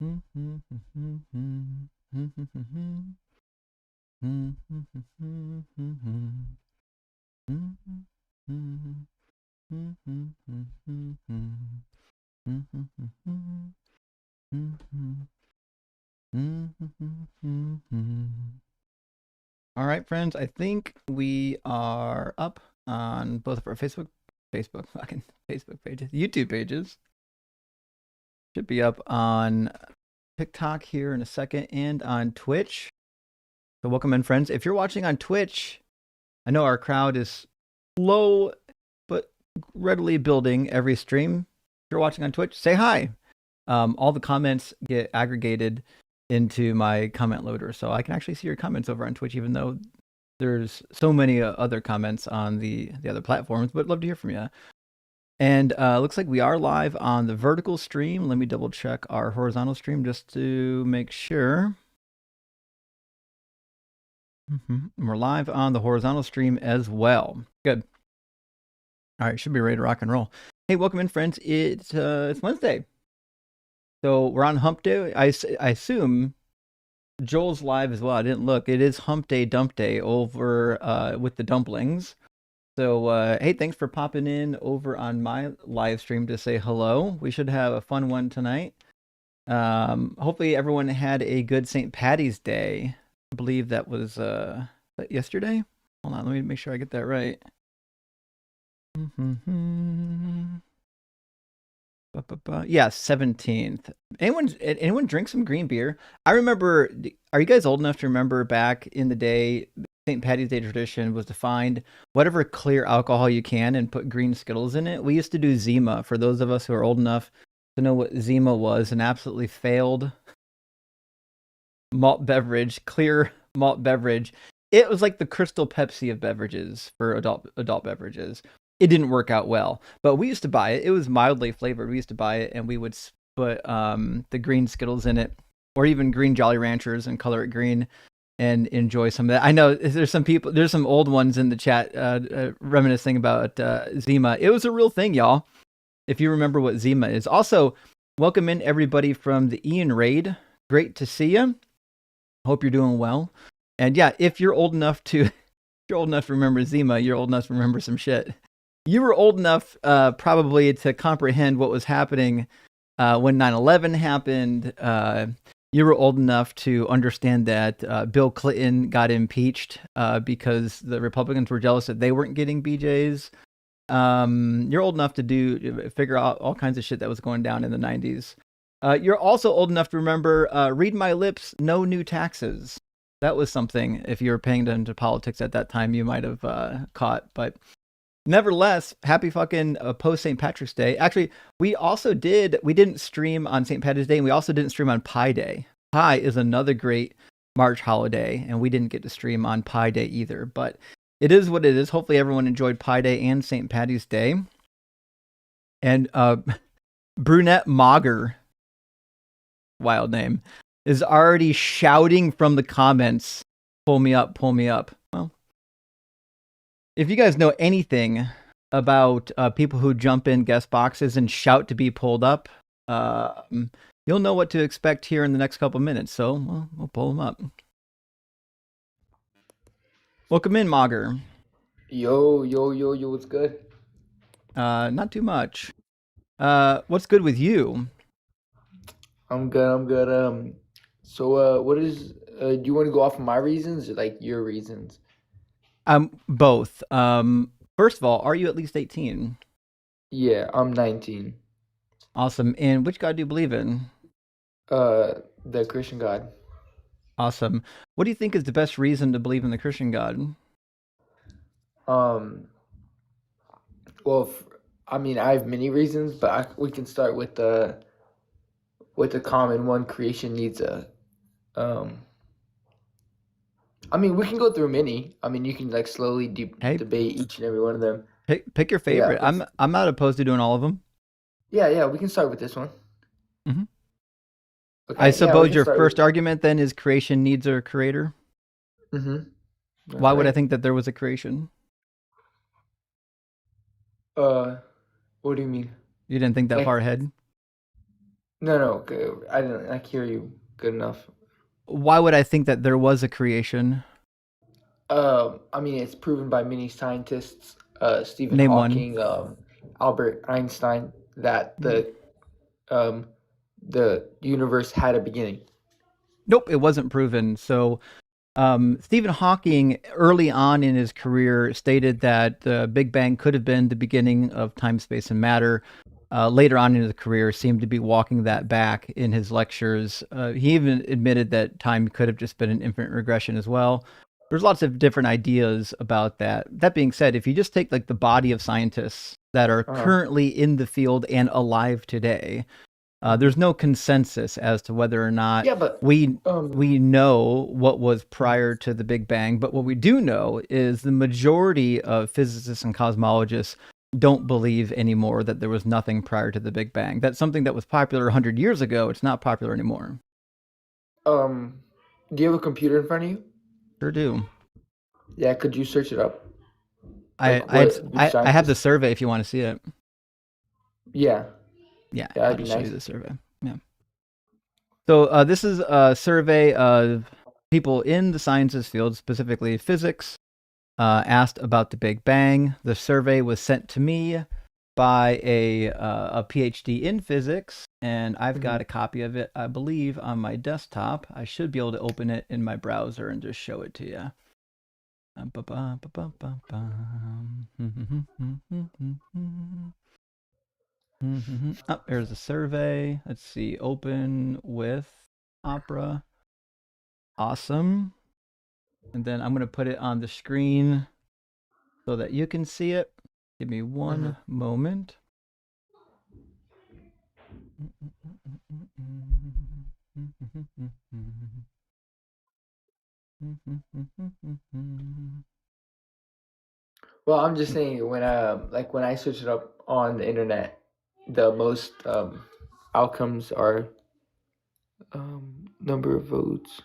All right, friends, I think we are up on both of our fucking Facebook pages, YouTube pages. Should be up on TikTok here in a second and on Twitch. So welcome in, friends. If you're watching on Twitch, I know our crowd is slow but readily building every stream. If you're watching on Twitch, say hi. All the comments get aggregated into my comment loader, so I can actually see your comments over on Twitch, even though there's so many other comments on the other platforms. But love to hear from you. And looks like we are live on the vertical stream. Let me double check our horizontal stream just to make sure. We're live on the horizontal stream as well. Good. All right, should be ready to rock and roll. Hey, welcome in, friends. It's Wednesday, so we're on Hump Day. I assume Joel's live as well. I didn't look. It is Hump Day, Dump Day over with the dumplings. So hey, thanks for popping in over on my live stream to say hello. We should have a fun one tonight. Hopefully everyone had a good St. Patty's Day. I believe that was yesterday. Hold on, let me make sure I get that right. Yeah, 17th. Anyone drink some green beer? I remember. Are you guys old enough to remember back in the day? St. Patty's Day tradition was to find whatever clear alcohol you can and put green Skittles in it. We used to do Zima. For those of us who are old enough to know what Zima was, an absolutely failed malt beverage, clear malt beverage. It was like the Crystal Pepsi of beverages for adult beverages. It didn't work out well, but we used to buy it. It was mildly flavored. We used to buy it, and we would put the green Skittles in it, or even green Jolly Ranchers, and color it green, and enjoy some of that. I know there's some old ones in the chat reminiscing about Zima. It was a real thing, y'all. If you remember what Zima is. Also, welcome in everybody from the Ian Raid. Great to see you. Hope you're doing well. And yeah, if you're old enough to remember Zima, you're old enough to remember some shit. You were old enough probably to comprehend what was happening when 9/11 happened. You were old enough to understand that Bill Clinton got impeached because the Republicans were jealous that they weren't getting BJs. You're old enough to figure out all kinds of shit that was going down in the 90s. You're also old enough to remember read my lips, no new taxes. That was something, if you were paying attention to politics at that time, you might have caught. But nevertheless, happy fucking post St. Patrick's Day. Actually, we didn't stream on St. Patrick's Day, and we also didn't stream on Pi Day. Pi is another great March holiday, and we didn't get to stream on Pi Day either. But it is what it is. Hopefully everyone enjoyed Pi Day and St. Patty's Day. And Brunette Mager, wild name, is already shouting from the comments, pull me up, pull me up. Well, if you guys know anything about people who jump in guest boxes and shout to be pulled up, you'll know what to expect here in the next couple minutes. So we'll pull them up. Welcome in, Mager. Yo, what's good? Not too much. What's good with you? I'm good. So what is do you want to go off of my reasons or like your reasons? Both. First of all, are you at least 18? Yeah, I'm 19. Awesome. And which God do you believe in? The Christian God. Awesome. What do you think is the best reason to believe in the Christian God? Well, I mean, I have many reasons, but we can start with the common one. Creation needs a. I mean, we can go through many. I mean, you can like slowly debate each and every one of them. Pick your favorite. Yeah, I'm not opposed to doing all of them. Yeah. We can start with this one. Mm-hmm. Okay, I suppose your first argument then is creation needs a creator. Mm-hmm. Why would I think that there was a creation? What do you mean? You didn't think that far ahead? No, no, good. I didn't like hear you good enough. Why would I think that there was a creation? I mean, it's proven by many scientists, Stephen Name one. Hawking, Albert Einstein, that Mhm. um, the universe had a beginning. Nope, it wasn't proven. So Stephen Hawking, early on in his career, stated that the Big Bang could have been the beginning of time, space, and matter. Later on in his career, seemed to be walking that back in his lectures. He even admitted that time could have just been an infinite regression as well. There's lots of different ideas about that. That being said, if you just take like the body of scientists that are Uh-huh. currently in the field and alive today, Hmm. there's no consensus as to whether or not Yeah, but we um, we know what was prior to the Big Bang, but what we do know is the majority of physicists and cosmologists don't believe anymore that there was nothing prior to the Big Bang. That's something that was popular 100 years ago. It's not popular anymore. um, do you have a computer in front of you? Sure do. Yeah, could you search it up? I Like I which I have the scientist? survey if you want to see it. Yeah, Yeah, yeah, I'll that'd be just show you nice. the survey. Yeah. So this is a survey of people in the sciences field, specifically physics, asked about the Big Bang. The survey was sent to me by a PhD in physics, and I've Hmm. got a copy of it, I believe, on my desktop. I should be able to open it in my browser and just show it to you. Oh, there's the survey. Let's see. Open with Opera. Awesome. And then I'm going to put it on the screen so that you can see it. Give me Hmm. one moment. Well, I'm just saying when like when I search it up on the internet, the most outcomes are number of votes.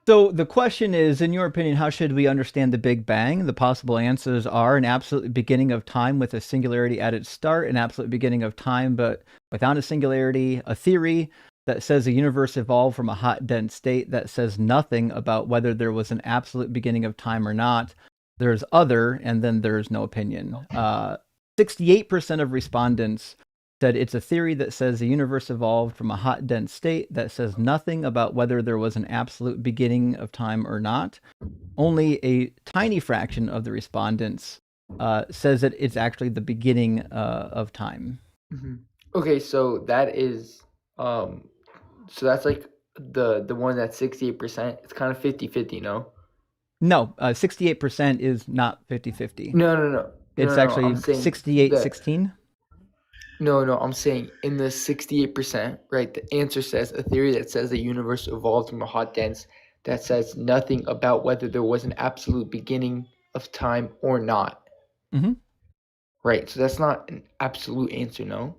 So the question is, in your opinion, how should we understand the Big Bang? The possible answers are an absolute beginning of time with a singularity at its start, an absolute beginning of time but without a singularity, a theory that says the universe evolved from a hot, dense state that says nothing about whether there was an absolute beginning of time or not. There's other, and then there's no opinion. 68% of respondents said it's a theory that says the universe evolved from a hot, dense state that says nothing about whether there was an absolute beginning of time or not. Only a tiny fraction of the respondents says that it's actually the beginning of time. Hmm. Okay, so that is um so that's like the one that's 68%. It's kind of 50-50, no? No, 68% is not 50-50. No, no, no. No, It's no. I'm actually saying 68-16. no, no. I'm saying in the 68%, right? The answer says a theory that says the universe evolved from a hot dense that says nothing about whether there was an absolute beginning of time or not. Mm-hmm. Right. So that's not an absolute answer, no?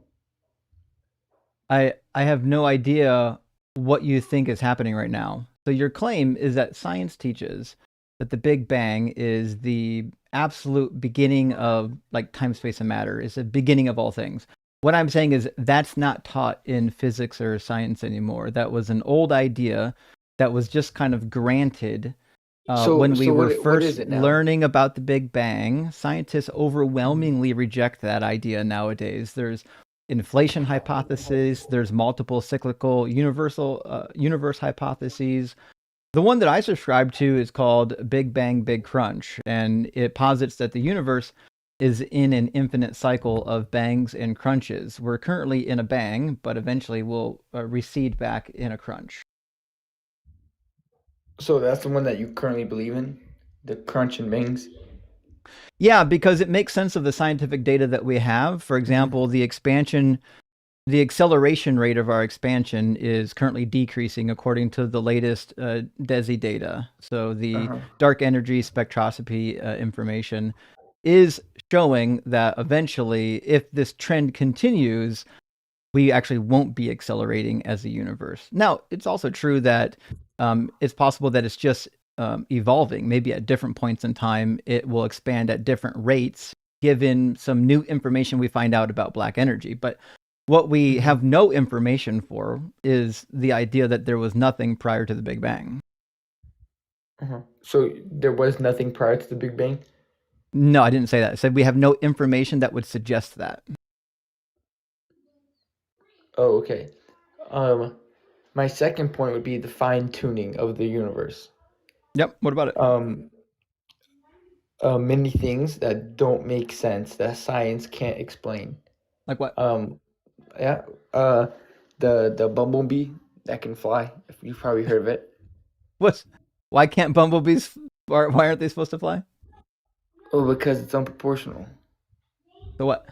I have no idea what you think is happening right now. So your claim is that science teaches that the Big Bang is the absolute beginning of like time, space, and matter, is the beginning of all things. What I'm saying is that's not taught in physics or science anymore. That was an old idea that was just kind of granted So when we so were what is first it now? learning about the Big Bang. Scientists overwhelmingly reject that idea nowadays. There's inflation hypothesis. There's multiple cyclical universal universe hypotheses. The one that I subscribe to is called Big Bang Big Crunch, and it posits that the universe is in an infinite cycle of bangs and crunches. We're currently in a bang, but eventually we'll recede back in a crunch. So that's the one that you currently believe in? The crunch and bangs? Yeah, because it makes sense of the scientific data that we have. For Hmm. example, the acceleration rate of our expansion is currently decreasing according to the latest DESI data. So the Uh-huh. dark energy spectroscopy information is showing that eventually, if this trend continues, we actually won't be accelerating as a universe. Now, it's also true that it's possible that it's just evolving. Maybe at different points in time, it will expand at different rates given some new information we find out about black energy. But What we Hmm. have no information for is the idea that there was nothing prior to the Big Bang. So there was nothing prior to the Big Bang? No, I didn't say that. I said we have no information that would suggest that. Oh, okay. Um, my second point would be the fine tuning of the universe. Yep. What about it? Um, Many things that don't make sense that science can't explain. Like what? Um, yeah, uh, the bumblebee that can fly. If you've probably heard of it. What's why can't bumblebees? Why aren't they supposed to fly? Oh, because it's unproportional So what?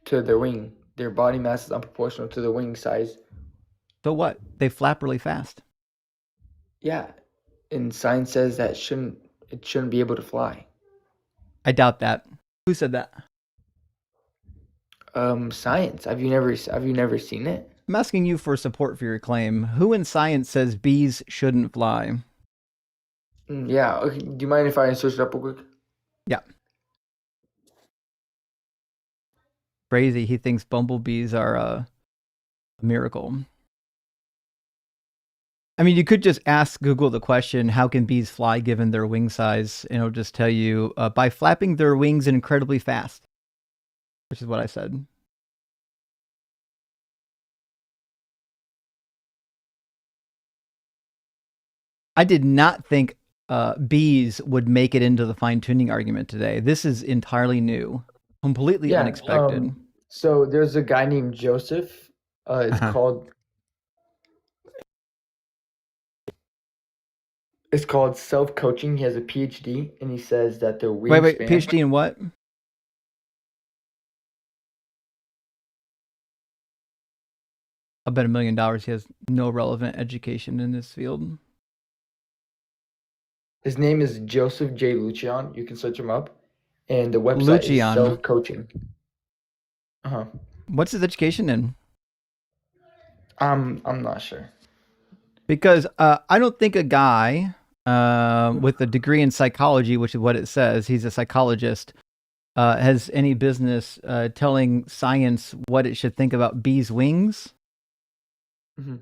to their wing. Their body mass is unproportional to the wing size. So what? They flap really fast. Yeah, and science says that it shouldn't be able to fly. I doubt that. Who said that? Science. Have you never seen it? I'm asking you for support for your claim. Who in science says bees shouldn't fly? Yeah. Okay. Do you mind if I search it up real quick? Yeah. Crazy. He thinks bumblebees are a miracle. I mean, you could just ask Google the question, how can bees fly given their wing size? And it'll just tell you by flapping their wings incredibly fast, which is what I said. I did not think bees would make it into the fine tuning argument today. This is entirely new, completely Yeah. unexpected. So there's a guy named Joseph. It's Uh-huh. called it's called self-coaching. He has a PhD, and he says that their Wait, wingspan. PhD in what? I'll bet $1 million he has no relevant education in this field. His name is Joseph J. Lucian. You can search him up, and the website is Lucian, self-coaching. Uh-huh. what's his education in? I'm not sure. Because I don't think a guy with a degree in psychology, which is what it says, he's a psychologist, has any business telling science what it should think about bees' wings. Hmm.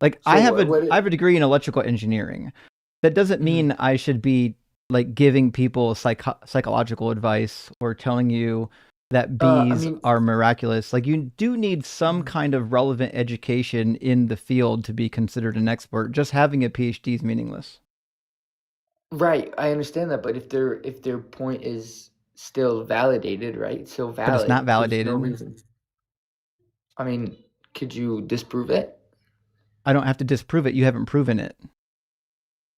Like So I have a degree in electrical engineering. That doesn't Mhm. mean I should be like giving people psychological advice or telling you that I bees mean, are miraculous. Like you do need some mhm. kind of relevant education in the field to be considered an expert. Just having a PhD is meaningless. Right, I understand that, but if their point is still validated, right? Still But it's not valid, there's no validated. reason. I mean, could you disprove it? I don't have to disprove it. You haven't proven it.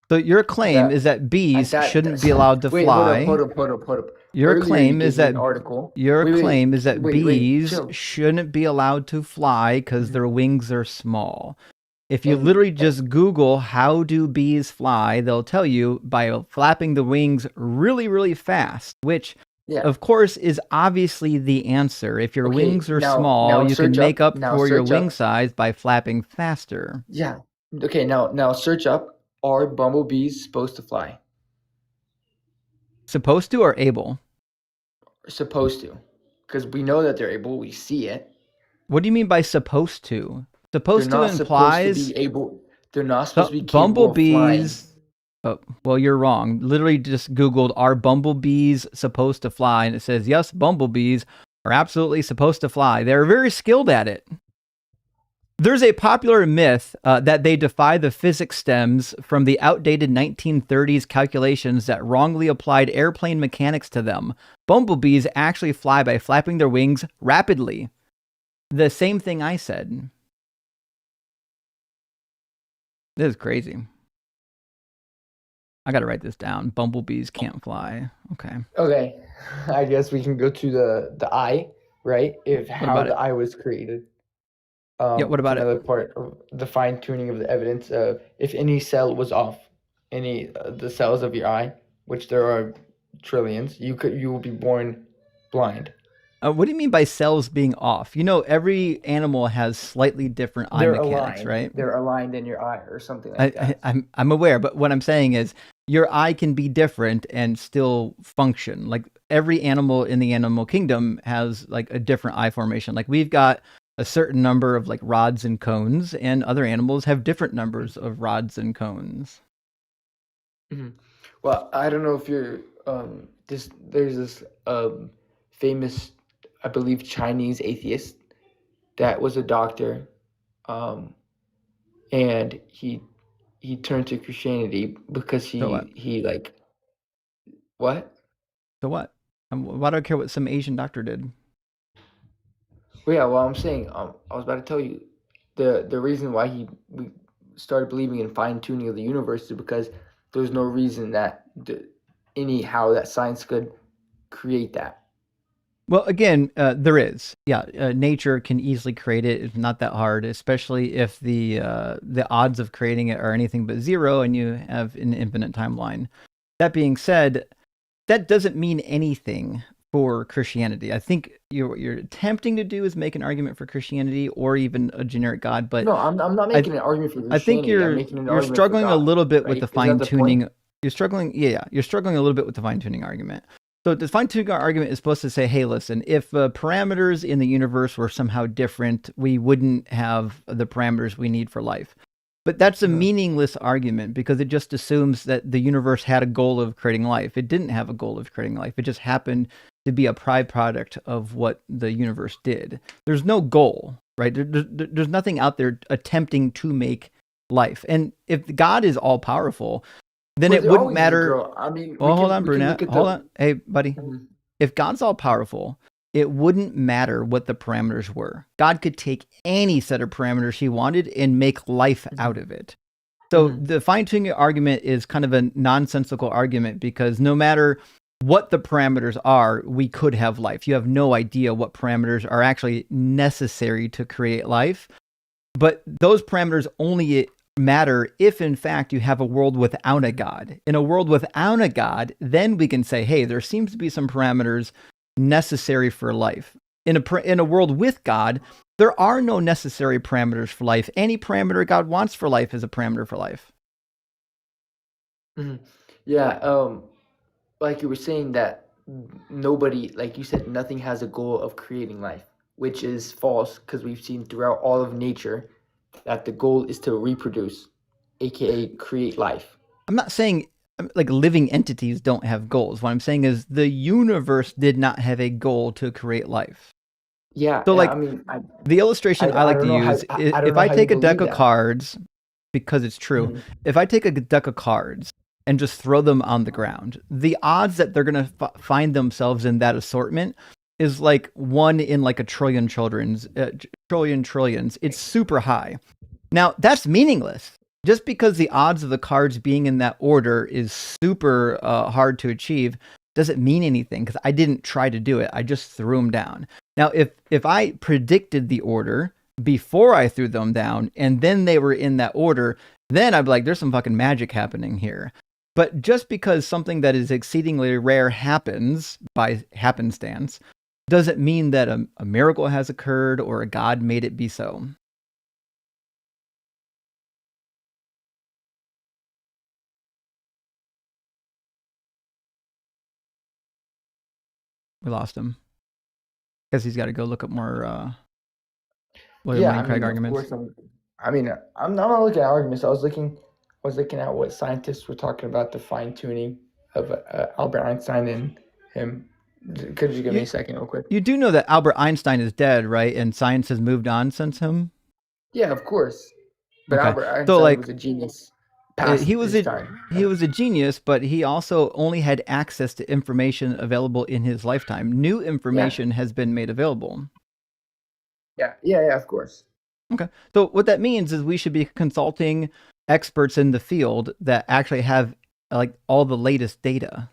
So your claim That is that at bees that shouldn't be allowed to wait, hold up, hold fly. up, hold up, hold up. Your Earlier you claim gave is me that an article. your claim is that Wait, bees chill. shouldn't be allowed to fly because Mhm. their wings are small. If you And literally just Google how do bees fly, they'll tell you by flapping the wings really, really fast, which yeah. of course is obviously the answer. If your Okay, wings are now small, now you can search make up. up Now for your search wing up. size by flapping faster. Yeah. Okay, now search up. Are bumblebees supposed to fly? Supposed to or able? Supposed to. Because we know that they're able, we see it. What do you mean by supposed to? They're Supposed to not supposed to implies be able, they're not supposed to be capable of flying. bumblebees. Oh, well, you're wrong. Literally just Googled, are bumblebees supposed to fly? And it says, yes, bumblebees are absolutely supposed to fly. They're very skilled at it. There's a popular myth that they defy the physics stems from the outdated 1930s calculations that wrongly applied airplane mechanics to them. Bumblebees actually fly by flapping their wings rapidly. The same thing I said. This is crazy. I gotta write this down. Bumblebees can't fly. Okay. Okay, I guess we can go to the eye, right? If What how about the it? eye was created. Yeah, what It's about it? another part of the fine tuning of the evidence. If any cell was off, any the cells of your eye, which there are trillions, you will be born blind. What do you mean by cells being off? Every animal has slightly different eye They're mechanics, aligned. right? They're aligned in your eye or something like that. I'm aware, but what I'm saying is your eye can be different and still function. Like every animal in the animal kingdom has like a different eye formation. Like we've got a certain number of like rods and cones, and other animals have different numbers of rods and cones. Mhm. Well, I don't know if you're there's this famous, I believe, Chinese atheist that was a doctor, um, and he turned to Christianity because So what? he like what? So what? Why do I care what some Asian doctor did? Well, yeah, well, I'm saying, I was about to tell you, the reason why we started believing in fine tuning of the universe is because there's no reason that anyhow that science could create that. Well, again, there is. Yeah, nature can easily create it. It's not that hard, especially if the odds of creating it are anything but zero, and you have an infinite timeline. That being said, that doesn't mean anything for Christianity. I think what you're attempting to do is make an argument for Christianity or even a generic God, but No, I'm not I making an argument for I think Christianity. I'm making an you're argument for struggling a God, little bit with right? the Isn't that fine the point? tuning. You're struggling, yeah, you're struggling a little bit with the fine tuning argument. So the fine tuning argument is supposed to say, hey, listen, if parameters in the universe were somehow different, we wouldn't have the parameters we need for life. But that's a Mhm. meaningless argument because it just assumes that the universe had a goal of creating life. It didn't have a goal of creating life. It just happened to be a byproduct of what the universe did. There's no goal, right? There's nothing out there attempting to make life. And if God is all powerful, then But it there wouldn't always is a matter. girl. I mean, Well, hold on, we can look brunette. at Hold the. on. Hey, buddy. Mhm. If God's all powerful, it wouldn't matter what the parameters were. God could take any set of parameters he wanted and make life out Mhm. of it. So Mhm. the fine tuning argument is kind of a nonsensical argument because no matter what the parameters are, we could have life. You have no idea what parameters are actually necessary to create life. But those parameters only matter if, in fact, you have a world without a God. In a world without a God, then we can say, hey, there seems to be some parameters necessary for life. In a world with God, there are no necessary parameters for life. Any parameter God wants for life is a parameter for life. Mhm. Yeah, like you were saying that nobody, like you said, nothing has a goal of creating life, which is false because we've seen throughout all of nature that the goal is to reproduce, aka create life. I'm not saying like living entities don't have goals. What I'm saying is the universe did not have a goal to create life. Yeah, So, yeah. I like, mean, the illustration I I like don't to know how use, I don't if know I how you take a deck believe of that. cards, because it's true, Mhm. if I take a deck of cards and just throw them on the ground, the odds that they're going to find themselves in that assortment is like one in like a trillions. It's super high. Now, that's meaningless. Just because the odds of the cards being in that order is super hard to achieve doesn't mean anything because I didn't try to do it. I just threw them down. Now, if I predicted the order before I threw them down and then they were in that order, then I'd be like, there's some fucking magic happening here. But just because something that is exceedingly rare happens by happenstance doesn't mean that a miracle has occurred or a God made it be so. We lost him. Guess he's got to go look up more William Yeah, Lane I Craig mean, of arguments. course, I'm not looking at arguments. I was looking at what scientists were talking about the fine tuning of Albert Einstein and him. Could you give me a You second, real quick? you do know that Albert Einstein is dead, right? And science has moved on since him. Yeah, of course. But Okay, Albert so Einstein like was a genius past he was his a time. he was a genius, but he also only had access to information available in his lifetime. New Yeah, information has been made available. yeah, of course. Okay, so what that means is we should be consulting experts in the field that actually have like all the latest data.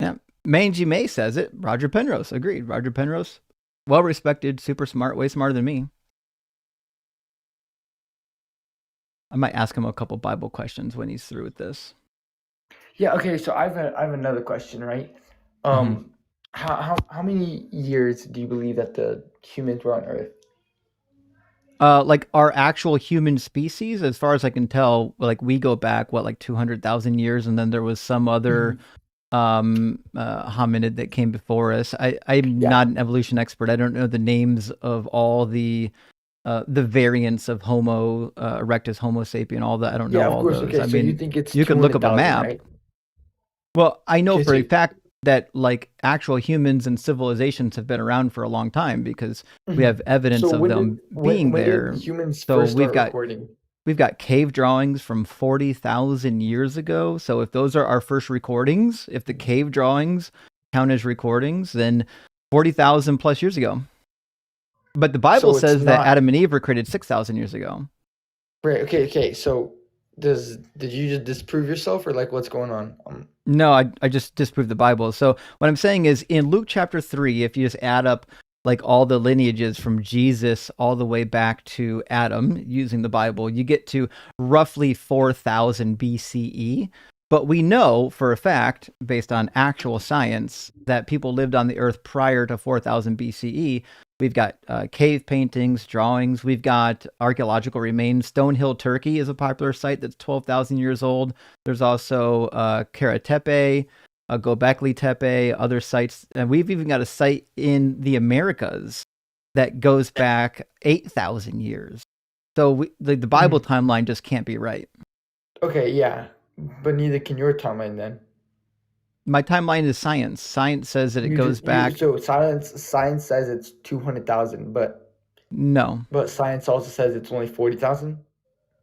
Yeah, Mangy May says it. Roger Penrose agreed. Roger Penrose, well respected, super smart, way smarter than me. I might ask him a couple Bible questions when he's through with this. Yeah. Okay. So I have another question, right? Hmm. Um, how many years do you believe that the humans were on Earth? Like our actual human species, as far as I can tell, like we go back like 200,000 years, and then there was some other Mhm. hominid that came before us. I'm Yeah. not an evolution expert. I don't know the names of all the variants of Homo erectus, Homo sapien, all that. I don't Yeah. know Of all course. those. Okay. I So you mean, think it's you two could look hundred up a thousand, map. right? Well, I know Okay. for So. a fact that like actual humans and civilizations have been around for a long time because we Mhm. have evidence So of when did them being when did there. humans So first start recording? we've got cave drawings from 40,000 years ago. So if those are our first recordings, if the cave drawings count as recordings, then 40,000 plus years ago. But the Bible So it's says that not Adam and Eve were created 6,000 years ago. right. Okay. Okay. So did you just disprove yourself or like what's going on? No, I just disproved the Bible. So what I'm saying is in Luke chapter 3, if you just add up like all the lineages from Jesus all the way back to Adam using the Bible, you get to roughly 4,000 BCE. But we know for a fact, based on actual science, that people lived on the earth prior to 4,000 BCE. We've got cave paintings, drawings. We've got archaeological remains. Stonehill, Turkey is a popular site that's 12,000 years old. There's also Kara Tepe, Gobekli Tepe, other sites. And we've even got a site in the Americas that goes back 8,000 years. So the Bible Mhm. timeline just can't be right. Okay. Yeah. But neither can your timeline then. My timeline is science. Science says that it goes You back. so science says it's 200,000, No. but science also says it's only 40,000.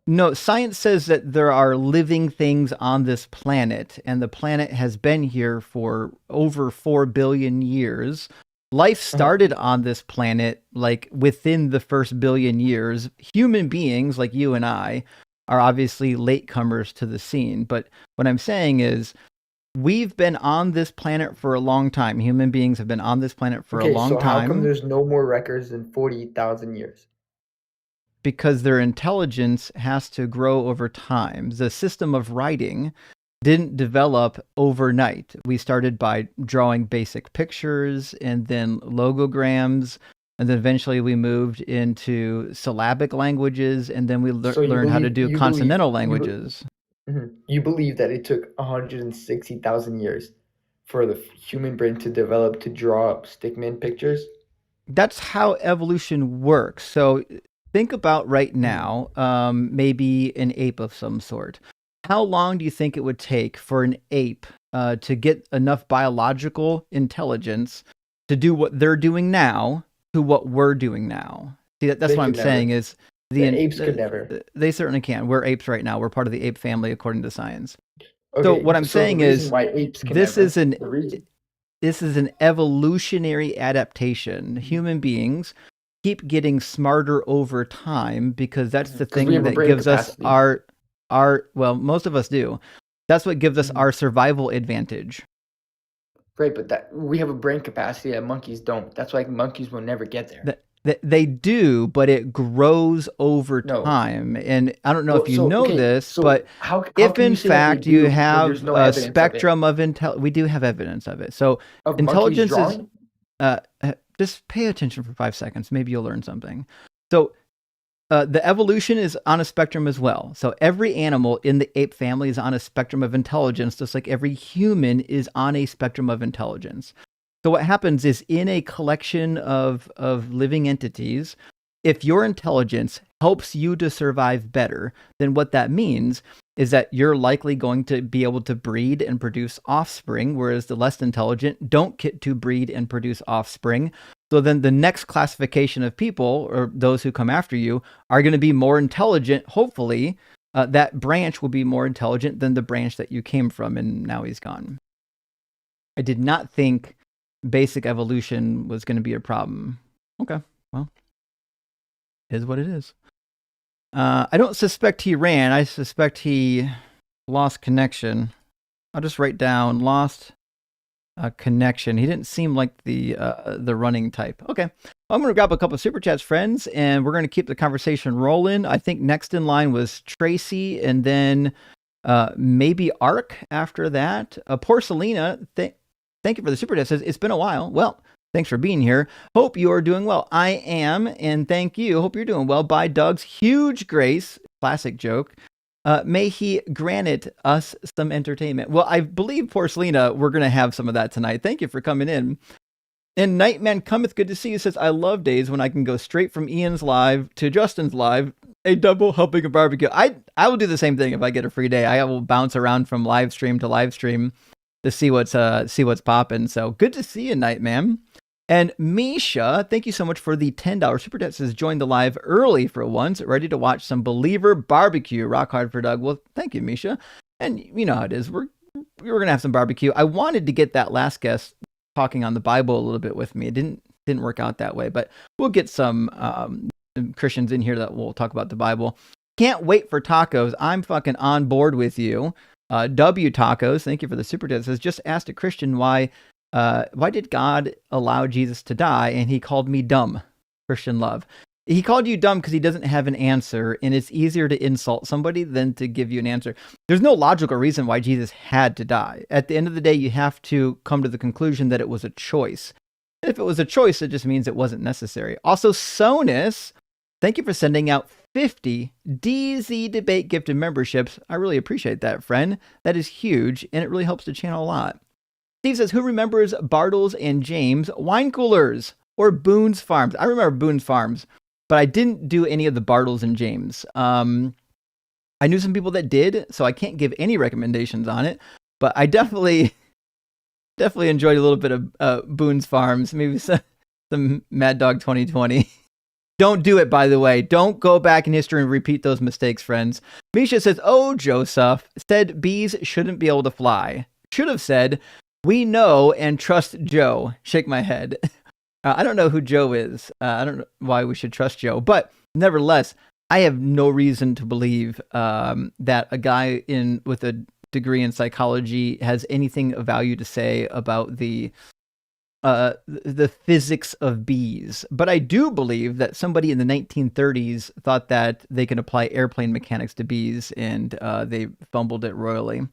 No, science says that there are living things on this planet, and the planet has been here for over 4 billion years. Life Uh-huh. started on this planet like within the first billion years. Human beings like you and I are obviously latecomers to the scene. But what I'm saying is, we've been on this planet for a long time. Human beings have been on this planet for a Okay, long so how come time there's no more records than 40,000 years? because their intelligence has to grow over time. The system of writing didn't develop overnight. We started by drawing basic pictures and then logograms. And then eventually we moved into syllabic languages. And then we So learned how to do consonantal languages. you believe that it took 160,000 years for the human brain to develop to draw up stickman pictures? That's how evolution works. So think about right Mhm. now, maybe an ape of some sort. How long do you think it would take for an ape to get enough biological intelligence to do what they're doing now to what we're doing now? See, that's They what I'm could saying never. is The apes could never. they certainly can. We're apes right now. We're part of the ape family according to science. So Okay, what I'm so the saying reason is why apes can this never, is an the reason. this is an evolutionary adaptation. Human beings keep getting smarter over time because that's the Because we thing have a that brain gives us capacity. our well, most of us do. That's what gives us Mhm. our survival advantage. Right, but that we have a brain capacity that monkeys don't. That's why monkeys will never get there. That they do, but it grows over No. time. And I don't know if Well, you so know okay, this, so but how if can you in say that they fact you do when there's have no a evidence of it? spectrum of we do have evidence of it. So Of monkeys intelligence is drawing? just pay attention for 5 seconds. Maybe you'll learn something. So the evolution is on a spectrum as well. So every animal in the ape family is on a spectrum of intelligence, just like every human is on a spectrum of intelligence. So what happens is in a collection of living entities, if your intelligence helps you to survive better, then what that means is that you're likely going to be able to breed and produce offspring, whereas the less intelligent don't get to breed and produce offspring. So then the next classification of people, or those who come after you, are going to be more intelligent. Hopefully, that branch will be more intelligent than the branch that you came from, and now he's gone. I did not think basic evolution was going to be a problem. Okay, well, it is what it is. I don't suspect he ran. I suspect he lost connection. I'll just write down lost connection. He didn't seem like the running type. Okay. I'm going to grab a couple of super chats, friends, and we're going to keep the conversation rolling. I think next in line was Tracy, and then maybe Ark after that. Porcelina, thank you for the super chat. Says, it's been a while. Well, thanks for being here. Hope you are doing well. I am, and thank you. Hope you're doing well. By Doug's huge grace, classic joke. May he grant us some entertainment. Well, I believe, Porcelina, we're going to have some of that tonight. Thank you for coming in. And Nightman Cometh, good to see you, says, I love days when I can go straight from Ian's live to Justin's live, a double helping of barbecue. I will do the same thing if I get a free day. I will bounce around from live stream to live stream to see what's popping. So good to see you, Nightman. And Misha, thank you so much for the $10 super chat. Says, joined the live early for once, ready to watch some Believer barbecue. Rock hard for Doug. Well, thank you, Misha. And you know how it is. We're gonna have some barbecue. I wanted to get that last guest talking on the Bible a little bit with me. It didn't work out that way, but we'll get some Christians in here that will talk about the Bible. Can't wait for tacos. I'm fucking on board with you. W Tacos, thank you for the super chat. Says, just asked a Christian why did God allow Jesus to die, and he called me dumb. Christian Love. He called you dumb because he doesn't have an answer, and it's easier to insult somebody than to give you an answer. There's no logical reason why Jesus had to die. At the end of the day, you have to come to the conclusion that it was a choice. And if it was a choice, it just means it wasn't necessary. Also, Sonus, thank you for sending out 50 DZ Debate gifted memberships. I really appreciate that, friend. That is huge, and it really helps the channel a lot. Steve says, who remembers Bartles and James wine coolers or Boone's Farms? I remember Boone's Farms, but I didn't do any of the Bartles and James. I knew some people that did, so I can't give any recommendations on it, but I definitely enjoyed a little bit of Boone's Farms, maybe some Mad Dog 2020. Don't do it, by the way. Don't go back in history and repeat those mistakes, friends. Misha says, oh, Joseph said bees shouldn't be able to fly. Should have said, we know and trust Joe. Shake my head. I don't know who Joe is. I don't know why we should trust Joe. But nevertheless, I have no reason to believe that a guy with a degree in psychology has anything of value to say about the physics of bees. But I do believe that somebody in the 1930s thought that they could apply airplane mechanics to bees, and they fumbled it royally.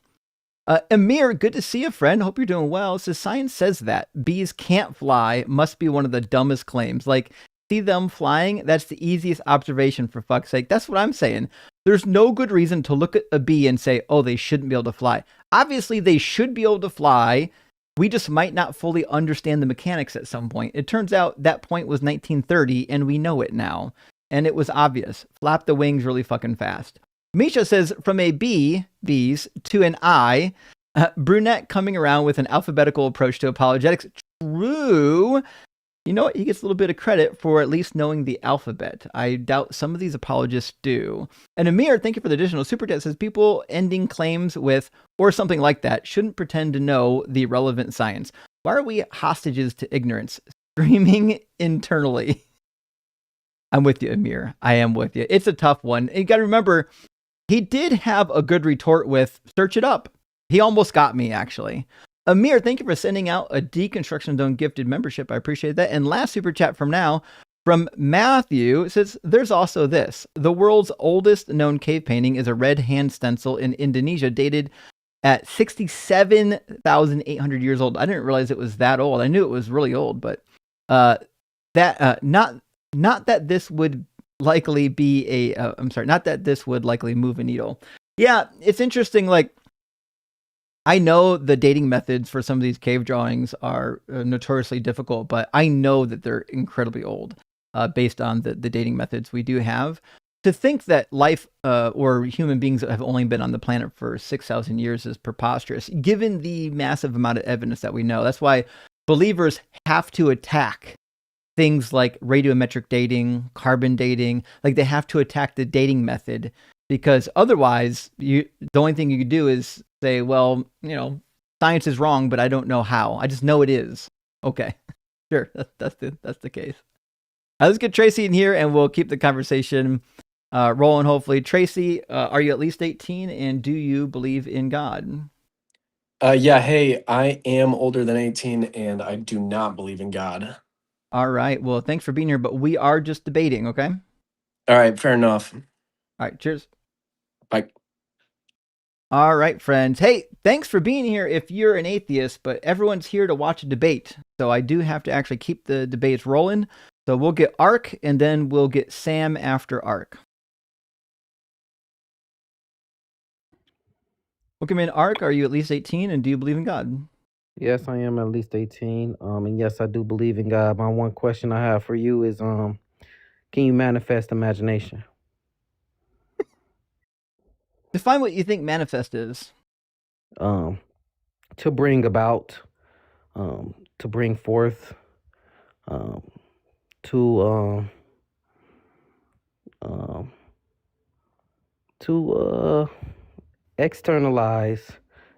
Amir, good to see you, friend. Hope you're doing well. Says, science says that bees can't fly. Must be one of the dumbest claims. Like, see them flying? That's the easiest observation, for fuck's sake. That's what I'm saying. There's no good reason to look at a bee and say, oh, they shouldn't be able to fly. Obviously, they should be able to fly. We just might not fully understand the mechanics at some point. It turns out that point was 1930, and we know it now. And it was obvious. Flap the wings really fucking fast. Misha says, from a bees, to an I, brunette coming around with an alphabetical approach to apologetics. True. You know what? He gets a little bit of credit for at least knowing the alphabet. I doubt some of these apologists do. And Amir, thank you for the additional super chat, says, people ending claims with, or something like that, shouldn't pretend to know the relevant science. Why are we hostages to ignorance? Screaming internally. I'm with you, Amir. I am with you. It's a tough one. And you got to remember, he did have a good retort with, search it up. He almost got me, actually. Amir, thank you for sending out a Deconstruction Zone gifted membership. I appreciate that. And last super chat from Matthew, says, there's also this. The world's oldest known cave painting is a red hand stencil in Indonesia dated at 67,800 years old. I didn't realize it was that old. I knew it was really old, but not that this would likely be not that this would likely move a needle. Yeah, it's interesting. Like, I know the dating methods for some of these cave drawings are notoriously difficult, but I know that they're incredibly old based on the dating methods we do have. To think that life or human beings have only been on the planet for 6,000 years is preposterous, given the massive amount of evidence that we know. That's why believers have to attack things like radiometric dating, carbon dating. Like, they have to attack the dating method, because otherwise the only thing you could do is say, well, science is wrong, but I don't know how. I just know it is. Okay, sure, that's the case. Let's get Tracy in here, and we'll keep the conversation rolling, hopefully. Tracy, are you at least 18, and do you believe in God? Yeah, hey, I am older than 18 and I do not believe in God. All right. Well, thanks for being here, but we are just debating, okay? All All right, fair enough. right. Cheers. Bye. All right, friends. Hey, thanks for being here if you're an atheist, but everyone's here to watch a debate. So I do have to actually keep the debates rolling. So we'll get Ark and then we'll get Sam after Ark. Welcome in, Ark. Are you at least 18 and do you believe in God? Yes, I am at least 18. And yes, I do believe in God. My one question I have for you is can you manifest imagination? Define what you think manifest is. Um to bring about, to bring forth, um to um to externalize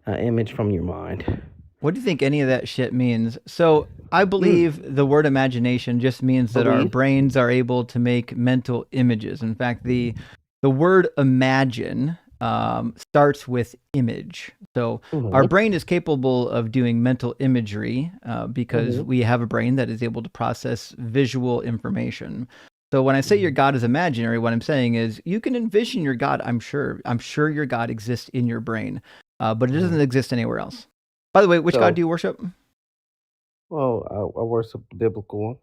an image from your mind. What do you think any of that shit means? So I Mm, believe the word imagination just means that our believe. brains are able to make mental images. In fact, the word imagine starts with image. So our Mhm. brain is capable of doing mental imagery because Mhm. we have a brain that is able to process visual information. So when I say your Mhm. God is imaginary, what I'm saying is you can envision your God. I'm sure. I'm sure your God exists in your brain, but it doesn't Mhm. exist anywhere else. By the way, which God So, do you worship? well, I worship the biblical one,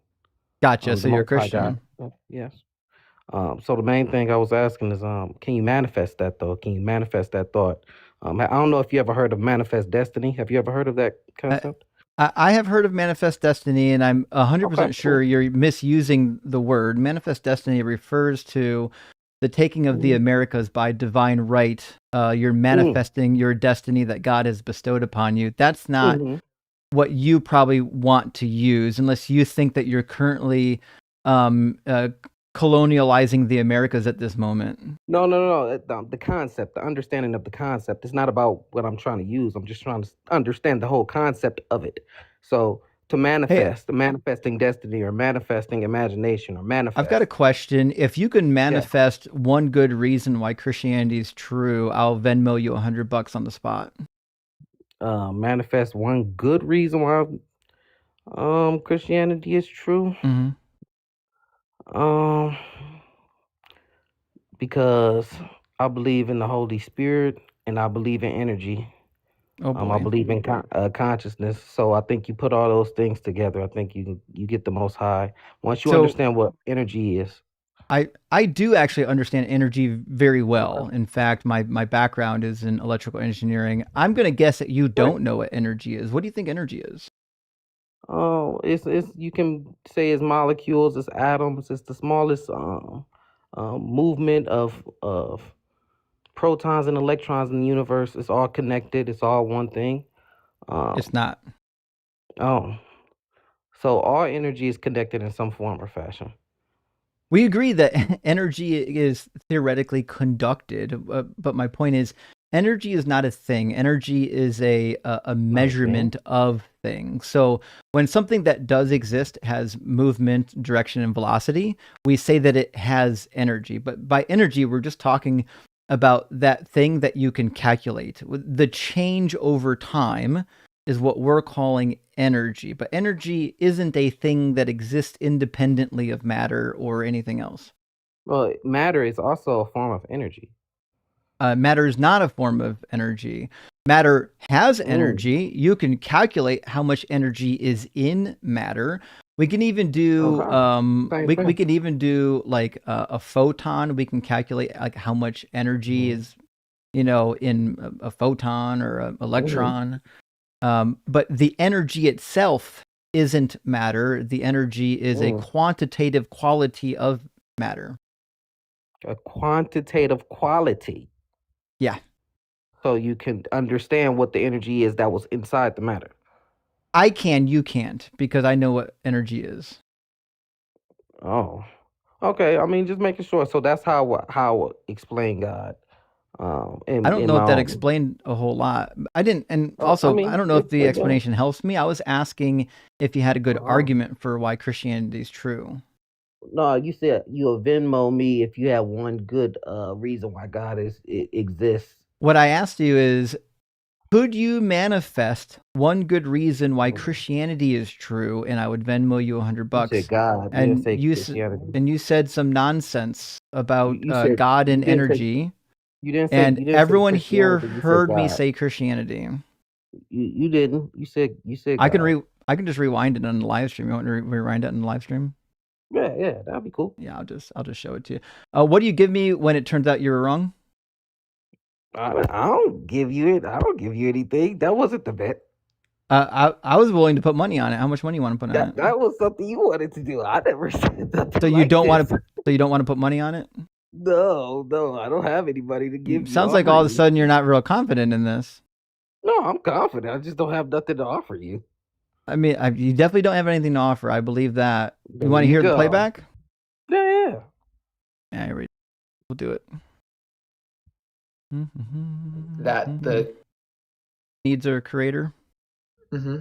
Gotcha. the So you're a Most High God. Christian. Yes. So the main thing I was asking is, can you manifest that though? Can you manifest that thought? I don't know if you ever heard of manifest destiny. Have you ever heard of that I, concept? I have heard of manifest destiny, and I'm Okay, 100% sure cool. you're misusing the word. Manifest destiny refers to the taking of the Mm-hmm. Americas by divine right. You're manifesting your destiny that God has bestowed upon you. That's not Mm-hmm. what you probably want to use, unless you think that you're currently um, uh, colonializing the Americas at this moment. No, no, no. The concept, the understanding of the concept. It's not about what I'm trying to use. I'm just trying to understand the whole concept of it. So to Hey, manifest, the manifesting destiny or manifesting imagination or I've got a manifest. question. If you can Yeah. manifest one good reason why Christianity is true, I'll Venmo you $100 on the spot. Manifest one good reason why Christianity is true. Hmm. Um because I believe in the Holy Spirit and I believe in energy. Oh I boy. believe in consciousness. So I think you put all those things together. I think you get the most high once you So understand what energy is. I do actually understand energy very well. Okay. In fact, my background is in electrical engineering. I'm gonna guess that you Right. don't know what energy is. What do you think energy is? Oh, it's you can say it's molecules, it's atoms, it's the smallest movement of protons and electrons in the universe. It's all connected. It's all one thing. It's Um, not. oh, so all energy is connected in some form or fashion. We agree that energy is theoretically conducted, but my point is, energy is not a thing. Energy is a Not a thing. measurement of things. So when something that does exist has movement, direction, and velocity, we say that it has energy. But by energy, we're just talking about that thing that you can calculate. The change over time is what we're calling energy. But energy isn't a thing that exists independently of matter or anything else. Well, matter is also a form of energy. Matter is not a form of energy. Matter has Mm, energy. You can calculate how much energy is in matter. We can even do okay. Same we thing. can even do like a photon. We can calculate like how much energy Mm, is in a photon or an mm, electron. But the energy itself isn't matter. The energy is a mm. quantitative quality of matter. A quantitative quality. Yeah. So you can understand what the energy is that was inside the matter. I can, you can't, because I know what energy is. Oh, okay. I mean, just making sure. So that's how I explain God. I In don't in know my if that own. explained a whole lot. I didn't, and I also, I mean, don't know if it's the pretty good. explanation helps me. I was asking if you had a good Um, argument for why Christianity is true. no, you said you'll Venmo me if you have one good reason why God exists. What I asked you is Could you manifest one good reason why Christianity is true, and I would Venmo you $100? You said God. You And didn't say you Christianity. and you said some nonsense about You said God and you didn't say- energy, You didn't say. and You didn't everyone say here Christianity, you said heard me God. say Christianity. You didn't. You said. I God. can I can just rewind it on the live stream. You want to rewind it on the live stream? Yeah, that'd be cool. Yeah, I'll just show it to you. What do you give me when it turns out you were wrong? I don't give you it. I don't give you anything. That wasn't the bet. I was willing to put money on it. How much money you want to put on it? That was something you wanted to do. I never said nothing. So you don't want to. So you don't want to put money on it? No, I don't have anybody to give. Sounds like all of a sudden you're not real confident in this. No, I'm confident. I just don't have nothing to offer you. I mean, you definitely don't have anything to offer. I believe that. There You want to you hear the go. playback? Yeah. Yeah, here we'll do it. That the needs a creator. mm-hmm.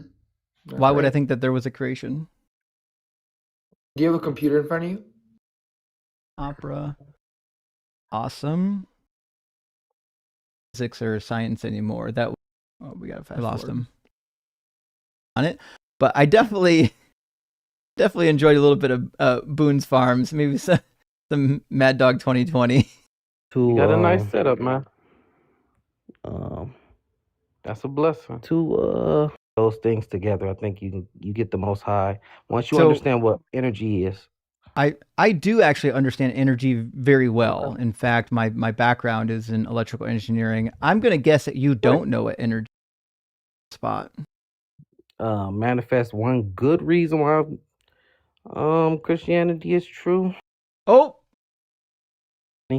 Why would I think that there was a creation? Do you have a computer in front of you? Opera. Awesome. Physics or science anymore. That we got to fast lost him on it. But I definitely enjoyed a little bit of Boone's Farms. Maybe some Mad Dog 2020. You got a nice setup, man. That's a blessing. Those things together, I think you get the most high once you understand what energy is. I do actually understand energy very well. In fact, my background is in electrical engineering. I'm going to guess that you don't know what energy spot. Manifest one good reason why Christianity is true. Oh,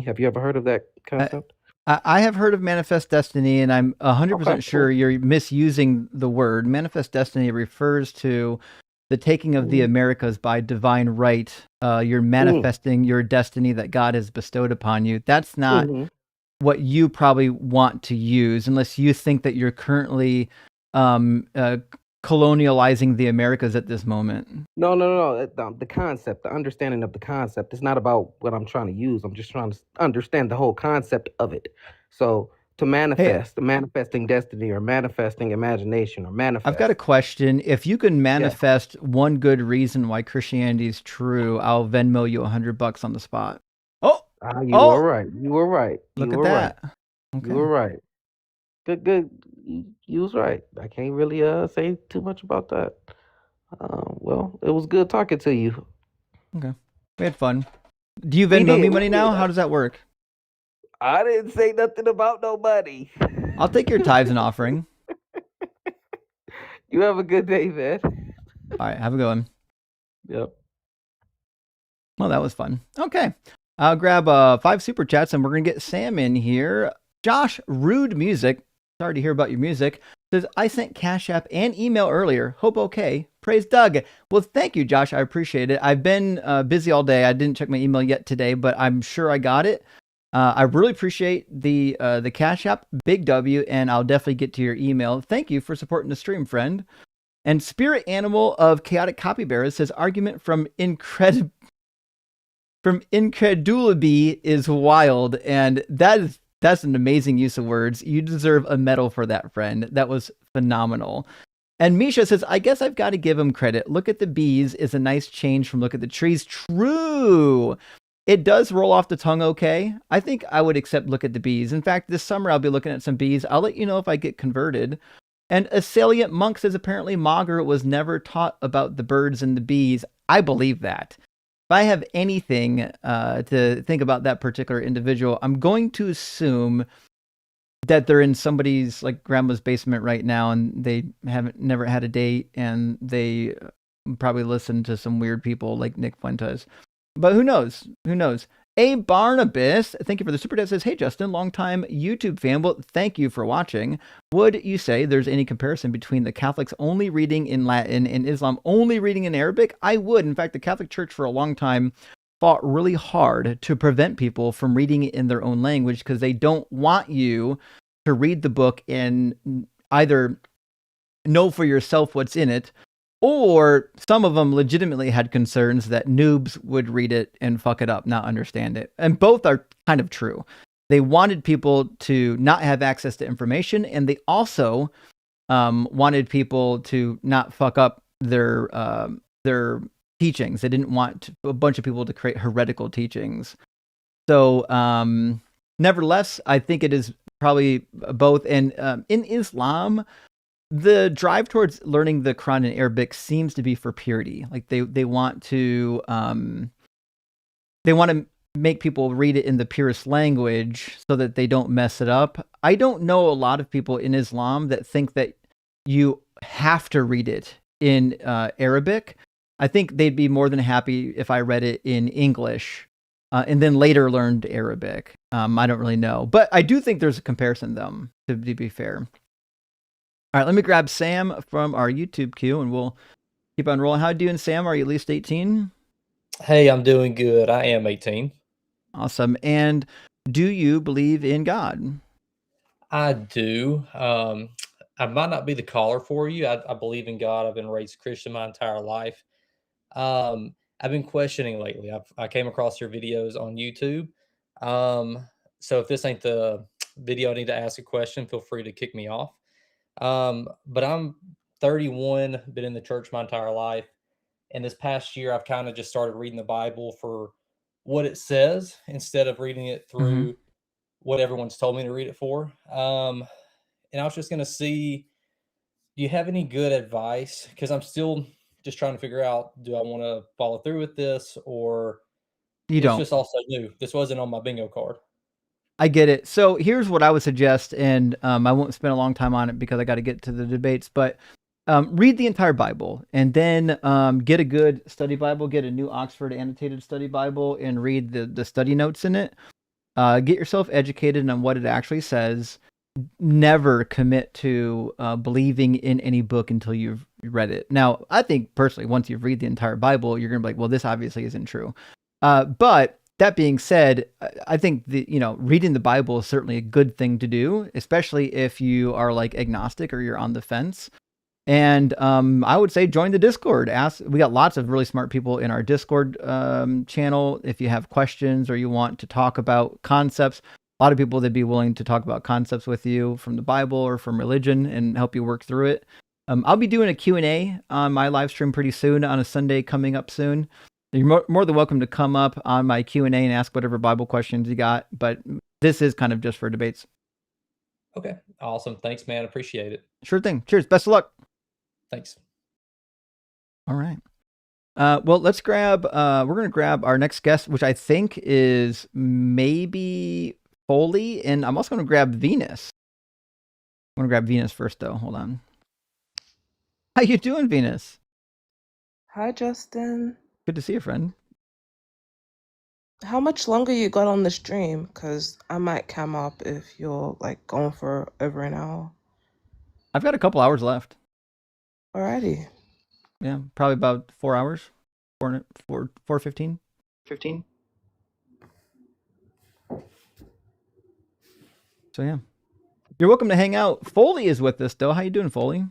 have you ever heard of that concept? I have heard of manifest destiny, and I'm 100% sure you're misusing the word. Manifest destiny refers to the taking of the Americas by divine right. You're manifesting your destiny that God has bestowed upon you. That's not what you probably want to use, unless you think that you're currently colonializing the Americas at this moment. No. The concept, the understanding of the concept. It's not about what I'm trying to use. I'm just trying to understand the whole concept of it. So to manifest, manifesting destiny or manifesting imagination or manifest. I've got a question. If you can manifest one good reason why Christianity is true, I'll Venmo you $100 on the spot. You were right. You were right. Look at that. Right. Okay. You were right. Good. You was right. I can't really say too much about that. Well, it was good talking to you. Okay. We had fun. Do you Venmo me money now? How does that work? I didn't say nothing about no money. I'll take your tithes and offering. You have a good day, man. All right. Have a good one. Yep. Well, that was fun. Okay. I'll grab 5 super chats and we're going to get Sam in here. Josh, Rude Music. Sorry to hear about your music. Says, I sent Cash App and email earlier. Hope okay. Praise Doug. Well, thank you, Josh. I appreciate it. I've been busy all day. I didn't check my email yet today, but I'm sure I got it. I really appreciate the Cash App, Big W, and I'll definitely get to your email. Thank you for supporting the stream, friend. And Spirit Animal of Chaotic Copybearers says, argument from incredulity is wild, and that's an amazing use of words. You deserve a medal for that, friend. That was phenomenal. And Misha says, I guess I've got to give him credit. Look at the bees is a nice change from look at the trees. True. It does roll off the tongue okay. I think I would accept look at the bees. In fact, this summer I'll be looking at some bees. I'll let you know if I get converted. And a salient monk says apparently Mager was never taught about the birds and the bees. I believe that. If I have anything to think about that particular individual, I'm going to assume that they're in somebody's like grandma's basement right now and they never had a date and they probably listen to some weird people like Nick Fuentes. But who knows? Who knows? A Barnabas, thank you for the super chat, says, hey, Justin, longtime YouTube fan. Well, thank you for watching. Would you say there's any comparison between the Catholics only reading in Latin and Islam only reading in Arabic? I would. In fact, the Catholic Church for a long time fought really hard to prevent people from reading it in their own language because they don't want you to read the book and either know for yourself what's in it, or some of them legitimately had concerns that noobs would read it and fuck it up, not understand it. And both are kind of true. They wanted people to not have access to information, and they also wanted people to not fuck up their teachings. They didn't want a bunch of people to create heretical teachings. So, nevertheless, I think it is probably both. And in Islam, the drive towards learning the Quran in Arabic seems to be for purity. Like they want to make people read it in the purest language so that they don't mess it up. I don't know a lot of people in Islam that think that you have to read it in Arabic. I think they'd be more than happy if I read it in English and then later learned Arabic. I don't really know. But I do think there's a comparison, though, to be fair. All right, let me grab Sam from our YouTube queue, and we'll keep on rolling. How are you doing, Sam? Are you at least 18? Hey, I'm doing good. I am 18. Awesome. And do you believe in God? I do. I might not be the caller for you. I believe in God. I've been raised Christian my entire life. I've been questioning lately. I came across your videos on YouTube. So if this ain't the video I need to ask a question, feel free to kick me off. But I'm 31, been in the church my entire life. And this past year, I've kind of just started reading the Bible for what it says instead of reading it through what everyone's told me to read it for. And I was just going to see, do you have any good advice? Because I'm still just trying to figure out, do I want to follow through with this, or You it's don't. just also new. This wasn't on my bingo card. I get it. So here's what I would suggest, and I won't spend a long time on it because I got to get to the debates, but read the entire Bible, and then get a good study Bible, get a New Oxford Annotated Study Bible, and read the study notes in it. Get yourself educated on what it actually says. Never commit to believing in any book until you've read it. Now, I think personally, once you've read the entire Bible, you're going to be like, well, this obviously isn't true. But that being said, I think reading the Bible is certainly a good thing to do, especially if you are like agnostic or you're on the fence. And I would say join the Discord. We got lots of really smart people in our Discord channel. If you have questions or you want to talk about concepts, a lot of people that'd be willing to talk about concepts with you from the Bible or from religion and help you work through it. I'll be doing a Q&A on my live stream pretty soon on a Sunday coming up soon. You're more than welcome to come up on my Q&A and ask whatever Bible questions you got. But this is kind of just for debates. Okay. Awesome. Thanks, man. Appreciate it. Sure thing. Cheers. Best of luck. Thanks. All right. Well, let's grab, we're going to grab our next guest, which I think is maybe Foley. And I'm also going to grab Venus. I'm going to grab Venus first, though. Hold on. How you doing, Venus? Hi, Justin. Good to see you, friend. How much longer you got on the stream? Because I might cam up if you're like going for over an hour. I've got a couple hours left. Alrighty. Yeah, probably about 4 hours. 4:15. 15. So yeah. You're welcome to hang out. Foley is with us, though. How you doing, Foley?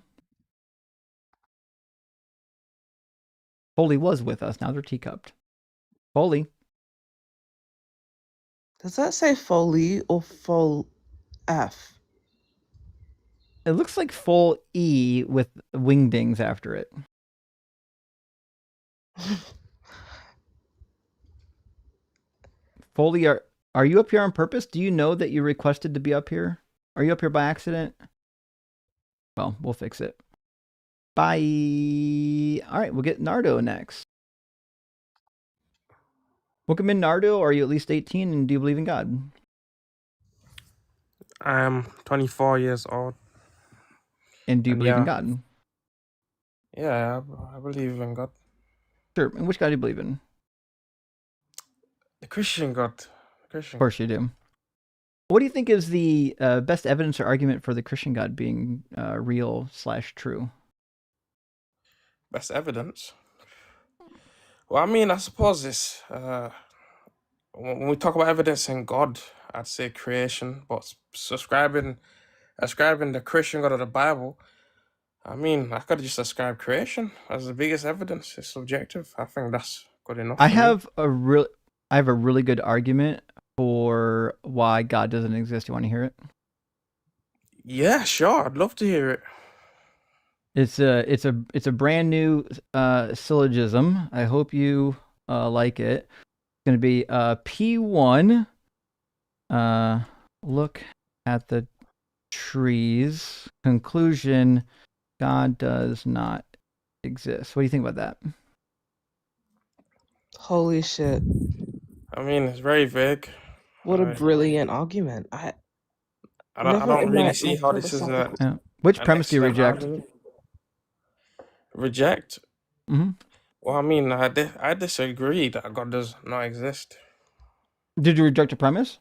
Foley was with us. Now they're teacupped. Foley. Does that say Foley or Fol F? It looks like full E with wingdings after it. Foley, are you up here on purpose? Do you know that you requested to be up here? Are you up here by accident? Well, we'll fix it. Bye. All right, we'll get Nardo next. Welcome in, Nardo. Are you at least 18 and do you believe in God? I'm 24 years old. And do you And believe in yeah. God? Yeah, I believe in God. Sure. And which God do you believe in? The Christian God. Of course you do. What do you think is the best evidence or argument for the Christian God being real/true? Best evidence? Well, I mean, I suppose it's... when we talk about evidence in God, I'd say creation. But ascribing the Christian God of the Bible, I mean, I could just ascribe creation as the biggest evidence. It's subjective. I think that's good enough. I have a really good argument for why God doesn't exist. You want to hear it? Yeah, sure. I'd love to hear it. It's a brand new syllogism. I hope you like it. It's going to be P1. Look at the trees. Conclusion: God does not exist. What do you think about that? Holy shit. I mean, it's very vague. What a I brilliant argument. I don't never in really my see how this is philosophical Which an premise do you excellent reject? argument. Reject? Mhm. Well, I mean, I disagree that God does not exist. Did you reject the premise?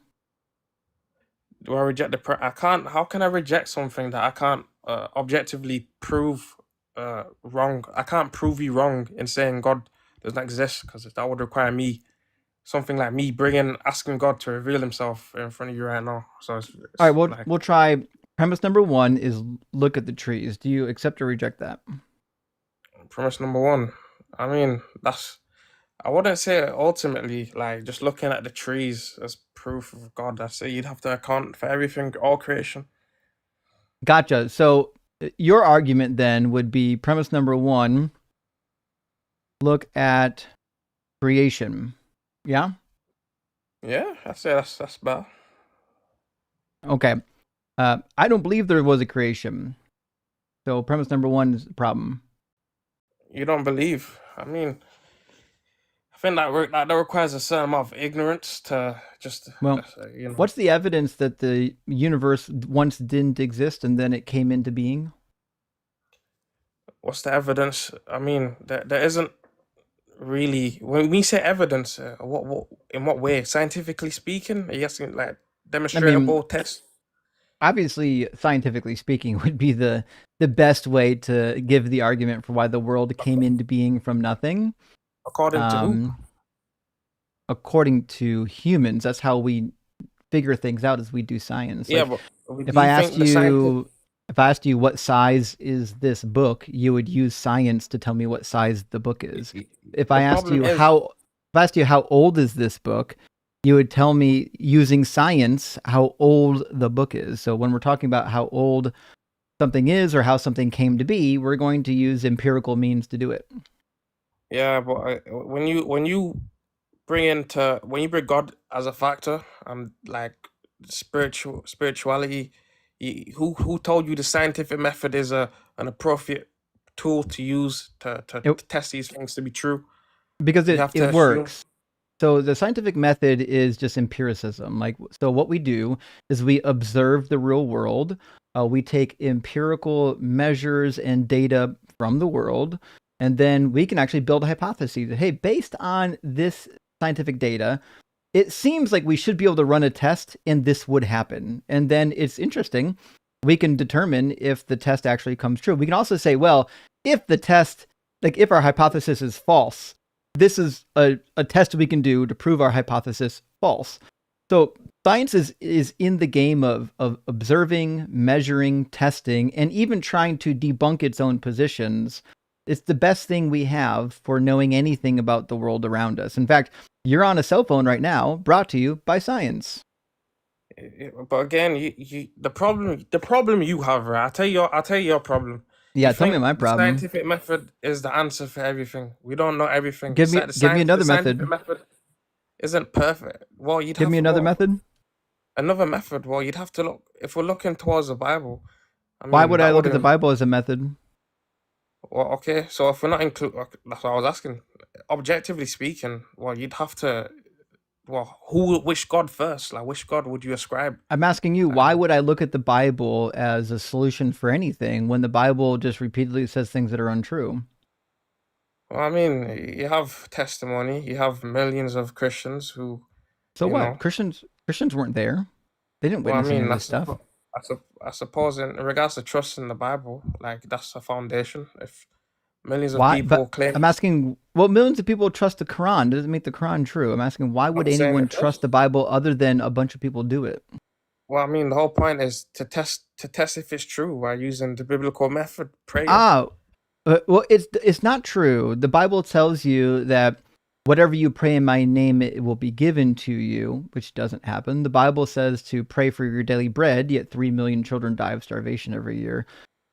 Do I reject I can't. How can I reject something that I can't objectively prove wrong? I can't prove you wrong in saying God does not exist, because that would require something like me asking God to reveal Himself in front of you right now. So it's All right, like, we'll try. Premise number 1 is look at the trees. Do you accept or reject that? premise number 1. I mean, I wouldn't say ultimately like just looking at the trees as proof of God. I say you'd have to account for everything, all creation. Gotcha. So your argument then would be premise number 1, look at creation. Yeah? Yeah, I say that's bad. Okay. I don't believe there was a creation. So premise number 1 is the problem. You don't believe? I mean, I think that requires a certain amount of ignorance to just What's the evidence that the universe once didn't exist and then it came into being? What's the evidence? I mean, there isn't really. When we say evidence, what in what way? Scientifically speaking, are you asking like demonstrable tests? Obviously, scientifically speaking, would be the best way to give the argument for why the world came into being from nothing. According to who? According to humans. That's how we figure things out as we do science. Yeah, like, but if I asked you what size is this book, you would use science to tell me what size the book is. If I asked you how old is this book, you would tell me using science how old the book is. So when we're talking about how old something is or how something came to be, we're going to use empirical means to do it. Yeah, but when you bring God as a factor and like spirituality, who told you the scientific method is an appropriate tool to use to test these things to be true? Because it works. So the scientific method is just empiricism. So what we do is we observe the real world. We take empirical measures and data from the world, and then we can actually build a hypothesis. Hey, based on this scientific data, it seems like we should be able to run a test and this would happen. And then it's interesting. We can determine if the test actually comes true. We can also say, well, if the test, if our hypothesis is false, this is a test we can do to prove our hypothesis false. So science is in the game of observing, measuring, testing, and even trying to debunk its own positions. It's the best thing we have for knowing anything about the world around us. In fact, you're on a cell phone right now, brought to you by science. But again, the problem you have, right? I'll tell you your problem. Yeah, tell me my problem. The scientific method is the answer for everything. We don't know everything. Give me another method. The method isn't perfect. Well, give me another method. Another method. Well, you'd have to look. If we're looking towards the Bible, why would I look at the Bible as a method? Well, okay. So if we're not that's what I was asking. Objectively speaking, well, you'd have to. Well, which God first? Like, which God would you ascribe? I'm asking you, why would I look at the Bible as a solution for anything when the Bible just repeatedly says things that are untrue? Well, I mean, you have testimony. You have millions of Christians who. So what? Christians weren't there. They didn't witness any of this stuff. I suppose in regards to trust in the Bible, like that's a foundation. If millions of people claim, I'm asking, well, millions of people trust the Quran. Doesn't make the Quran true. I'm asking, why would anyone trust the Bible other than a bunch of people do it? Well, I mean, the whole point is to test if it's true by using the biblical method, prayer. Well, it's not true. The Bible tells you that whatever you pray in my name, it will be given to you, which doesn't happen. The Bible says to pray for your daily bread, yet 3 million children die of starvation every year.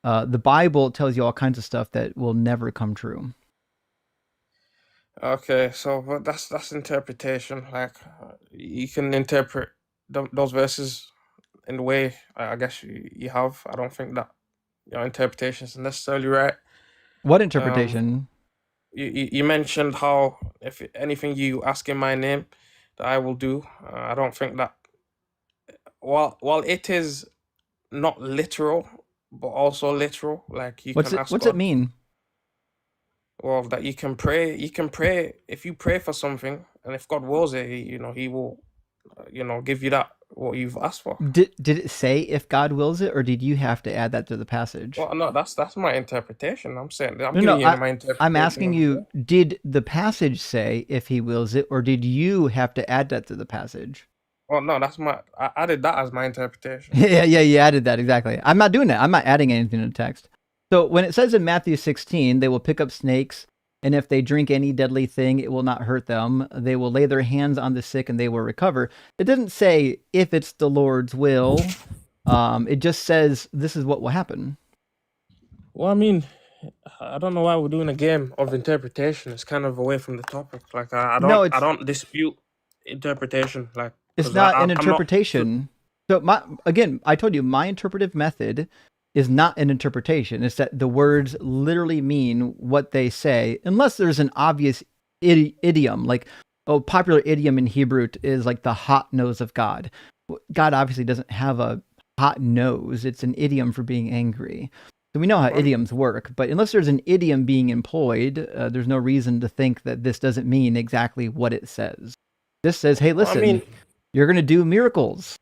The Bible tells you all kinds of stuff that will never come true. Okay, so but that's interpretation. Like you can interpret those verses in the way I guess you have. I don't think that your interpretation is necessarily right. What interpretation? You mentioned how if anything you ask in my name, that I will do. I don't think that. While it is not literal, but also literal, like you can ask What's God. it mean? Well, that you can pray. You can pray if you pray for something, and if God wills it, He will, give you that what you've asked for. Did it say if God wills it, or did you have to add that to the passage? Well, no, that's my interpretation. I'm saying I'm No, giving you my I'm interpretation. asking you, did the passage say if he wills it, or did you have to add that to the passage? Well, no, I added that as my interpretation. Yeah, you added that, exactly. I'm not doing that. I'm not adding anything to the text. So when it says in Matthew 16, they will pick up snakes, and if they drink any deadly thing, it will not hurt them. They will lay their hands on the sick, and they will recover. It doesn't say if it's the Lord's will. It just says this is what will happen. Well, I mean, I don't know why we're doing a game of interpretation. It's kind of away from the topic. Like I don't dispute interpretation. Like it's not an interpretation. So I told you my interpretive method is not an interpretation. It's that the words literally mean what they say, unless there's an obvious idiom. Like popular idiom in Hebrew is like the hot nose of God. God obviously doesn't have a hot nose. It's an idiom for being angry. So we know how idioms work, but unless there's an idiom being employed, there's no reason to think that this doesn't mean exactly what it says. This says, hey, listen, you're going to do miracles.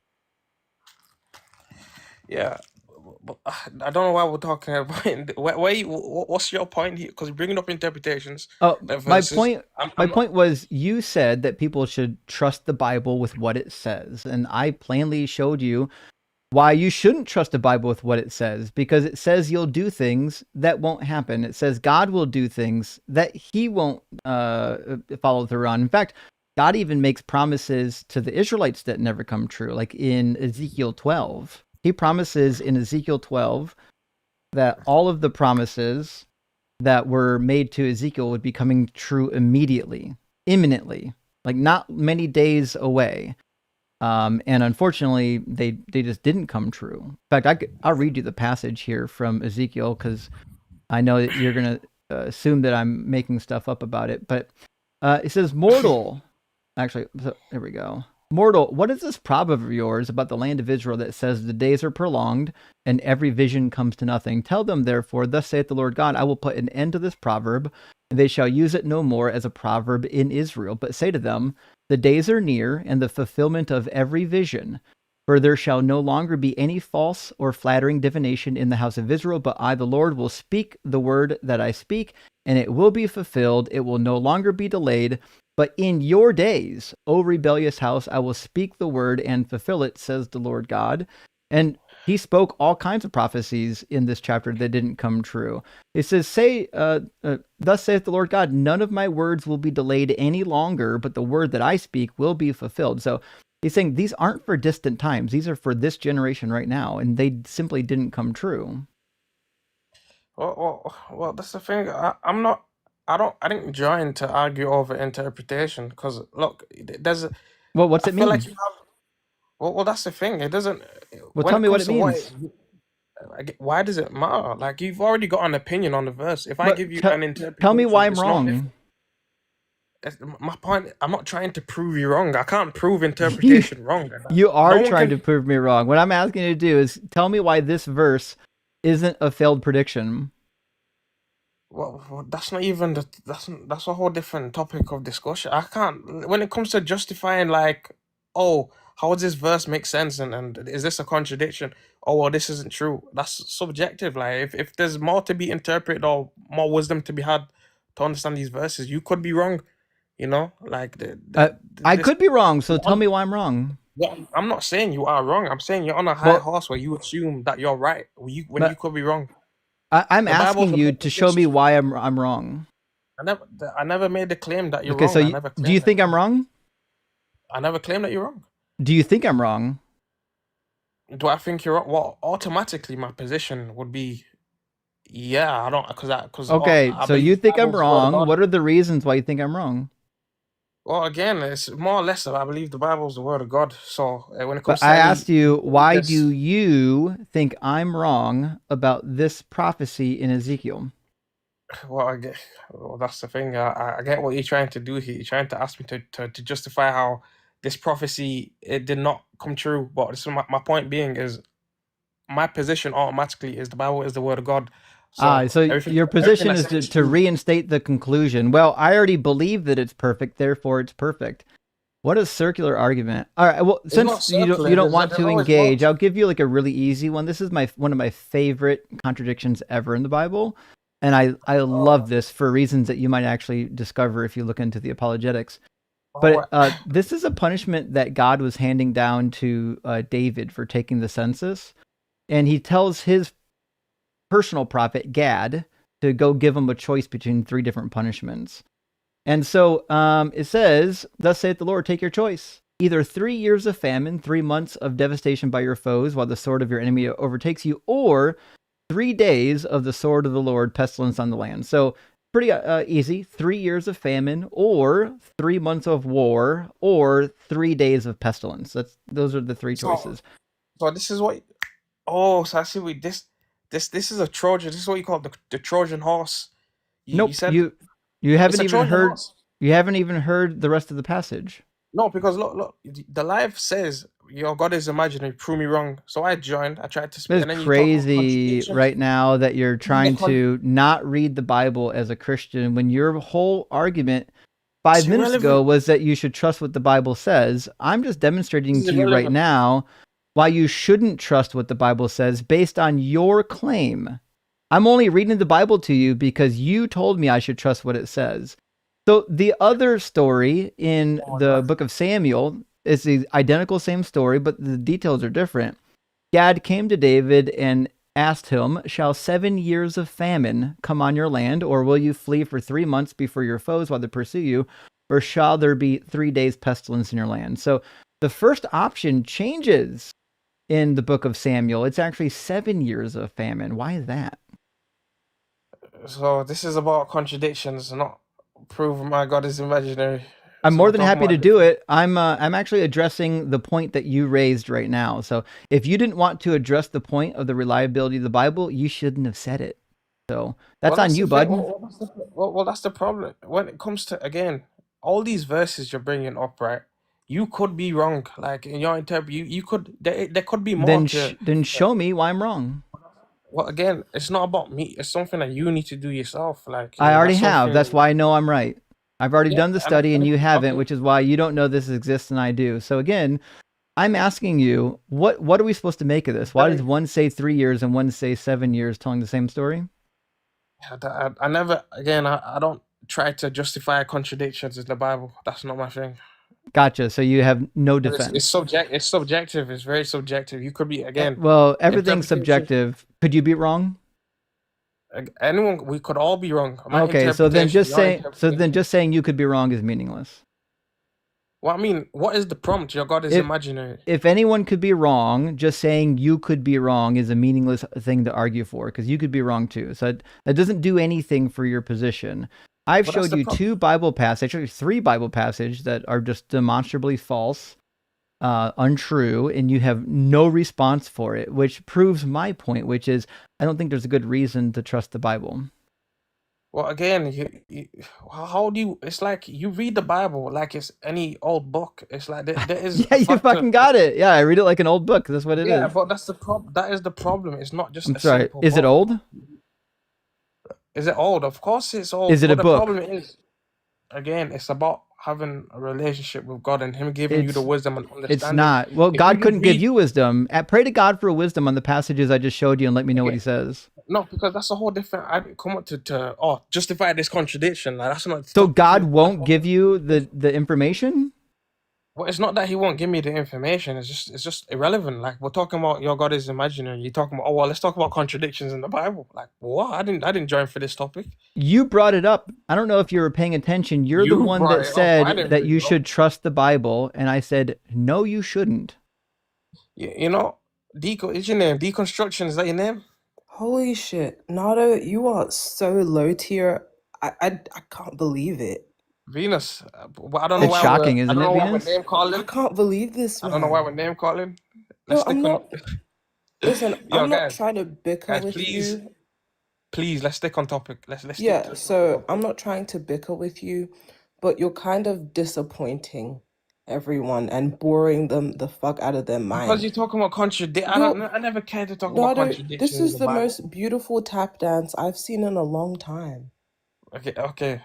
Yeah, but I don't know why we're talking about. What's your point here? Because you're bringing up interpretations. Oh, my point was you said that people should trust the Bible with what it says, and I plainly showed you why you shouldn't trust the Bible with what it says, because it says you'll do things that won't happen. It says God will do things that he won't follow through on. In fact, God even makes promises to the Israelites that never come true, like in Ezekiel 12. He promises in Ezekiel 12 that all of the promises that were made to Ezekiel would be coming true immediately, imminently, like not many days away. And unfortunately, they just didn't come true. In fact, I'll read you the passage here from Ezekiel, because I know that you're going to assume that I'm making stuff up about it. But it says, mortal, actually, so, there we go. Mortal, what is this proverb of yours about the land of Israel that says the days are prolonged and every vision comes to nothing? Tell them, therefore, thus saith the Lord God, I will put an end to this proverb, and they shall use it no more as a proverb in Israel. But say to them, the days are near, and the fulfillment of every vision. For there shall no longer be any false or flattering divination in the house of Israel, but I, the Lord, will speak the word that I speak, and it will be fulfilled. It will no longer be delayed. But in your days, O rebellious house, I will speak the word and fulfill it, says the Lord God. And he spoke all kinds of prophecies in this chapter that didn't come true. It says, thus saith the Lord God, none of my words will be delayed any longer, but the word that I speak will be fulfilled. So he's saying these aren't for distant times. These are for this generation right now, and they simply didn't come true. Well, that's the thing. I didn't join to argue over interpretation, because look, there's. Well, what's it mean? Like you have, well, that's the thing. It doesn't. Well, tell me what it means. Why does it matter? Like, you've already got an opinion on the verse. If I give you an interpretation, tell me why I'm wrong. My point, I'm not trying to prove you wrong. I can't prove interpretation wrong. You are trying to prove me wrong. What I'm asking you to do is tell me why this verse isn't a failed prediction. Well, that's not even that's a whole different topic of discussion. I can't, when it comes to justifying, like, oh, how does this verse make sense, and is this a contradiction? Oh, well, this isn't true. That's subjective. Like, if there's more to be interpreted or more wisdom to be had to understand these verses, you could be wrong. Like I could be wrong. So tell me why I'm wrong. Yeah, I'm not saying you are wrong. I'm saying you're on a high horse where you assume that you're right when you could be wrong. I'm asking you to show me why I'm wrong. I never made the claim that you're Okay, wrong. so I never do you claimed think I'm wrong? I never claimed that you're wrong. Do you think I'm wrong? Do I think you're wrong? Well, automatically my position would be, yeah, I don't, because Okay, I so believe you the think I'm Bible's the word of wrong. God. What are the reasons why you think I'm wrong? Well, again, it's more or less I believe the Bible's the word of God. So when it But comes to I any asked you, why do religious, you think I'm wrong about this prophecy in Ezekiel? well, well, that's the thing. I get what you're trying to do here. You're trying to ask me to justify how this prophecy it did not come true. But this is my point being is my position automatically is the Bible is the word of God. So So your everything position I is say is to true. reinstate the conclusion. Well, I already believe that it's perfect, therefore it's perfect. What a circular argument. All right, well, It's not since circular. you don't want There's to always more. engage, I'll give you like a really easy one. This is one of my favorite contradictions ever in the Bible, and I love this for reasons that you might actually discover if you look into the apologetics. But this is a punishment that God was handing down to David for taking the census, and he tells his personal prophet Gad to go give him a choice between 3 different punishments. And so it says, "Thus saith the Lord, take your choice. Either 3 years of famine, 3 months of devastation by your foes, while the sword of your enemy overtakes you, or 3 days of the sword of the Lord, pestilence on the land." So pretty easy. 3 years of famine, or 3 months of war, or 3 days of pestilence. Those are the 3 choices. So this is what. Oh, so I see. This is a Trojan. This is what you call the Trojan horse. You Nope, said you it's haven't a even Trojan heard horse. the rest of the passage. No, because look, the life says your God is imaginary. Prove me wrong. So I joined. I tried to speak, It's and then you talk about crazy contradictions. right now that you're This is a trying to not read the Bible as a Christian when your whole argument It's 5 minutes ago irrelevant. was that you should trust what the Bible says. I'm just demonstrating This is to you right irrelevant. now why you shouldn't trust what the Bible says based on your claim. I'm only reading the Bible to you because you told me I should trust what it says. So the other story in Oh, the God. book of Samuel is the identical same story, but the details are different. Gad came to David and asked him, "Shall 7 years of famine come on your land, or will you flee for 3 months before your foes while they pursue you? Or shall there be 3 days pestilence in your land?" So the first option changes in the book of Samuel. It's actually 7 years of famine. Why is that? So this is about contradictions, not prove my God is imaginary. I'm So more we're than talking happy to about do different. it. I'm actually addressing the point that you raised right now. So if you didn't want to address the point of the reliability of the Bible, you shouldn't have said it. So that's Well, on that's the you, thing. bud. Well, that's the problem. When it comes to again, all these verses you're bringing up, right? You could be wrong. Like in your interpret, you could there could be more to. Then show me why I'm wrong. Well, again, it's not about me. It's something that you need to do yourself. Like I already that's have. something. That's why I know I'm right. I've already Yeah, done the study and you haven't, okay. which is why you don't know this exists and I do. So again, I'm asking you, what are we supposed to make of this? Why does one say 3 years and one say 7 years telling the same story? I never again. I don't try to justify contradictions in the Bible. That's not my thing. Gotcha. So you have no But defense. It's subjective. It's very subjective. You could be again. Well, everything's interpretation. subjective. Could you be wrong? Anyone, we could all be wrong. My Okay, so then interpretation, your interpretation. just saying you could be wrong is meaningless. Well, I mean, what is the prompt? Your God is imaginary. If anyone could be wrong, just saying you could be wrong is a meaningless thing to argue for, because you could be wrong too. So that doesn't do anything for your position. I've showed you 2 Bible passages, actually 3 Bible passages that are just demonstrably false, untrue, and you have no response for it, which proves my point, which is I don't think there's a good reason to trust the Bible. Well, again, how do you? It's like you read the Bible like it's any old book. It's like there is. Yeah, you fucking got it. Yeah, I read it like an old book. That's what it is. Yeah, but that's the problem. That is the problem. It's not just I'm a sorry. simple Is it book. old? Is it old? Of course, it's old. Is it a the book? problem is, again, it's about having a relationship with God and Him giving you the wisdom and understanding. It's not. Well, If God you couldn't give read- you wisdom. Pray to God for wisdom on the passages I just showed you and let me know what he says. No, because that's a whole different. I didn't come up to justify this contradiction. Like that's not. So God won't give you the information? Well, it's not that he won't give me the information. It's just irrelevant. Like we're talking about your God is imaginary. You're talking about, oh well, let's talk about contradictions in the Bible. Like what? I didn't join for this topic. You brought it up. I don't know if you were paying attention. You're the You one brought that it up. I said didn't that bring you it up. should trust the Bible, and I said no, you shouldn't. You know, is your name deconstruction? Is that your name? Holy shit, Nardo, you are so low tier. I can't believe it. Venus. But I don't know It's why shocking, I isn't don't it, know why we're Venus? name I calling. can't believe this, I don't know why we're man. name calling. No, Let's stick I'm on. not. Listen, Yo, I'm not guys, trying to bicker with please, you. let's stick on topic. Let's stick Yeah, to the so topic. I'm not trying to bicker with you, but you're kind of disappointing everyone and boring them the fuck out of their Because you're mind. talking about contradict. I never cared to talk about Nardo, this contradictions in is the the Bible. most beautiful tap dance I've seen in a long time. Okay.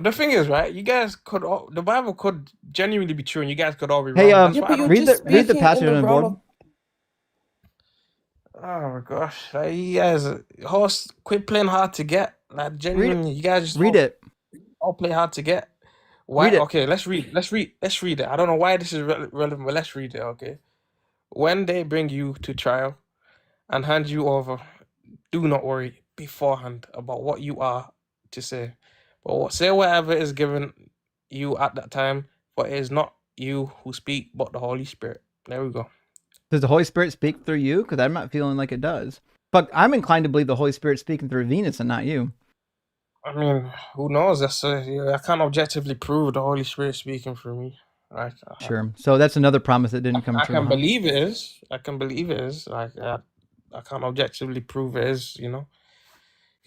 The thing is, right? You guys could the Bible could genuinely be true, and you guys could all be Hey, wrong. That's Yeah, why I but you're don't. just read the speaking in passage the on the realm board. of. Oh my gosh, like, you guys, horse, quit playing hard to get. Like genuinely, you guys just Read it. all play hard to get. Why? Read it. Okay, let's read it. I don't know why this is relevant, but let's read it. Okay. When they bring you to trial and hand you over, do not worry beforehand about what you are to say, but say whatever is given you at that time, for it is not you who speak, but the Holy Spirit. There we go. Does the Holy Spirit speak through you? Because I'm not feeling like it does. But I'm inclined to believe the Holy Spirit's speaking through Venus and not you. I mean, who knows? I can't objectively prove the Holy Spirit speaking for me. Like, Sure. So that's another promise that didn't come I true. can Huh? believe it is. I can believe it is. Like, I can't objectively prove it is. You know.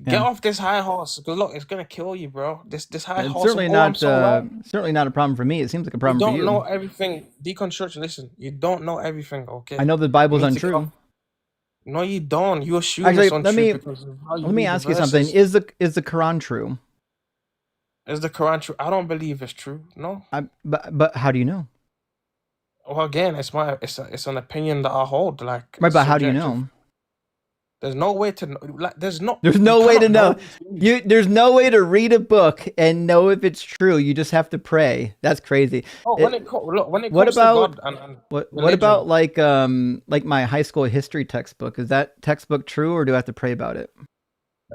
Get Yeah. off this high horse, because look, it's gonna kill you, bro. This high It's horse. certainly I'm not so right. certainly not a problem for me. It seems like a You problem for don't you. know everything. Deconstruction. Listen, you don't know everything. Okay. I know the Bible's You need to untrue. No, you don't. You assume Actually, it's untrue because of how you let me read the ask you something. verses. Is the Quran true? Is the Quran true? I don't believe it's true. No. But how do you know? Well, again, it's an opinion that I hold. Like, Right, it's but how do you subjective. know? There's no way to know. Like, there's no way to cannot know. these things. There's no way to read a book and know if it's true. You just have to pray. That's crazy. Oh, when it What comes about to God and what religion, about like my high school history textbook? Is that textbook true, or do I have to pray about it?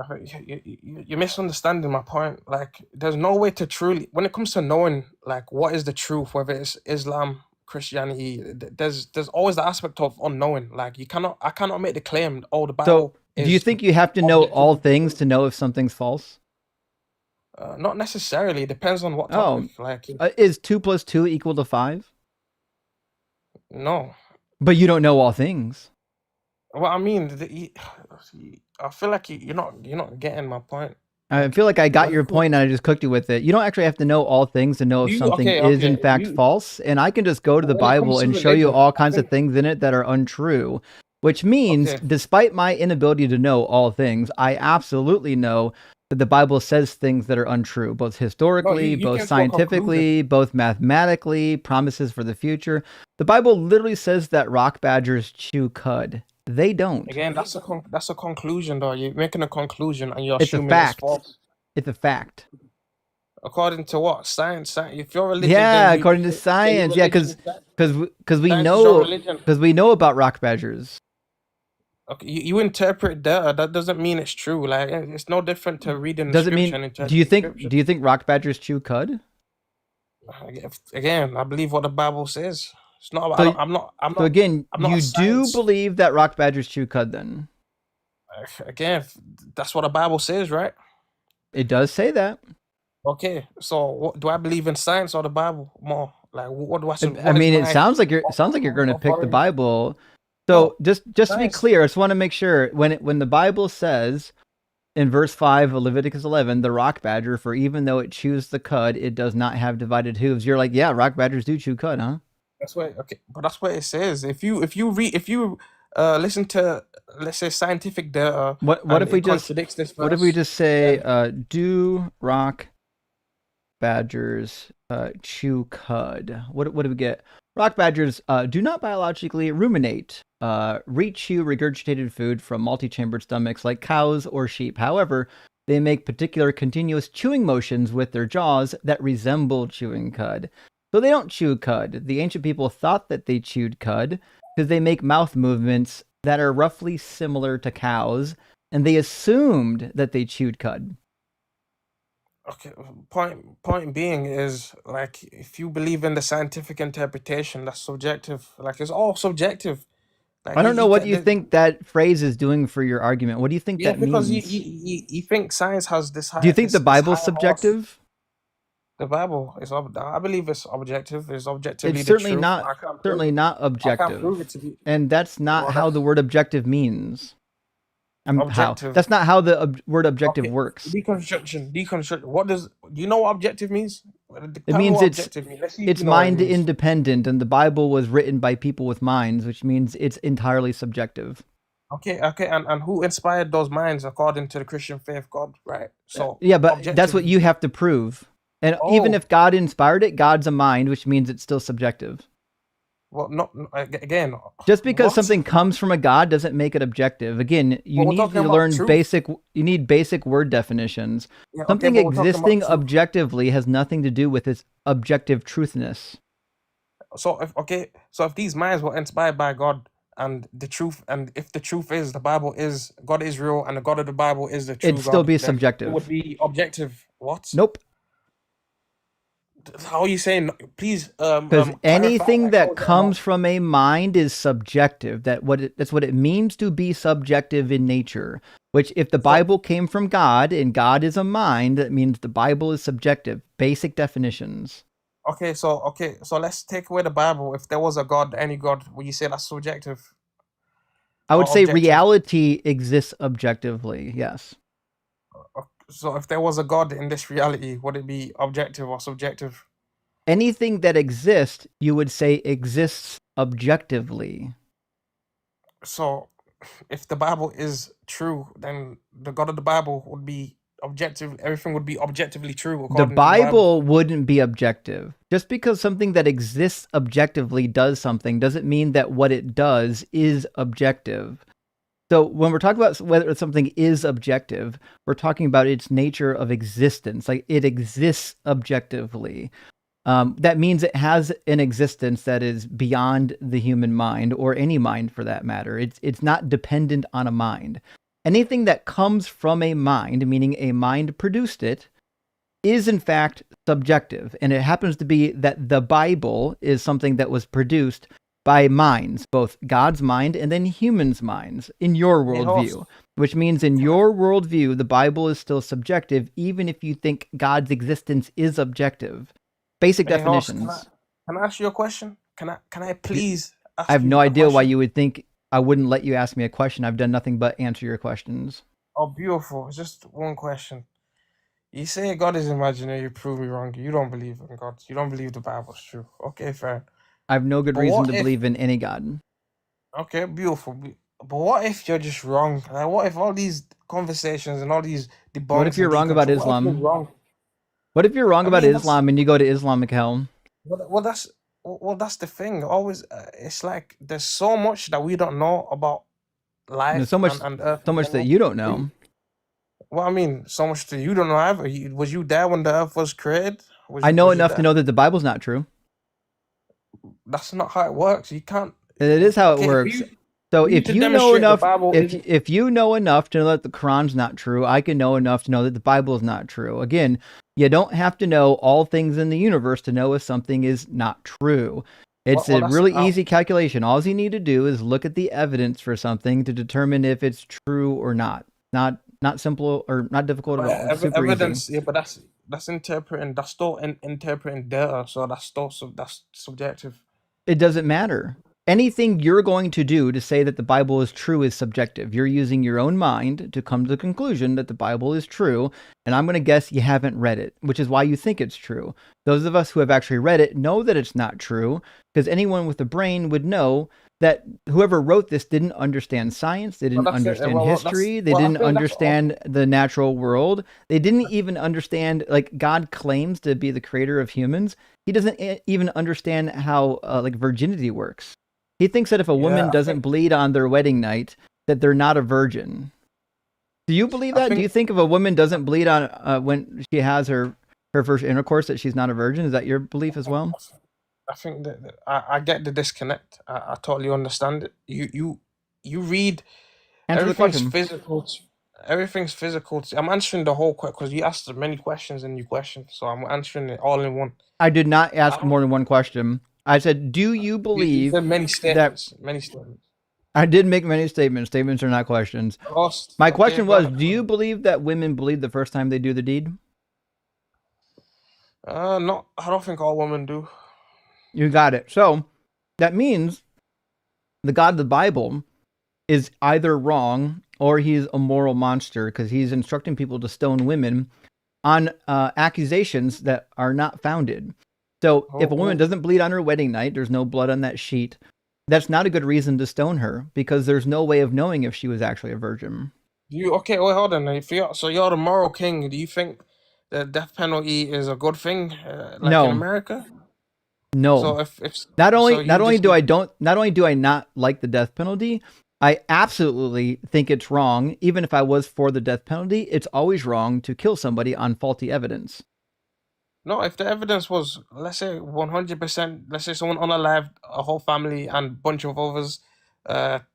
you're misunderstanding my point. Like, there's no way to truly, when it comes to knowing, like, what is the truth, whether it's Islam, Christianity, there's always the aspect of unknowing. Like, I cannot make the claim, oh, the Bible. So, do you think you have to know all things to know if something's false? Not necessarily. It depends on what topic. Like, is 2 + 2 = 5? No. But you don't know all things. Well, I mean, I feel like you're not getting my point. I feel like I got your point and I just cooked you with it. You don't actually have to know all things to know if something is in fact false. And I can just go to the Bible and show you all kinds of things in it that are untrue, which means despite my inability to know all things, I absolutely know that the Bible says things that are untrue, both historically, both scientifically, both mathematically, promises for the future. The Bible literally says that rock badgers chew cud. They don't. Again, that's a conclusion, though. You're making a conclusion and you're It's assuming a fact. it's false. It's a fact. According to what? Science. If you're religious, yeah, according to science. Yeah, because we know about rock badgers. Okay, you interpret data. That doesn't mean it's true. Like, it's no different to reading. Does it mean? Do you think rock badgers chew cud? Again, I believe what the Bible says. It's not. So, I'm not. So again, you do believe that rock badgers chew cud, then? Again, that's what the Bible says, right? It does say that. Okay, so what do I believe in, science or the Bible more? Like, what do I? I mean, it sounds like you're going to pick the Bible. So just to be clear, I just want to make sure when the Bible says in verse 5 of Leviticus 11, the rock badger, for even though it chews the cud, it does not have divided hooves. You're like, yeah, rock badgers do chew cud, huh? That's what but that's what it says. If you listen to, let's say, scientific data, what if we just say do rock badgers chew cud? What do we get? Rock badgers do not biologically ruminate, re-chew regurgitated food from multi-chambered stomachs like cows or sheep. However, they make particular continuous chewing motions with their jaws that resemble chewing cud. So they don't chew cud. The ancient people thought that they chewed cud because they make mouth movements that are roughly similar to cows, and they assumed that they chewed cud. Okay, point being is, like, if you believe in the scientific interpretation, that's subjective. Like, it's all subjective. Like, I don't know what you think that phrase is doing for your argument. What do you think yeah, that because means? you think science has this high. Do you think the this Bible's higher horse. subjective? The Bible is. I believe it's objective. It's objectively It's the certainly truth. not I can't prove certainly it. not I can't prove objective. it to be. And that's not Well, how that's the word objective means. objective. That's not how the word objective Okay, works. deconstruction. What do you know what objective means? It Tell me means what it's objective means. Let's see if you know what it mind means. independent, and the Bible was written by people with minds, which means it's entirely subjective. Okay, and who inspired those minds according to the Christian faith? God, right? So Yeah, but that's what objective. you have to prove. And even Oh, if God inspired it, God's a mind, which means it's still subjective. well, again. Just because What? something comes from a God doesn't make it objective. Again, you Well, we're need talking to about learn truth. you need basic word definitions. Yeah, okay, Something but we're talking about existing truth. objectively has nothing to do with its objective truthness. So if these minds were inspired by God, and the truth, and if the truth is the Bible is God is real, and the God of the Bible is the true It'd still God, be then it subjective. would be objective. What? Nope. How are you saying? Please, Because clarify, anything like, how that is that comes not? from a mind is subjective. That's what it means to be subjective in nature. Which, if the So Bible came from God and God is a mind, that means the Bible is subjective. Basic definitions. so let's take away the Bible. If there was a God, any God, would you say that's subjective I would or say objective? reality exists objectively. Yes. So if there was a God in this reality, would it be objective or subjective? Anything that exists, you would say exists objectively. So if the Bible is true, then the God of the Bible would be objective. Everything would be objectively true The according to the Bible. Bible wouldn't be objective. Just because something that exists objectively does something doesn't mean that what it does is objective. So when we're talking about whether something is objective, we're talking about its nature of existence. Like, it exists objectively. That means it has an existence that is beyond the human mind, or any mind for that matter. It's not dependent on a mind. Anything that comes from a mind, meaning a mind produced it, is in fact subjective. And it happens to be that the Bible is something that was produced by minds, both God's mind and then humans' minds, in your Hey, worldview. host, Which means in can I, your worldview, the Bible is still subjective, even if you think God's existence is objective. Basic hey, host, definitions. can I ask you a question? Can I please I ask have you no a idea why question? you would think I wouldn't let you ask me a question. I've done nothing but answer your questions. Oh, beautiful. It's just one question. You say God is imaginary, you prove me wrong. You don't believe in God. You don't believe the Bible's true. Okay, fair. I have no good But reason what to if, believe in any God. okay, beautiful. But what if you're just wrong? Like, what if all these conversations and all these What if debunks you're and wrong about deconstruction, what if you're Islam? wrong? What if you're wrong I about mean, that's Islam and you go to Islamic hell? that's the thing. Always, it's like there's so much that we don't know about There's life so much, and Earth so in much that general. you don't We, know. well, I mean, so much that you don't know either. Was you there when the Earth was created? I know Was you enough to there? know that the Bible's not true. That's not how it works. You can't. It is how it Okay, works. So for you if to you know demonstrate the enough, Bible isn't. if you know enough to know that the Quran's not true, I can know enough to know that the Bible is not true. Again, you don't have to know all things in the universe to know if something is not true. It's Well, a that's really easy calculation. All you need to do is look at the evidence for something to determine if it's true or not. Not simple or not difficult at all. It's super evidence. easy. Yeah, but that's interpreting. That's still interpreting data. So that's subjective. It doesn't matter. Anything you're going to do to say that the Bible is true is subjective. You're using your own mind to come to the conclusion that the Bible is true, and I'm going to guess you haven't read it, which is why you think it's true. Those of us who have actually read it know that it's not true, because anyone with a brain would know that whoever wrote this didn't understand science, they Well, didn't that's it. understand Well, history, they I didn't think that's understand the natural world, they didn't even understand, like, God claims to be the creator of humans. He doesn't even understand how like virginity works. He thinks that if a woman yeah. I doesn't think bleed on their wedding night, that they're not a virgin. Do you believe I that? Do you think think if a woman doesn't bleed on when she has her first intercourse that she's not a virgin? Is that your belief as well? I think that I get the disconnect. I totally understand it. You read Answer the everything's question. physical. Everything's physical. I'm answering the whole question because you asked many questions in your question, so I'm answering it all in one. I did not ask more than one question. I said, do you You believe said many that statements. Many statements. I did make many statements. Statements are not questions. Lost. My Okay, question go was, ahead. do you believe that women bleed the first time they do the deed? No, I don't think all women do. You got it. So that means the God of the Bible is either wrong or he's a moral monster because he's instructing people to stone women on accusations that are not founded. So if a woman doesn't bleed on her wedding night, there's no blood on that sheet, that's not a good reason to stone her because there's no way of knowing if she was actually a virgin. Okay, wait, hold on. If you're the moral king, do you think the death penalty is a good thing, like in No. America? No. So if not so only do I not like the death penalty, I absolutely think it's wrong. Even if I was for the death penalty, it's always wrong to kill somebody on faulty evidence. No, if the evidence was, let's say 100%, let's say someone unalived a whole family and bunch of others,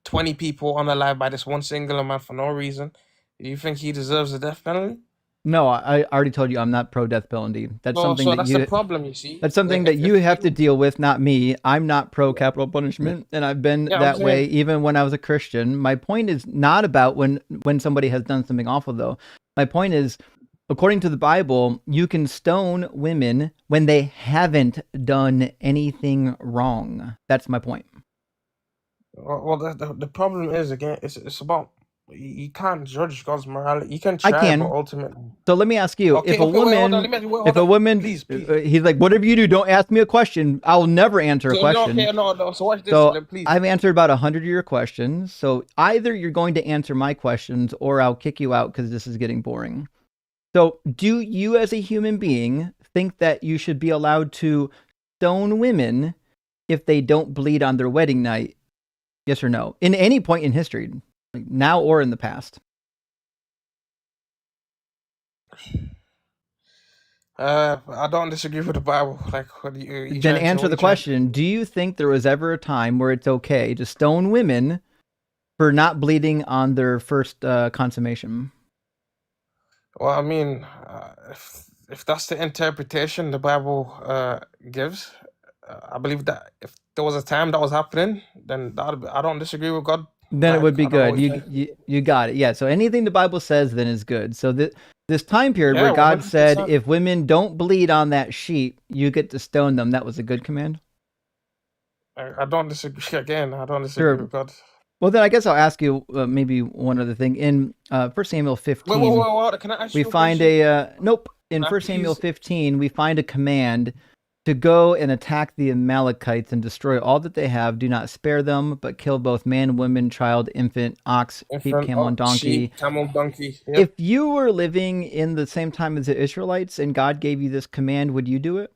20 people unalived by this one singular man for no reason, do you think he deserves the death penalty? No, I already told you I'm not pro death penalty. That's something that that's the problem, you see. That's something that you have to deal with, not me. I'm not pro capital punishment, and I've been that way even when I was a Christian. My point is not about when somebody has done something awful, though. My point is, according to the Bible, you can stone women when they haven't done anything wrong. That's my point. Well, the problem is, again, it's about, you can't judge God's morality. You can try, but ultimately. So let me ask you: if a woman, please, he's like, whatever you do, don't ask me a question. I'll never answer a question. No. So watch this, please. I've answered about 100 of your questions. So either you're going to answer my questions, or I'll kick you out because this is getting boring. So, do you, as a human being, think that you should be allowed to stone women if they don't bleed on their wedding night? Yes or no? In any point in history, like now or in the past? I don't disagree with the Bible. Like, then answer the question. Do you think there was ever a time where it's okay to stone women for not bleeding on their first consummation? Well, I mean, if that's the interpretation the Bible gives, I believe that if there was a time that was happening, then I don't disagree with God. Then it would be good. You got it. Yeah. So anything the Bible says then is good. So this time period where God 100%. Said, if women don't bleed on that sheet, you get to stone them. That was a good command. I don't disagree. Again, I don't disagree with God. Well, then I guess I'll ask you maybe one other thing. In 1 Samuel 15, wait. Can I ask we you find nope. In 1 Samuel 15, we find a command to go and attack the Amalekites and destroy all that they have. Do not spare them, but kill both man, woman, child, infant, ox, sheep, camel, and donkey. Yep. If you were living in the same time as the Israelites and God gave you this command, would you do it?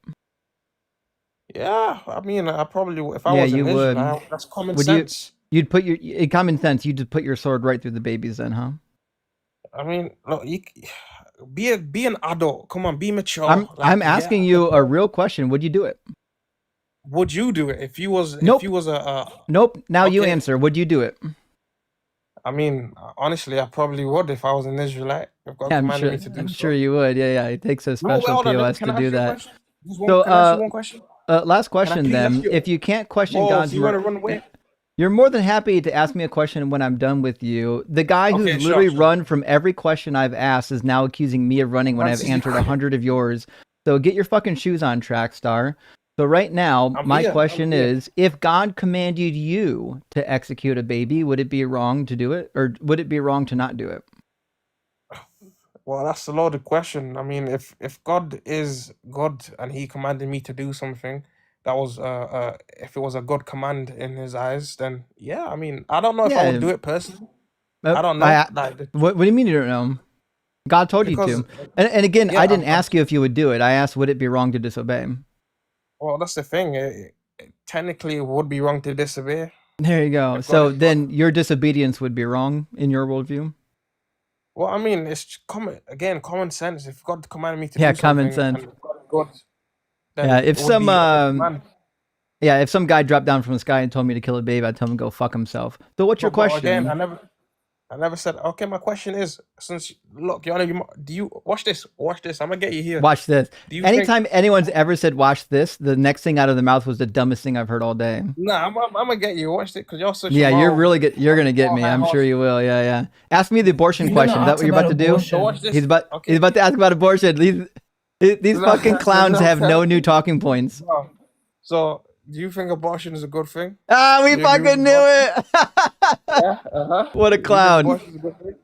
Yeah, I mean, I probably would. If I was in Israel, that's common sense. You'd put common sense. You'd just put your sword right through the babies, then, huh? I mean, look, be an adult. Come on, be mature. I'm asking you a real question. Would you do it? Would you do it if you was? Nope. If you was a. Nope. Now you answer. Would you do it? I mean, honestly, I probably would if I was an Israelite. If God commanded me to do so. I'm sure you would. Yeah. It takes a special POS to do that. So, can I ask you one question? Last question then. If you can't question God's you want to run away? You're more than happy to ask me a question when I'm done with you. The guy who's literally run from every question I've asked is now accusing me of running when I've answered 100 of yours. So get your fucking shoes on, Trackstar. So right now, my question is, if God commanded you to execute a baby, would it be wrong to do it? Or would it be wrong to not do it? Well, that's a loaded question. I mean, if God is God and he commanded me to do something, that was if it was a good command in his eyes, then yeah, I mean, I don't know if I would do it personally. I don't know. What do you mean you don't know? God told you to. And again, I didn't ask you if you would do it. I asked, would it be wrong to disobey? Well, that's the thing. Technically, it would be wrong to disobey. There you go. So then your disobedience would be wrong in your worldview? Well, I mean, it's common sense. If God commanded me to do something, common sense. God, if some Yeah, if some guy dropped down from the sky and told me to kill a baby, I'd tell him to go fuck himself. So what's your But question? again, I never said. Okay, my question is, since look, do you watch this? Watch this. I'm gonna get you here. Watch this. Do you Anytime anyone's ever said "watch this," the next thing out of their mouth was the dumbest thing I've heard all day. Nah, I'm gonna get you. Watch it, because you're such. Yeah, a you're moral, really good. You're gonna get moral me. high I'm horse. sure you will. Yeah, yeah. Ask me the abortion You're question. gonna Is that ask what you're about to about do? abortion. So watch this. He's about Okay. he's about to ask about abortion. These fucking clowns have no new talking points. Bro, so, do you think abortion is a good thing? Ah, we You agree with fucking knew abortion? it. Yeah. What a You think clown. abortion is a good thing?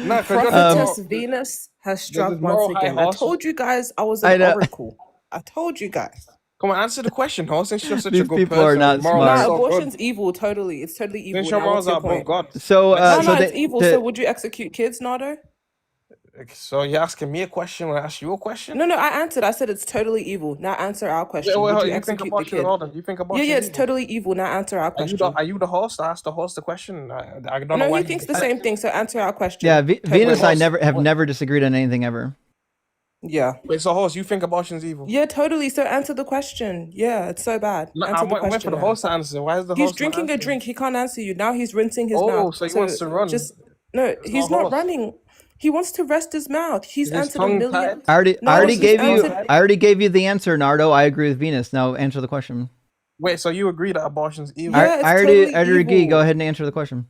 No, because Prophetess Venus has struck this once moral high again. I horse. told you guys I was I an know. oracle. I told you guys. Come on, answer the question, Ho. Since you're such These a good people person, are not moral smart. is Nah, so abortion's good. evil. Totally, it's totally evil. Since your Now, morals what's your are above point? God. So, No, so it's evil. the- So would you execute kids, Nardo? So you're asking me a question when I ask you a question? No, I answered. I said it's totally evil. Now answer our question. Wait, Would you you think execute the abortion? kid? Hold on. You think abortion? Yeah, is it's evil? totally evil. Now answer our question. Are you the host? I asked the host the question. I don't know No, why he thinks the same thing. So answer our question. yeah, Totally. Venus, I host- have never disagreed on anything ever. Yeah. Wait, so host, you think abortion's evil? Yeah, totally. So answer the question. Yeah, it's so bad. No, Answer I'm the waiting for question. the now. host to answer. Why is the He's host not drinking a answering? drink. He can't answer you. Now he's rinsing his Oh, mouth. so he wants to run. No, he's not a not horse. running. He wants to rest his mouth. He's Is his answered a tongue million. tied? I No, already he's gave you. answered- I already gave you the answer, Nardo. I agree with Venus. Now answer the question. Wait, so you agree that abortion's evil? Yeah, it's I totally already agree. evil. Go ahead and answer the question.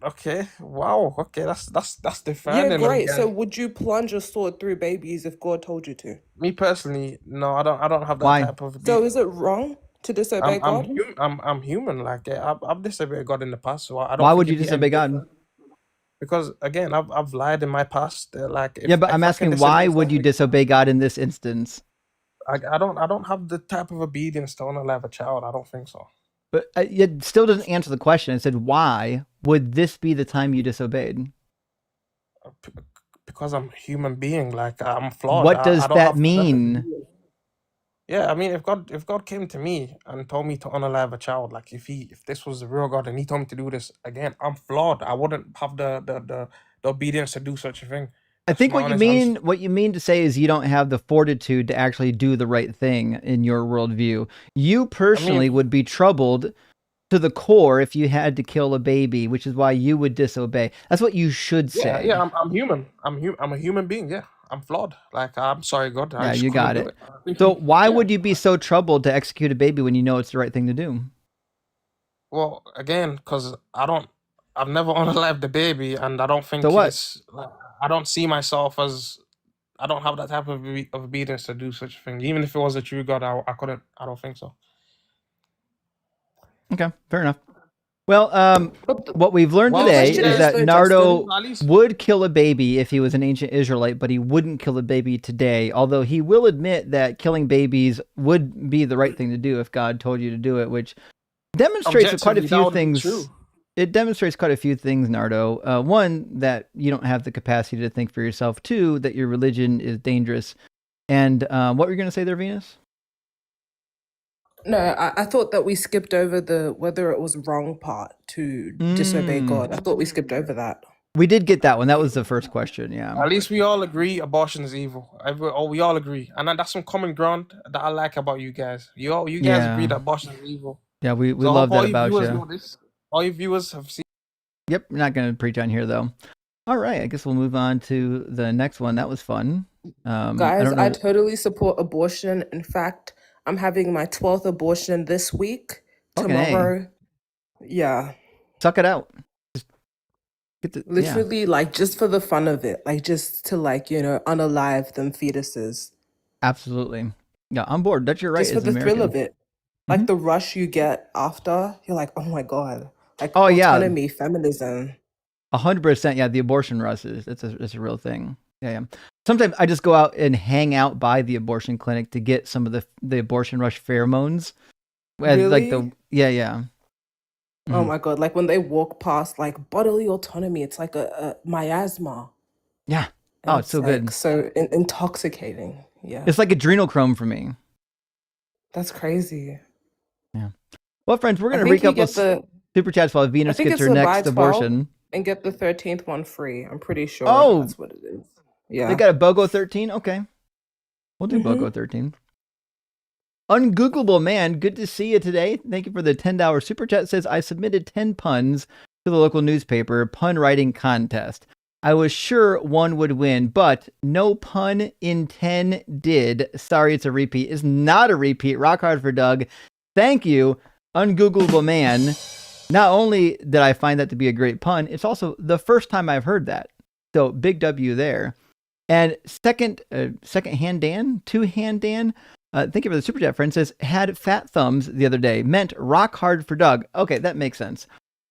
Okay. Wow. Okay, that's Yeah, defining. great. Again. So would you plunge a sword through babies if God told you to? Me personally, no, I don't have that Why? type of. So is it wrong to disobey God? I'm human. Like I've disobeyed God in the past, so I don't. Why think would you it'd be disobey any God? different. Because again, I've lied in my past. Like Yeah, but I'm asking, why would you disobey God in this instance? I don't have the type of obedience to unalive a child. I don't think so. But it still doesn't answer the question. It said, why would this be the time you disobeyed? Because I'm a human being. Like I'm flawed. What does I don't that have mean? nothing. Yeah, I mean, if God came to me and told me to unalive a child, like if this was the real God and he told me to do this again, I'm flawed. I wouldn't have the obedience to do such a thing. I That's think my what you honest mean answer. what you mean to say is you don't have the fortitude to actually do the right thing in your worldview. You personally would be troubled to the core if you had to kill a baby, which is why you would disobey. That's what you should say. Yeah, I'm human. I'm a human being. Yeah, I'm flawed. Like I'm sorry, God. I Yeah, just you got couldn't it. do it. So why would you be so troubled to execute a baby when you know it's the right thing to do? Well, again, because I've never unalived the baby, and I don't think So what? it's like I don't see myself as. I don't have that type of obedience to do such a thing. Even if it was a true God, I couldn't. I don't think so. Okay, fair enough. Well, what we've learned Well, today question is is that though, Nardo At least would kill a baby if he was an ancient Israelite, but he wouldn't kill a baby today. Although he will admit that killing babies would be the right thing to do if God told you to do it, which demonstrates quite a objectively, that few would be things. true. It demonstrates quite a few things, Nardo. One, that you don't have the capacity to think for yourself. Two, that your religion is dangerous. And what were you going to say there, Venus? No, I thought that we skipped over the whether it was wrong part to disobey God. I thought we skipped over that. We did get that one. That was the first question, yeah. At least we all agree abortion is evil. We all agree, and that's some common ground that I like about you guys. You guys agree that abortion is evil. Yeah, we So love all that you about viewers you. know this. All you viewers have seen. Yep, we're not going to preach on here, though. All right, I guess we'll move on to the next one. That was fun. Guys, I totally support abortion. In fact, I'm having my 12th abortion this week. Fucking A. Tomorrow. Yeah. Suck it out. Just get the, Literally, like, just for the fun of it. Like, just to, like, unalive them fetuses. Absolutely. Yeah, I'm bored. That's your right. Just for as the an thrill of American. it. Like, the rush you get after, you're like, oh my God. Like, Oh, yeah. autonomy, feminism. 100%. Yeah, the abortion rush is it's a real thing. Yeah. Sometimes I just go out and hang out by the abortion clinic to get some of the abortion rush pheromones. Really? Like yeah. Oh my God. Like when they walk past like bodily autonomy, it's like a miasma. Yeah. And Oh, it's so good. So intoxicating. Yeah. It's like adrenochrome for me. That's crazy. Yeah. Well, friends, we're I going to think you recap get those super chats while Venus think gets it's her the next buy 12 abortion. and get the 13th one free. I'm pretty sure Oh. that's what it is. Yeah. They got a BOGO 13? Okay. We'll do BOGO 13. Ungoogleable Man, good to see you today. Thank you for the $10 super chat. Says, I submitted 10 puns to the local newspaper pun writing contest. I was sure one would win, but no pun in 10 did. Sorry, it's a repeat. It's not a repeat. Rock hard for Doug. Thank you, Ungoogleable Man. Not only did I find that to be a great pun, it's also the first time I've heard that. So big W there. And second-hand Dan, two-hand Dan, thank you for the super chat, friend, says, had fat thumbs the other day, meant rock hard for Doug. Okay, that makes sense.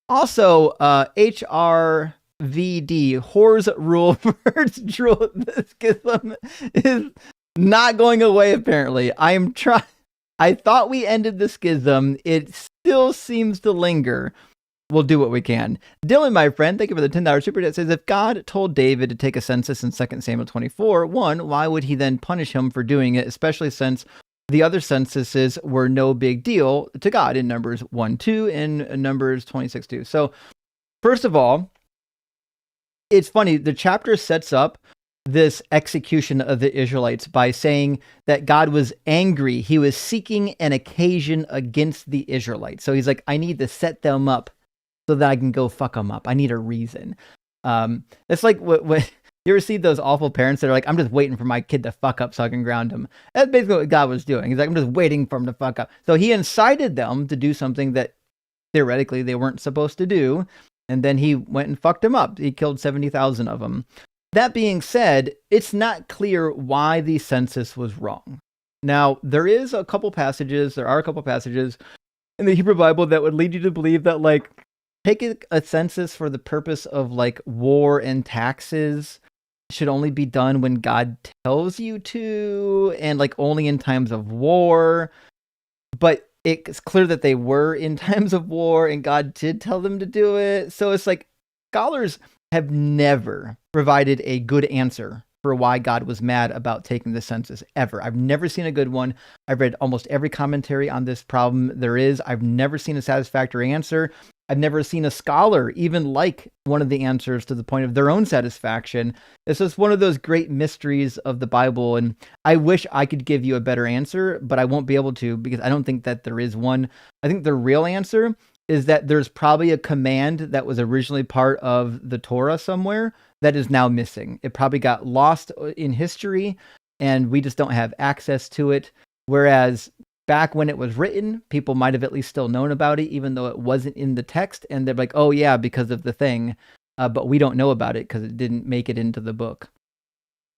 Also, HRVD, whores rule first drool. The schism is not going away, apparently. I thought we ended the schism. It still seems to linger. We'll do what we can. Dylan, my friend, thank you for the $10 super chat, says, if God told David to take a census in 2 Samuel 24, one, why would he then punish him for doing it, especially since the other censuses were no big deal to God in Numbers 1:2 and Numbers 26:2. So, first of all, it's funny. The chapter sets up this execution of the Israelites by saying that God was angry. He was seeking an occasion against the Israelites. So he's like, I need to set them up so that I can go fuck them up. I need a reason. It's like what you ever see those awful parents that are like, I'm just waiting for my kid to fuck up so I can ground him. That's basically what God was doing. He's like, I'm just waiting for him to fuck up. So he incited them to do something that theoretically they weren't supposed to do. And then he went and fucked them up. He killed 70,000 of them. That being said, it's not clear why the census was wrong. Now, there are a couple passages in the Hebrew Bible that would lead you to believe that, like, taking a census for the purpose of, like, war and taxes should only be done when God tells you to, and, like, only in times of war. But it's clear that they were in times of war, and God did tell them to do it. So it's like, scholars have never provided a good answer for why God was mad about taking the census, ever. I've never seen a good one. I've read almost every commentary on this problem there is. I've never seen a satisfactory answer. I've never seen a scholar even like one of the answers to the point of their own satisfaction. It's just one of those great mysteries of the Bible, and I wish I could give you a better answer, but I won't be able to because I don't think that there is one. I think the real answer is that there's probably a command that was originally part of the Torah somewhere that is now missing. It probably got lost in history, and we just don't have access to it. Whereas back when it was written, people might have at least still known about it, even though it wasn't in the text. And they're like, oh yeah, because of the thing. But we don't know about it because it didn't make it into the book.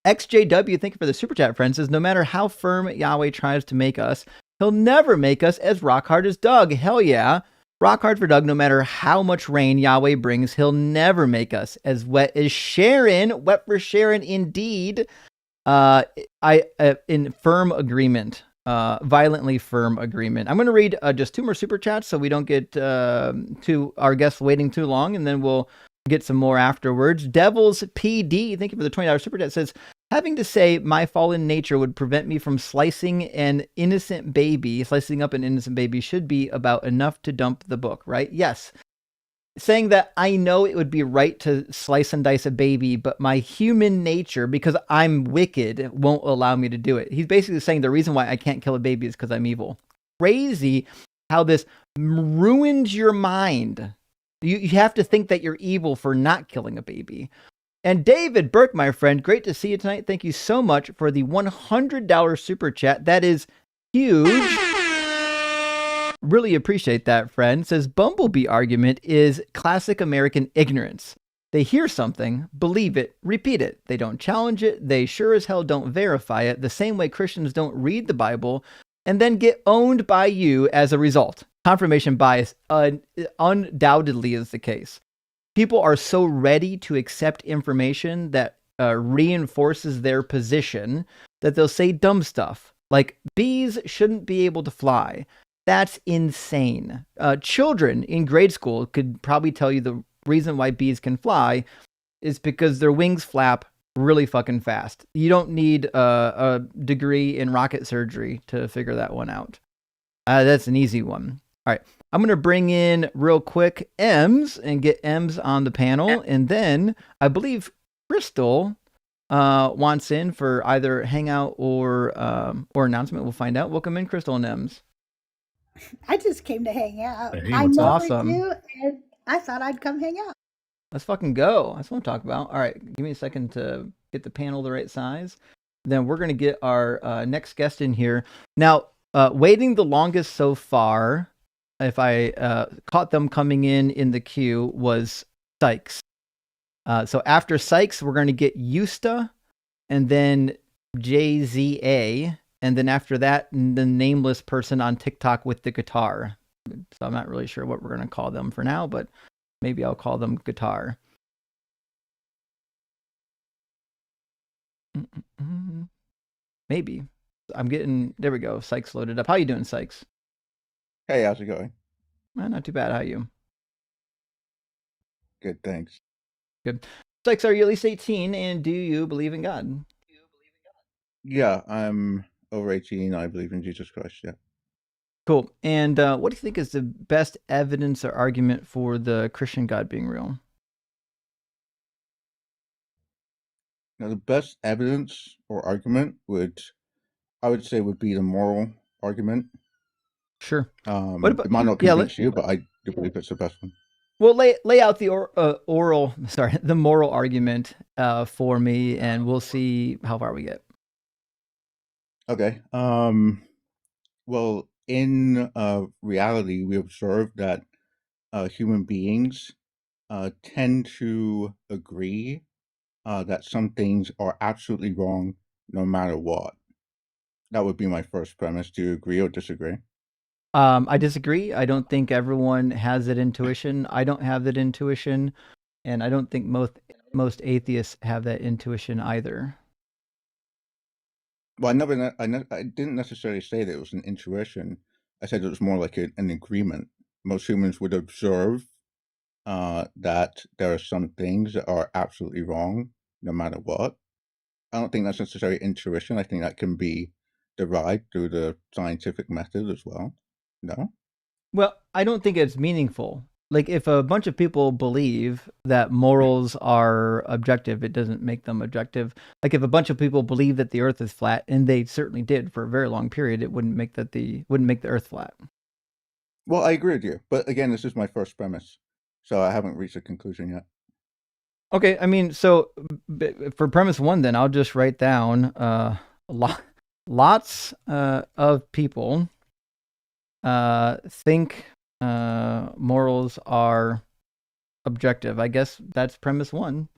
XJW, thank you for the super chat, friend, says, no matter how firm Yahweh tries to make us, he'll never make us as rock hard as Doug. Hell yeah. Rock hard for Doug. No matter how much rain Yahweh brings, he'll never make us as wet as Sharon. Wet for Sharon, indeed. In firm agreement. Violently firm agreement. I'm going to read just 2 more super chats so we don't get to our guests waiting too long, and then we'll get some more afterwards. Devils PD, thank you for the $20 super chat, says, having to say my fallen nature would prevent me from slicing up an innocent baby should be about enough to dump the book, right? Yes. Saying that I know it would be right to slice and dice a baby, but my human nature, because I'm wicked, won't allow me to do it. He's basically saying the reason why I can't kill a baby is because I'm evil. Crazy how this ruins your mind. You have to think that you're evil for not killing a baby. And David Burke, my friend, great to see you tonight. Thank you so much for the $100 super chat. That is huge. Really appreciate that, friend. Says Bumblebee argument is classic American ignorance. They hear something, believe it, repeat it. They don't challenge it. They sure as hell don't verify it. The same way Christians don't read the Bible and then get owned by you as a result. Confirmation bias undoubtedly is the case. People are so ready to accept information that reinforces their position that they'll say dumb stuff like bees shouldn't be able to fly. That's insane. Children in grade school could probably tell you the reason why bees can fly is because their wings flap really fucking fast. You don't need a degree in rocket surgery to figure that one out. That's an easy one. All right. I'm going to bring in real quick Ems and get Ems on the panel. And then I believe Crystal wants in for either hangout or announcement. We'll find out. Welcome in, Crystal and Ems. I just came to hang out. Hey, I what's know up? Awesome. it's you, and I thought I'd come hang out. Let's fucking go. That's what I'm talking about. All right, give me a second to get the panel the right size. Then we're gonna get our next guest in here. Now, waiting the longest so far, if I caught them coming in the queue, was Sykes. So after Sykes, we're going to get Yusta, and then JZA, and then after that, the nameless person on TikTok with the guitar. So I'm not really sure what we're going to call them for now, but maybe I'll call them Guitar. Maybe. I'm getting, there we go. Sykes loaded up. How you doing, Sykes? Hey, how's it going? Not too bad. How you? Good, thanks. Good. Sykes, are you at least 18, and do you believe in God? Yeah, I'm over 18. I believe in Jesus Christ, yeah. Cool. And what do you think is the best evidence or argument for the Christian God being real? Now, the best evidence or argument I would say would be the moral argument. Sure. It might not convince you, but I do believe it's the best one. Well, lay out the the moral argument for me, and we'll see how far we get. Okay. Well, in reality, we observe that human beings tend to agree that some things are absolutely wrong no matter what. That would be my first premise. Do you agree or disagree? I disagree. I don't think everyone has that intuition. I don't have that intuition, and I don't think most atheists have that intuition either. Well, I didn't necessarily say that it was an intuition. I said it was more like an agreement. Most humans would observe that there are some things that are absolutely wrong no matter what. I don't think that's necessarily intuition. I think that can be derived through the scientific method as well. No? Well, I don't think it's meaningful. Like, if a bunch of people believe that morals are objective, it doesn't make them objective. Like, if a bunch of people believe that the Earth is flat, and they certainly did for a very long period, it wouldn't make the Earth flat. Well, I agree with you, but again, this is my first premise, so I haven't reached a conclusion yet. Okay, I mean, so for premise one, then I'll just write down lots of people think morals are objective. I guess that's premise one.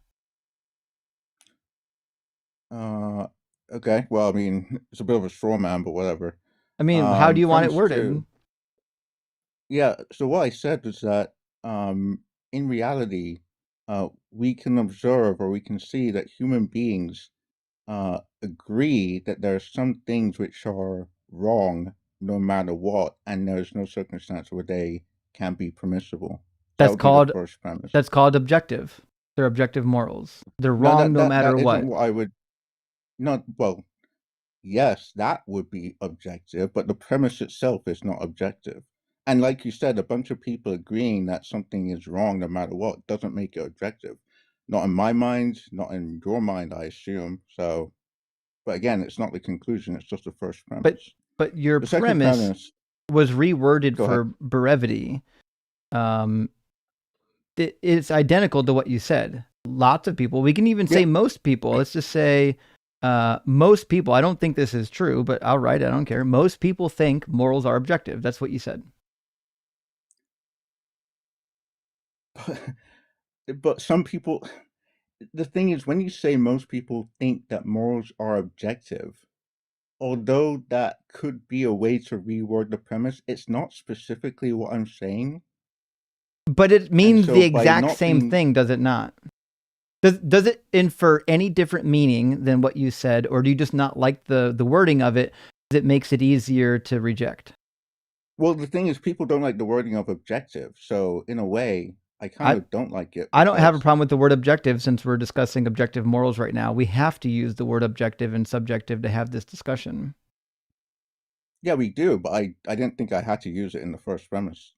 Okay. Well, I mean, it's a bit of a straw man, but whatever. I mean, how do you want it premise worded? two. Yeah. So what I said was that, in reality, we can observe or we can see that human beings agree that there are some things which are wrong no matter what, and there's no circumstance where they can be permissible. That would be the first premise. That's called objective. They're objective morals. They're wrong no matter what. Isn't what I would not. Well, yes, that would be objective, but the premise itself is not objective. And like you said, a bunch of people agreeing that something is wrong no matter what doesn't make it objective. Not in my mind, not in your mind, I assume. So, but again, it's not the conclusion, it's just the first premise. But your premise was reworded for brevity. It's identical to what you said. Lots of people, we can even say most people. Let's just say most people, I don't think this is true, but I'll write it, I don't care. Most people think morals are objective. That's what you said. But some people, the thing is, when you say most people think that morals are objective, although that could be a way to reword the premise, it's not specifically what I'm saying. But it means the exact same thing, does it not? Does it infer any different meaning than what you said, or do you just not like the wording of it because it makes it easier to reject? Well, the thing is, people don't like the wording of objective, so in a way, I kind of don't like it. I don't have a problem with the word objective since we're discussing objective morals right now. We have to use the word objective and subjective to have this discussion. Yeah, we do, but I didn't think I had to use it in the first premise.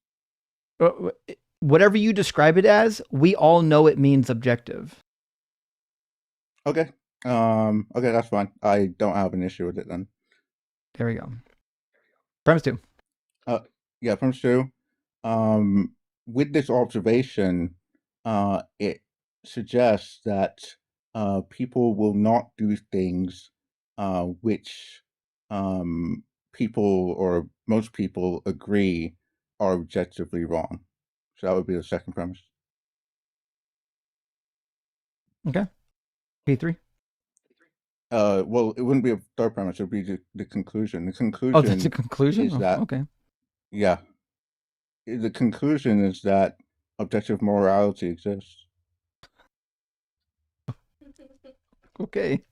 Whatever you describe it as, we all know it means objective. Okay, Okay, that's fine. I don't have an issue with it then. There we go. Premise 2. Yeah, premise 2. With this observation, it suggests that people will not do things which people or most people agree are objectively wrong. So that would be the second premise. Okay. P3. Well, it wouldn't be a third premise. It would be the conclusion. The conclusion. Oh, that's a conclusion? Is that okay. Yeah. The conclusion is that objective morality exists. Okay.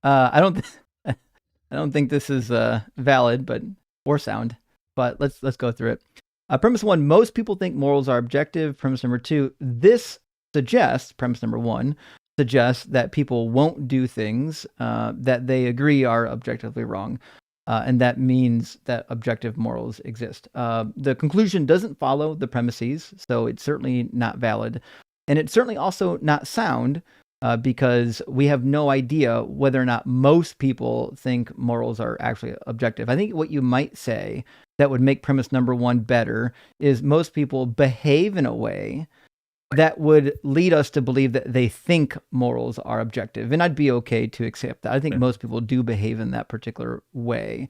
I don't think this is valid, but or sound. But let's go through it. Premise 1: most people think morals are objective. Premise number 2: this suggests. Premise number 1 suggests that people won't do things that they agree are objectively wrong, and that means that objective morals exist. The conclusion doesn't follow the premises, so it's certainly not valid, and it's certainly also not sound. Because we have no idea whether or not most people think morals are actually objective. I think what you might say that would make premise number 1 better is most people behave in a way that would lead us to believe that they think morals are objective. And I'd be okay to accept that. I think most people do behave in that particular way.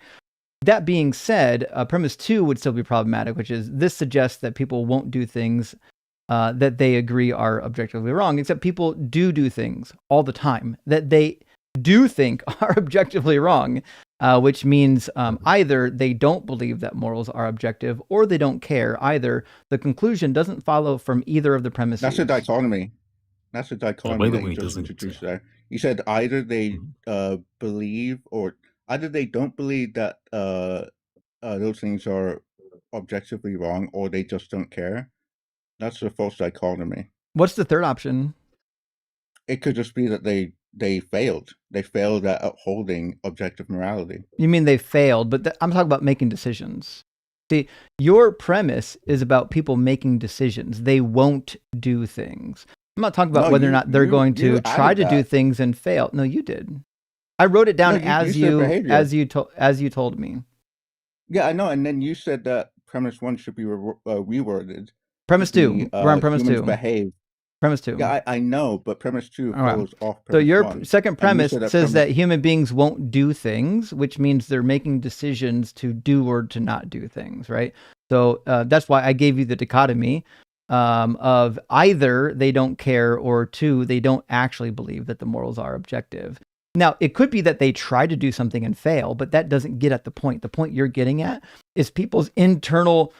That being said, premise 2 would still be problematic, which is this suggests that people won't do things that they agree are objectively wrong, except people do things all the time that they do think are objectively wrong, which means either they don't believe that morals are objective or they don't care. Either the conclusion doesn't follow from either of the premises. That's a dichotomy. That's a dichotomy that you just introduced there. You said either they believe or either they don't believe that those things are objectively wrong or they just don't care. That's a false dichotomy. What's the third option? It could just be that they failed. They failed at upholding objective morality. You mean they failed, but I'm talking about making decisions. See, your premise is about people making decisions. They won't do things. I'm not talking about whether or not they're going to try to do things and fail. No, you did. I wrote it down as you told me. Yeah, I know. And then you said that premise 1 should be reworded. Premise 2. We're on premise 2. Behave. Premise 2. Yeah, I know, but premise 2 follows off premise So your 1. second premise says that human beings won't do things, which means they're making decisions to do or to not do things, right? So that's why I gave you the dichotomy of either they don't care or 2, they don't actually believe that the morals are objective. Now, it could be that they try to do something and fail, but that doesn't get at the point. The point you're getting at is people's internal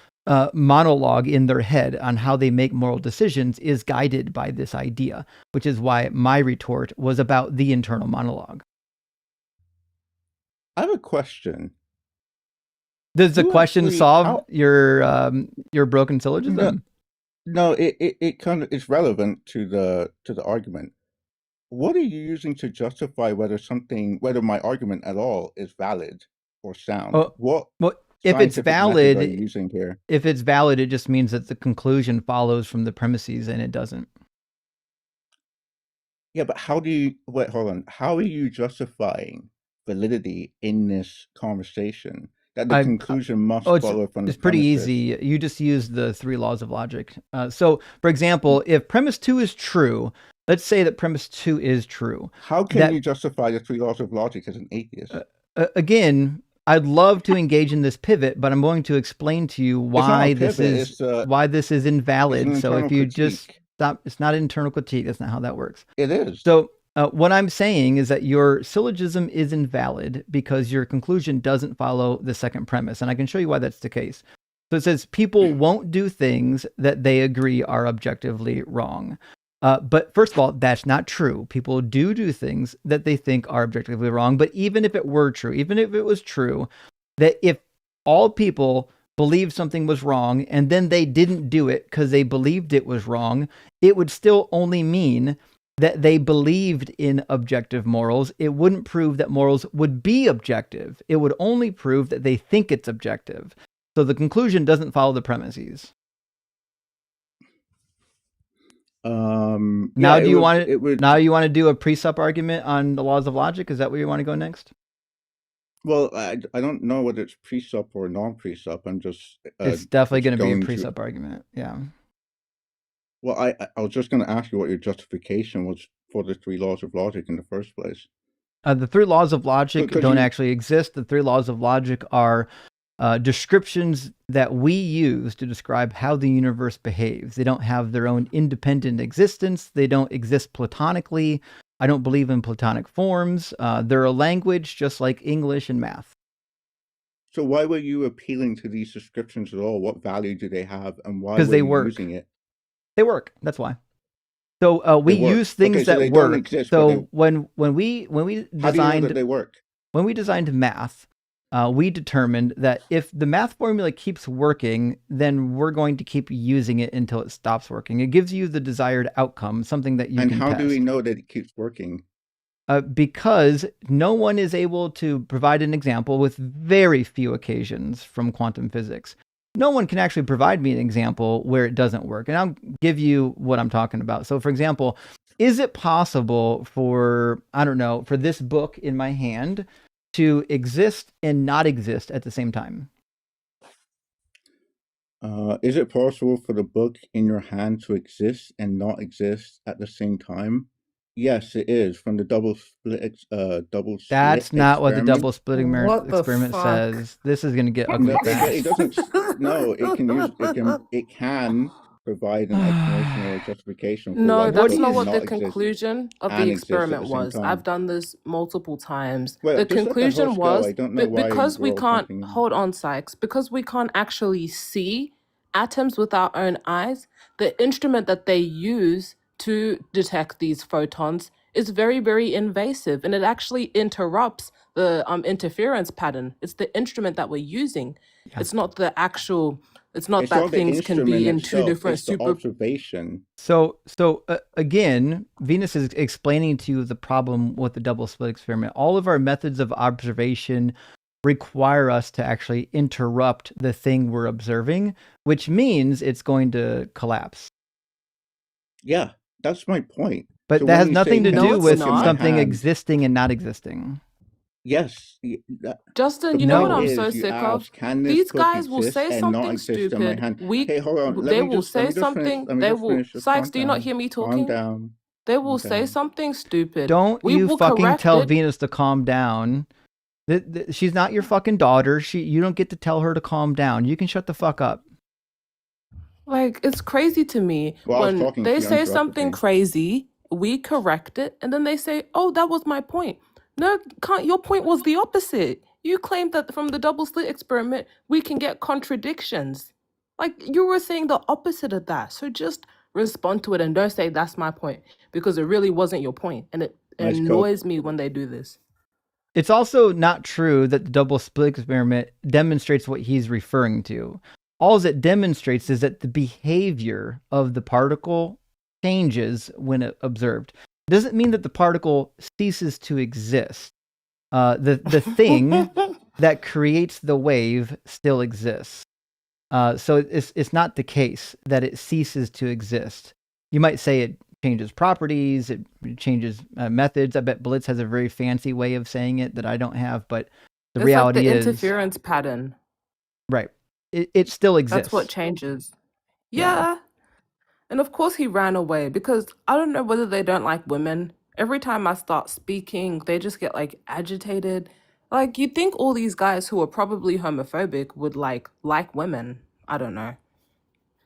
monologue in their head on how they make moral decisions is guided by this idea, which is why my retort was about the internal monologue. I have a question. Does the question solve your broken syllogism? No, it kind of is relevant to the argument. What are you using to justify whether my argument at all is valid or sound? If it's valid, using here? If it's valid, it just means that the conclusion follows from the premises, and it doesn't. Yeah, but how do you wait? Hold on. How are you justifying validity in this conversation? That the conclusion must follow from the It's pretty easy. You just use the 3 laws of logic. So, for example, if premise 2 is true, let's say that premise 2 is true. How can you justify the 3 laws of logic as an atheist? Again, I'd love to engage in this pivot, but I'm going to explain to you why this is invalid. So if you just stop, it's not internal critique. That's not how that works. It is. So what I'm saying is that your syllogism is invalid because your conclusion doesn't follow the second premise. And I can show you why that's the case. So it says people won't do things that they agree are objectively wrong. But first of all, that's not true. People do things that they think are objectively wrong. But even if it were true, even if it was true, that if all people believed something was wrong and then they didn't do it because they believed it was wrong, it would still only mean that they believed in objective morals. It wouldn't prove that morals would be objective. It would only prove that they think it's objective. So the conclusion doesn't follow the premises. Now yeah, do you want it would. now you want to do a precept argument on the laws of logic? Is that where you want to go next? Well, I don't know whether it's precept or non-precept. I'm just It's definitely going to be a going to. precept argument. Yeah. Well, I was just going to ask you what your justification was for the 3 laws of logic in the first place. The 3 laws of logic Because don't you- actually exist. The 3 laws of logic are descriptions that we use to describe how the universe behaves. They don't have their own independent existence. They don't exist platonically. I don't believe in platonic forms. They're a language just like English and math. So why were you appealing to these descriptions at all? What value do they have, and why 'Cause were they you work. using it? They work. That's why. So we They work. use things Okay, so that they don't work. exist, So but when we how do you know designed that they work? when we designed math, we determined that if the math formula keeps working, then we're going to keep using it until it stops working. It gives you the desired outcome, something that you And can how test. do we know that it keeps working? Because no one is able to provide an example with very few occasions from quantum physics. No one can actually provide me an example where it doesn't work. And I'll give you what I'm talking about. So, for example, is it possible for, I don't know, for this book in my hand to exist and not exist at the same time? Is it possible for the book in your hand to exist and not exist at the same time? Yes, it is. From the double split That's not what the experiment. double splitting What the experiment fuck? says. This is going to get ugly No, fast. it doesn't. No, it can provide an explanation or a justification for why No, the that's book not what the cannot exist conclusion of the and exist at experiment the same was. time. I've done this multiple times. Well, The just let the conclusion host go. was I don't know why because we we're all can't jumping in. hold on, Sykes, because we can't actually see atoms with our own eyes, the instrument that they use to detect these photons is very, very invasive, and it actually interrupts the interference pattern. It's the instrument that we're using. Yeah. It's not the actual. It's not It's that not the things can instrument be in 2 itself. different It's the super. observation. So again, Venus is explaining to you the problem with the double split experiment. All of our methods of observation require us to actually interrupt the thing we're observing, which means it's going to collapse. Yeah, that's my point. But So that when has you nothing say to No, do it's with not. something hand, existing and not existing. yes, Justin, the you know what No. I'm point so is you sick of? ask, can this These book guys will exist say and not something exist in my stupid. hand? Hey, hold on. They will say something. Let me They just will. finish. Just Sykes, calm do you not down. hear me Calm talking? down. They Calm will say down. something stupid. Don't We you will fucking correct tell it. Venus to calm down. She's not your fucking daughter. You don't get to tell her to calm down. You can shut the fuck up. Like, it's crazy to me Well, I was when talking. they She say interrupted something me. crazy, we correct it, and then they say, "Oh, that was my point." No, can't. Your point was the opposite. You claimed that from the double slit experiment, we can get contradictions. Like, you were saying the opposite of that. So just respond to it and don't say that's my point, because it really wasn't your point, and it Nice coat. annoys me when they do this. It's also not true that the double split experiment demonstrates what he's referring to. All it demonstrates is that the behavior of the particle changes when observed. It doesn't mean that the particle ceases to exist. The thing that creates the wave still exists. So it's not the case that it ceases to exist. You might say it changes properties, it changes methods. I bet Blitz has a very fancy way of saying it that I don't have, but the It's like reality the is interference pattern. right. It still exists. That's what changes. Yeah. Yeah. And of course he ran away because I don't know whether they don't like women. Every time I start speaking, they just get like agitated. Like you'd think all these guys who are probably homophobic would like women. I don't know.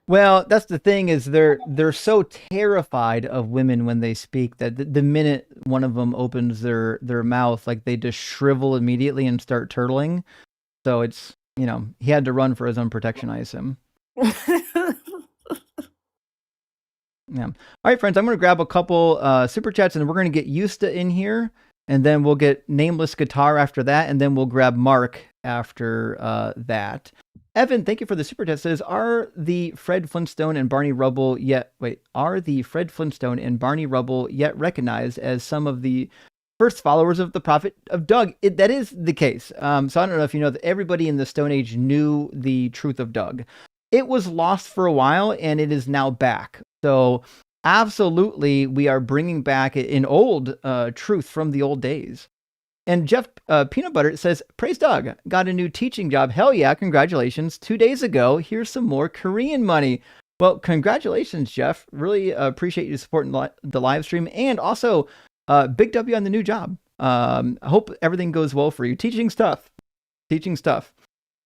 Well, that's the thing is they're so terrified of women when they speak that the minute one of them opens their mouth, like they just shrivel immediately and start turtling. So it's, he had to run for his own protection, I assume. Yeah. All right, friends, I'm going to grab a couple super chats and we're going to get Yusta in here and then we'll get Nameless Guitar after that and then we'll grab Mark after that. Evan, thank you for the super chat. Says, are the Fred Flintstone and Barney Rubble yet recognized as some of the first followers of the Prophet of Doug? That is the case. So I don't know if you know that everybody in the Stone Age knew the truth of Doug. It was lost for a while and it is now back. So absolutely, we are bringing back an old truth from the old days. And Jeff Peanut Butter says, praise Doug, got a new teaching job. Hell yeah, congratulations. 2 days ago, here's some more Korean money. Well, congratulations, Jeff. Really appreciate you supporting the live stream. And also, big W on the new job. I hope everything goes well for you. Teaching stuff.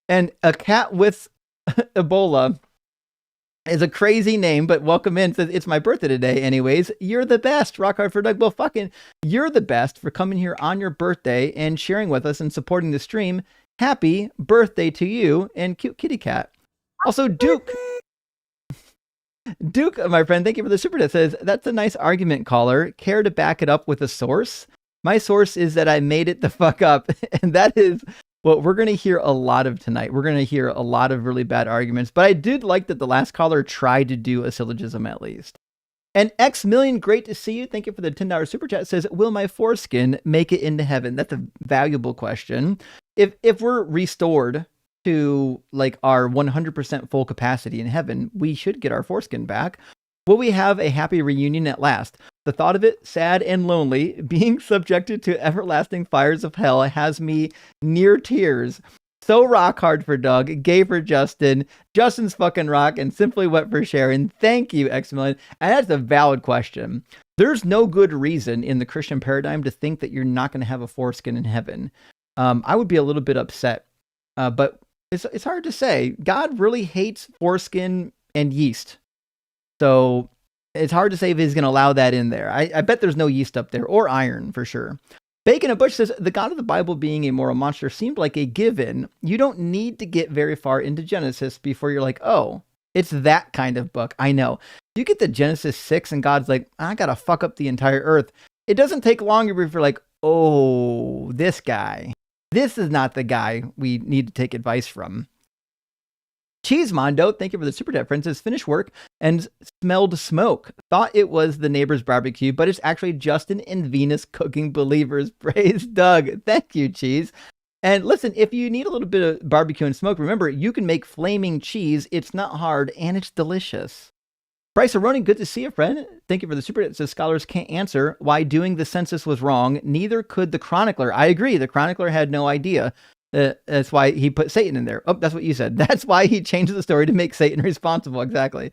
And a cat with Ebola is a crazy name, but welcome in. Says, it's my birthday today anyways. You're the best. Rock hard for Doug. Well, fucking, you're the best for coming here on your birthday and sharing with us and supporting the stream. Happy birthday to you and cute kitty cat. Also, Duke, my friend, thank you for the super chat. Says, that's a nice argument, caller. Care to back it up with a source? My source is that I made it the fuck up. And that is what we're going to hear a lot of tonight. We're going to hear a lot of really bad arguments, but I did like that the last caller tried to do a syllogism at least. And X Million, great to see you. Thank you for the $10 super chat. Says, will my foreskin make it into heaven? That's a valuable question. If we're restored to like our 100% full capacity in heaven, we should get our foreskin back. Will we have a happy reunion at last? The thought of it, sad and lonely, being subjected to everlasting fires of hell has me near tears. So rock hard for Doug, gay for Justin, Justin's fucking rock, and simply wet for Sharon. Thank you, X Million. And that's a valid question. There's no good reason in the Christian paradigm to think that you're not going to have a foreskin in heaven. I would be a little bit upset, but it's hard to say. God really hates foreskin and yeast. So it's hard to say if he's going to allow that in there. I bet there's no yeast up there, or iron for sure. Bacon and Bush says, the God of the Bible being a moral monster seemed like a given. You don't need to get very far into Genesis before you're like, oh, it's that kind of book. I know. You get to Genesis 6 and God's like, I got to fuck up the entire earth. It doesn't take longer before you're like, oh, this guy. This is not the guy we need to take advice from. Cheese Mondo, thank you for the super chat, friend. Says, finished work and smelled smoke. Thought it was the neighbor's barbecue, but it's actually Justin and Venus cooking believers. Praise Doug. Thank you, Cheese. And listen, if you need a little bit of barbecue and smoke, remember, you can make flaming cheese. It's not hard and it's delicious. Bryce Aroni, good to see you, friend. Thank you for the super chat. It says, scholars can't answer why doing the census was wrong. Neither could the chronicler. I agree. The chronicler had no idea. That's why he put Satan in there. Oh, that's what you said. That's why he changed the story to make Satan responsible. Exactly.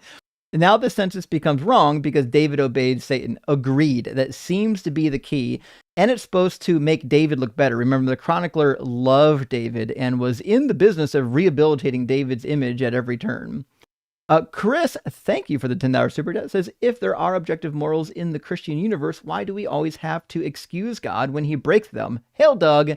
And now the census becomes wrong because David obeyed Satan. Agreed. That seems to be the key. And it's supposed to make David look better. Remember, the chronicler loved David and was in the business of rehabilitating David's image at every turn. Chris, thank you for the $10 super chat. Says, if there are objective morals in the Christian universe, why do we always have to excuse God when he breaks them? Hail, Doug.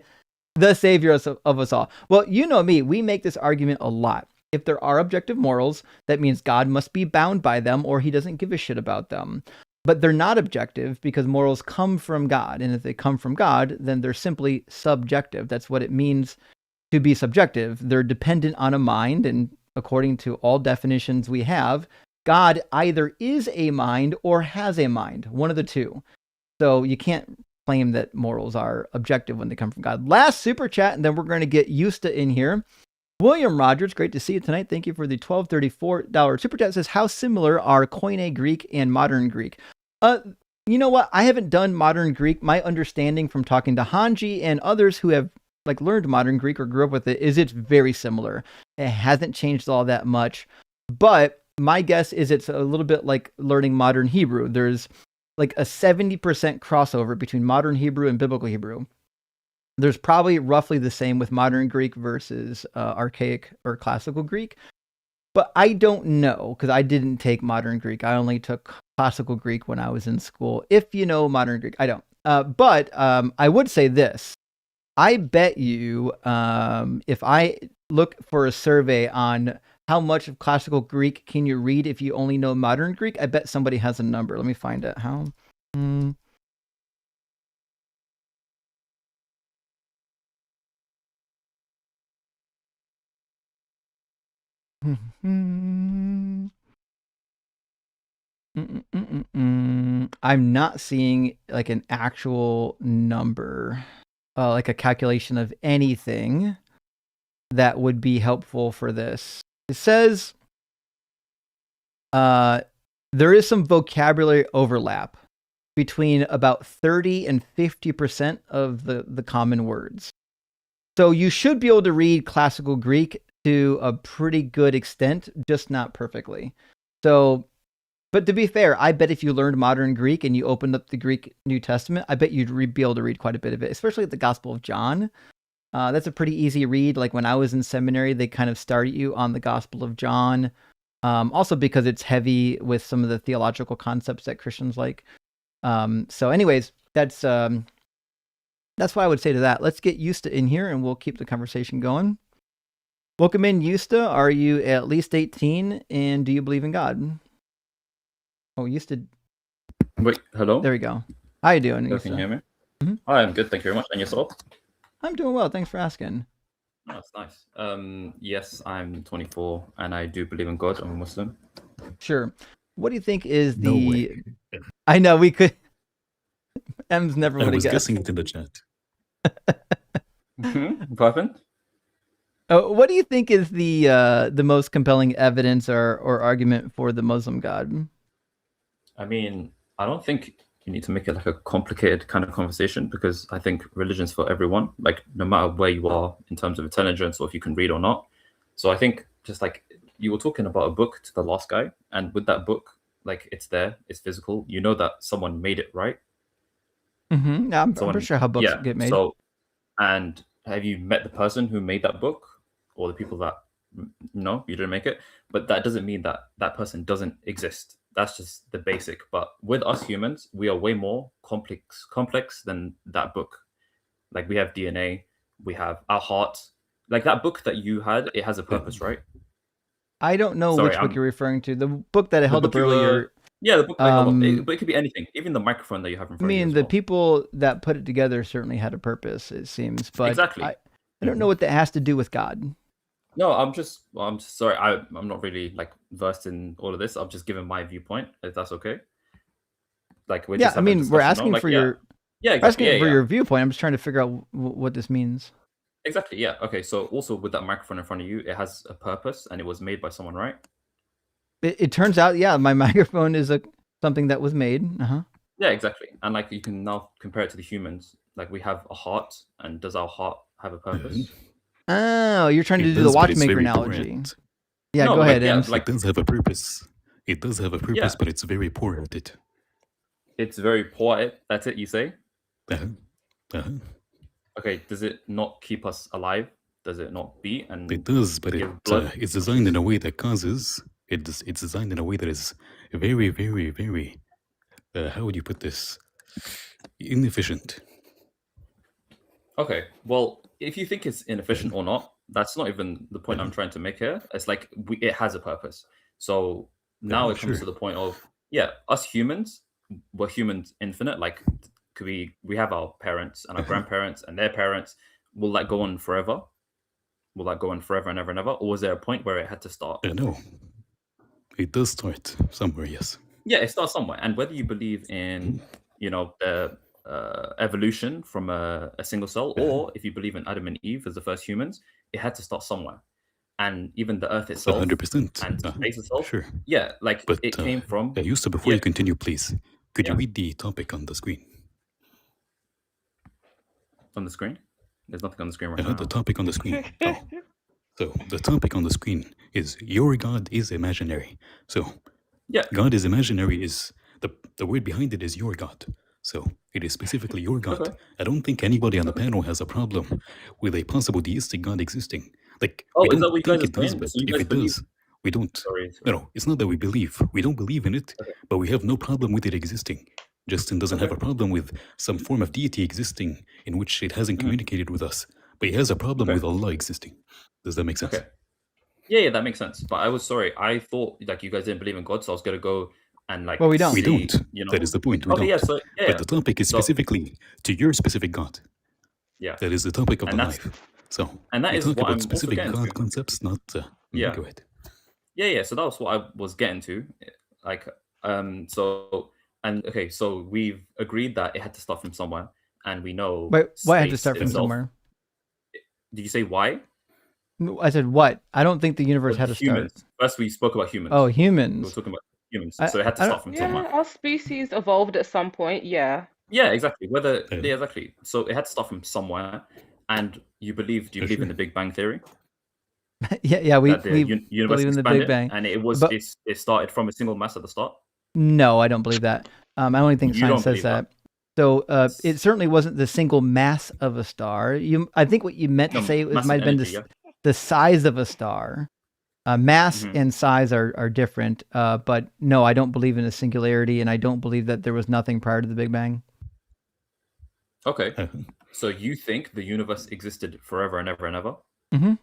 The savior of us all. Well, you know me, we make this argument a lot. If there are objective morals, that means God must be bound by them or he doesn't give a shit about them. But they're not objective because morals come from God. And if they come from God, then they're simply subjective. That's what it means to be subjective. They're dependent on a mind. And according to all definitions we have, God either is a mind or has a mind, one of the two. So you can't claim that morals are objective when they come from God. Last super chat, and then we're going to get Eusta in here. William Rogers, great to see you tonight. Thank you for the $12.34 super chat. It says, how similar are Koine Greek and modern Greek? You know what? I haven't done modern Greek. My understanding from talking to Hanji and others who have like learned modern Greek or grew up with it is it's very similar. It hasn't changed all that much, but my guess is it's a little bit like learning modern Hebrew. There's like a 70% crossover between modern Hebrew and biblical Hebrew. There's probably roughly the same with modern Greek versus archaic or classical Greek. But I don't know because I didn't take modern Greek. I only took classical Greek when I was in school. If you know modern Greek, I don't. But I would say this. I bet you if I look for a survey on how much of classical Greek can you read if you only know modern Greek, I bet somebody has a number. Let me find out how. I'm not seeing like an actual number, like a calculation of anything that would be helpful for this. It says there is some vocabulary overlap between about 30 and 50% of the common words. So you should be able to read classical Greek to a pretty good extent, just not perfectly. So, but to be fair, I bet if you learned modern Greek and you opened up the Greek New Testament, I bet you'd be able to read quite a bit of it, especially the Gospel of John. That's a pretty easy read. Like when I was in seminary, they kind of started you on the Gospel of John. Also because it's heavy with some of the theological concepts that Christians like. So anyways, that's what I would say to that. Let's get Yusta in here and we'll keep the conversation going. Welcome in, Yusta. Are you at least 18 and do you believe in God? Oh, Yusta. Wait, hello? There we go. How you doing, Can Yusta? you hear me? Mhm. Hi, I'm good, thank you very much. And yourself? I'm doing well. Thanks for asking. Oh, that's nice. Yes, I'm 24 and I do believe in God. I'm a Muslim. Sure. What do you think is No the... way. I know, we could... M's never I would have was guessed. guessing it in the chat. What happened? What do you think is the most compelling evidence or argument for the Muslim God? I mean, I don't think you need to make it like a complicated kind of conversation because I think religion's for everyone, like no matter where you are in terms of intelligence or if you can read or not. So I think just like you were talking about a book to the last guy, and with that book, like it's there, it's physical. You know that someone made it, right? Mm-hmm. Yeah, I'm Someone, pretty sure how books yeah. get made. So, and have you met the person who made that book, or the people that no, you didn't make it? But that doesn't mean that that person doesn't exist. That's just the basic. But with us humans, we are way more complex than that book. Like we have DNA, we have our hearts. Like that book that you had, it has a purpose, right? I don't know Sorry, which book you're referring to. The book that I the held book up earlier. yeah, the book that I held up. um, But it could be anything, even the microphone that you have in I front of you mean, as the well. people that put it together certainly had a purpose, it seems. But Exactly. I don't know what that has to do with God. No, I'm sorry. I'm not really like versed in all of this. I'm just giving my viewpoint, if that's okay. Like we're Yeah, just I having a mean, we're discussion, no? asking Like, for yeah. your Yeah, we're exactly. asking for Yeah. your viewpoint. I'm just trying to figure out what this means. Exactly. Yeah. Okay. So also with that microphone in front of you, it has a purpose and it was made by someone, right? It turns out, yeah, my microphone is something that was made. Uh-huh. Yeah, exactly. And like you can now compare it to the humans. Like we have a heart, and does our heart have a purpose? Oh, you're trying to It do the does, but it's watchmaker very analogy. important. Yeah, No, go like, ahead, yeah, Ems. like It does have a purpose. It does have a purpose, yeah, but it's very poor at it. it's very poetic. That's it. You say? Uh-huh. Uh-huh. Okay. Does it not keep us alive? Does it not beat It and does, but give blood? it's designed in a way that causes it's designed in a way that is very, very, very how would you put this? Inefficient. Okay. Well, if you think it's inefficient or not, that's not even the point I'm trying to make here. It's like it has a purpose. So now it comes Sure. to the point of us humans, we're humans infinite. Like could we have our parents and our grandparents and their parents. Will that go on forever? Will that go on forever and ever and ever? Or was there a point where it had to start? No. It does start somewhere, yes. Yeah, it starts somewhere. And whether you believe in, the evolution from a single cell, or if you believe in Adam and Eve as the first humans, it had to start somewhere. And even the Earth itself 100%. and space itself, Sure. like But it came from. Yusta, before you continue, please, could you Yeah. read the topic on the screen? On the screen? There's nothing on the screen right now. The topic on the screen. Oh. So the topic on the screen is your God is imaginary. So God is imaginary is the word behind it is your God. So it is specifically your God. Okay. I don't think anybody on the panel has a problem with a possible deistic God existing. Like Oh, we is that don't what you think guys it are does, saying? but So you if guys it believe? does, we don't. Sorry. No, it's not that we believe. We don't believe in it, but we have no problem with it existing. Justin doesn't have a problem with some form of deity existing in which it hasn't communicated with us, but he has a problem with Allah existing. Does that make sense? Okay. Yeah, that makes sense. But I was sorry. I thought like you guys didn't believe in God, so I was gonna go and like. Well, we don't. We don't. You know? That is the point. We Okay, don't. yeah, so, yeah, But the topic is so- specifically to your specific God. Yeah. That is the topic of And the that's- life. So and that we is talk what about I'm also specific getting God to. concepts, not. Yeah. Go ahead. Yeah. So that was what I was getting to. Like, so we've agreed that it had to start from somewhere, and we know. Wait, why had to space start from itself- somewhere? Did you say why? I said what? I don't think the universe Or had to humans. start. First, we spoke about humans. Oh, We were humans. talking about humans. I- So it had to I start don't- from somewhere. Yeah, our species evolved at some point. Yeah. Yeah, exactly. Yeah. Yeah, exactly. So it had to start from somewhere. And do you believe in Sure. the Big Bang theory? yeah, we That the universe believe in the Big expanded, Bang. and But it started from a single mass at the start. no, I don't believe that. I don't think You science don't says believe that? that. So That's it certainly wasn't the single mass of a star. I think what you meant to no, say was mass might and have been energy. the size of a star. Mass Mhm. and size are different. But no, I don't believe in a singularity, and I don't believe that there was nothing prior to the Big Bang. Okay. Uh-huh. So you think the universe existed forever and ever and ever? Mm-hmm.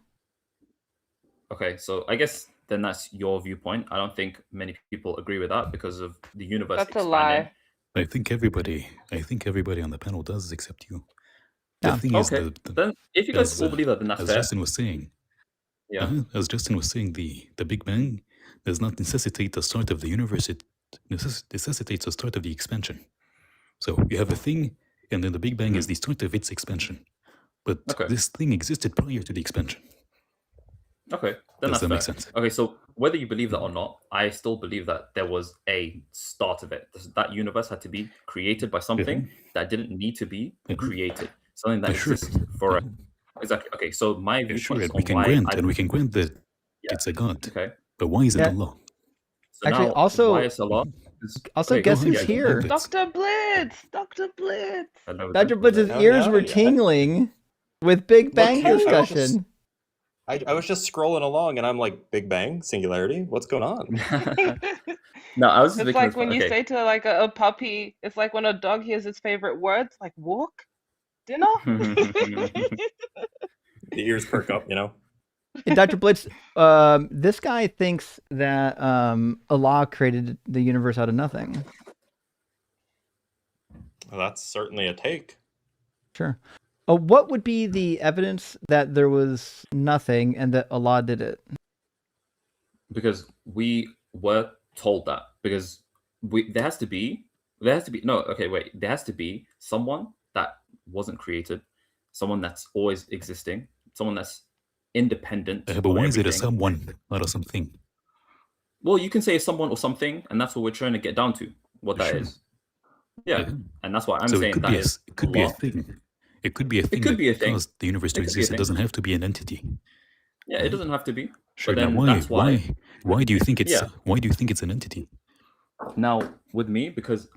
Okay, so I guess then that's your viewpoint. I don't think many people agree with that because of the universe That's a expanding. lie. I think everybody on the panel does except you. The Yeah. thing is, Okay, then if you guys as all believe that, then that's as fair. Justin was saying, Yeah. as Justin was saying, the Big Bang does not necessitate the start of the universe. It necessitates the start of the expansion. So you have a thing, and then the Big Bang is the start of its expansion. But Okay. this thing existed prior to the expansion. Okay, then Does that's that fair. make sense? Okay, so whether you believe that or not, I still believe that there was a start of it. That universe had to be created by something that didn't need to be created. Something that Sure. exists forever. Exactly. Okay, so my Yeah, viewpoint sure, is and we on can why grant I and we can grant that Yeah. it's a god. Okay. But why is it Yeah. Allah? So Actually, now, also- why is Allah? Also, Okay, guess go who's ahead. here? Dr. Blitz! Dr. Blitz! Hello, Dr. Blitz's Oh, ears no, were yeah. tingling with Big Bang here, I was discussion. I was just scrolling along and I'm like, Big Bang, singularity? What's going on? No, I was just It's thinking. like when you okay. say to like a puppy, it's like when a dog hears its favorite words, like walk, dinner. The ears perk up, you know? Hey, Dr. Blitz, this guy thinks that Allah created the universe out of nothing. Well, that's certainly a take. Sure. What would be the evidence that there was nothing and that Allah did it? Because we were told that. Because there has to be someone that wasn't created, someone that's always existing, someone that's independent. But of why is it a everything. someone, not a something? Well, you can say someone or something, and that's what we're trying to get down to. What that Sure. is. Yeah, and that's why I'm So saying it could that be is it could be a Allah. thing. It could be a thing could that be a thing. caused the universe to It could be a exist. It thing. doesn't have to be an entity. Yeah, it doesn't have to be. Sure. But Now, then why? that's Why do you think it's? Yeah. Why do you think it's an entity? Now, with me, because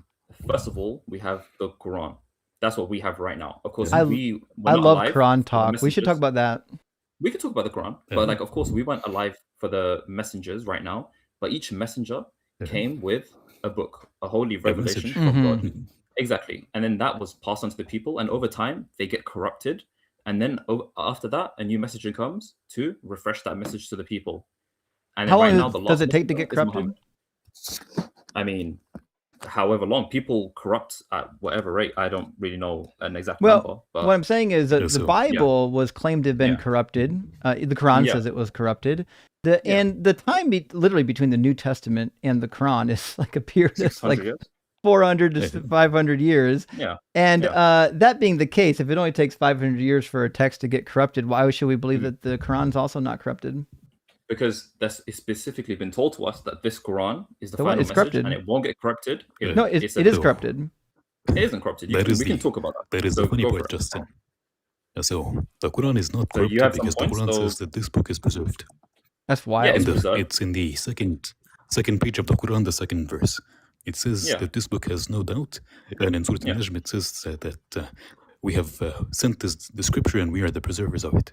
first of all, we have the Quran. That's what we have right now. Of course, I we're I not love alive Quran for the talk. We should talk messengers. about that. We could talk about the Quran, but like, of course, we weren't alive for the messengers right now. But each messenger came with a book, a holy revelation message. from God. Mhm. Exactly, and then that was passed on to the people, and over time they get corrupted, and then after that, a new messenger comes to refresh that message to the people. And How then right long now, the does last it take to messenger get is corrupted? Muhammad. I mean, however long people corrupt at whatever rate, I don't really know an exact number. Well, But what I'm saying is that Yeah, the so- Bible was claimed to have been Yeah. corrupted. The Quran Yeah. says it was corrupted. Yeah. And the time literally between the New Testament and the Quran is like a period of 600 like years. 400 to 500 years. Yeah. And Yeah. that being the case, if it only takes 500 years for a text to get corrupted, why should we believe Mm. that the Quran's also not corrupted? Because it's specifically been told to us that this Quran is the So what? final It's message, corrupted. and it won't get corrupted. No, it is corrupted. It isn't corrupted. That is We can the- talk about that. That is So the funny go for part, it. Justin. So the Quran is not So you corrupted have some because the points, Quran so- says that this book is preserved. That's wild. Yeah, it's And preserved. it's in the second page of the Quran, the second verse. It says Yeah. that this book has no doubt, and in Surah Yeah. Al-Najm it says that we have sent the scripture and we are the preservers of it.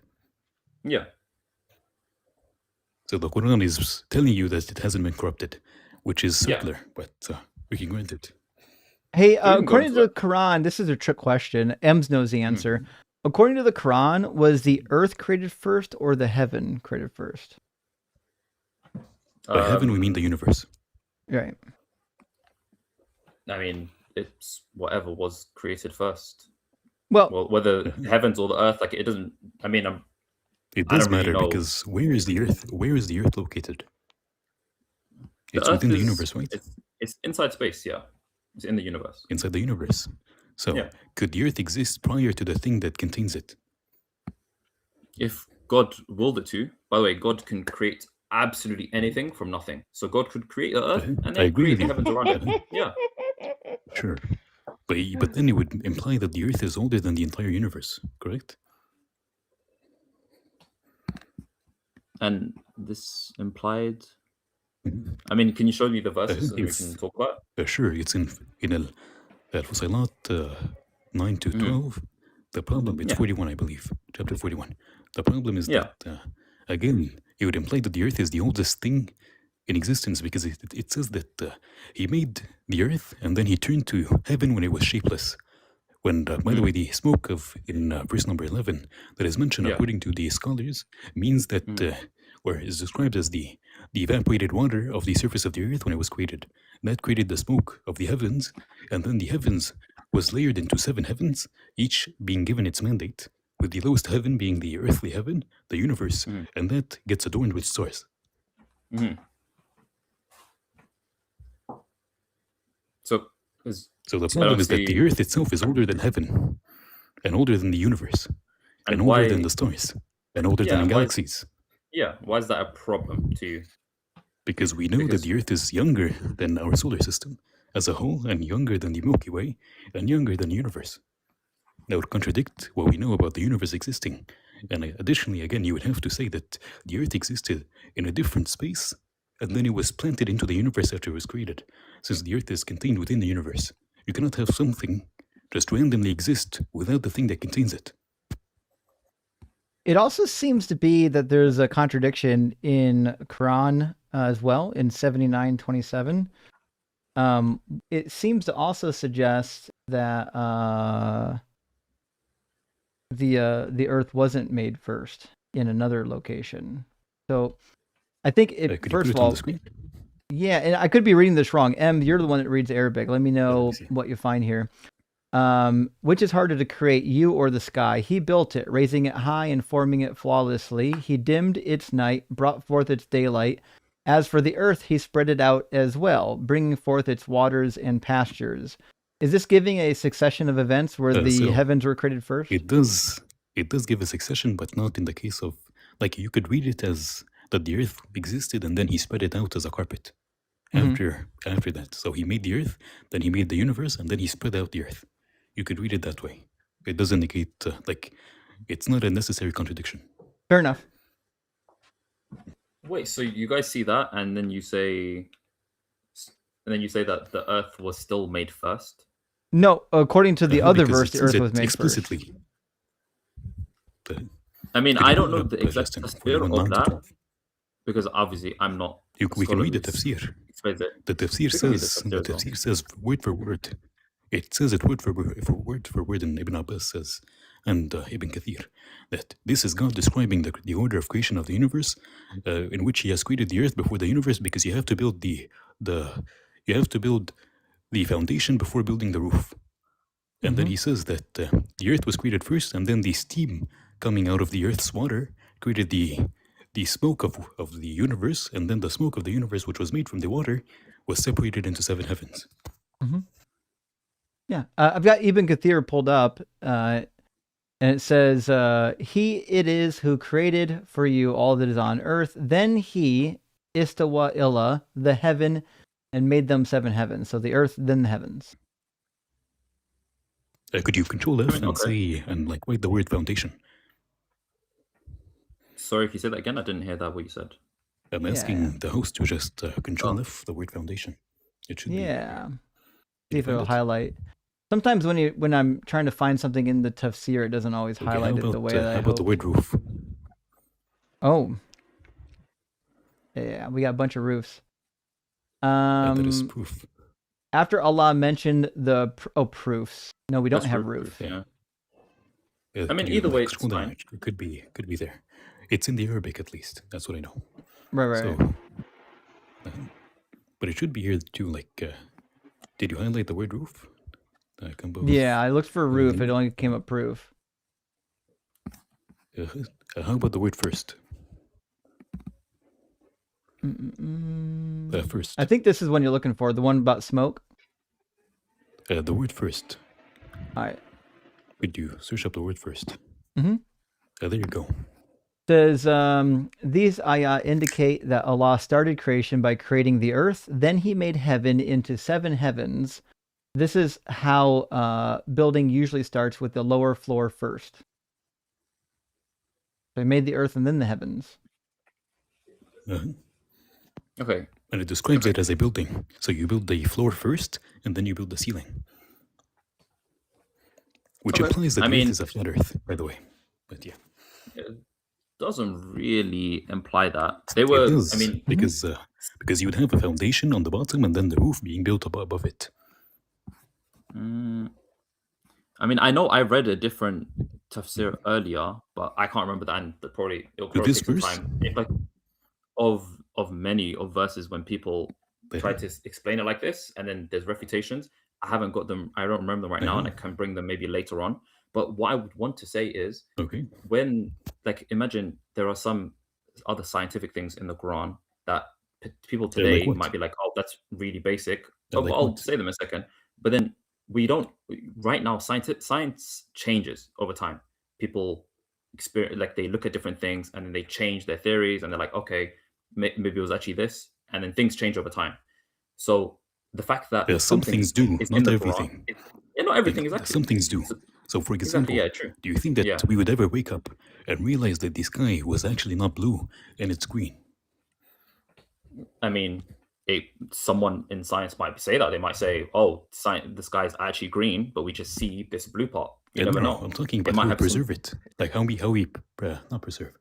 Yeah. So the Quran is telling you that it hasn't been corrupted, which is Yeah. circular, but we can grant it. Hey, can go according to into the Quran, this is a trick question. Ems knows the answer. Mm-hmm. According to the Quran, was the earth created first or the heaven created first? By heaven, we mean the universe. Right. I mean, it's whatever was created first. Well, Well, whether the heavens or the earth, like it doesn't. I mean, It I does don't really matter know. because where is the earth? Where is the earth located? the It's earth within the is- universe, right? It's inside space. Yeah, it's in the universe. Inside the universe. So Yeah. could the earth exist prior to the thing that contains it? If God willed it to, by the way, God can create absolutely anything from nothing. So God could create the earth and I then agree create with the you. heavens around it. Yeah. Sure. But then it would imply that the Earth is older than the entire universe, correct? And this implied. Mhm. I mean, can you show me the verses and we It's can talk about it? sure. It's in Al-Fusilat 9 to 12. The problem, it's Yeah. 41, I believe, chapter 41. The problem is Yeah. that again, it would imply that the Earth is the oldest thing in existence because it says that he made the Earth and then he turned to heaven when it was shapeless. When, by the way, the smoke of in verse number 11 that is mentioned, Yeah. according to the scholars, means that, or is described as the evaporated water of the surface of the earth when it was created. That created the smoke of the heavens, and then the heavens was layered into 7 heavens, each being given its mandate, with the lowest heaven being the earthly heaven, the universe, and that gets adorned with stars. So the problem is that the earth itself is older than heaven, and older than the universe, and older than the stars, and older than the galaxies. Why is that a problem to you? Because we know that the earth is younger than our solar system as a whole, and younger than the Milky Way, and younger than the universe. That would contradict what we know about the universe existing. And additionally, again, you would have to say that the earth existed in a different space, and then it was planted into the universe after it was created. Since the earth is contained within the universe, you cannot have something just randomly exist without the thing that contains it. It also seems to be that there's a contradiction in Quran as well in 79:27. It seems to also suggest that the earth wasn't made first in another location. So I think it first of all, yeah, and I could be reading this wrong. You're the one that reads Arabic. Let me know what you find here. Which is harder to create, you or the sky? He built it, raising it high and forming it flawlessly. He dimmed its night, brought forth its daylight. As for the earth, he spread it out as well, bringing forth its waters and pastures. Is this giving a succession of events where the heavens were created first? It does give a succession, but not in the case of, like, you could read it as that the earth existed and then he spread it out as a carpet after that. So he made the earth, then he made the universe, and then he spread out the earth. You could read it that way. It does indicate, it's not a necessary contradiction. Fair enough. Wait, so you guys see that, and then you say that the earth was still made first? No, according to the other verse, the earth was made explicitly. First. I mean, I don't know the exact tafsir of that, because obviously I'm not. We can read the tafsir. The tafsir says word for word. It says it word for word, and Ibn Abbas says, and Ibn Kathir, that this is God describing the order of creation of the universe, in which He has created the earth before the universe, because you have to build the foundation before building the roof. And then He says that the earth was created first, and then the steam coming out of the earth's water created the smoke of the universe, and then the smoke of the universe, which was made from the water, was separated into 7 heavens. Yeah, I've got Ibn Kathir pulled up, and it says, He it is who created for you all that is on earth. Then He, istawa illa, the heaven, and made them 7 heavens. So the earth, then the heavens. Could you control F and say, and write the word foundation? Sorry, if you said that again, I didn't hear that what you said. I'm asking the host to just control F the word foundation. It should be. Yeah. See if it'll highlight. Sometimes when I'm trying to find something in the tafsir, it doesn't always highlight it the way that I hope. How about the word roof? Oh. Yeah, we got a bunch of roofs. That is proof. After Allah mentioned the proofs. No, we don't have roof. Yeah. I mean, either way, it's fine. It could be there. It's in the Arabic, at least. That's what I know. Right. So, but it should be here too. Did you highlight the word roof? Yeah, I looked for roof. It only came up proof. How about the word first? First. I think this is one you're looking for. The one about smoke. The word first. All right. Could you search up the word first? Mm-hmm. There you go. Says these ayah indicate that Allah started creation by creating the earth. Then He made heaven into 7 heavens. This is how building usually starts, with the lower floor first. So He made the earth and then the heavens. Uh-huh. Okay. And it describes it as a building. So you build the floor first, and then you build the ceiling. Which implies that the earth is a flat earth, by the way. But yeah. It doesn't really imply that. They were, It does, I mean... because you would have a foundation on the bottom and then the roof being built above it. I mean, I know I read a different tafsir earlier, but I can't remember that, and it'll probably take some time. Like, of many of verses when people try to explain it like this, and then there's refutations. I haven't got them. I don't remember them right now, and I can bring them maybe later on. But what I would want to say is, when, like, imagine there are some other scientific things in the Quran that people today might be like, oh, that's really basic. I'll say them in a second. But then we don't, right now, science changes over time. People experience, like, they look at different things and then they change their theories, and they're like, okay, maybe it was actually this, and then things change over time. So the fact that some things do, not everything. Not everything, exactly. Some things do. So, for example, do you think that we would ever wake up and realize that the sky was actually not blue and it's green? I mean, someone in science might say that. They might say, oh, the sky is actually green, but we just see this blue part. You never know. I'm talking about how we preserve it. Like how we not preserve,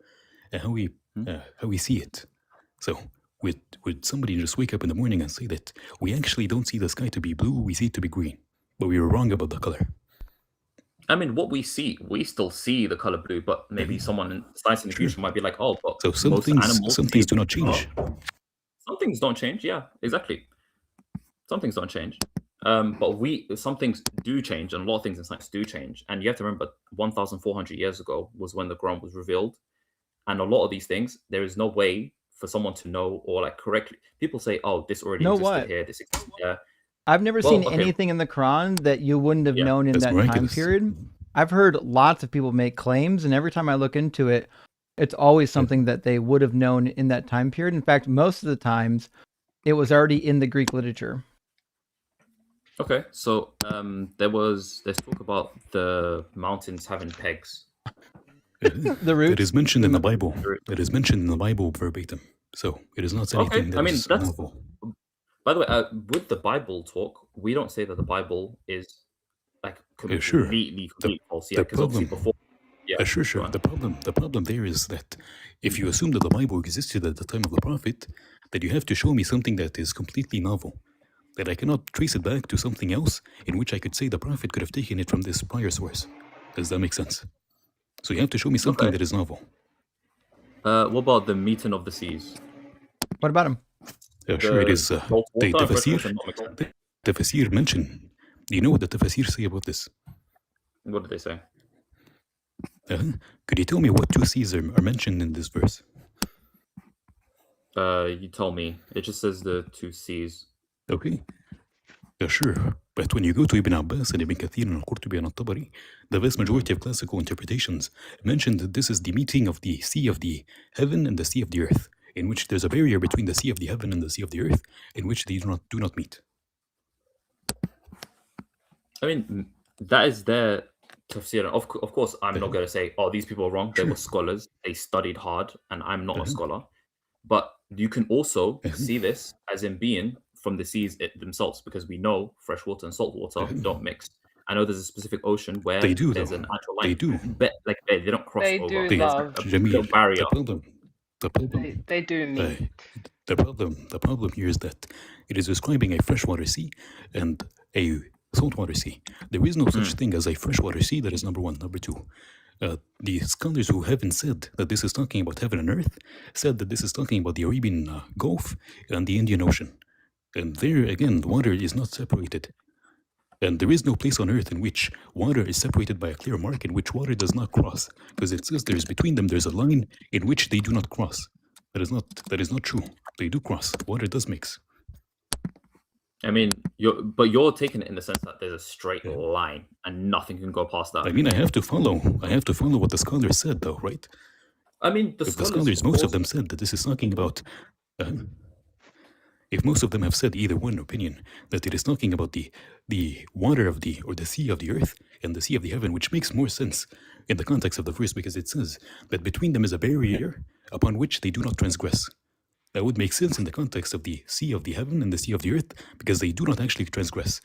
how we see it. So would somebody just wake up in the morning and say that we actually don't see the sky to be blue, we see it to be green, but we were wrong about the color? I mean, what we see, we still see the color blue, but maybe someone in science in the future might be like, oh, but so some things do not change. Some things don't change. Yeah, exactly. Some things don't change. But some things do change, and a lot of things in science do change. And you have to remember, 1,400 years ago was when the Quran was revealed. And a lot of these things, there is no way for someone to know or like correctly. People say, oh, this already existed here, this existed there. I've never seen anything in the Quran that you wouldn't have known in that time period. I've heard lots of people make claims, and every time I look into it, it's always something that they would have known in that time period. In fact, most of the times, it was already in the Greek literature. Okay, so let's talk about the mountains having pegs. The roots. It is mentioned in the Bible. It is mentioned in the Bible verbatim. So it is not anything that is novel. By the way, with the Bible talk, we don't say that the Bible is like completely false. Yeah, because obviously before. Yeah, sure. The problem there is that if you assume that the Bible existed at the time of the Prophet, then you have to show me something that is completely novel, that I cannot trace it back to something else in which I could say the Prophet could have taken it from this prior source. Does that make sense? So you have to show me something that is novel. What about the meeting of the seas? What about him? Sure, it is the Tafsir mention. Do you know what the Tafsir say about this? What did they say? Could you tell me what 2 seas are mentioned in this verse? You tell me. It just says the 2 seas. Okay. Sure. But when you go to Ibn Abbas and Ibn Kathir and Al-Qurtubi and Al-Tabari, the vast majority of classical interpretations mention that this is the meeting of the sea of the heaven and the sea of the earth, in which there's a barrier between the sea of the heaven and the sea of the earth, in which they do not meet. I mean, that is their tafsir. Of course, I'm not going to say, oh, these people are wrong. They were scholars. They studied hard, and I'm not a scholar. But you can also see this as in being from the seas themselves, because we know fresh water and salt water don't mix. I know there's a specific ocean where there's an actual line. They do. But like they don't cross they over. Do love. A barrier. The problem. They do meet. The problem here is that it is describing a freshwater sea and a saltwater sea. There is no such thing as a freshwater sea. That is number one. Number two, the scholars who haven't said that this is talking about heaven and earth said that this is talking about the Arabian Gulf and the Indian Ocean. And there, again, the water is not separated. And there is no place on earth in which water is separated by a clear mark in which water does not cross. Because it says between them, there's a line in which they do not cross. That is not true. They do cross. Water does mix. I mean, you're taking it in the sense that there's a straight line and nothing can go past that. I mean, I have to follow what the scholar said, though, right? I mean, If the scholars, most of them said that this is talking about, if most of them have said either one opinion, that it is talking about the water of the, or the sea of the earth and the sea of the heaven, which makes more sense in the context of the verse, because it says that between them is a barrier upon which they do not transgress. That would make sense in the context of the sea of the heaven and the sea of the earth, because they do not actually transgress.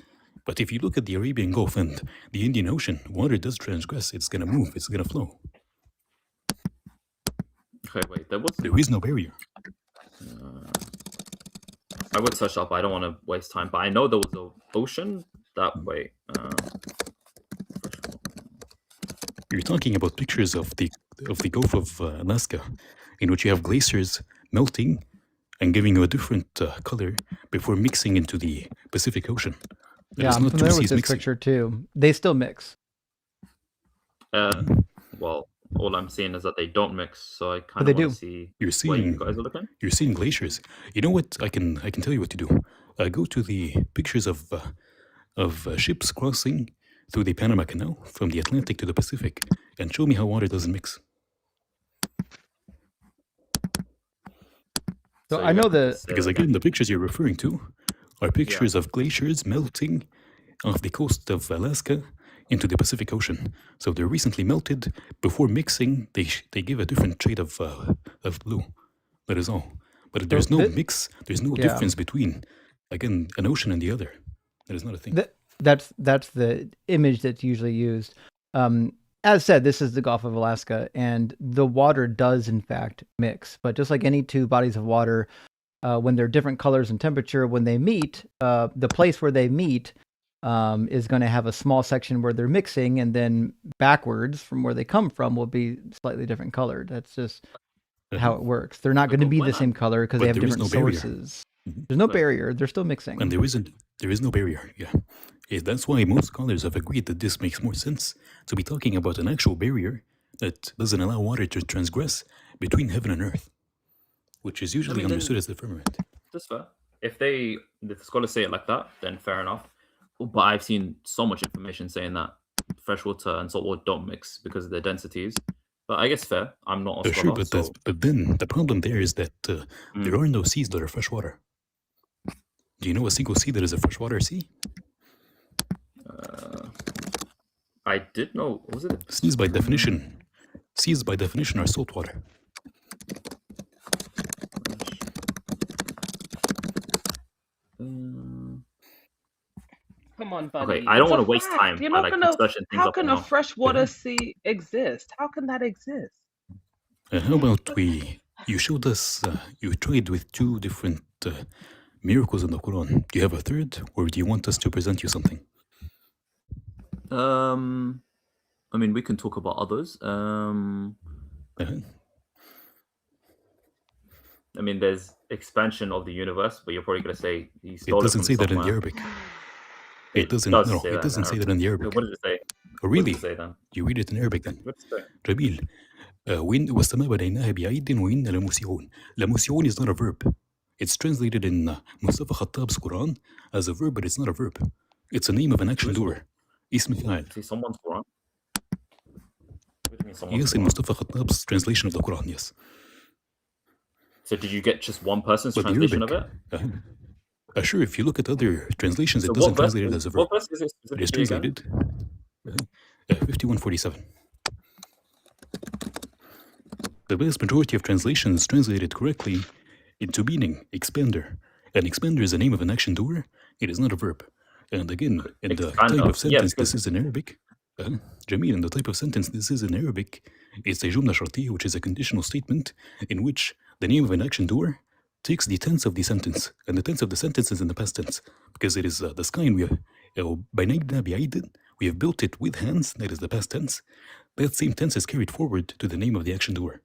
But if you look at the Arabian Gulf and the Indian Ocean, water does transgress. It's going to move. It's going to flow. Okay, wait. There is no barrier. I would touch up. I don't want to waste time, but I know there was an ocean that way. You're talking about pictures of the Gulf of Alaska, in which you have glaciers melting and giving you a different color before mixing into the Pacific Ocean. Yeah, I'm familiar with this picture too. They still mix. Well, all I'm seeing is that they don't mix, so I kind of want to see where you guys are looking. You're seeing glaciers. You know what? I can tell you what to do. Go to the pictures of ships crossing through the Panama Canal from the Atlantic to the Pacific, and show me how water doesn't mix. So I know because again, the pictures you're referring to are pictures of glaciers melting off the coast of Alaska into the Pacific Ocean. So they're recently melted. Before mixing, they give a different shade of blue. That is all. But there's no mix. There's no difference between, again, an ocean and the other. That is not a thing. That's the image that's usually used. As said, this is the Gulf of Alaska, and the water does in fact mix. But just like any two bodies of water, when they're different colors and temperature, when they meet, the place where they meet is going to have a small section where they're mixing, and then backwards from where they come from will be slightly different colored. That's just how it works. They're not going to be the same color because they have different sources. There's no barrier. They're still mixing. And there is no barrier. Yeah. That's why most scholars have agreed that this makes more sense to be talking about an actual barrier that doesn't allow water to transgress between heaven and earth, which is usually understood as the firmament. That's fair. If the scholars say it like that, then fair enough. But I've seen so much information saying that freshwater and saltwater don't mix because of their densities. But I guess fair. I'm not a scholar. Sure, but then the problem there is that there are no seas that are freshwater. Do you know a single sea that is a freshwater sea? I did know. Was it? Seas by definition are saltwater. Come on, buddy. Okay, I don't want to waste time. You're not gonna. How can a freshwater sea exist? How can that exist? How about you showed us, you tried with two different miracles in the Quran. Do you have a third, or do you want us to present you something? I mean, we can talk about others. I mean, there's expansion of the universe, but you're probably going to say he stole it doesn't say that in the Arabic. It doesn't. No, it doesn't say that in the Arabic. What does it say? Oh, really? What does it say then? You read it in Arabic then. What's it say? جميل. وإن والسماء بنيناها بعيد وإنا لموسعون. لموسعون is not a verb. It's translated in Mustafa Khattab's Quran as a verb, but it's not a verb. It's a name of an action doer. اسم فاعل. See someone's Quran? Yes, in Mustafa Khattab's translation of the Quran, yes. So did you get just one person's translation of it? Sure, if you look at other translations, it doesn't translate it as a verb. What verse is it? It is translated 5147. The vast majority of translations translate it correctly into meaning expander. An expander is the name of an action doer. It is not a verb. And again, in the type of sentence this is in Arabic, Jamil, in the type of sentence this is in Arabic, it's a jumla shartiyya, which is a conditional statement in which the name of an action doer takes the tense of the sentence, and the tense of the sentence is in the past tense, because it is the sky, and we have built it with hands, that is the past tense. That same tense is carried forward to the name of the action doer.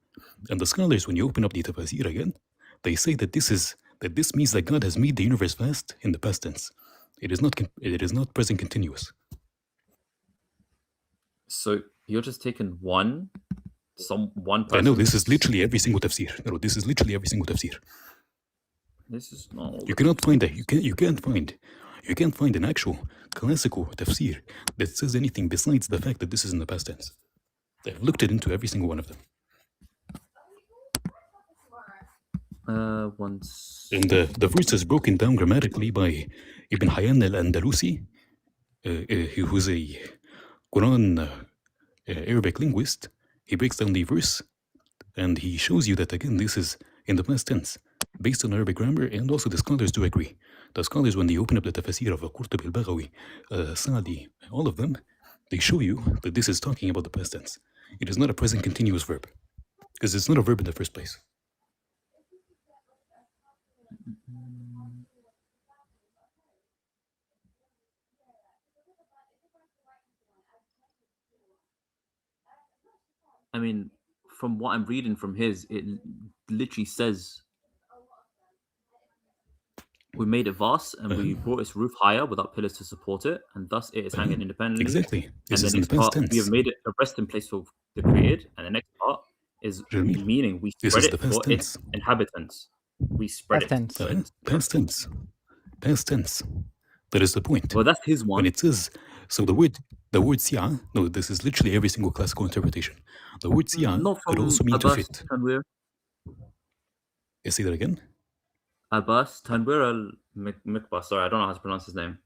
And the scholars, when you open up the tafsir again, they say that this means that God has made the universe vast in the past tense. It is not present continuous. So you're just taking one person. I know this is literally every single tafsir. No, this is literally every single tafsir. This is not. You cannot find that. You can't find an actual classical tafsir that says anything besides the fact that this is in the past tense. I've looked into every single one of them. Once. And the verse is broken down grammatically by Ibn Hayyan al-Andalusi, who's a Quran Arabic linguist. He breaks down the verse and he shows you that, again, this is in the past tense, based on Arabic grammar, and also the scholars do agree. The scholars, when they open up the tafsir of Qurtubi al-Baghawi, Sa'di, all of them, they show you that this is talking about the past tense. It is not a present continuous verb, because it's not a verb in the first place. I mean, from what I'm reading from his, it literally says we made it vast and we brought its roof higher without pillars to support it, and thus it is hanging independently. Exactly. This And is the in next the past part, we have tense. made it a resting place for the created, and the next part is Jamil, meaning we this spread is it the past for its tense. inhabitants. We spread Past it. tense. for its Past tense. Past tense. That is the point. Well, that's his one. When it says, so the word si'a, no, this is literally every single classical interpretation. The word si'a Not could from also mean to Abbas fit. Tanwir. Say that again? Abbas Tanwir al-Mikbah. Sorry, I don't know how to pronounce his name.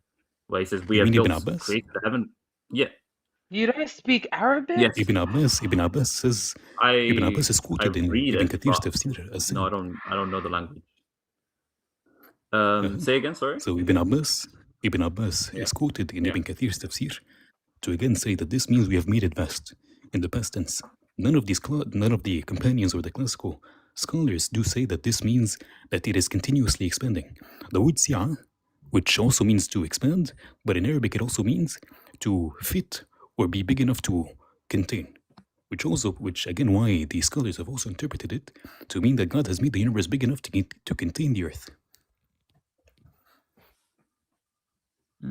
Where he says, we You have mean Ibn built, Abbas? created the heaven. Yeah. You don't speak Arabic? Yes. Ibn Abbas says, Ibn Abbas is I quoted in read Ibn it, Kathir's but tafsir as no, saying. I don't know the language. Say again, sorry. So Ibn Abbas is quoted in Ibn Kathir's tafsir to again say that this means we have made it vast in the past tense. None of the companions or the classical scholars do say that this means that it is continuously expanding. The word si'a, which also means to expand, but in Arabic it also means to fit or be big enough to contain. Which again, why the scholars have also interpreted it to mean that God has made the universe big enough to contain the earth. I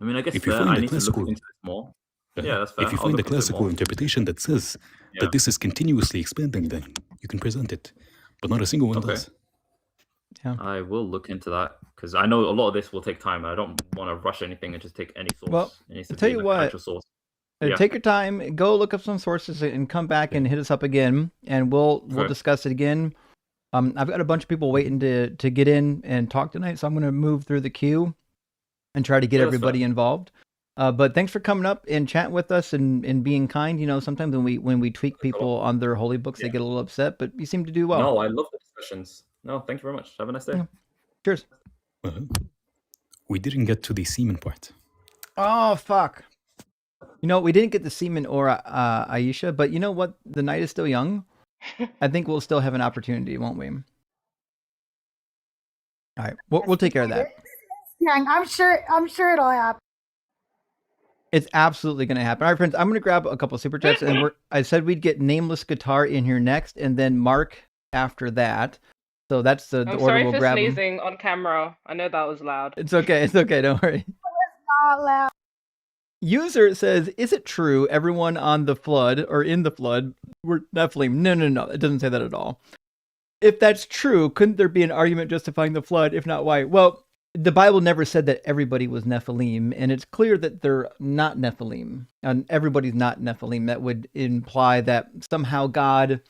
mean, I guess If you fair. find I the need to look classical, into this more. Yeah, that's fair. if you I'll find the look into it classical more. interpretation that says that this is continuously expanding, then you can present it, but not a single one does. Yeah. I will look into that because I know a lot of this will take time. I don't want to rush anything and just take any source. Well, it needs to I'll tell be you like what. an actual source. Take your time, go look up some sources, and come back and hit us up again, and we'll discuss it again. I've got a bunch of people waiting to get in and talk tonight, so I'm going to move through the queue and try to get everybody involved. But thanks for coming up and chatting with us and being kind. You know, sometimes when we tweak people on their holy books, they get a little upset, but you seem to do well. No, I love the discussions. No, thank you very much. Have a nice day. Yeah. Cheers. We didn't get to the semen part. Oh, fuck. You know, we didn't get the semen or Aisha, but you know what? The night is still young. I think we'll still have an opportunity, won't we? All right, we'll take care of that. Yeah, I'm sure it'll happen. It's absolutely going to happen. All right, friends, I'm going to grab a couple super chats, and I said we'd get Nameless Guitar in here next, and then Mark after that. So that's the order sorry we'll for grab. sneezing on camera. I know that was loud. It's okay. It's okay. Don't worry. Not loud. User says, is it true everyone on the flood or in the flood were Nephilim? No. It doesn't say that at all. If that's true, couldn't there be an argument justifying the flood? If not, why? Well, the Bible never said that everybody was Nephilim, and it's clear that they're not Nephilim, and everybody's not Nephilim. That would imply that somehow God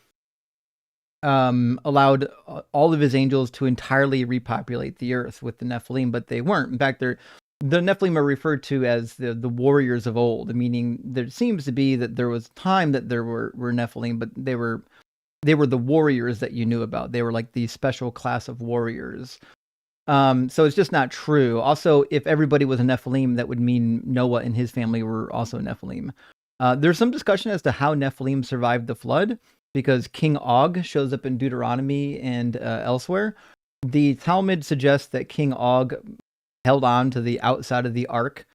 allowed all of his angels to entirely repopulate the earth with the Nephilim, but they weren't. In fact, the Nephilim are referred to as the warriors of old, meaning there seems to be that there was time that there were Nephilim, but they were the warriors that you knew about. They were like the special class of warriors. So it's just not true. Also, if everybody was a Nephilim, that would mean Noah and his family were also Nephilim. There's some discussion as to how Nephilim survived the flood, because King Og shows up in Deuteronomy and elsewhere. The Talmud suggests that King Og held on to the outside of the ark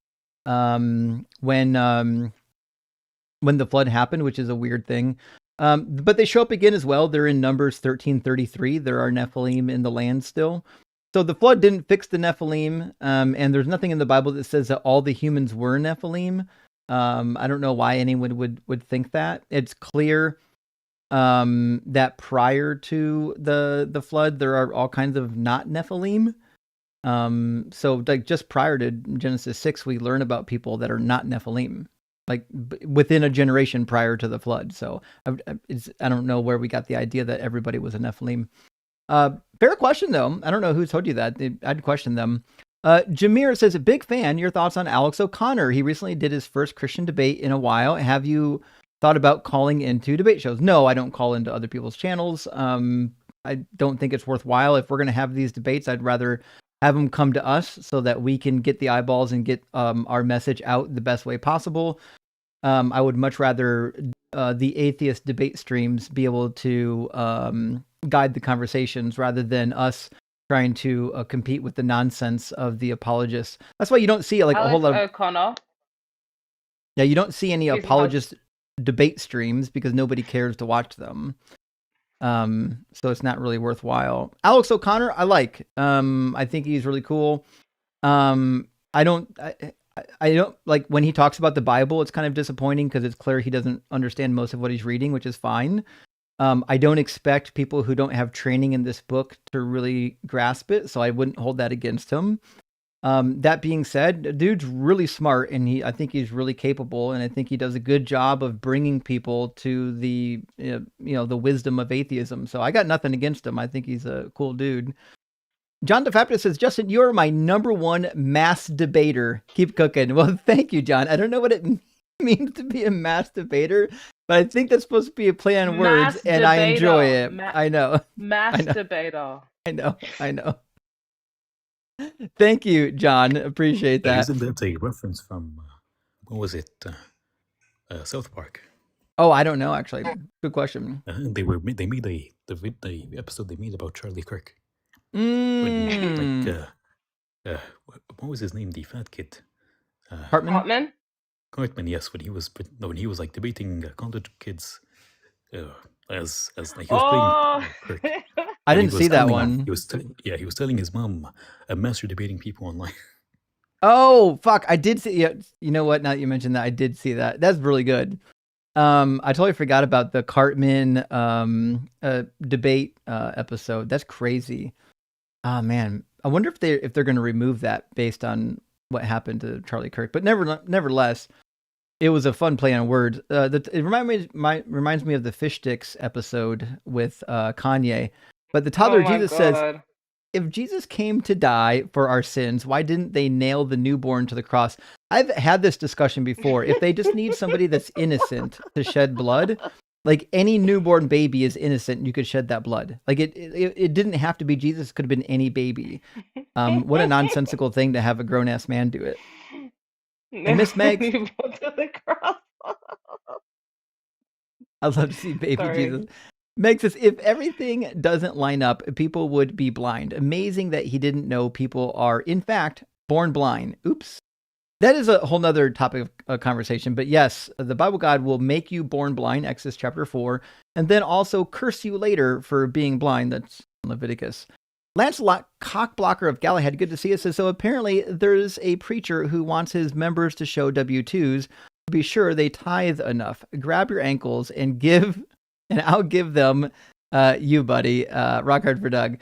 when the flood happened, which is a weird thing. But they show up again as well. They're in Numbers 13:33. There are Nephilim in the land still. So the flood didn't fix the Nephilim, and there's nothing in the Bible that says that all the humans were Nephilim. I don't know why anyone would think that. It's clear that prior to the flood, there are all kinds of not Nephilim. So like just prior to Genesis 6, we learn about people that are not Nephilim. like within a generation prior to the flood. So I don't know where we got the idea that everybody was a Nephilim. Fair question though. I don't know who told you that. I'd question them. Jameer says, a big fan. Your thoughts on Alex O'Connor? He recently did his first Christian debate in a while. Have you thought about calling into debate shows? No, I don't call into other people's channels. I don't think it's worthwhile. If we're going to have these debates, I'd rather have them come to us so that we can get the eyeballs and get our message out the best way possible. I would much rather the atheist debate streams be able to guide the conversations rather than us trying to compete with the nonsense of the apologists. That's why you don't see like a whole lot of O'Connor. Yeah, you don't see any He's apologist debate streams because nobody cares to watch them. So it's not really worthwhile. Alex O'Connor, I like. I think he's really cool. I don't like when he talks about the Bible, it's kind of disappointing because it's clear he doesn't understand most of what he's reading, which is fine. I don't expect people who don't have training in this book to really grasp it, so I wouldn't hold that against him. That being said, the dude's really smart, and I think he's really capable, and I think he does a good job of bringing people to the the wisdom of atheism. So I got nothing against him. I think he's a cool dude. John DeFaptis says, Justin, you're my number one mass debater. Keep cooking. Well, thank you, John. I don't know what it means to be a mass debater, but I think that's supposed to be a play on words, and I enjoy it. I know. Mass debater. I know. Thank you, John. Appreciate that. Isn't that a reference from, what was it, South Park? Oh, I don't know, actually. Good question. They made the episode they made about Charlie Kirk. Mm. What was his name? The fat kid. Hartman? Cartman, yes. When he was like debating college kids, as he was playing Kirk. I didn't see that one. He was telling his mom, master debating people online. Oh, fuck. I did see. Yeah, you know what? Now that you mentioned that, I did see that. That's really good. I totally forgot about the Cartman debate episode. That's crazy. Oh man, I wonder if they're going to remove that based on what happened to Charlie Kirk. But nevertheless, it was a fun play on words. It reminds me of the Fish Sticks episode with Kanye. But the toddler Jesus says, if Jesus came to die for our sins, why didn't they nail the newborn to the cross? I've had this discussion before. If they just need somebody that's innocent to shed blood, like any newborn baby is innocent, you could shed that blood. Like it didn't have to be Jesus. It could have been any baby. What a nonsensical thing to have a grown ass man do it. And Miss Meg, I'd love to see baby Jesus. Meg says, if everything doesn't line up, people would be blind. Amazing that he didn't know people are, in fact, born blind. Oops. That is a whole nother topic of conversation. But yes, the Bible God will make you born blind, Exodus chapter 4, and then also curse you later for being blind. That's Leviticus. Lancelot, cockblocker of Galahad, good to see you. Says, so apparently there's a preacher who wants his members to show W-2s. Be sure they tithe enough. Grab your ankles and I'll give them you, buddy. Rock hard for Doug.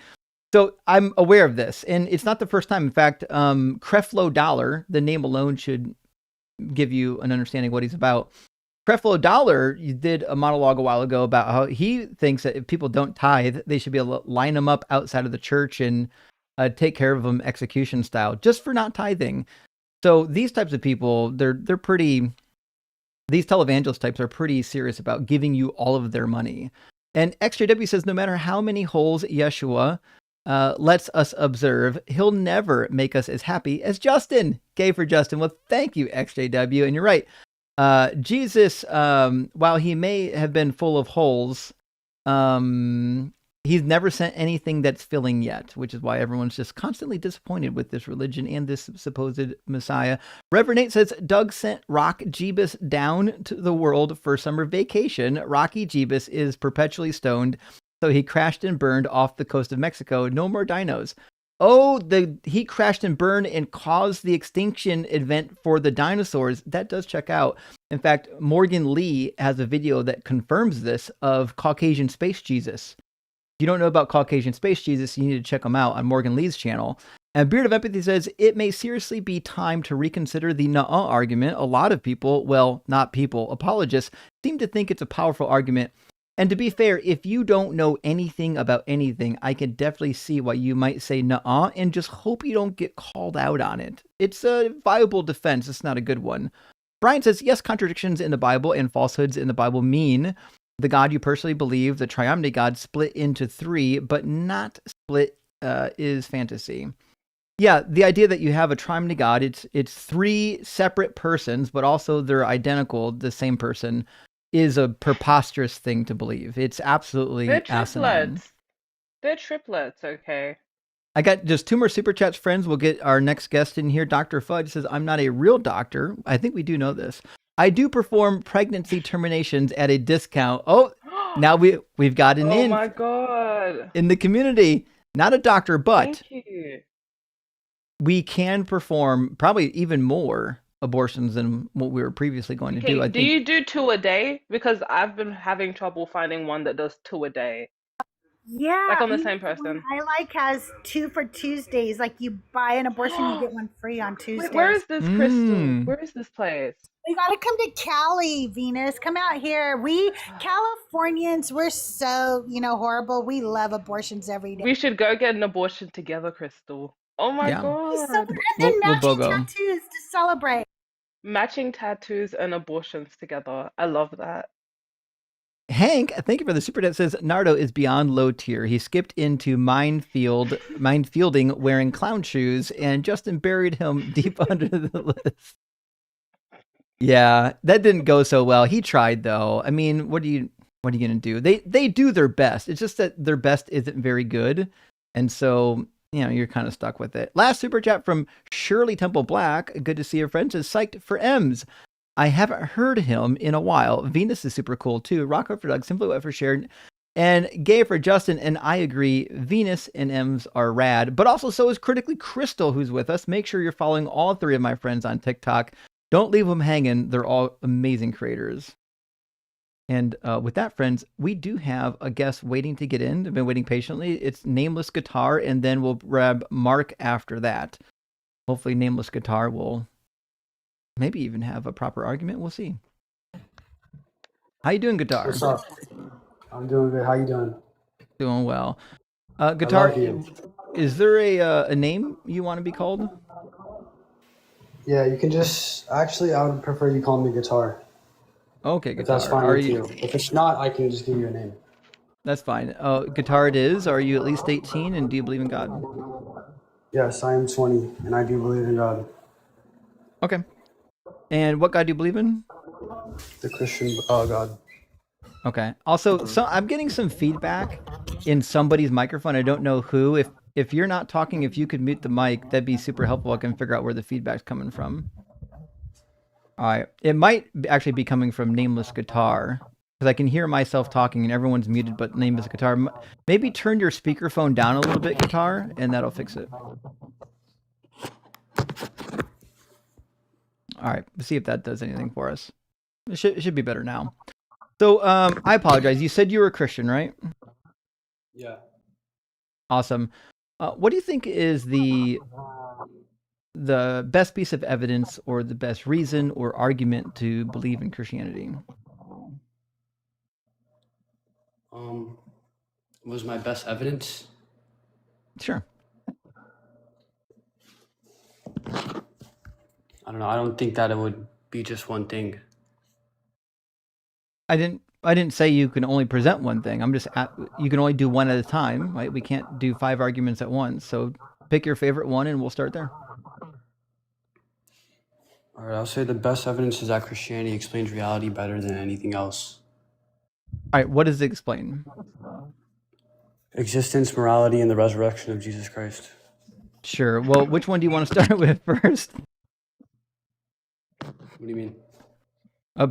So I'm aware of this, and it's not the first time. In fact, Creflo Dollar, the name alone should give you an understanding of what he's about. Creflo Dollar did a monologue a while ago about how he thinks that if people don't tithe, they should be able to line them up outside of the church and take care of them execution style, just for not tithing. So these types of people, they're pretty. These televangelist types are pretty serious about giving you all of their money. And XJW says, no matter how many holes Yeshua lets us observe, he'll never make us as happy as Justin. Gay for Justin. Well, thank you, XJW. And you're right. Jesus, while he may have been full of holes, he's never sent anything that's filling yet, which is why everyone's just constantly disappointed with this religion and this supposed Messiah. Reverend Nate says, Doug sent Rock Jeebus down to the world for summer vacation. Rocky Jeebus is perpetually stoned, so he crashed and burned off the coast of Mexico. No more dinos. Oh, he crashed and burned and caused the extinction event for the dinosaurs. That does check out. In fact, Morgan Lee has a video that confirms this of Caucasian Space Jesus. If you don't know about Caucasian Space Jesus, you need to check him out on Morgan Lee's channel. And Beard of Empathy says, it may seriously be time to reconsider the nuh-uh argument. A lot of people, well, not people, apologists, seem to think it's a powerful argument. And to be fair, if you don't know anything about anything, I can definitely see why you might say nuh-uh and just hope you don't get called out on it. It's a viable defense. It's not a good one. Brian says, yes, contradictions in the Bible and falsehoods in the Bible mean the God you personally believe, the triumphant God, split into three, but not split is fantasy. Yeah, the idea that you have a triune God, it's three separate persons, but also they're identical, the same person, is a preposterous thing to believe. It's absolutely They're asinine. triplets. They're triplets, okay. I got just 2 more super chats, friends. We'll get our next guest in here. Dr. Fudge says, I'm not a real doctor. I think we do know this. I do perform pregnancy terminations at a discount. Oh, now we've got an Oh my god. in the community. Not a doctor, but Thank you. we can perform probably even more abortions than what we were previously going to do. I Do think you do 2 a day? Because I've been having trouble finding one that does 2 a day. Yeah, Like on the you know, same the one person. I like has 2 for Tuesdays. Like you buy an abortion, you get one free on Tuesdays. Wait, where is this crystal? Where is this place? We gotta come to Cali, Venus. Come out here. We Californians, we're so horrible. We love abortions every day. We should go get an abortion together, Crystal. Oh my Yeah. god. And then We'll matching BOGO. tattoos to celebrate. Matching tattoos and abortions together. I love that. Hank, thank you for the super chat. Says Nardo is beyond low tier. He skipped into minefielding wearing clown shoes, and Justin buried him deep under the list. Yeah, that didn't go so well. He tried though. I mean, what are you gonna do? They do their best. It's just that their best isn't very good, and so you're kind of stuck with it. Last super chat from Shirley Temple Black. Good to see your friends. Is psyched for M's. I haven't heard him in a while. Venus is super cool too. Rocco for Doug, Simply Wet for Sharon, and Gay for Justin. And I agree, Venus and M's are rad, but also so is Critically Crystal, who's with us. Make sure you're following all 3 of my friends on TikTok. Don't leave them hanging. They're all amazing creators. And with that, friends, we do have a guest waiting to get in. I've been waiting patiently. It's Nameless Guitar, and then we'll grab Mark after that. Hopefully Nameless Guitar will maybe even have a proper argument. We'll see. How you doing, Guitar? What's up? I'm doing good. How you doing? Doing well. Guitar, I love you. is there a name you want to be called? Yeah, you can just... Actually, I would prefer you call me Guitar. Okay, If Guitar. that's fine with you. If it's not, I can just give you a name. That's fine. Guitar it is. Are you at least 18, and do you believe in God? Yes, I am 20, and I do believe in God. Okay. And what God do you believe in? The Christian God. Okay. Also, I'm getting some feedback in somebody's microphone. I don't know who. If you're not talking, if you could mute the mic, that'd be super helpful. I can figure out where the feedback's coming from. All right. It might actually be coming from Nameless Guitar, because I can hear myself talking and everyone's muted but Nameless Guitar. Maybe turn your speakerphone down a little bit, Guitar, and that'll fix it. All right. Let's see if that does anything for us. It should be better now. So I apologize. You said you were a Christian, right? Yeah. Awesome. What do you think is the best piece of evidence or the best reason or argument to believe in Christianity? Was my best evidence? Sure. I don't know. I don't think that it would be just one thing. I didn't say you can only present one thing. I'm just you can only do one at a time, right? We can't do 5 arguments at once. So pick your favorite one and we'll start there. All right, I'll say the best evidence is that Christianity explains reality better than anything else. All right, what does it explain? Existence, morality, and the resurrection of Jesus Christ. Sure. Well, which one do you want to start with first? What do you mean?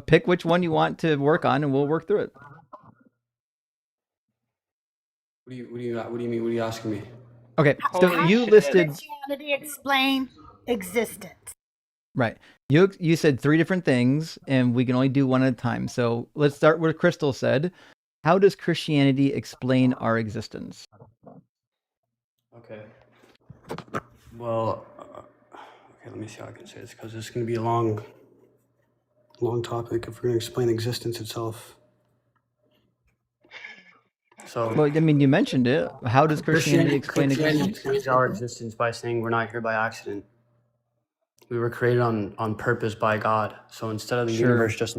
Pick which one you want to work on, and we'll work through it. What do you mean? What are you asking me? Okay, so you listed Christianity explain existence. right. You said 3 different things, and we can only do one at a time. So let's start where Crystal said. How does Christianity explain our existence? Okay. Well, okay, let me see how I can say this, because it's going to be a long topic if we're going to explain existence itself. So, Well, I mean, you mentioned it. How does Christianity explain Christianity existence? explains our existence by saying we're not here by accident. We were created on purpose by God. So instead of the Sure. universe just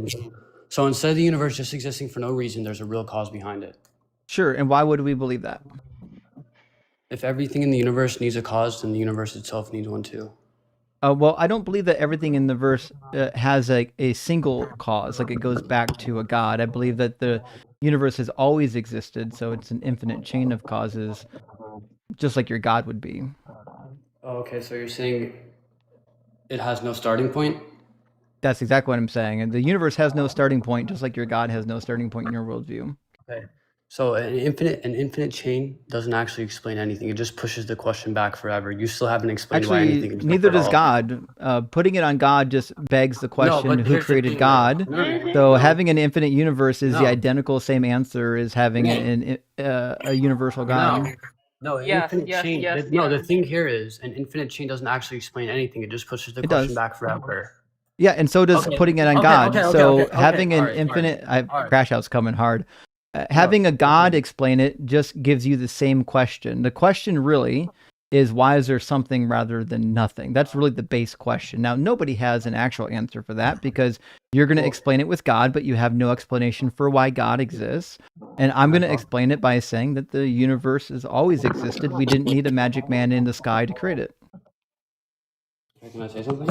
existing for no reason, there's a real cause behind it. Sure. And why would we believe that? If everything in the universe needs a cause, then the universe itself needs one too. Well, I don't believe that everything in the verse has a single cause, like it goes back to a God. I believe that the universe has always existed, so it's an infinite chain of causes, just like your God would be. Oh, okay, so you're saying it has no starting point? That's exactly what I'm saying. And the universe has no starting point, just like your God has no starting point in your worldview. Okay. So an infinite chain doesn't actually explain anything. It just pushes the question back forever. You still haven't explained why Actually, anything exists neither at does all. God. Putting it on God just begs the question, but who here's the created thing, God? no. So having an infinite universe is the No. identical same answer as having a universal God. No, an Yes, infinite yes, chain. yes, No, yes. the thing here is an infinite chain doesn't actually explain anything. It just pushes the It question does. back forever. Yeah, and so does Okay, putting it on okay, God. okay, So okay, having an all right, infinite, all right. crash out's coming hard. Having a God explain it just gives you the same question. The question really is, why is there something rather than nothing? That's really the base question. Now, nobody has an actual answer for that because you're going to explain it with God, but you have no explanation for why God exists. And I'm going to explain it by saying that the universe has always existed. We didn't need a magic man in the sky to create it. Can I say something?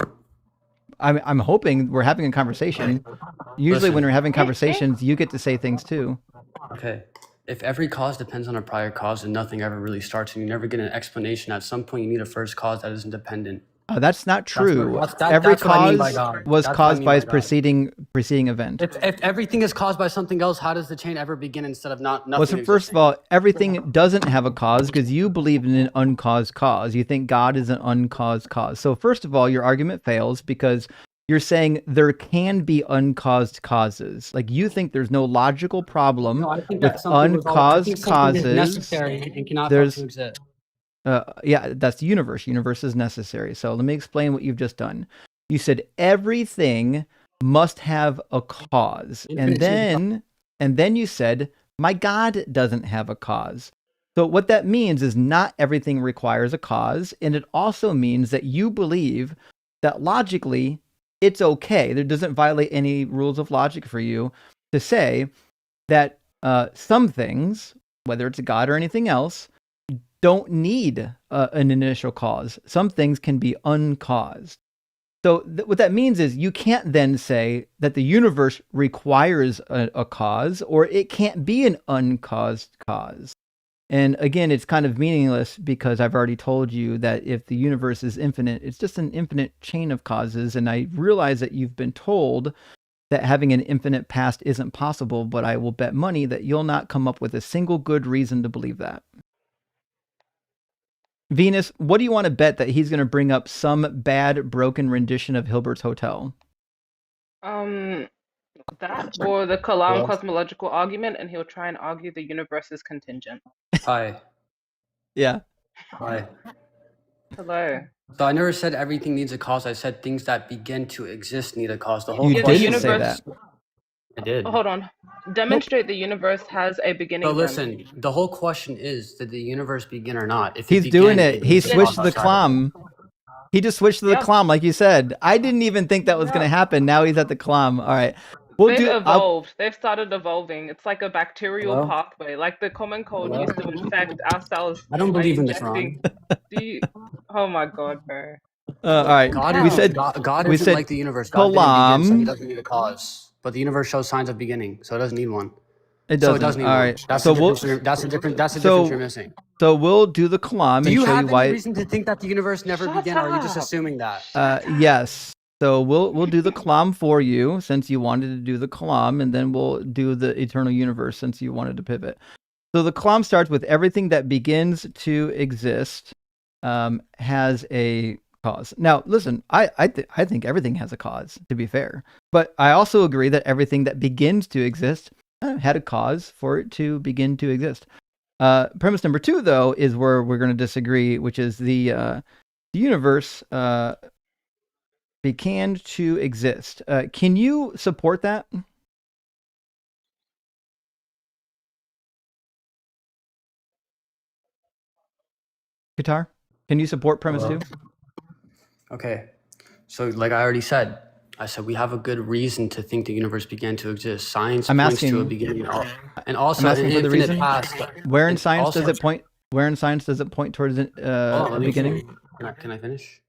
I'm hoping we're having a conversation. Usually when Listen. we're having conversations, you get to say things too. Okay. If every cause depends on a prior cause, then nothing ever really starts, and you never get an explanation. At some point, you need a first cause that is independent. That's not true. That's Every what I mean by cause God. was That's what I caused mean by by its God. preceding event. If everything is caused by something else, how does the chain ever begin instead of nothing Well, so first of all, everything doesn't have a cause because you believe in an uncaused cause. You think God is an uncaused cause. So first of all, your argument fails because you're saying there can be uncaused causes. Like you think there's no logical problem No, I think with that something was uncaused something is causes. necessary and cannot help There's to exist. yeah, that's the universe. Universe is necessary. So let me explain what you've just done. You said everything must have a cause. And then you said, my God doesn't have a cause. So what that means is not everything requires a cause. And it also means that you believe that logically it's okay. There doesn't violate any rules of logic for you to say that some things, whether it's a God or anything else, don't need an initial cause. Some things can be uncaused. So what that means is you can't then say that the universe requires a cause, or it can't be an uncaused cause. And again, it's kind of meaningless because I've already told you that if the universe is infinite, it's just an infinite chain of causes. And I realize that you've been told that having an infinite past isn't possible, but I will bet money that you'll not come up with a single good reason to believe that. Venus, what do you want to bet that he's going to bring up some bad, broken rendition of Hilbert's Hotel? That or the Kalam cosmological argument, and he'll try and argue the universe is contingent. Hi. Yeah. Hi. Hello. So I never said everything needs a cause. I said things that begin to exist need a cause. The whole You question didn't say that. I did. Oh, hold on. Demonstrate the universe has a beginning. So listen, the whole question is, did the universe begin or not? If He's doing it. He switched the clam. He just switched to the clam, like you said. I didn't even think that was going to happen. Now he's at the clam. All right. They've evolved. They've started evolving. It's like a bacterial Hello? pathway. Like the common cold Hello? used to infect our cells. I don't by believe in the injecting- Quran. Oh my god, bro. All right. God we said like the universe. God didn't begin, so he Kalam. doesn't need a cause. But the universe shows signs of beginning, so it doesn't need one. It So doesn't. it does need All one. right. That's So the difference. That's the difference you're missing. So we'll do the Kalam Do and you show you have why. any reason to think that the universe never began, or are you just assuming that? Yes. So we'll do the Kalam for you since you wanted to do the Kalam, and then we'll do the eternal universe since you wanted to pivot. So the Kalam starts with everything that begins to exist has a cause. Now, listen, I think everything has a cause, to be fair. But I also agree that everything that begins to exist had a cause for it to begin to exist. Premise number 2, though, is where we're going to disagree, which is the the universe began to exist. Can you support that? Guitar? Can you support premise 2? Okay. So, like I already said, I said we have a good reason to think the universe began to exist. Science I'm points to a asking- beginning, and I'm also an asking for the infinite reason. past. Where in and science also- does it point? Where in science does it point towards Hold on, a let me beginning? finish. Can I finish?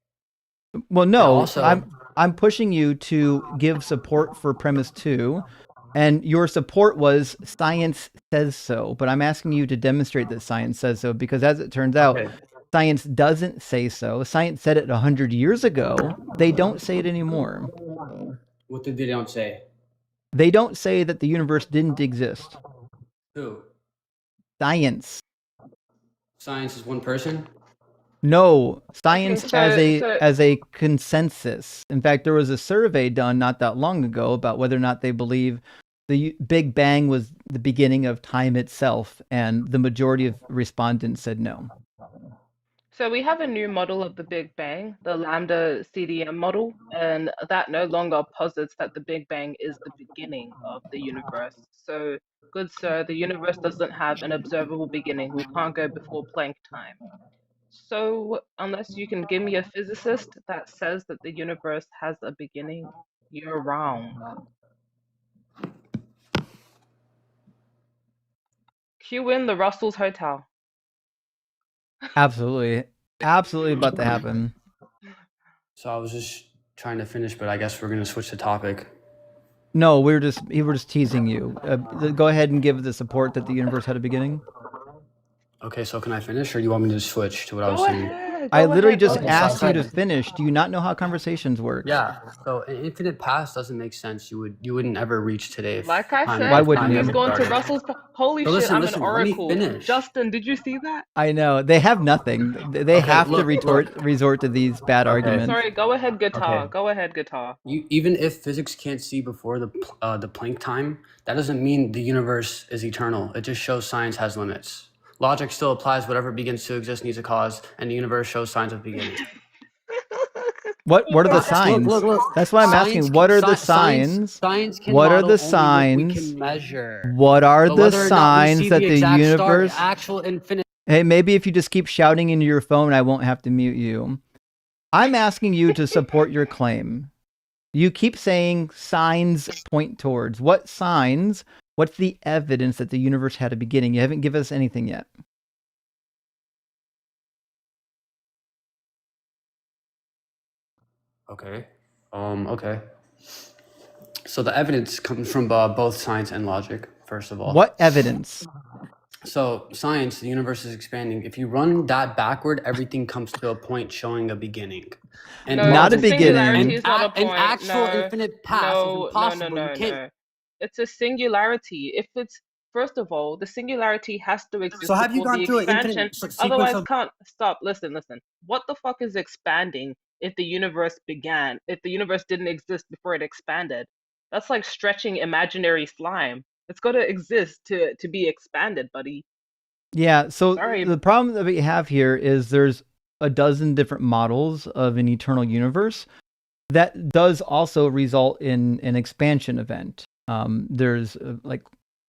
Well, no. also- I'm pushing you to give support for premise 2, and your support was science says so. But I'm asking you to demonstrate that science says so, because as it turns out, Okay. science doesn't say so. Science said it 100 years ago. They don't say it anymore. What did they don't say? They don't say that the universe didn't exist. Who? Science. Science is one person? No, science so- as a consensus. In fact, there was a survey done not that long ago about whether or not they believe the Big Bang was the beginning of time itself, and the majority of respondents said no. So we have a new model of the Big Bang, the Lambda CDM model, and that no longer posits that the Big Bang is the beginning of the universe. So, good sir, the universe doesn't have an observable beginning. We can't go before Planck time. So, unless you can give me a physicist that says that the universe has a beginning, you're wrong. Cue in the Russell's Hotel. Absolutely. Absolutely about to happen. So I was just trying to finish, but I guess we're going to switch the topic. No, we were just teasing you. Go ahead and give the support that the universe had a beginning. Okay, so can I finish, or do you want me to switch to what I was Go saying? ahead. I go literally ahead, just go asked you ahead. to finish. Do you not know how conversations work? Yeah. So an infinite past doesn't make sense. You wouldn't ever reach today. If Like I time- said, Why wouldn't we've you? gone to Russell's. Holy But shit, listen, I'm listen, an let me oracle. finish. Justin, did you see that? I know. They have nothing. They Okay, have to look. resort to these bad Okay. arguments. Sorry, go ahead, guitar. Okay. Go ahead, guitar. Even if physics can't see before the Planck time, that doesn't mean the universe is eternal. It just shows science has limits. Logic still applies. Whatever begins to exist needs a cause, and the universe shows signs of beginning. What are the signs? Look. That's what I'm asking. What are the signs? Science can What are model the only what we signs? can measure. What are But the whether or not we signs see that the the exact universe? actual infinite. Hey, maybe if you just keep shouting into your phone, I won't have to mute you. I'm asking you to support your claim. You keep saying signs point towards. What signs? What's the evidence that the universe had a beginning? You haven't given us anything yet. Okay. Okay. So the evidence comes from both science and logic. First of all. What evidence? So science, the universe is expanding. If you run that backward, everything comes to a point showing a beginning. And No, Not a the beginning. singularity is not a An point. actual No, infinite past is no, impossible. You can't. no. It's a singularity. If it's first of all, the singularity has to exist So have you before the gone through an expansion. infinite sequence Otherwise, of? can't stop. Listen. What the fuck is expanding if the universe began? If the universe didn't exist before it expanded, that's like stretching imaginary slime. It's got to exist to be expanded, buddy. Yeah, so Sorry. the problem that we have here is there's a dozen different models of an eternal universe. That does also result in an expansion event. There's like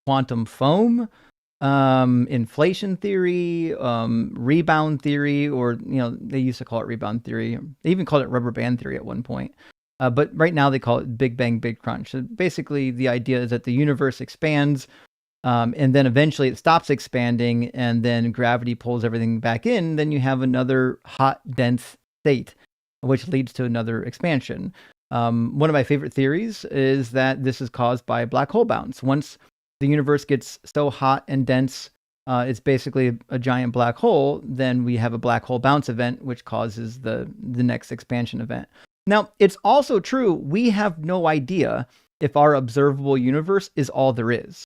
quantum foam, inflation theory, rebound theory, or they used to call it rebound theory. They even called it rubber band theory at one point. But right now they call it Big Bang, Big Crunch. So basically, the idea is that the universe expands, and then eventually it stops expanding, and then gravity pulls everything back in. Then you have another hot, dense state, which leads to another expansion. One of my favorite theories is that this is caused by black hole bounce. Once the universe gets so hot and dense, it's basically a giant black hole, then we have a black hole bounce event, which causes the next expansion event. Now, it's also true, we have no idea if our observable universe is all there is.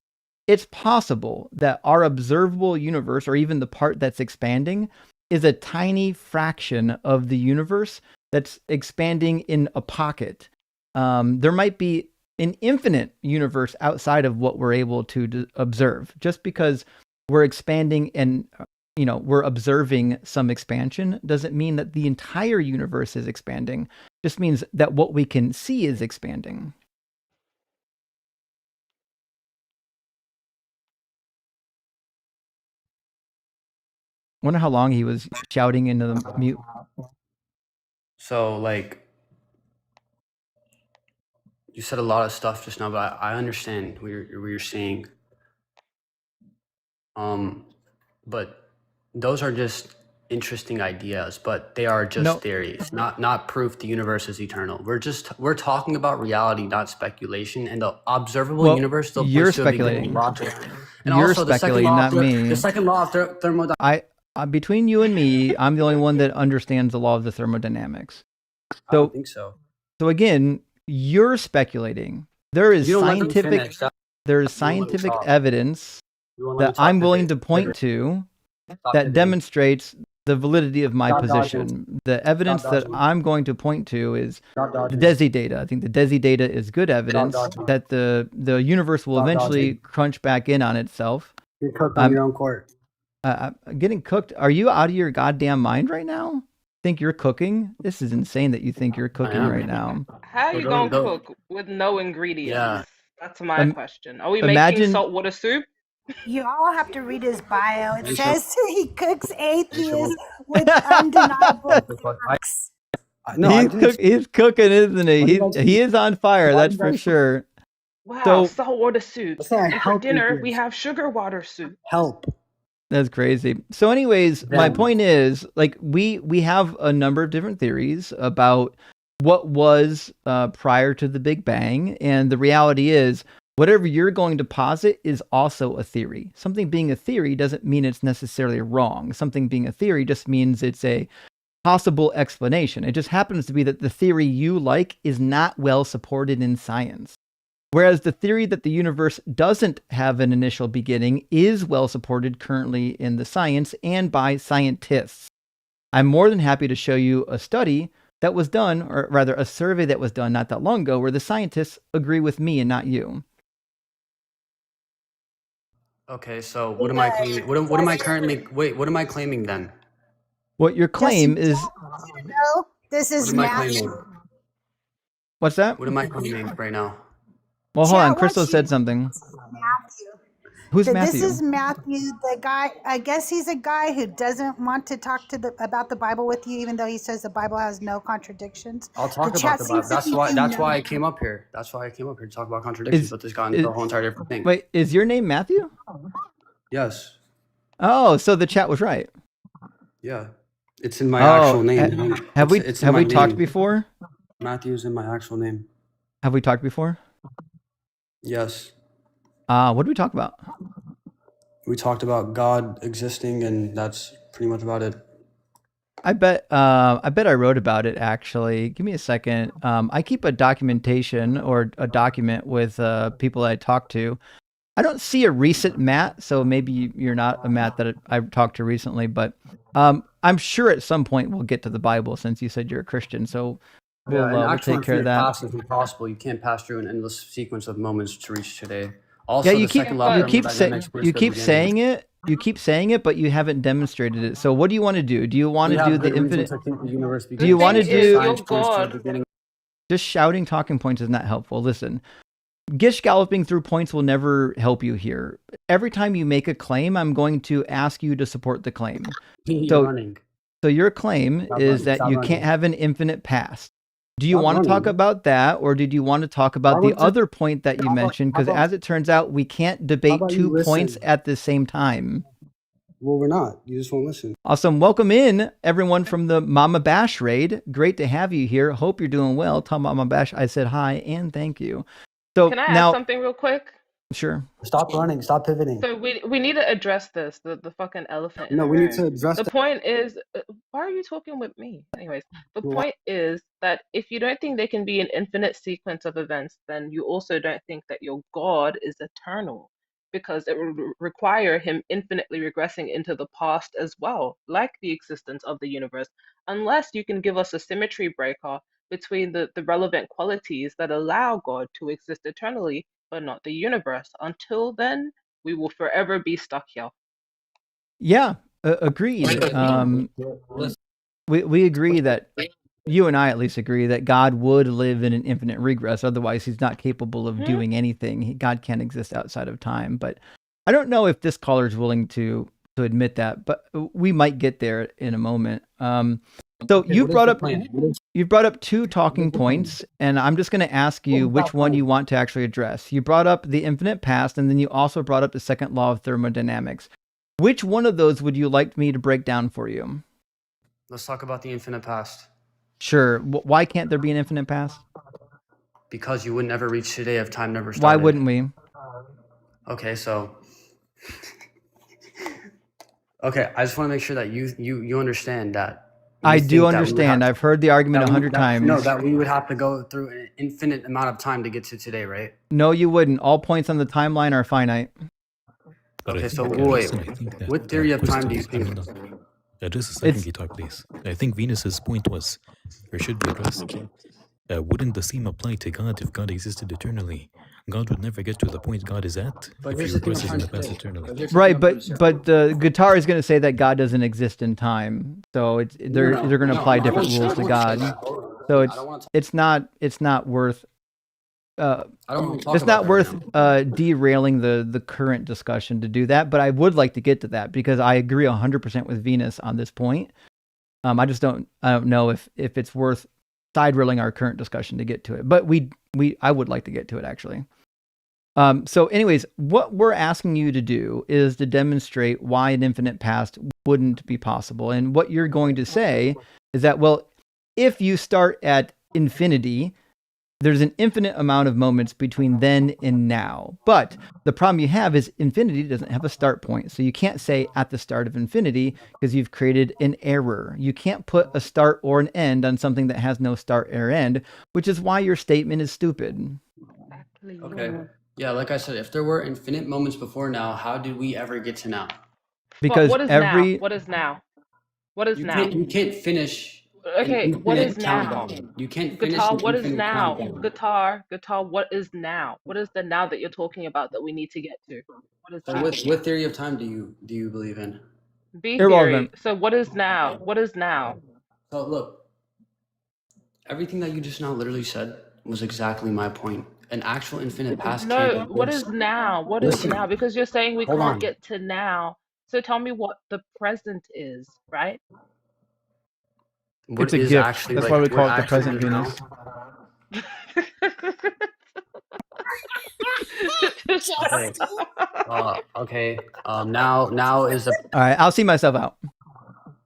It's possible that our observable universe, or even the part that's expanding, is a tiny fraction of the universe that's expanding in a pocket. There might be an infinite universe outside of what we're able to observe. Just because we're expanding and we're observing some expansion doesn't mean that the entire universe is expanding. It just means that what we can see is expanding. Wonder how long he was shouting into the mute. So, like, you said a lot of stuff just now, but I understand what you're saying. But those are just interesting ideas, but they are just theories, not proof the universe is eternal. We're talking about reality, not speculation, and the observable universe still points to a beginning logic. And you're also speculating, not me. The second law of thermodynamics. Between you and me, I'm the only one that understands the law of the thermodynamics. I don't think so. So again, you're speculating. There is scientific evidence that I'm willing to point to that demonstrates the validity of my position. The evidence that I'm going to point to is the DESI data. I think the DESI data is good evidence that the universe will eventually crunch back in on itself. You're cooked on your own court. Getting cooked. Are you out of your goddamn mind right now? Think you're cooking? This is insane that you think you're cooking right now. How are you gonna cook with no ingredients? Yeah. That's my question. Are we making saltwater soup? You all have to read his bio. It says he cooks atheists with undeniable facts. He's cooking, isn't he? He is on fire, that's for sure. Wow, saltwater soup. And for dinner, we have sugar water soup. That's crazy. So anyways, my point is, like, we have a number of different theories about what was prior to the Big Bang. And the reality is, whatever you're going to posit is also a theory. Something being a theory doesn't mean it's necessarily wrong. Something being a theory just means it's a possible explanation. It just happens to be that the theory you like is not well supported in science. Whereas the theory that the universe doesn't have an initial beginning is well supported currently in the science and by scientists. I'm more than happy to show you a study that was done, or rather a survey that was done not that long ago, where the scientists agree with me and not you. Okay, so what am I claiming? What am I currently? Wait, what am I claiming then? What your claim is? This is Matthew. What's that? What am I claiming right now? Well, hold on. Crystal said something. Matthew. Who's Matthew? This is Matthew, the guy. I guess he's a guy who doesn't want to talk about the Bible with you, even though he says the Bible has no contradictions. I'll talk about the Bible. That's why I came up here. That's why I came up here to talk about contradictions. But this got into a whole entire different thing. Wait, is your name Matthew? Yes. Oh, so the chat was right. Yeah, it's in my actual name. Have we talked before? Matthew's in my actual name. Have we talked before? Yes. What did we talk about? We talked about God existing, and that's pretty much about it. I bet I wrote about it, actually. Give me a second. I keep a documentation or a document with people I talk to. I don't see a recent Matt, so maybe you're not a Matt that I've talked to recently, but I'm sure at some point we'll get to the Bible, since you said you're a Christian. So we'll take care of that. Pass is impossible. You can't pass through an endless sequence of moments to reach today. Also, yeah, you keep saying it. You keep saying it, but you haven't demonstrated it. So what do you want to do? Do you want to do the infinite? Do you want to do? Just shouting talking points is not helpful. Listen, Gish galloping through points will never help you here. Every time you make a claim, I'm going to ask you to support the claim. So your claim is that you can't have an infinite past. Do you want to talk about that, or did you want to talk about the other point that you mentioned? Because as it turns out, we can't debate 2 points at the same time. Well, we're not. You just won't listen. Awesome. Welcome in, everyone from the Mama Bash raid. Great to have you here. Hope you're doing well. Tell Mama Bash I said hi and thank you. So can I add something real quick? Sure. Stop running. Stop pivoting. So we need to address this. The fucking elephant. No, we need to address the point is, why are you talking with me? Anyways, the point is that if you don't think there can be an infinite sequence of events, then you also don't think that your God is eternal, because it would require him infinitely regressing into the past as well, like the existence of the universe, unless you can give us a symmetry breaker between the relevant qualities that allow God to exist eternally, but not the universe. Until then, we will forever be stuck here. Yeah, Agreed. We agree that you and I at least agree that God would live in an infinite regress. Otherwise, he's not capable of doing anything. God can't exist outside of time. But I don't know if this caller is willing to admit that. But we might get there in a moment. So you brought up two talking points, and I'm just going to ask you which one you want to actually address. You brought up the infinite past, and then you also brought up the second law of thermodynamics. Which one of those would you like me to break down for you? Let's talk about the infinite past. Sure. Why can't there be an infinite past? Because you would never reach today if time never started. Why wouldn't we? Okay, so... Okay, I just want to make sure that you understand that. I do understand. I've heard the argument 100 times. No, that we would have to go through an infinite amount of time to get to today, right? No, you wouldn't. All points on the timeline are finite. Okay, so wait. What theory of time do you think? Just a second, guitar, please. I think Venus's point was, or should be addressed. Wouldn't the same apply to God if God existed eternally? God would never get to the point God is at if he regresses in the past eternally. Right, but the guitar is going to say that God doesn't exist in time, so they're going to apply different rules to God. So it's not worth. It's not worth derailing the current discussion to do that. But I would like to get to that because I agree 100% with Venus on this point. I just don't know if it's worth side railing our current discussion to get to it. But I would like to get to it actually. So anyways, what we're asking you to do is to demonstrate why an infinite past wouldn't be possible. And what you're going to say is that, well, if you start at infinity, there's an infinite amount of moments between then and now. But the problem you have is infinity doesn't have a start point. So you can't say at the start of infinity because you've created an error. You can't put a start or an end on something that has no start or end, which is why your statement is stupid. Okay. Yeah, like I said, if there were infinite moments before now, how did we ever get to now? Because what is now? What is now? What is now? You can't finish. Okay, what is now? You can't finish. Guitar, what is now? Guitar, what is now? What is the now that you're talking about that we need to get to? What is that? What theory of time do you believe in? B theory. So what is now? What is now? So look, everything that you just now literally said was exactly my point. An actual infinite past. No, what is now? What is now? Because you're saying we can't get to now. So tell me what the present is, right? It's a gift. That's why we call it the present, Venus. Okay. Now is the. All right, I'll see myself out.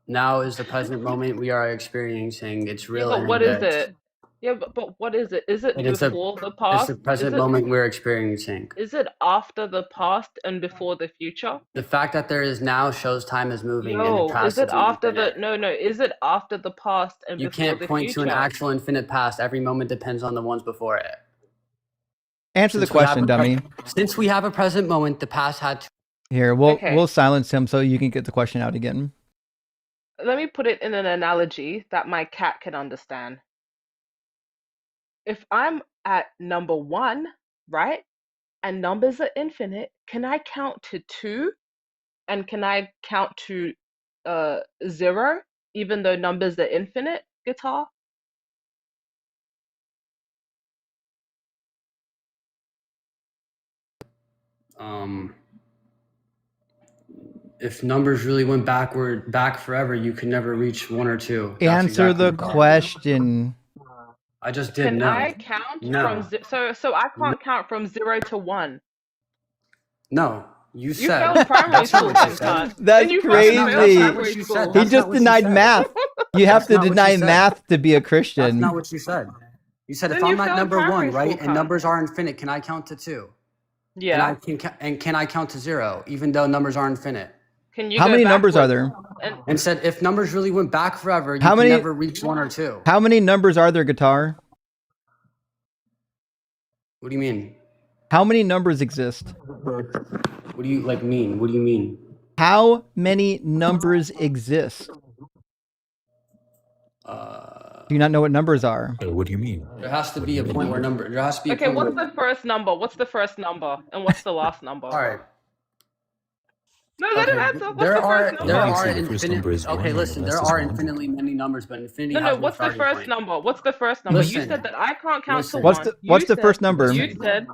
Now is the present moment we are experiencing. It's real. Yeah, but what is it? Yeah, but what is it? Is it before the past? It's the present moment we're experiencing. Is it after the past and before the future? The fact that there is now shows time is moving. No, and the past is it after the Is it after the past and you before the future? You can't point to an actual infinite past. Every moment depends on the ones before it. Answer the question, dummy. Since we have a present moment, the past had to. Here, we'll silence him so you can get the question out again. Let me put it in an analogy that my cat can understand. If I'm at number 1, right, and numbers are infinite, can I count to 2? And can I count to 0, even though numbers are infinite, Guitar? If numbers really went back forever, you could never reach 1 or 2. Answer the question. I just did. Can I count from so I can't count from 0 to 1? No, you said. You failed primary school. That's crazy. He just denied math. You have to deny math to be a Christian. That's not what you said. You said if I'm at number 1, right, and numbers are infinite, can I count to 2? Yeah. And can I count to 0, even though numbers are infinite? How many numbers are there? And said if numbers really went back forever, you can never reach 1 or 2. How many numbers are there, Guitar? What do you mean? How many numbers exist? What do you mean? What do you mean? How many numbers exist? Do you not know what numbers are? What do you mean? There has to be a point where there has to be. Okay, what's the first number? What's the first number? And what's the last number? All right. No, let him answer. What's there the first are number? Obviously, the first number is 1 okay. and the Listen, last there is are 100. infinitely many numbers, but infinity No, has no what's the starting first point. number? What's the first number? You Listen, said that I can't count to listen. one. What's the first number? You said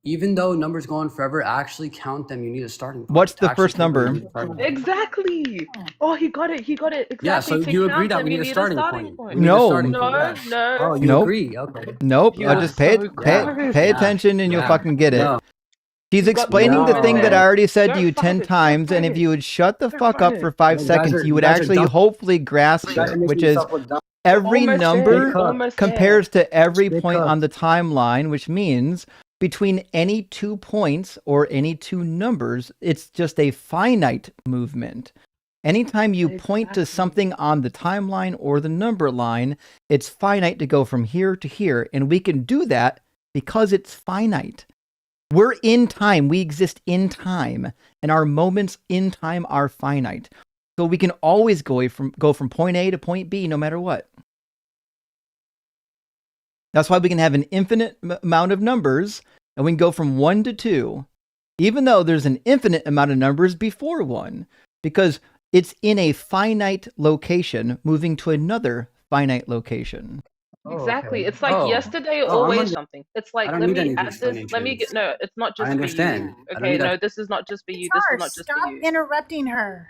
Even though numbers go on forever, actually count them. You need a starting point. What's To the actually first count them, you number? need a starting point. exactly. Oh, he got it. He got it. Exactly. Yeah, so to you agree count that them, we you need a need starting a point. starting point. We need a starting No. point. No, Yes. no. Oh, you Nope. agree? Okay. Nope. You are Just so pay gross. attention and you'll Yeah. fucking get it. No. She's You got explaining the thing that I no. already said to Don't you fuck 10 it. Don't times, and fight if it. you would shut the Don't fuck fight up it. for 5 You guys seconds, are you would dumb. actually hopefully grasp You guys are it, making which is yourself look dumb. every Almost number there. Almost compares to every Stay point on cooked. the timeline, which means between any 2 points or any 2 numbers, it's just a finite movement. Anytime you point to something on the timeline or the number line, it's finite to go from here to here. And we can do that because it's finite. We're in time. We exist in time. And our moments in time are finite. So we can always go from point A to point B no matter what. That's why we can have an infinite amount of numbers, and we can go from 1 to 2, even though there's an infinite amount of numbers before 1, because it's in a finite location moving to another finite location. Exactly. Okay. It's like yesterday, I'm always under- something. It's like, I don't let need me any add this. Let me explanations. get, no, it's not just I for you. understand. I don't Okay, need no, that. this is not just for you. This is not just for Stop you. interrupting her.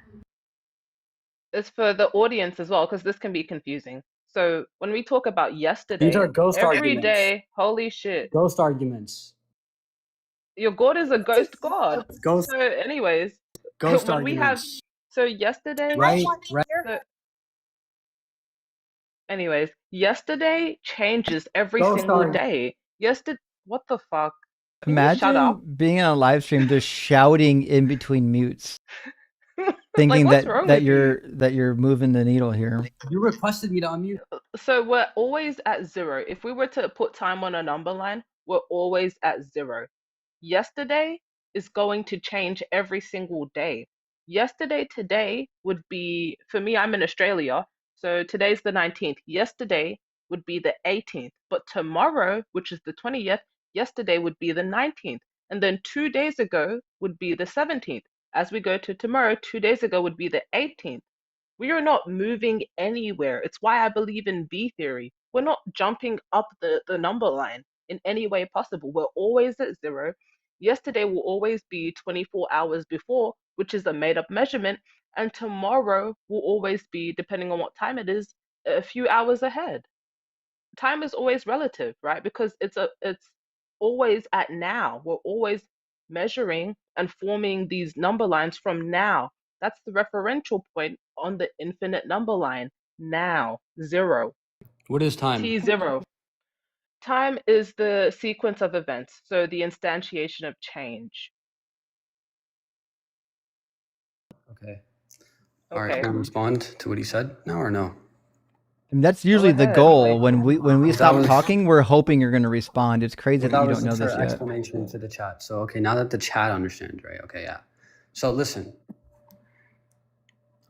It's for the audience as well, because this can be confusing. So when we talk about yesterday, These are ghost every arguments. day, holy shit, Ghost arguments. your god is a ghost god. Ghost So anyways, ghost when we have, arguments. so yesterday, Right. so anyways, yesterday changes every Ghost single arguments. day. What the fuck? Can you shut up? Imagine being on a live stream just shouting in between mutes, Like, thinking what's wrong with you? that you're moving the needle here. You requested me to unmute. So we're always at 0. If we were to put time on a number line, we're always at 0. Yesterday is going to change every single day. Yesterday, today would be, for me, I'm in Australia, so today's the 19th. Yesterday would be the 18th, but tomorrow, which is the 20th, yesterday would be the 19th. And then 2 days ago would be the 17th. As we go to tomorrow, 2 days ago would be the 18th. We are not moving anywhere. It's why I believe in B theory. We're not jumping up the number line in any way possible. We're always at 0. Yesterday will always be 24 hours before, which is a made up measurement. And tomorrow will always be, depending on what time it is, a few hours ahead. Time is always relative, right? Because it's always at now. We're always measuring and forming these number lines from now. That's the referential point on the infinite number line. Now, 0. What is time? T0. Time is the sequence of events, so the instantiation of change. Okay. All right. Okay. Can I respond to what he said now or no? And that's usually the ahead. goal. When we That stop was- talking, we're hoping you're going to respond. It's crazy Well, that you was don't know for this yet. explanation to the chat. So okay, now that the chat understands, right? Okay, yeah. So listen,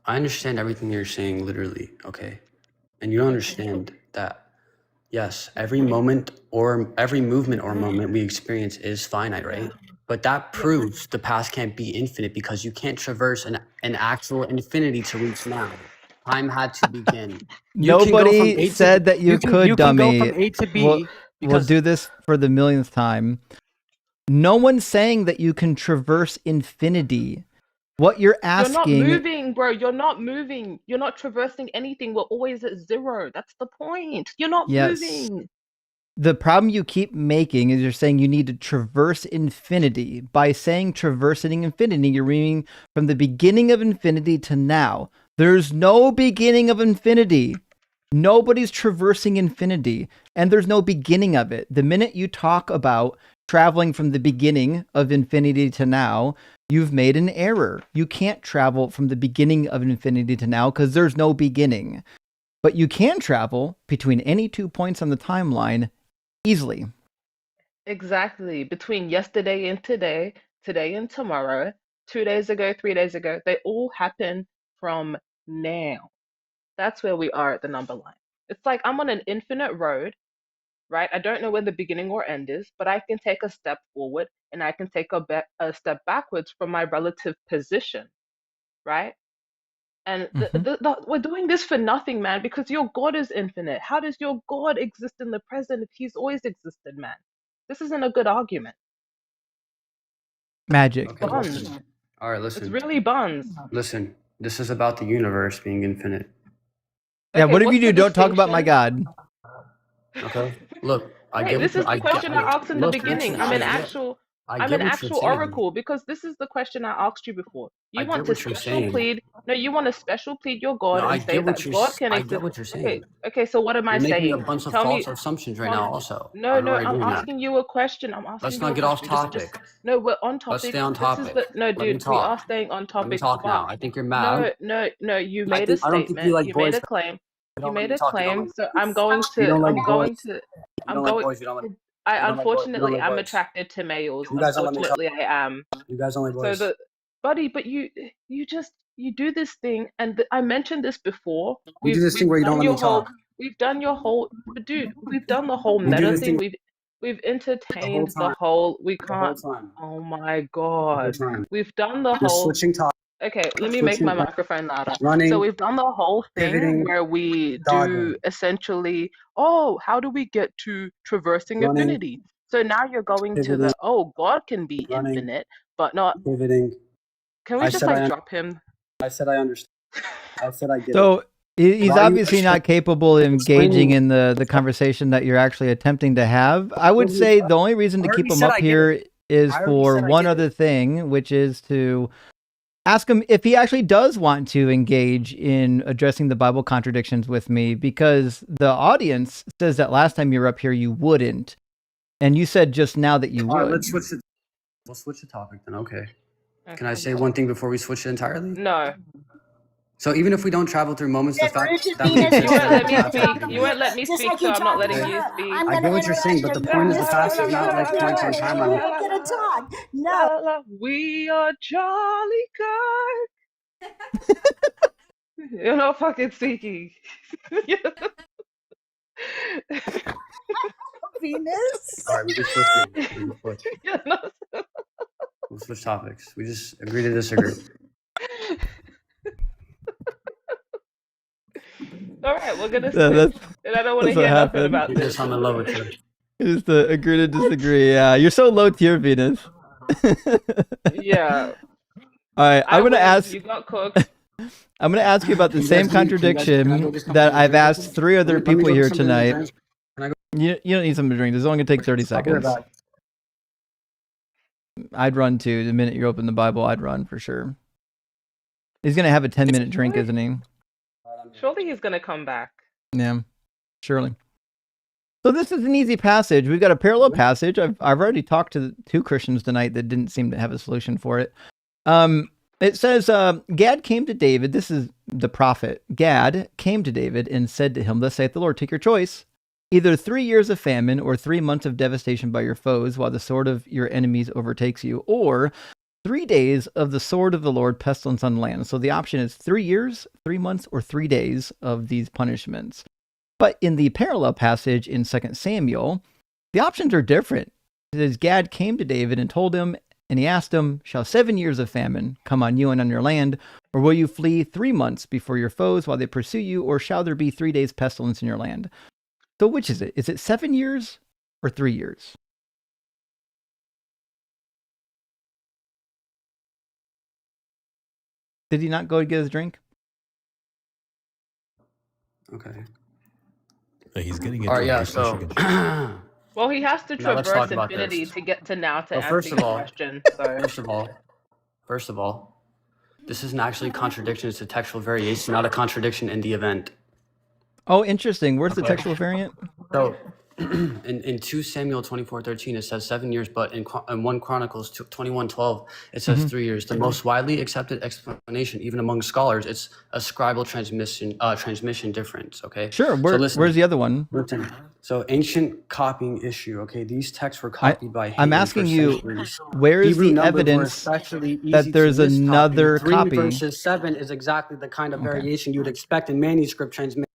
I understand everything you're saying literally, okay? And you don't understand that, yes, every moment or every movement or moment we experience is finite, right? But that proves the past can't be infinite because you can't traverse an actual infinity to reach now. Time had to begin. You can go from Nobody A to said B- that you can- could, you can dummy. go from A to B We'll because do this for the millionth time. No one's saying that you can traverse infinity. What you're asking... You're not moving, bro. You're not moving. You're not traversing anything. We're always at 0. That's the point. You're not moving. The problem you keep making is you're saying you need to traverse infinity. By saying traversing infinity, you're reading from the beginning of infinity to now. There's no beginning of infinity. Nobody's traversing infinity, and there's no beginning of it. The minute you talk about traveling from the beginning of infinity to now, you've made an error. You can't travel from the beginning of infinity to now because there's no beginning. But you can travel between any 2 points on the timeline easily. Exactly. Between yesterday and today, today and tomorrow, 2 days ago, 3 days ago, they all happen from now. That's where we are at the number line. It's like I'm on an infinite road, right? I don't know where the beginning or end is, but I can take a step forward and I can take a step backwards from my relative position, right? And we're doing this for nothing, man, because your God is infinite. How does your God exist in the present if he's always existed, man? This isn't a good argument. Magic. Okay, Buns. listen. All right, It's listen. really buns. Listen, this is about the universe being infinite. Yeah, Okay, whatever you what's the do, don't talk about my distinction? God. Okay, look, I Wait, get this what is the question I asked in the beginning. I'm an actual saying. oracle because this is the question I asked you before. You I want get to what you're special saying. plead. No, you want to special plead your God No, I and say get what that you're. God can I get exist. what you're Okay, saying. okay. So what am I You're making saying? a bunch of Tell me. false assumptions right Tell now. me. Also, I No, don't know no. why you're I'm doing that. asking you a question. I'm asking Let's you not a get off question. topic. No, we're on Let's topic. stay on This is topic. the no, Let me dude. We are talk. staying on Let me topic. talk But now. I think you're mad. no. You made a I don't think you statement. like You boys. made a claim. You You don't let made me a talk. You don't claim. like. So I'm going You to. don't like I'm boys. going to. You I'm don't like going. boys. You don't like. I You don't like boys. You don't unfortunately like am boys. attracted to males. You guys don't let me talk. Unfortunately, I am. You guys don't like So boys. buddy, but you do this thing, and I mentioned this before. You do this thing where you don't let me talk. We've done your whole, but dude, we've done the whole You do meta this thing. thing We've the whole entertained the time. whole. We The whole can't. time. Oh my The God, whole time. we've done the You're whole. switching topics. Okay, let me make Switching my plans. microphone louder. So Running. we've done the whole thing Pivoting. where we do Dodging. essentially, oh, how do we get to traversing Running. infinity? So now you're going to Pivoting. the, oh, God can be Running. infinite, but not. Pivoting. Can we I just said like I. drop him? I said I understand. I said I get it. So he's Why are you obviously not capable of engaging in the conversation that you're actually attempting to have. I would say the only reason to I already keep him said up I get here it. is I already for said I one get other it. thing, which is to ask him if he actually does want to engage in addressing the Bible contradictions with me, because the audience says that last time you were up here you wouldn't, and you said just now that you All right, would. let's switch the. We'll switch the topic then. Okay. Can I say one thing before we switch it entirely? No. So even if we don't travel through moments, the fact Rude to that we Venus, exist You won't in let me that's speak. happening. You won't let me just speak, like so you I'm not talk letting to you her. speak. I'm I gonna get what you're saying, but interrupt the her. point is the Miss past is Tracy, not like points in time. you're not gonna talk. No. We are jolly God. You're not fucking speaking. Venus. All right, we just switch names. We just switch. You're not. We'll switch topics. We just agree to disagree. All right, we're gonna Yeah, switch, and I don't want to that's what hear nothing happened. about You this. just I'm in love with you. Just to agree to disagree. Yeah, you're so low tier, Venus. Yeah. All right, I I'm gonna win. ask. You got cooked. I'm gonna ask you about the You same guys can I go contradiction get something that to I've drink? asked 3 other Let me people go get here something to tonight. drink. Can I go? You don't need something to drink. This is only gonna take 30 I'll be right seconds. back. I'd run too. The minute you open the Bible, I'd run for sure. He's gonna have a 10-minute drink, isn't he? Surely he's gonna come back. Yeah, surely. So this is an easy passage. We've got a parallel passage. I've already talked to 2 Christians tonight that didn't seem to have a solution for it. It says, Gad came to David. This is the prophet. Gad came to David and said to him, "Thus saith the Lord, take your choice. Either 3 years of famine or 3 months of devastation by your foes while the sword of your enemies overtakes you, or 3 days of the sword of the Lord, pestilence on land." So the option is 3 years, 3 months, or 3 days of these punishments. But in the parallel passage in 2 Samuel, the options are different. It says, Gad came to David and told him, and he asked him, "Shall 7 years of famine come on you and on your land? Or will you flee 3 months before your foes while they pursue you? Or shall there be 3 days pestilence in your land?" So which is it? Is it 7 years or 3 years? Did he not go to get his drink? Okay. He's getting All into right, a yeah. So, discussion. Well, he has to now let's traverse talk about infinity this. to get to now to So answer first your of all, question. So first of all, this isn't actually a contradiction. It's a textual variation, not a contradiction in the event. Oh, interesting. Where's the Okay. textual variant? So, in 2 Samuel 24:13, it says 7 years, but in 1 Chronicles 21:12, it says 3 years. The most widely accepted explanation, even among scholars, it's a scribal transmission difference. Okay. Sure. So listen, Where's the other one? listen. So ancient copying issue. Okay, these texts were copied by I'm Hayden asking for you, centuries. where is Hebrew the numbers were evidence especially easy that there's to miscopy. another 3 copy? versus 7 is exactly the kind of Okay. variation you would expect in manuscript transmission.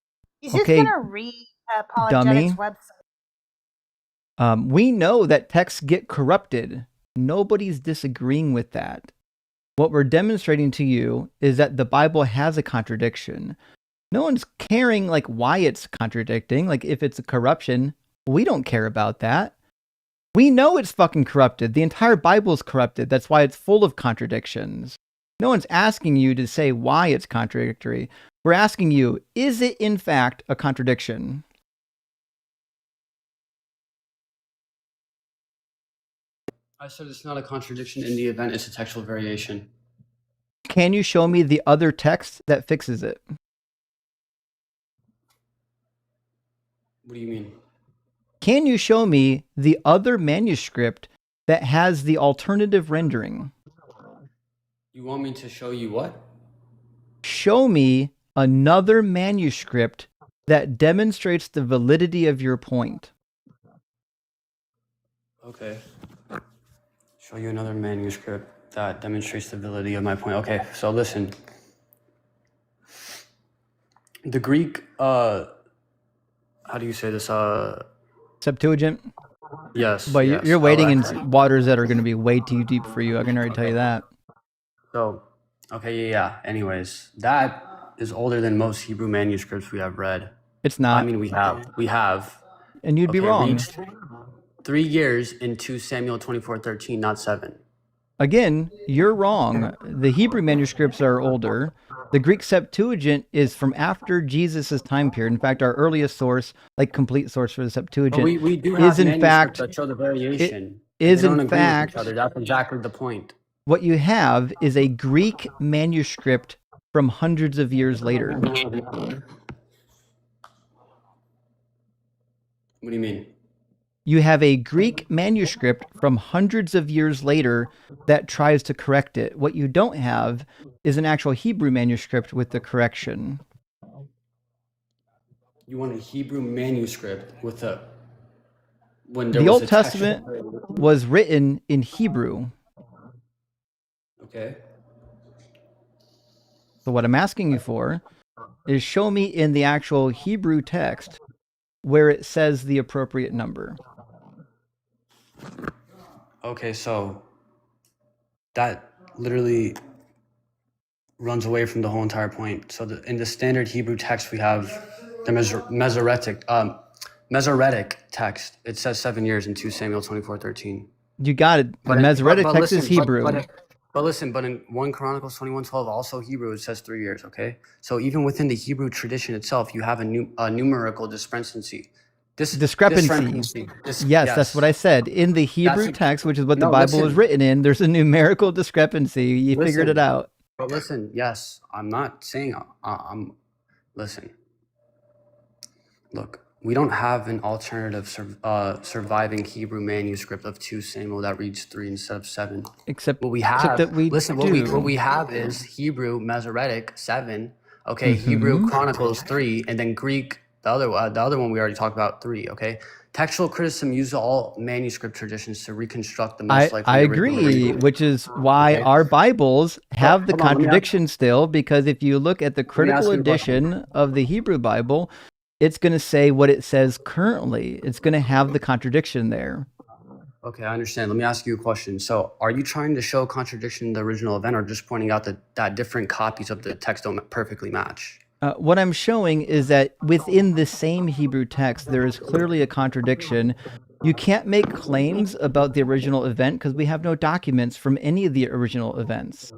He's just Okay, gonna read dummy. Apologetics website. We know that texts get corrupted. Nobody's disagreeing with that. What we're demonstrating to you is that the Bible has a contradiction. No one's caring like why it's contradicting. Like if it's a corruption, we don't care about that. We know it's fucking corrupted. The entire Bible is corrupted. That's why it's full of contradictions. No one's asking you to say why it's contradictory. We're asking you, is it in fact a contradiction? I said it's not a contradiction in the event it's a textual variation. Can you show me the other text that fixes it? What do you mean? Can you show me the other manuscript that has the alternative rendering? You want me to show you what? Show me another manuscript that demonstrates the validity of your point. Okay. Show you another manuscript that demonstrates the validity of my point. Okay, so listen. The Greek, how do you say this? Septuagint? Yes. But yes. you're wading in Okay. waters that are going to be way too deep for you. I can already tell you that. So, okay, yeah. Anyways, that is older than most Hebrew manuscripts we have read. It's not. I mean, we have. And you'd be Okay, wrong. reads 3 years in 2 Samuel 24:13, not 7. Again, you're wrong. The Hebrew manuscripts are older. The Greek Septuagint is from after Jesus' time period. In fact, our earliest source, like complete source for the But Septuagint, we do is have in manuscripts fact that show the variation. is They don't in agree with each fact other. That's exactly the point. what you have is a Greek manuscript from hundreds of years later. What do you mean? You have a Greek manuscript from hundreds of years later that tries to correct it. What you don't have is an actual Hebrew manuscript with the correction. You want a Hebrew manuscript with a when there The was Old a Testament was written in Hebrew. Okay. So what I'm asking you for is show me in the actual Hebrew text where it says the appropriate number. Okay, so that literally runs away from the whole entire point. So in the standard Hebrew text, we have the Masoretic text. It says 7 years in 2 Samuel 24:13. You got it. The Masoretic text is Hebrew. But listen, but in 1 Chronicles 21:12, also Hebrew, it says 3 years, okay? So even within the Hebrew tradition itself, you have a numerical discrepancy. Discrepancy. Yes, that's what I said. In the Hebrew text, which is what the Bible was written in, there's a numerical discrepancy. You figured it out. But listen, yes, I'm not saying listen. Look, we don't have an alternative surviving Hebrew manuscript of 2 Samuel that reads 3 instead of 7. Except what we have, except that we listen, do. what we have is Hebrew Masoretic 7, okay, Hebrew Chronicles 3, and then Greek, the other one we already talked about, 3, okay? Textual criticism uses all manuscript traditions to reconstruct the most likely I original agree, version. which is why our Bibles have the contradiction still, because if you look at the critical edition of the Hebrew Bible, it's going to say what it says currently. It's going to have the contradiction there. Okay, I understand. Let me ask you a question. So are you trying to show contradiction in the original event or just pointing out that different copies of the text don't perfectly match? What I'm showing is that within the same Hebrew text, there is clearly a contradiction. You can't make claims about the original event because we have no documents from any of the original events.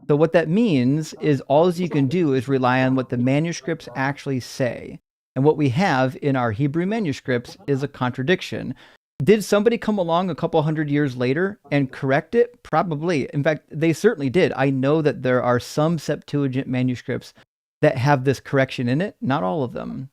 So what that means is all you can do is rely on what the manuscripts actually say. And what we have in our Hebrew manuscripts is a contradiction. Did somebody come along a couple hundred years later and correct it? Probably. In fact, they certainly did. I know that there are some Septuagint manuscripts that have this correction in it. Not all of them.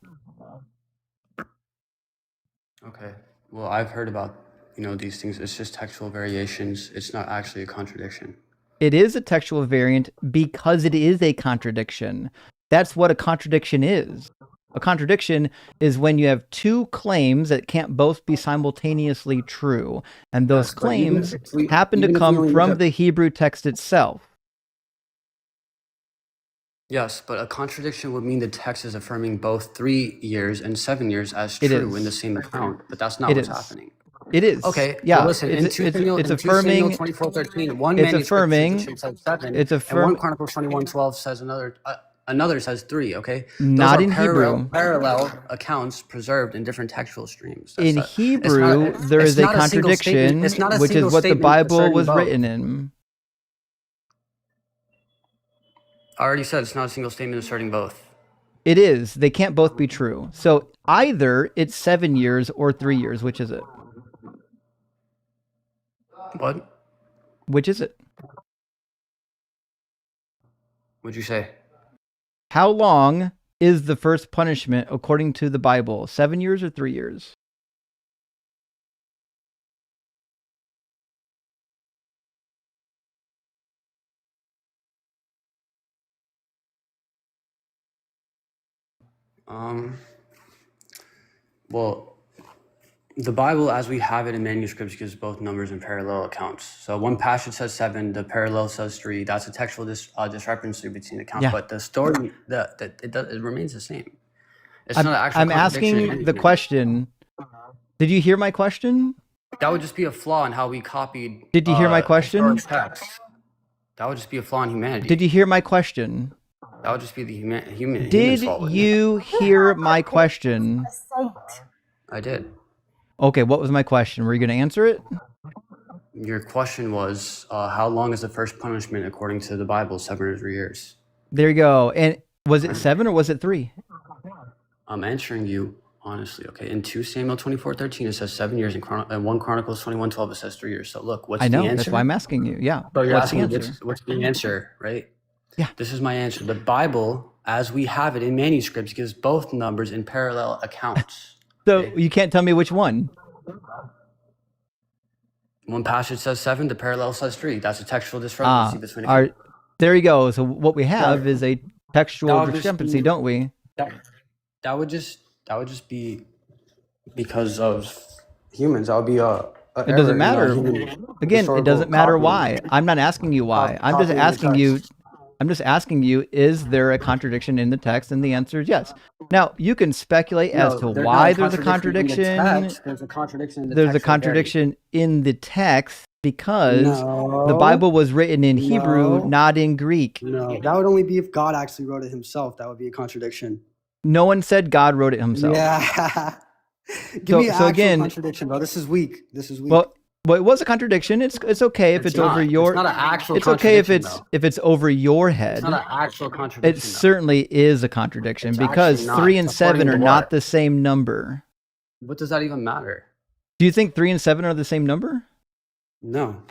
Okay. Well, I've heard about, these things. It's just textual variations. It's not actually a contradiction. It is a textual variant because it is a contradiction. That's what a contradiction is. A contradiction is when you have two claims that can't both be simultaneously true. And those claims happen to come from the Hebrew text itself. Yes, but a contradiction would mean the text is affirming both 3 years and 7 years as true in the same account. But that's not what's happening. It is. Okay, Yeah. well, listen, It's in 2 Samuel, it's in 2 Samuel affirming. 24:13, one It's manuscript affirming. says 7, It's and 1 affirm. Chronicles 21:12 says another says 3, okay? Those Not are in Hebrew. parallel accounts preserved in different textual streams. In It's Hebrew, there it's is a not a single statement. contradiction, It's not a which is single what the statement Bible asserting was both. written in. I already said it's not a single statement asserting both. It is. They can't both be true. So either it's 7 years or 3 years. Which is it? What? Which is it? What'd you say? How long is the first punishment according to the Bible? 7 years or 3 years? Well, the Bible, as we have it in manuscripts, gives both numbers and parallel accounts. So one passage says 7, the parallel says 3. That's a textual discrepancy between accounts. Yeah. But the story, it remains the same. It's not an actual I'm contradiction in asking the anything. question. Did you hear my question? That would just be a flaw in how we copied. Did you hear my question? Text. That would just be a flaw in humanity. Did you hear my question? That would just be the human Did fault. wouldn't it? you hear my question? I did. Okay, what was my question? Were you going to answer it? Your question was, how long is the first punishment according to the Bible? 7 or 3 years. There you go. And was it 7 or was it 3? I'm answering you honestly. Okay, in 2 Samuel 24:13 it says 7 years, and 1 Chronicles 21:12 it says 3 years. So look, what's I know. the answer? That's why I'm asking you. Yeah. So you're What's the asking answer? what's the answer, right? Yeah. This is my answer. The Bible, as we have it in manuscripts, gives both numbers in parallel accounts. So you can't tell me which one. One passage says 7, the parallel says 3. That's a textual discrepancy between accounts. There you go. So what we have is a textual discrepancy, don't we? That would just be because of humans. That would be It doesn't matter. Again, it doesn't matter why. I'm not asking you why. I'm just asking you. Is there a contradiction in the text? And the answer is yes. Now you can speculate as to why there's a contradiction. There's a contradiction in the There's a text. contradiction in the text because the Bible was written in Hebrew, not in Greek. No, that would only be if God actually wrote it himself. That would be a contradiction. No one said God wrote it himself. Yeah. Give me an actual contradiction, bro. This is weak. Well, it was a contradiction. It's okay if it's over your. It's not an actual. It's okay if it's over your head. It's not an actual contradiction. It certainly is a contradiction because 3 and 7 are not the same number. What does that even matter? Do you think 3 and 7 are the same number? No.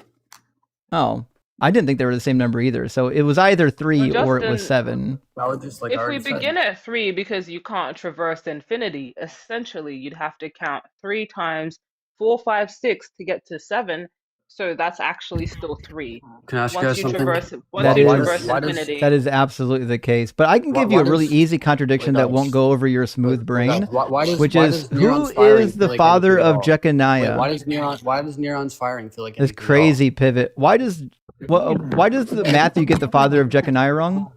Oh, I didn't think they were the same number either. So it was either 3 or it was 7. If we begin at 3, because you can't traverse infinity, essentially you'd have to count 3 times 4, 5, 6 to get to 7. So that's actually still 3. Can I ask once you you something? traverse infinity. That is absolutely the case. But I can give you a really easy contradiction that won't go over your smooth brain, which is who is the father of Jeconiah? Why does neurons firing feel like this crazy pivot? Why does Matthew get the father of Jeconiah wrong?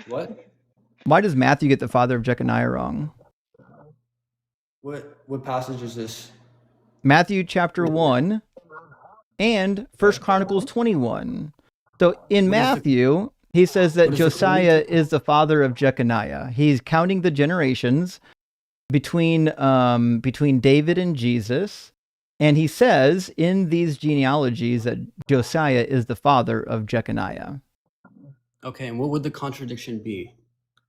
What? Why does Matthew get the father of Jeconiah wrong? What passage is this? Matthew chapter 1 and 1 Chronicles 21. So in Matthew, he says that Josiah is the father of Jeconiah. He's counting the generations between David and Jesus. And he says in these genealogies that Josiah is the father of Jeconiah. Okay, and what would the contradiction be?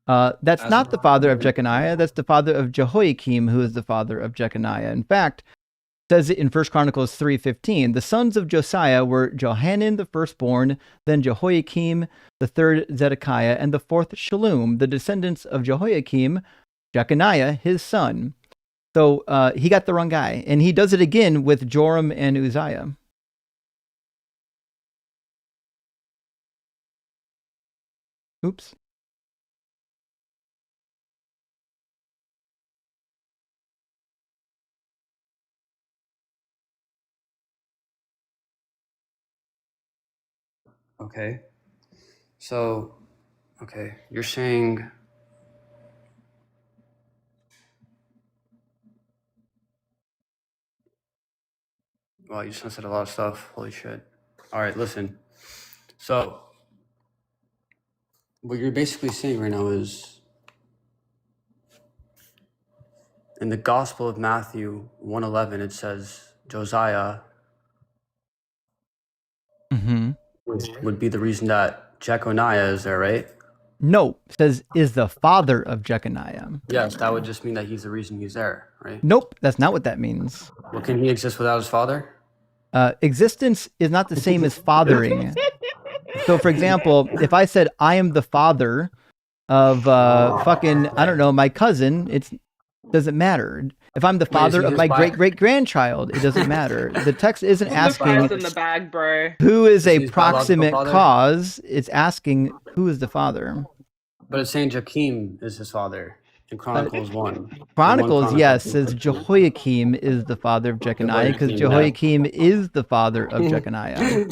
That's not the father of Jeconiah. That's the father of Jehoiakim, who is the father of Jeconiah. In fact, it says it in 1 Chronicles 3:15. The sons of Josiah were Johanan, the firstborn, then Jehoiakim, the third Zedekiah, and the fourth Shallum, the descendants of Jehoiakim, Jeconiah, his son. So he got the wrong guy. And he does it again with Joram and Uzziah. Oops. Okay. So, okay, you're saying Wow, you just said a lot of stuff. Holy shit. All right, listen. So, what you're basically saying right now is in the Gospel of Matthew 1:11, it says Josiah Mm-hmm. would be the reason that Jeconiah is there, right? No, it says is the father of Jeconiah. Yes, that would just mean that he's the reason he's there, right? Nope, that's not what that means. Well, can he exist without his father? Existence is not the same as fathering. So, for example, if I said I am the father of fucking, I don't know, my cousin, it doesn't matter. If I'm the father of my great-great-grandchild, it doesn't matter. The text isn't asking in the bag, bro. who is a proximate cause. It's asking who is the father. But it's saying Joachim is his father in Chronicles 1. Chronicles, yes, says Jehoiakim is the father of Jeconiah because Jehoiakim is the father of Jeconiah.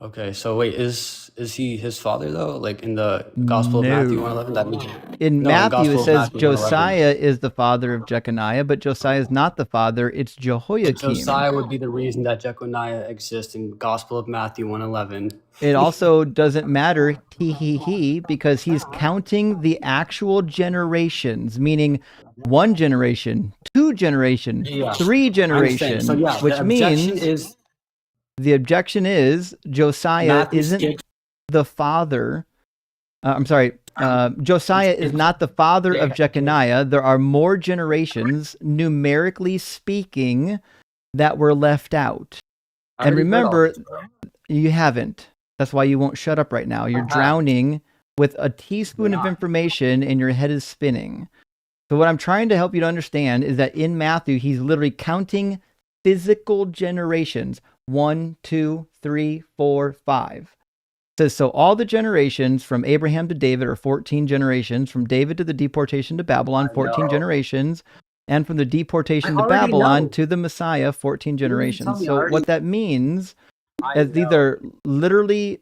Okay. So wait, is he his father though? Like in the Gospel of Matthew 1:11, that means in Matthew it says Josiah is the father of Jeconiah, but Josiah is not the father. It's Jehoiakim. Josiah would be the reason that Jeconiah exists in Gospel of Matthew 1:11. It also doesn't matter, because he's counting the actual generations, meaning 1 generation, 2 generations, 3 generations, which means the objection is Josiah isn't the father. Josiah is not the father of Jeconiah. There are more generations, numerically speaking, that were left out. And remember, you haven't. That's why you won't shut up right now. You're drowning with a teaspoon of information and your head is spinning. So what I'm trying to help you to understand is that in Matthew, he's literally counting physical generations. 1, 2, 3, 4, 5. It says, so all the generations from Abraham to David are 14 generations. From David to the deportation to Babylon, 14 generations. And from the deportation to Babylon to the Messiah, 14 generations. So what that means is these are literally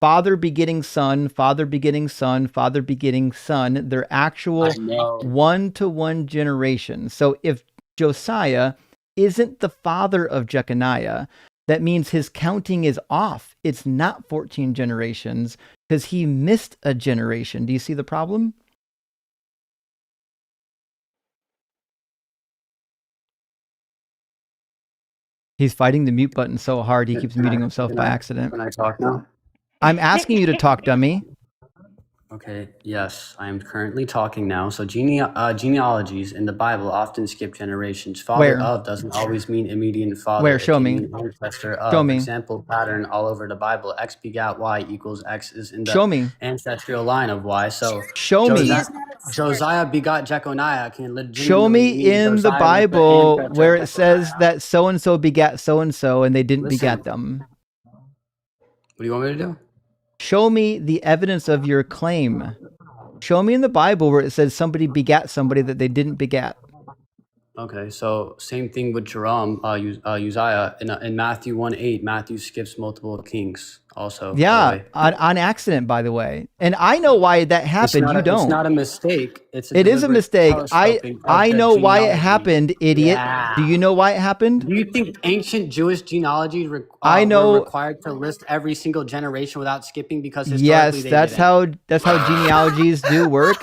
father begetting son, father begetting son, father begetting son. They're actual 1-to-1 generations. So if Josiah isn't the father of Jeconiah, that means his counting is off. It's not 14 generations because he missed a generation. Do you see the problem? He's fighting the mute button so hard he keeps muting himself by accident. Can I talk now? I'm asking you to talk, dummy. Okay, yes, I am currently talking now. So genealogies in the Bible often skip generations. Father of doesn't always mean immediate father. Where? Show me. Ancestor of. Show me. Example pattern all over the Bible. X begat Y equals X is in the ancestral line of Y. So show me. Josiah begot Jeconiah can legitimately show me in the Bible where it says that so-and-so begat so-and-so and they didn't begat them. What do you want me to do? Show me the evidence of your claim. Show me in the Bible where it says somebody begat somebody that they didn't begat. Okay, so same thing with Jerome, Uzziah. In Matthew 1:8, Matthew skips multiple kings also. Yeah, on accident, by the way. And I know why that happened. You don't. It's not a mistake. It is a mistake. I know why it happened, idiot. Yeah. Do you know why it happened? Do you think ancient Jewish genealogy were required to list every single generation without skipping because historically that's how genealogies do work.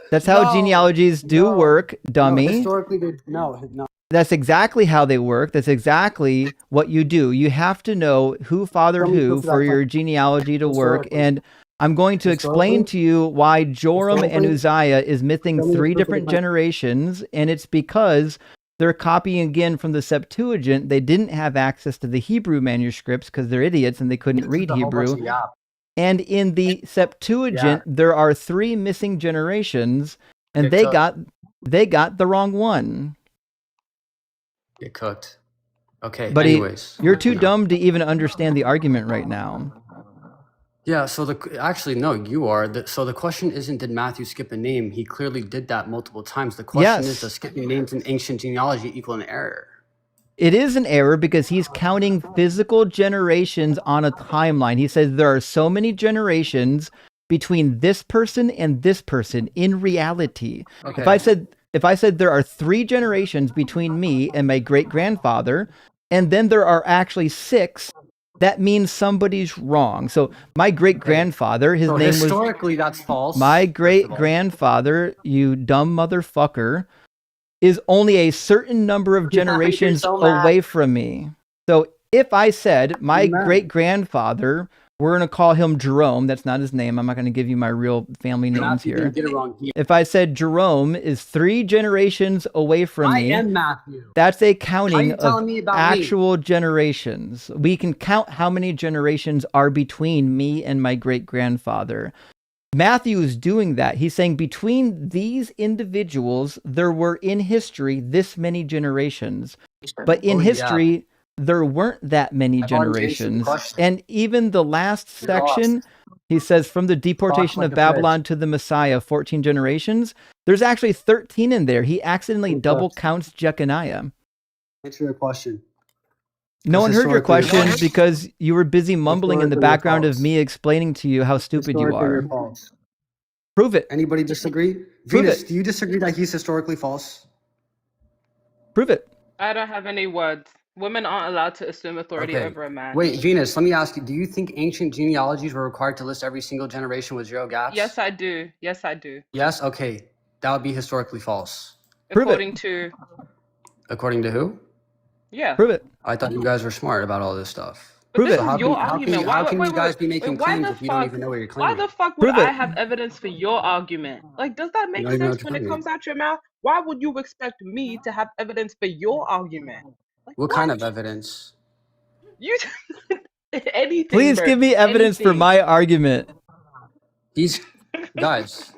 That's how genealogies do work, dummy. No, historically, no. That's exactly how they work. That's exactly what you do. You have to know who fathered who for your genealogy to work. And I'm going to explain to you why Joram and Uzziah is missing 3 different generations. And it's because they're copying again from the Septuagint. They didn't have access to the Hebrew manuscripts because they're idiots and they couldn't read Hebrew. And in the Septuagint, there are 3 missing generations, and they got the wrong one. Get cooked. Okay, but anyways. You're too dumb to even understand the argument right now. Yeah, so actually, no, you are. So the question isn't, did Matthew skip a name? He clearly did that multiple times. The question is, does skipping names in ancient genealogy equal an error? It is an error because he's counting physical generations on a timeline. He says there are so many generations between this person and this person in reality. Okay. If I said if I said there are 3 generations between me and my great-grandfather, and then there are actually 6, that means somebody's wrong. So my great-grandfather, his So name was... historically, that's false. My first of all. great-grandfather, you dumb motherfucker, is only a certain number of You're generations so mad. away from me. So if I said my great-grandfather, we're going to call him Jerome. That's not his name. I'm not going to give you my real family names Matthew here. didn't get it wrong. If I said Jerome is 3 generations away from I me, am Matthew. that's a How are counting you of telling me about me? actual generations. We can count how many generations are between me and my great-grandfather. Matthew is doing that. He's saying between these individuals, there were in history this many generations. But in history, there weren't that many I've already answered the generations. question. And even the last You're section, lost. he says, from the deportation like of a Babylon to the Messiah, 14 generations. There's actually 13 in there. He accidentally double counts Jeconiah. Answer your question. No one heard your historically question false. because you were busy mumbling in the Historically, you're background of false. me explaining to you how stupid you Historically, are. you're false. Prove it. Anybody disagree? Prove Venus, it. do you disagree that he's historically false? Prove it. I don't have any words. Women aren't allowed to assume authority Okay. over a man. Wait, Venus, let me ask you, do you think ancient genealogies were required to list every single generation with 0 gaps? Yes, I do. Yes, I do. Yes? Okay. That would be historically false. Prove According it. to, According to who? yeah. Prove it. I thought you guys were smart about all this stuff. But Prove this it. is How your can, how argument. can, Why, how can wait, you guys wait, be making wait, why claims the if you don't fuck? even know what you're Why claiming? the fuck would Prove it. I have evidence for your argument? Like, does that You make don't even know sense what when you're it claiming. comes out your mouth? Why would you expect me to have evidence for your argument? Like, What kind of evidence? You anything, Please bro. give me evidence for Anything. my argument. He's guys,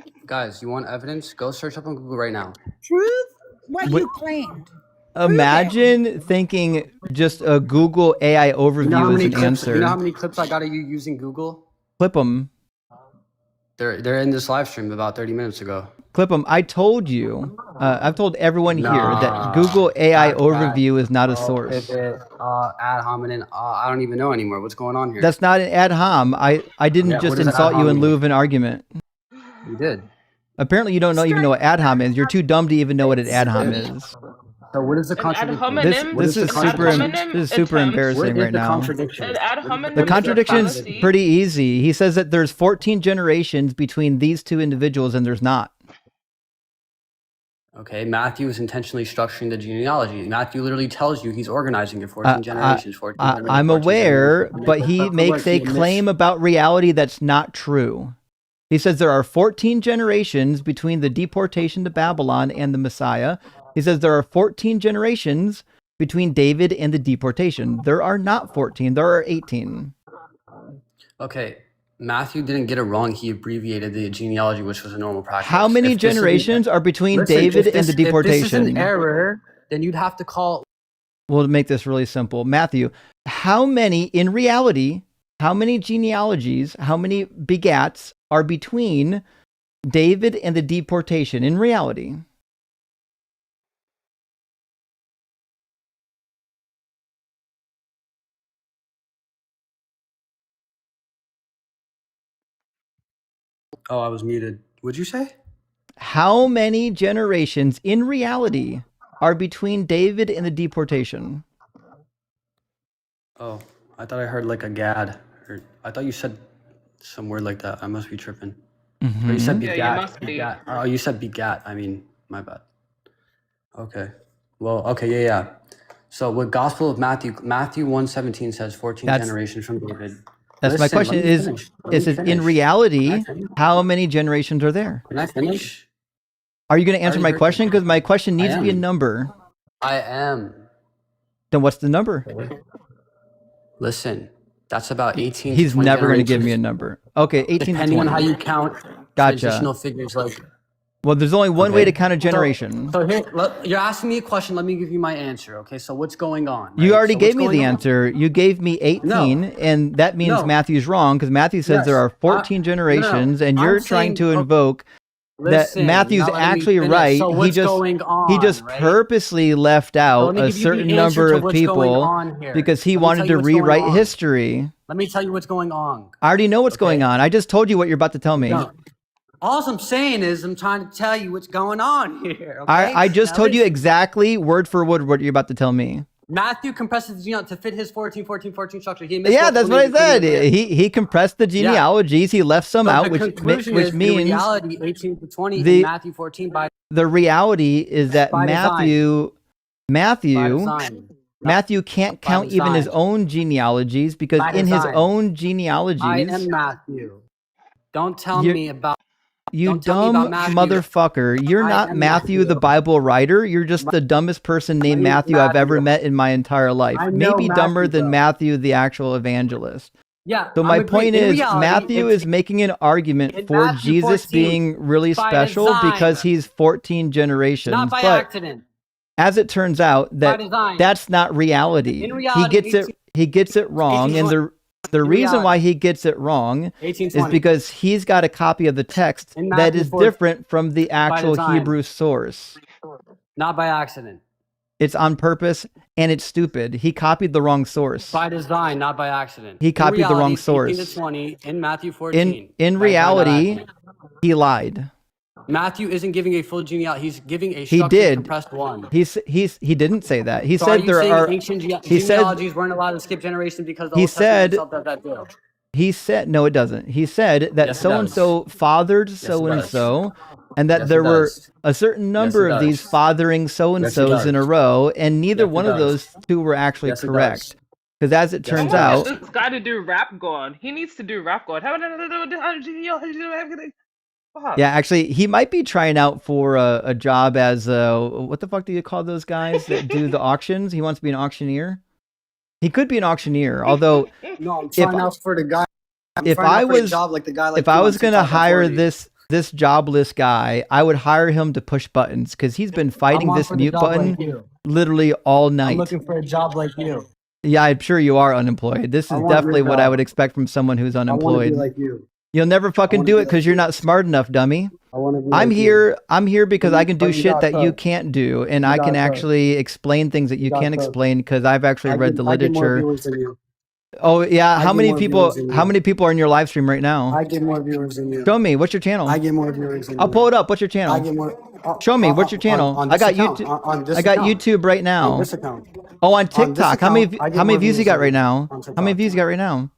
you want evidence? Go search up on Google right now. Prove what Wait. you claimed. Prove it. Imagine thinking just a Google AI overview You know how is many an clips? answer. You know how many clips I got of you using Google? Clip them. They're in this live stream about 30 minutes ago. Clip them. I told you. I've told everyone here that Nah, Google AI that- overview is not a oh, source. pivot, ad hominem. I don't even know anymore. What's going on here? That's not an ad hom. I didn't Yeah, just what does ad insult you hom in mean? lieu of an argument. You did. Apparently you don't even know what ad hom is. You're too dumb to even know what an ad hom is. So what is the An ad contradiction? hominem. This is an ad super hominem this is super attempt- embarrassing What is right the now. contradiction? An ad hominem The is a contradiction's fallacy. pretty easy. He says that there's 14 generations between these two individuals and there's not. Okay, Matthew is intentionally structuring the genealogy. Matthew literally tells you he's organizing it 14 generations. 14 generations, I'm 14 aware, generations. but he makes a claim about reality that's not true. He says there are 14 generations between the deportation to Babylon and the Messiah. He says there are 14 generations between David and the deportation. There are not 14, there are 18. Okay, Matthew didn't get it wrong. He abbreviated the genealogy, which was a normal practice. How many If this isn't- generations are between Listen, David if and the this- If this is an deportation? error, then you'd have to call. We'll make this really simple. Matthew, how many, in reality, how many genealogies, how many begats are between David and the deportation in reality? Oh, I was muted. What'd you say? How many generations in reality are between David and the deportation? Oh, I thought I heard like a gad. Or I thought you said some word like that. I must be tripping. Or you said Mhm. begat. Yeah, you must be. begat. Oh, you said begat. I mean, my bad. Okay. Well, okay, yeah. So with Gospel of Matthew, Matthew 1:17 says 14 That's- generations from David. That's my Listen, question let me is, finish. Let is me it in finish. reality, Can I finish? how many generations are there? Can I finish? Are you going to answer already my heard question? you. Because my question needs to be a am. number. I am. Then what's the number? Listen, that's about 18 He's to 20 never going to give me a generations, number. Okay, 18 to depending on 20. how you count Gotcha. transitional figures like. Well, there's only one way Okay. to count a generation. So here, you're asking me a question. Let me give you my answer. Okay, so what's going on? You right? already So gave what's me the going on? answer. You gave me 18, and that means No. Matthew's wrong because Matthew says Yes. there are 14 generations, and you're I'm trying to saying- invoke that Listen, Matthew's you're not letting me actually finish. right. So what's going on, he just right? purposely left So out let me a give you the certain answer number to of what's going people on here. because he Let me wanted tell to you what's going rewrite on. history. Let me tell you what's going on. I already know what's Okay. going on. I just told you what you're about to tell me. No. All I'm saying is I'm trying to tell you what's going on here. Okay? I just Now told you listen. exactly word for word what you're about to tell me. Matthew compresses the genealogy to fit his 14 structure. He Yeah, that's what I said. said. He compressed the genealogies. He left some So out, the which conclusion is means the reality 18 to 20 the in Matthew 14 by the reality is that by Matthew design. Matthew can't By count even his design. own genealogies because By in his design. own I genealogies, am Matthew. Don't tell You're- me about you don't tell me about dumb Matthew. motherfucker, you're I not am Matthew the Bible writer. You're just the dumbest person named name is Matthew I've ever Matthew. met in my entire life. I know Maybe dumber Matthew, than bro. Matthew the actual evangelist. Yeah. So I'm my agreeing. point In is, reality, Matthew it's is making an argument in for Matthew Jesus 14, being really by special design. because he's 14 generations. not by But accident. as it turns out, By that design. that's not reality. In reality, He gets it wrong, and the reason why he gets it wrong is 1820. because he's got a copy of the text In that Matthew is 14, different from the actual design. Hebrew source. Not by accident. It's on purpose and it's stupid. He copied the wrong source. By design, not by accident. He copied the wrong In reality, 18 source. to 20 in Matthew 14. In by reality, accident. he lied. Matthew isn't giving a full genealogy. He's giving a He structured, did. compressed one. He didn't say that. He So said you there saying are. ancient He said genealogies weren't allowed to skip generations because the he Old Testament said itself does that too. he said no, it doesn't. He said that Yes, it so and so fathered so and so, and that Yes, there it were does. a certain number it of these does. fathering so and Yes, it so's in a does. row, and neither Yes, it one of does. those two were actually Yes, it correct. does. Because as it Yes, turns it does. out, Get this guy to do rap god. He needs to do rap god. How about everything? yeah, actually, he might be trying out for a job as what the fuck do you call those guys that do the auctions? He wants to be an auctioneer. He could be an auctioneer, although No, I'm trying out for the guy. I'm if trying I out for a was job like the guy like if you I on was gonna TikTok at hire 40. this jobless guy, I would hire him to push buttons because he's been fighting I'm on this for the mute job button like you. literally all night. I'm looking for a job like you. Yeah, I'm sure you are unemployed. This I is want your definitely what I job. would expect from someone who's I want to unemployed. be like you. You'll never fucking wanna do be it because like you're you. not smart enough, dummy. I want to be I'm like here. I'm here because I can do but you shit got that you cooked. can't do, and You I got can cooked. actually explain things that you got can't cooked. explain because I've actually read the I get more literature. viewers than you. Oh yeah, I how get many more people? viewers than How you. many people are in your live stream right now? I get more viewers than you. Show me. What's your channel? I get more viewers than I'll you. pull it up. What's your channel? I get more. Show me. What's your channel? On I this got account. YouTube. On this I got account. YouTube right now. On this account. Oh, on On this TikTok. How account, I get many more views you views got than right you. now? On TikTok. How many views you got right now?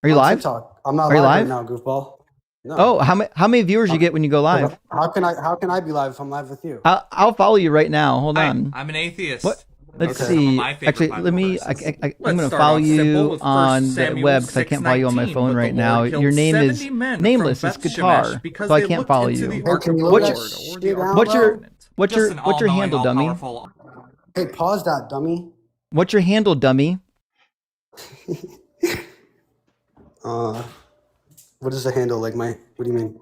Are you On live? TikTok. I'm not Are you live live? right now, goofball. No. Oh, how many viewers you get when you go live? How can I be live if I'm live with you? I'll follow you right now. Hold on. I'm an atheist. What? Let's Those are some of see. my favorite Actually, Bible let me. verses. I'm Let's gonna start follow off simple you with 1 on the Samuel web because I can't follow you on my 6:19. phone But right the now. Lord Your killed name is 70 men from nameless. It's guitar, Beth-Shemesh because so I they can't looked follow into you. the Hey, Ark can of you the look Lord, that or shit the Ark down, of What's the your Covenant. what's Just your an what's your all-knowing, handle, dummy? all-powerful. Hey, pause that, dummy. What's your handle, dummy? What is the handle? Like my? What do you mean?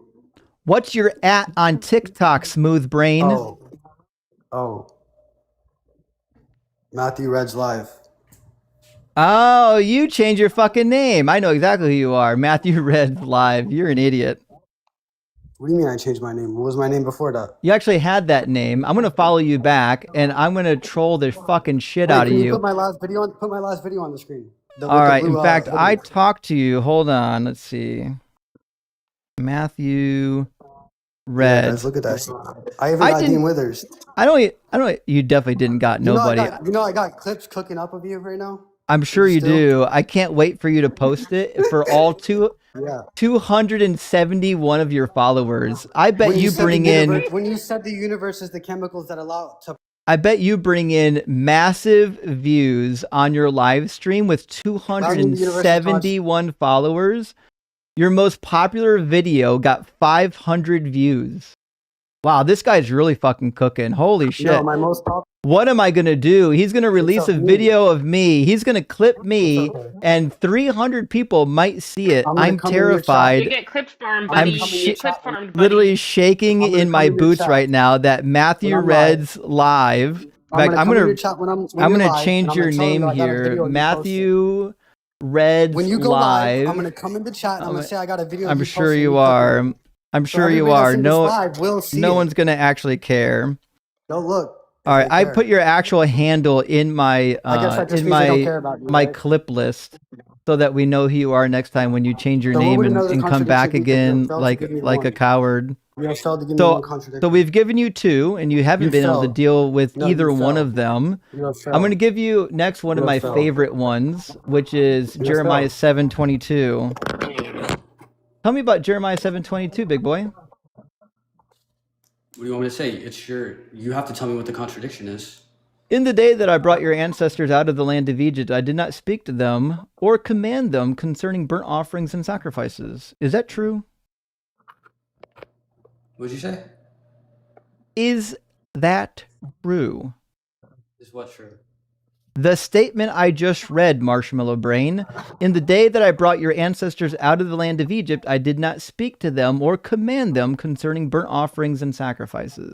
What's your @ on TikTok, smooth brain? Oh. Matthew Red's live. Oh, you changed your fucking name. I know exactly who you are. Matthew Red Live. You're an idiot. What do you mean I changed my name? What was my name before that? You actually had that name. I'm gonna follow you back, and I'm gonna troll the fucking shit Hey, out of can you you. put my last video on? Put my last video on the screen. All right. In fact, I talked to you. Hold on. Let's see. Matthew Red. Yeah, guys, look at that. I even got Dean Withers. I don't. You definitely didn't got nobody. I got clips cooking up of you right now. I'm sure you do. I can't wait for you to post it for all 271 of your followers. I bet you bring in. When you said the universe is the chemicals that allow to. I bet you bring in massive views on your live stream with 271 followers. Your most popular video got 500 views. Wow, this guy's really fucking cooking. Holy shit. No, my most popular. What am I going to do? He's going to release a video of me. He's going to clip me, and 300 people might see it. I'm terrified. You get clip farm, buddy. Literally shaking in my boots right now that Matthew Red's live. In fact, I'm going to change your name here. Matthew Red's when you go live. I'm going to come in the chat and I'm going to say I got a video. I'm sure you are. I'm sure you are. No one's going to actually care. No, look. All right, I put your actual handle in my my clip list. so that we know who you are next time when you change your So what name would and, another and come back contradiction be? 'Cause you again failed to give me like a one. coward. You have failed to give me one So contradiction. we've given you 2, and you haven't You been able to failed. deal with No, you either one failed. of them. You have I'm going to failed. give you next one You of have my failed. favorite ones, which is You have Jeremiah failed. 7:22. Tell me about Jeremiah 7:22, big boy. What do you want me to say? You have to tell me what the contradiction is. In the day that I brought your ancestors out of the land of Egypt, I did not speak to them or command them concerning burnt offerings and sacrifices. Is that true? What'd you say? Is that true? Is what true? The statement I just read, Marshmallow Brain, in the day that I brought your ancestors out of the land of Egypt, I did not speak to them or command them concerning burnt offerings and sacrifices.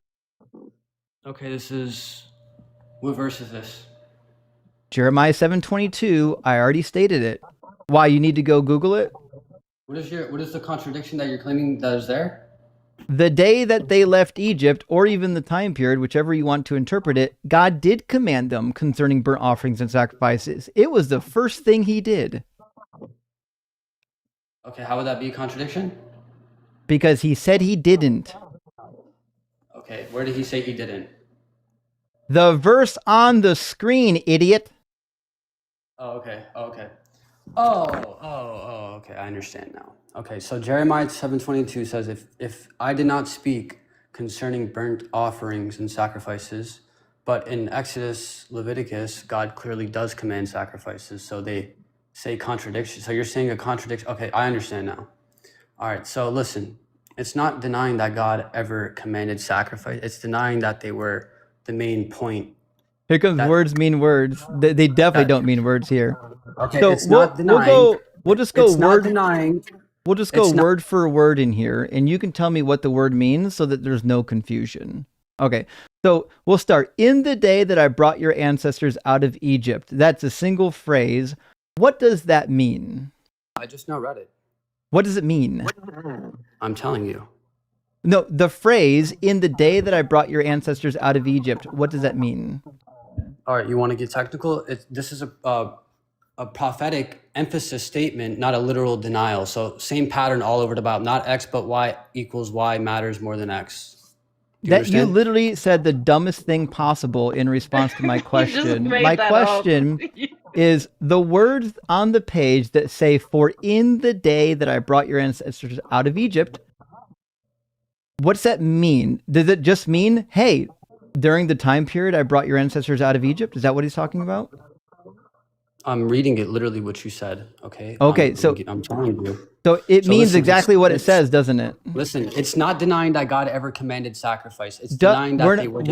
Okay, what verse is this? Jeremiah 7:22, I already stated it. Why, you need to go Google it? What is the contradiction that you're claiming that is there? The day that they left Egypt, or even the time period, whichever you want to interpret it, God did command them concerning burnt offerings and sacrifices. It was the first thing he did. Okay, how would that be a contradiction? Because he said he didn't. Okay, where did he say he didn't? The verse on the screen, idiot. Oh, okay. Okay. Okay. I understand now. Okay, so Jeremiah 7:22 says, if I did not speak concerning burnt offerings and sacrifices, but in Exodus, Leviticus, God clearly does command sacrifices. So they say contradiction. So you're saying a contradiction. Okay, I understand now. All right, so listen, it's not denying that God ever commanded sacrifice. It's denying that they were the main point. Here comes words mean words. They definitely don't mean words here. Okay, So it's not denying. We'll just go it's word. Not denying. We'll just go word for word in here, and you can tell me what the word means so that there's no confusion. Okay, so we'll start. In the day that I brought your ancestors out of Egypt. That's a single phrase. What does that mean? I just now read it. What does it mean? I'm telling you. No, the phrase, in the day that I brought your ancestors out of Egypt, what does that mean? All right, you want to get technical? This is a prophetic emphasis statement, not a literal denial. So same pattern all over the Bible. Not X, but Y equals Y matters more than X. You literally said the dumbest thing possible in response to my question. My question is the words on the page that say, for in the day that I brought your ancestors out of Egypt, what's that mean? Does it just mean, hey, during the time period I brought your ancestors out of Egypt? Is that what he's talking about? I'm reading it literally what you said, okay? Okay, I'm telling you. So it means exactly what it says, doesn't it? Listen, it's not denying that God ever commanded sacrifice. It's denying that they were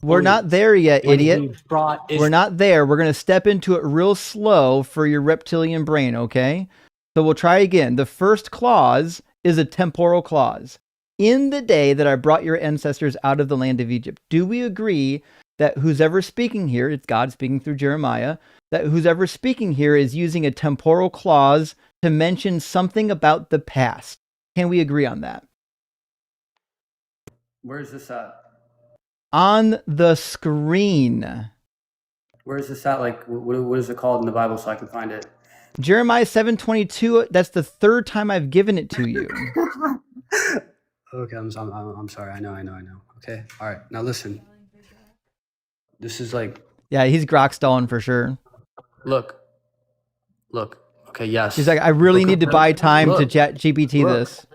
we're not there yet, idiot. We're not there. We're going to step into it real slow for your reptilian brain, okay? So we'll try again. The first clause is a temporal clause. In the day that I brought your ancestors out of the land of Egypt. Do we agree that who's ever speaking here, it's God speaking through Jeremiah, that who's ever speaking here is using a temporal clause to mention something about the past? Can we agree on that? Where is this at? On the screen. Where is this at? Like, what is it called in the Bible so I can find it? Jeremiah 7:22. That's the third time I've given it to you. Okay, I'm sorry. I know. Okay, all right. Now listen. This is like. Yeah, he's grok stalling for sure. Look. Okay, yes. He's like, I really need to buy time to chat GPT this.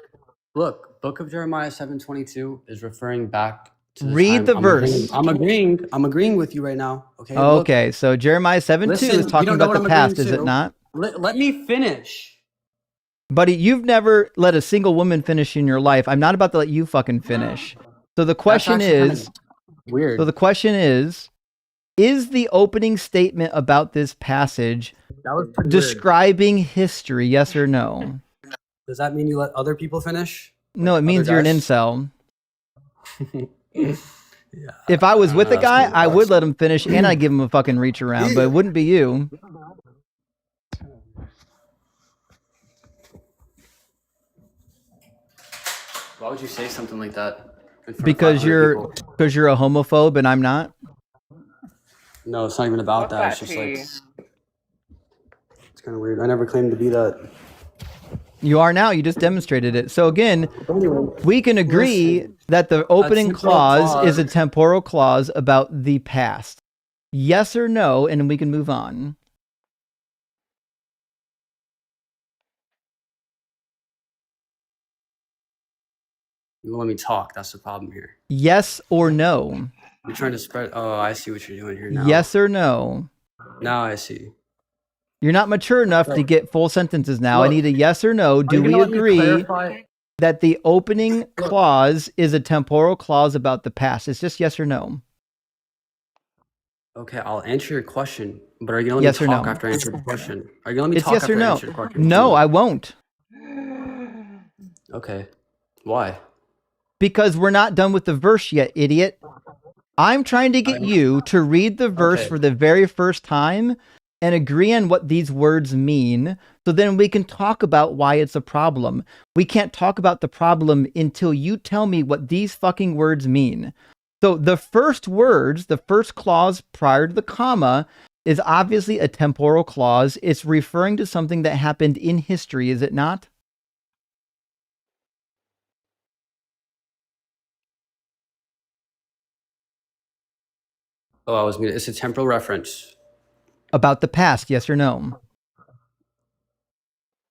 Look, Book of Jeremiah 7:22 is referring back to the Read the verse. I'm agreeing with you right now. Okay. Okay, so Jeremiah 7:2 is talking about the past, is it not? Let me finish. Buddy, you've never let a single woman finish in your life. I'm not about to let you fucking finish. So the question is, weird. So the question is the opening statement about this passage describing history, yes or no? Does that mean you let other people finish? No, it means you're an incel. If I was with a guy, I would let him finish and I'd give him a fucking reach around, but it wouldn't be you. Why would you say something like that? Because you're a homophobe and I'm not? No, it's not even about that. It's just like kind of weird. I never claimed to be that. You are now. You just demonstrated it. So again, we can agree that the opening clause is a temporal clause about the past. Yes or no, and we can move on. You let me talk. That's the problem here. Yes or no. You're trying to spread. Oh, I see what you're doing here now. Yes or no. Now I see. You're not mature enough to get full sentences now. Look, I need a yes or no. Do we agree that the opening clause is a temporal clause about the past? It's just yes or no. Okay, I'll answer your question, but are you gonna let Yes me or talk no? after I answer the question? Are you gonna let me It's talk yes after or I no. answer the question? No, I won't. Okay. Why? Because we're not done with the verse yet, idiot. I'm trying to get you to read the verse for the very first time and agree on what these words mean, so then we can talk about why it's a problem. We can't talk about the problem until you tell me what these fucking words mean. So the first words, the first clause prior to the comma, is obviously a temporal clause. It's referring to something that happened in history, is it not? Oh, I was muted. It's a temporal reference. About the past, yes or no?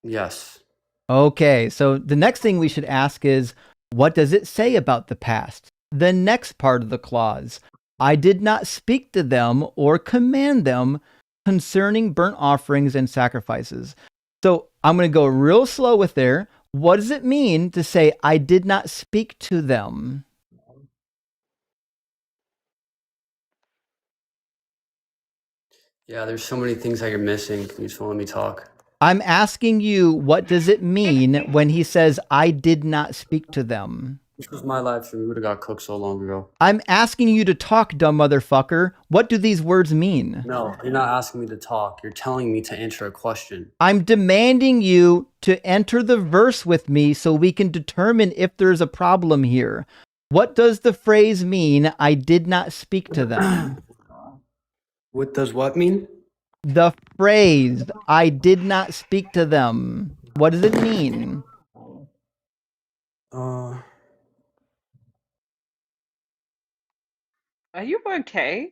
Yes. Okay, so the next thing we should ask is, what does it say about the past? The next part of the clause. I did not speak to them or command them concerning burnt offerings and sacrifices. So I'm going to go real slow with there. What does it mean to say, I did not speak to them? Yeah, there's so many things that you're missing. Can you just let me talk? I'm asking you, what does it mean when he says, I did not speak to them? This was my live stream. We would have got cooked so long ago. I'm asking you to talk, dumb motherfucker. What do these words mean? No, you're not asking me to talk. You're telling me to answer a question. I'm demanding you to enter the verse with me so we can determine if there's a problem here. What does the phrase mean, I did not speak to them? What does what mean? The phrase, I did not speak to them. What does it mean? Are you okay?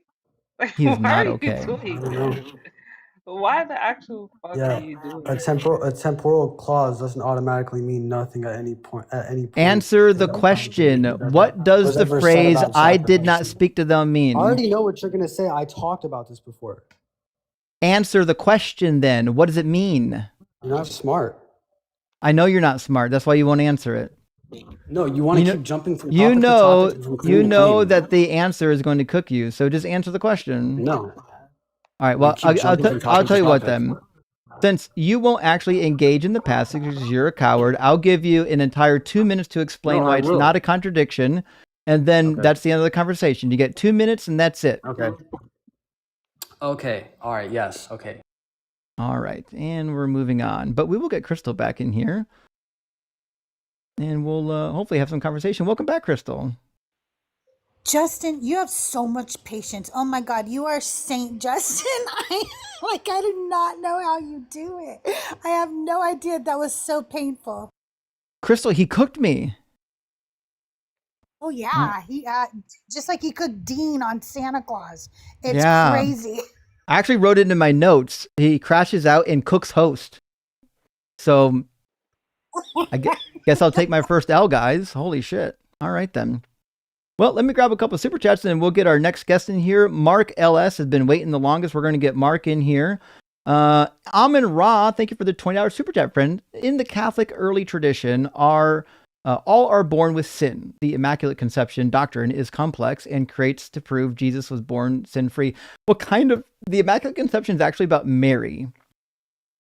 Like, He's why not are you okay. doing this? Why the actual fuck are you doing a this? temporal clause doesn't automatically mean nothing at any point. Answer the question. What does the phrase, I did not speak to them I mean? already know what you're gonna say. I talked about this before. Answer the question then. What does it mean? You're not smart. I know you're not smart. That's why you won't answer it. No, you want to keep jumping from You topic know, to topic. you know that the answer is going to cook you. So just answer the question. No. All right. Well, keep jumping from I'll topic tell to you what topic. then. Since you won't actually engage in the passage because you're a coward, I'll give you an entire 2 minutes to explain No, why I it's will. not a contradiction. And then that's the end of the conversation. You get 2 minutes and that's it. Okay. Okay. All right. Yes. Okay. All right. And we're moving on. But we will get Crystal back in here. And we'll hopefully have some conversation. Welcome back, Crystal. Justin, you have so much patience. Oh my God, you are Saint Justin. I do not know how you do it. I have no idea. That was so painful. Crystal, he cooked me. Oh yeah, he just like he cooked Dean on Santa Claus. It's Yeah. crazy. I actually wrote it in my notes. He crashes out and cooks host. So I guess I'll take my first L, guys. Holy shit. All right, then. Well, let me grab a couple of super chats and we'll get our next guest in here. Mark LS has been waiting the longest. We're going to get Mark in here. Amin Ra, thank you for the $20 super chat, friend. In the Catholic early tradition, all are born with sin. The Immaculate Conception doctrine is complex and creates to prove Jesus was born sin-free. What kind of... The Immaculate Conception is actually about Mary.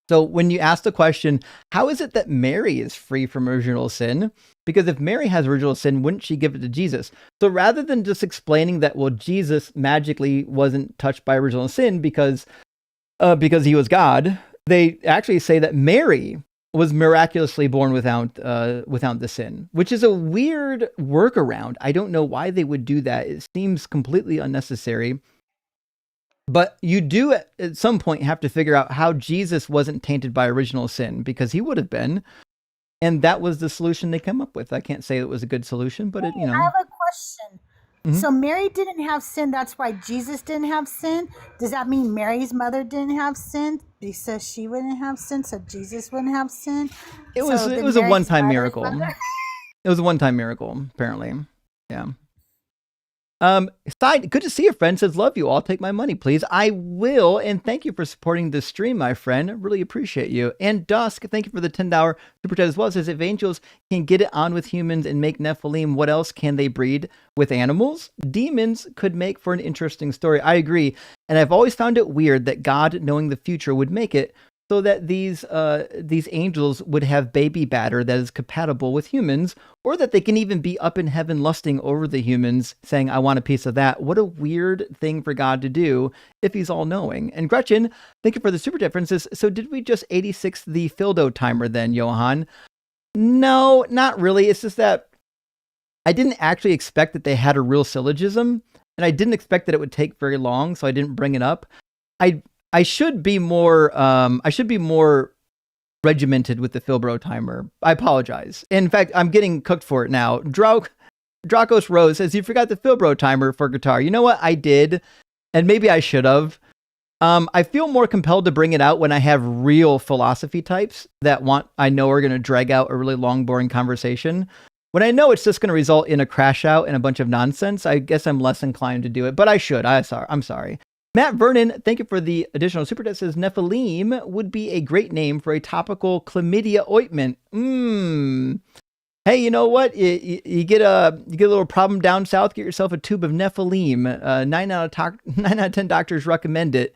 So when you ask the question, how is it that Mary is free from original sin? Because if Mary has original sin, wouldn't she give it to Jesus? So rather than just explaining that, well, Jesus magically wasn't touched by original sin because he was God, they actually say that Mary was miraculously born without the sin, which is a weird workaround. I don't know why they would do that. It seems completely unnecessary. But you do at some point have to figure out how Jesus wasn't tainted by original sin, because he would have been. And that was the solution they come up with. I can't say it was a good solution, but it, I have a question. Mhm. So Mary didn't have sin. That's why Jesus didn't have sin. Does that mean Mary's mother didn't have sin because she wouldn't have sin, so Jesus wouldn't have sin? It So was then a Mary's one-time mother's miracle. mother- It was a one-time miracle, apparently. Yeah. Side, good to see you, friend. Says, love you. I'll take my money, please. I will. And thank you for supporting the stream, my friend. Really appreciate you. And Dusk, thank you for the $10 super chat as well. It says, if angels can get it on with humans and make Nephilim, what else can they breed with animals? Demons could make for an interesting story. I agree. And I've always found it weird that God, knowing the future, would make it so that these angels would have baby batter that is compatible with humans, or that they can even be up in heaven lusting over the humans, saying, I want a piece of that. What a weird thing for God to do if he's all-knowing. And Gretchen, thank you for the super differences. So did we just 86 the Fildo timer then, Johan? No, not really. It's just that I didn't actually expect that they had a real syllogism, and I didn't expect that it would take very long, so I didn't bring it up. I should be more regimented with the Filbro timer. I apologize. In fact, I'm getting cooked for it now. Dracos Rose says, you forgot the Filbro timer for guitar. You know what? I did, and maybe I should have. I feel more compelled to bring it out when I have real philosophy types that I know are going to drag out a really long, boring conversation. When I know it's just going to result in a crash out and a bunch of nonsense, I guess I'm less inclined to do it, but I should. I'm sorry. Matt Vernon, thank you for the additional super chat. Says Nephilim would be a great name for a topical chlamydia ointment. Hey, you know what? You get a little problem down south. Get yourself a tube of Nephilim. 9 out of 10 doctors recommend it.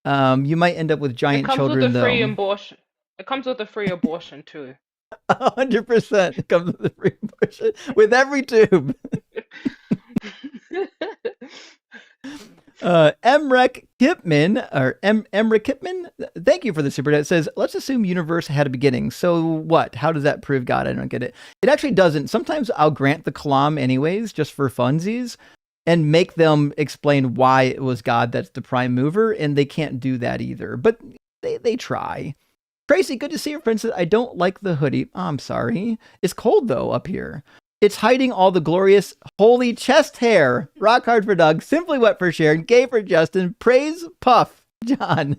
You might end up with giant children, though. It comes with a free abortion too. 100% it comes with a free abortion with every tube. Emrek Kipman, thank you for the super chat. It says, let's assume universe had a beginning. So what? How does that prove God? I don't get it. It actually doesn't. Sometimes I'll grant the Kalam anyways, just for funsies, and make them explain why it was God that's the prime mover, and they can't do that either. But they try. Tracy, good to see you, Princess. I don't like the hoodie. Oh, I'm sorry. It's cold, though, up here. It's hiding all the glorious, holy chest hair. Rock hard for Doug. Simply wet for Sharon. Gay for Justin. Praise Puff, John.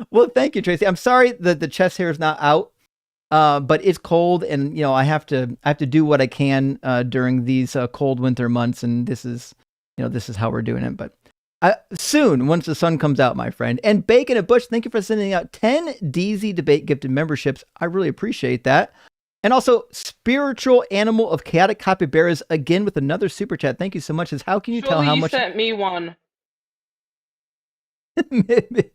Well, thank you, Tracy. I'm sorry that the chest hair is not out, but it's cold, and I have to do what I can during these cold winter months, and this is how we're doing it. But soon, once the sun comes out, my friend. And Bacon and Bush, thank you for sending out 10 DZ Debate gifted memberships. I really appreciate that. And also, Spiritual Animal of Chaotic Capybaras, again with another super chat. Thank you so much. How can you tell how much? Sent me one. Maybe.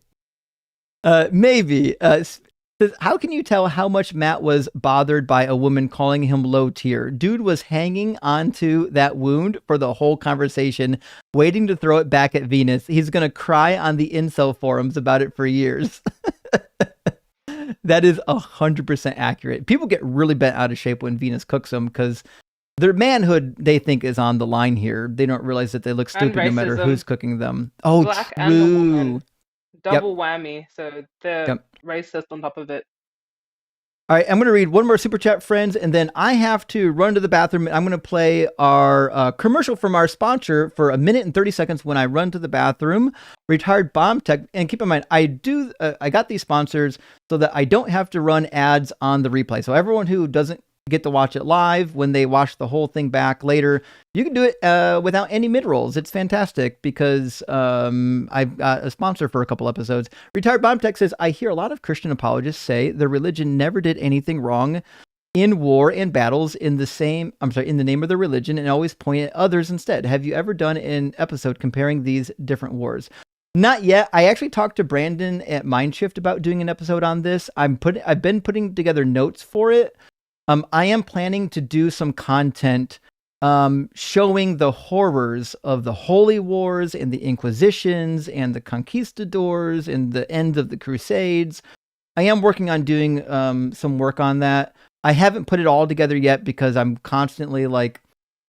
How can you tell how much Matt was bothered by a woman calling him low tier? Dude was hanging onto that wound for the whole conversation, waiting to throw it back at Venus. He's going to cry on the incel forums about it for years. That is 100% accurate. People get really bent out of shape when Venus cooks them because their manhood, they think, is on the line here. They don't realize that they look stupid no matter who's cooking them. Oh, Black true. And the woman. Double whammy. So they're racist on top of it. All right, I'm going to read one more super chat, friends, and then I have to run to the bathroom. I'm going to play our commercial from our sponsor for 1 minute and 30 seconds when I run to the bathroom. Retired Bomb Tech, and keep in mind, I got these sponsors so that I don't have to run ads on the replay. So everyone who doesn't get to watch it live, when they watch the whole thing back later, you can do it without any mid-rolls. It's fantastic because I've got a sponsor for a couple episodes. Retired Bomb Tech says, I hear a lot of Christian apologists say the religion never did anything wrong in war and battles in the name of the religion, and always point at others instead. Have you ever done an episode comparing these different wars? Not yet. I actually talked to Brandon at Mindshift about doing an episode on this. I've been putting together notes for it. I am planning to do some content showing the horrors of the Holy Wars and the Inquisitions and the Conquistadors and the end of the Crusades. I am working on doing some work on that. I haven't put it all together yet because I'm constantly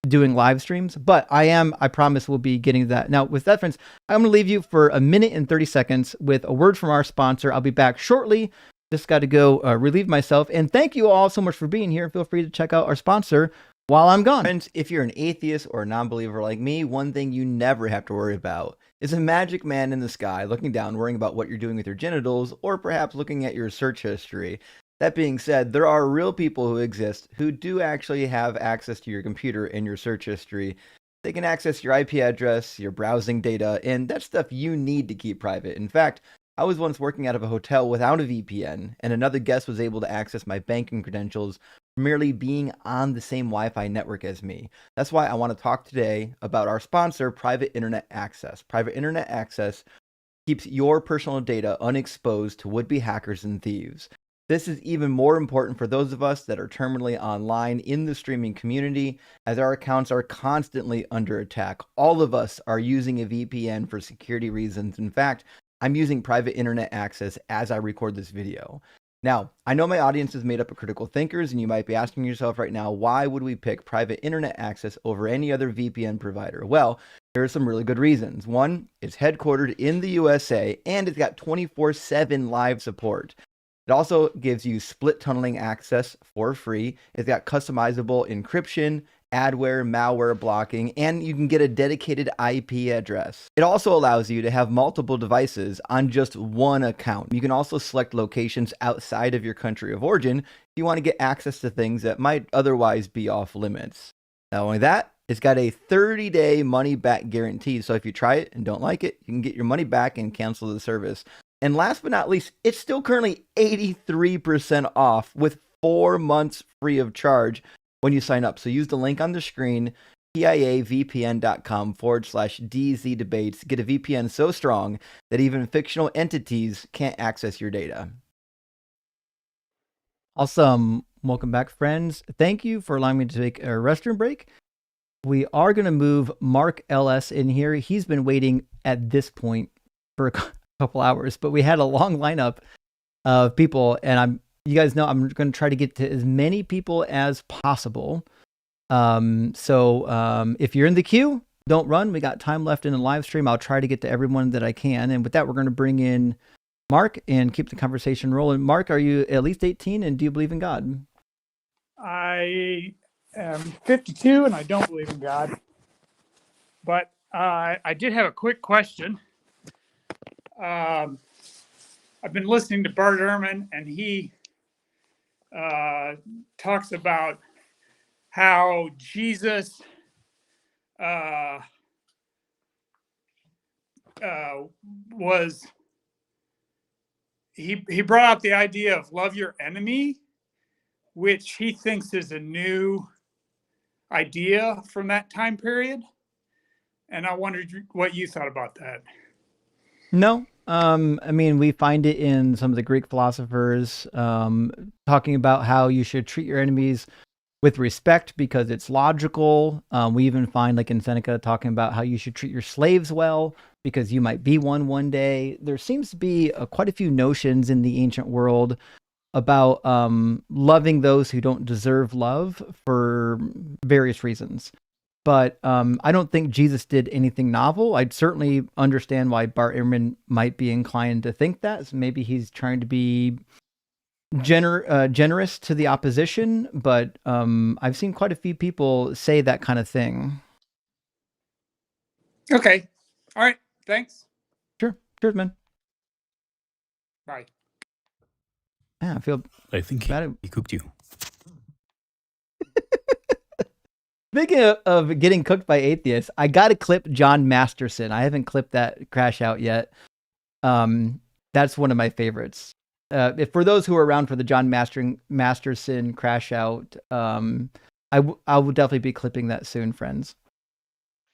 doing live streams, but I promise we'll be getting to that. Now, with that, friends, I'm going to leave you for a minute and 30 seconds with a word from our sponsor. I'll be back shortly. Just got to go relieve myself. And thank you all so much for being here. Feel free to check out our sponsor while I'm gone. Friends, if you're an atheist or a non-believer like me, one thing you never have to worry about is a magic man in the sky looking down, worrying about what you're doing with your genitals, or perhaps looking at your search history. That being said, there are real people who exist who do actually have access to your computer and your search history. They can access your IP address, your browsing data, and that's stuff you need to keep private. In fact, I was once working out of a hotel without a VPN, and another guest was able to access my banking credentials merely being on the same Wi-Fi network as me. That's why I want to talk today about our sponsor, Private Internet Access. Private Internet Access keeps your personal data unexposed to would-be hackers and thieves. This is even more important for those of us that are terminally online in the streaming community, as our accounts are constantly under attack. All of us are using a VPN for security reasons. In fact, I'm using Private Internet Access as I record this video. Now, I know my audience is made up of critical thinkers, and you might be asking yourself right now, why would we pick Private Internet Access over any other VPN provider? Well, there are some really good reasons. One, it's headquartered in the USA, and it's got 24/7 live support. It also gives you split tunneling access for free. It's got customizable encryption, adware, malware blocking, and you can get a dedicated IP address. It also allows you to have multiple devices on just one account. You can also select locations outside of your country of origin if you want to get access to things that might otherwise be off limits. Not only that, it's got a 30-day money-back guarantee, so if you try it and don't like it, you can get your money back and cancel the service. And last but not least, it's still currently 83% off with 4 months free of charge when you sign up. So use the link on the screen, piavpn.com/DZ debates. Get a VPN so strong that even fictional entities can't access your data. Awesome. Welcome back, friends. Thank you for allowing me to take a restroom break. We are going to move Mark LS in here. He's been waiting at this point for a couple hours, but we had a long lineup of people, and you guys know I'm going to try to get to as many people as possible. So if you're in the queue, don't run. We got time left in the live stream. I'll try to get to everyone that I can. And with that, we're going to bring in Mark and keep the conversation rolling. Mark, are you at least 18 and do you believe in God? I am 52 and I don't believe in God, but I did have a quick question. I've been listening to Bart Ehrman, and he talks about how Jesus he brought out the idea of love your enemy, which he thinks is a new idea from that time period. And I wondered what you thought about that. No. I mean, we find it in some of the Greek philosophers talking about how you should treat your enemies with respect because it's logical. We even find, like in Seneca, talking about how you should treat your slaves well because you might be one day. There seems to be quite a few notions in the ancient world about loving those who don't deserve love for various reasons. But I don't think Jesus did anything novel. I'd certainly understand why Bart Ehrman might be inclined to think that. So maybe he's trying to be generous to the opposition, but I've seen quite a few people say that kind of thing. Okay. All right. Thanks. Sure. Cheers, man. Bye. Yeah, I think he cooked you. Speaking of getting cooked by atheists, I got to clip John Masterson. I haven't clipped that crash out yet. That's one of my favorites. For those who are around for the John Masterson crash out, I will definitely be clipping that soon, friends.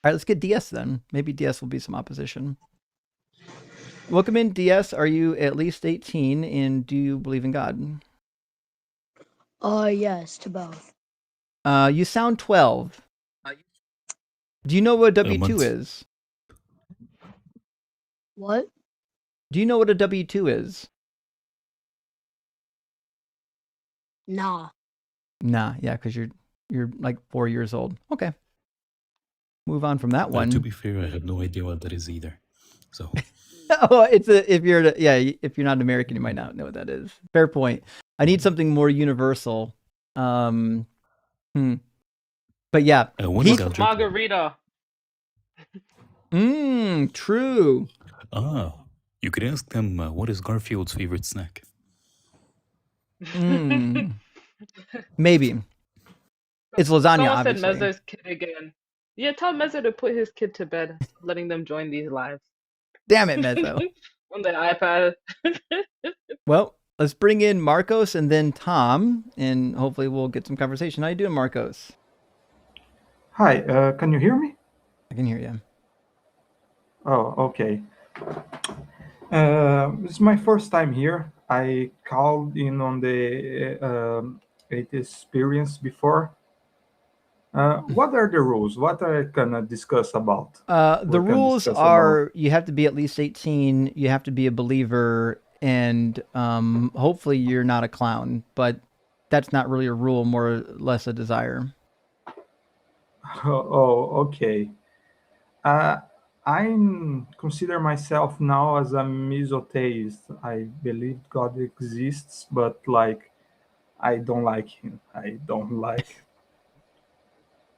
All right, let's get DS then. Maybe DS will be some opposition. Welcome in, DS. Are you at least 18 and do you believe in God? Yes, to both. You sound 12. Do you know what a W2 is? What? Do you know what a W2 is? Nah. Nah, yeah, because you're like 4 years old. Okay. move on from that one. To be fair, I have no idea what that is either. So oh, if you're not American, you might not know what that is. Fair point. I need something more universal. But yeah, margarita. True. You could ask them what is Garfield's favorite snack. Maybe it's lasagna. Someone obviously. said Mezzo's kid again. Yeah, tell Mezzo to put his kid to bed, letting them join these lives. Damn it, Mezzo. On the iPad. Well, let's bring in Marcos and then Tom, and hopefully we'll get some conversation. How you doing, Marcos? Hi, can you hear me? I can hear you. Oh, okay. It's my first time here. I called in on the experience before. What are the rules? What are I gonna discuss about? The rules are you have to be at least 18, you have to be a believer, and hopefully you're not a clown, but that's not really a rule, more or less a desire. Oh, okay. I consider myself now as a mesotheist. I believe God exists, but like I don't like him. I don't like.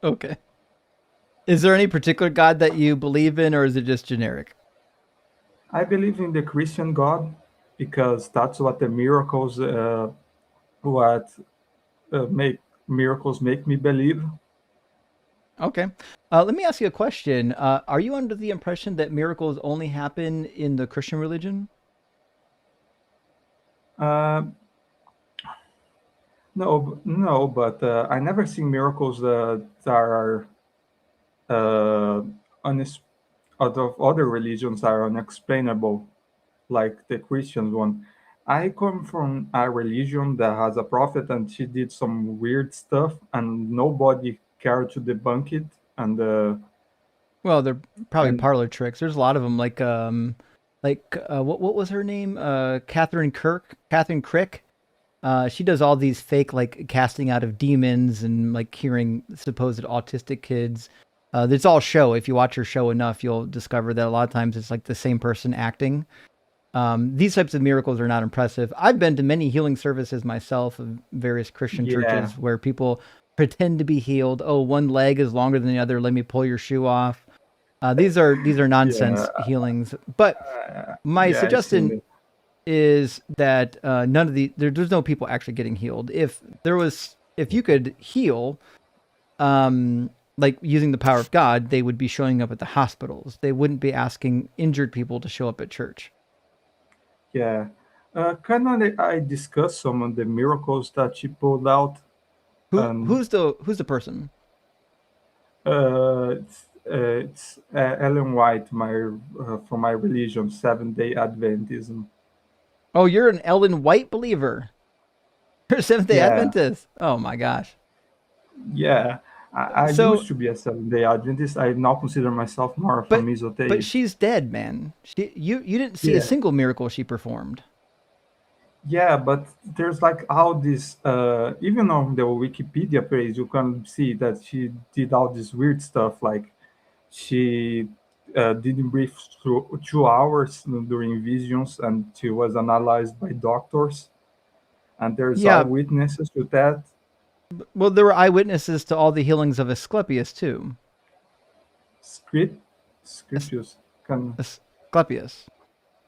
Okay. Is there any particular God that you believe in, or is it just generic? I believe in the Christian God because that's what the miracles, make miracles make me believe. Okay. Let me ask you a question. Are you under the impression that miracles only happen in the Christian religion? No, but I never seen miracles that are out of other religions are unexplainable, like the Christian one. I come from a religion that has a prophet, and she did some weird stuff, and nobody cared to debunk it. And well, they're probably parlor tricks. There's a lot of them, like what was her name? Catherine Crick. She does all these fake like casting out of demons and like curing supposed autistic kids. It's all show. If you watch her show enough, you'll discover that a lot of times it's like the same person acting. These types of miracles are not impressive. I've been to many healing services myself of various Christian churches where people pretend to be healed. Oh, one leg is longer than the other. Let me pull your shoe off. These are nonsense healings. But my suggestion is that none of there's no people actually getting healed. If you could heal, like using the power of God, they would be showing up at the hospitals. They wouldn't be asking injured people to show up at church. Yeah. Can I discuss some of the miracles that she pulled out? Who's the person? It's Ellen White, from my religion, Seventh-day Adventism. Oh, you're an Ellen White believer. You're a Seventh-day Adventist. Oh my gosh. Yeah. I used to be a Seventh-day Adventist. I now consider myself more of a mesotheist. But she's dead, man. You didn't see a single miracle she performed. Yeah, but there's like all this, even on the Wikipedia page, you can see that she did all this weird stuff. Like she didn't breathe through 2 hours during visions, and she was analyzed by doctors. And there's all witnesses to that. Well, there were eyewitnesses to all the healings of Asclepius too. Asclepius.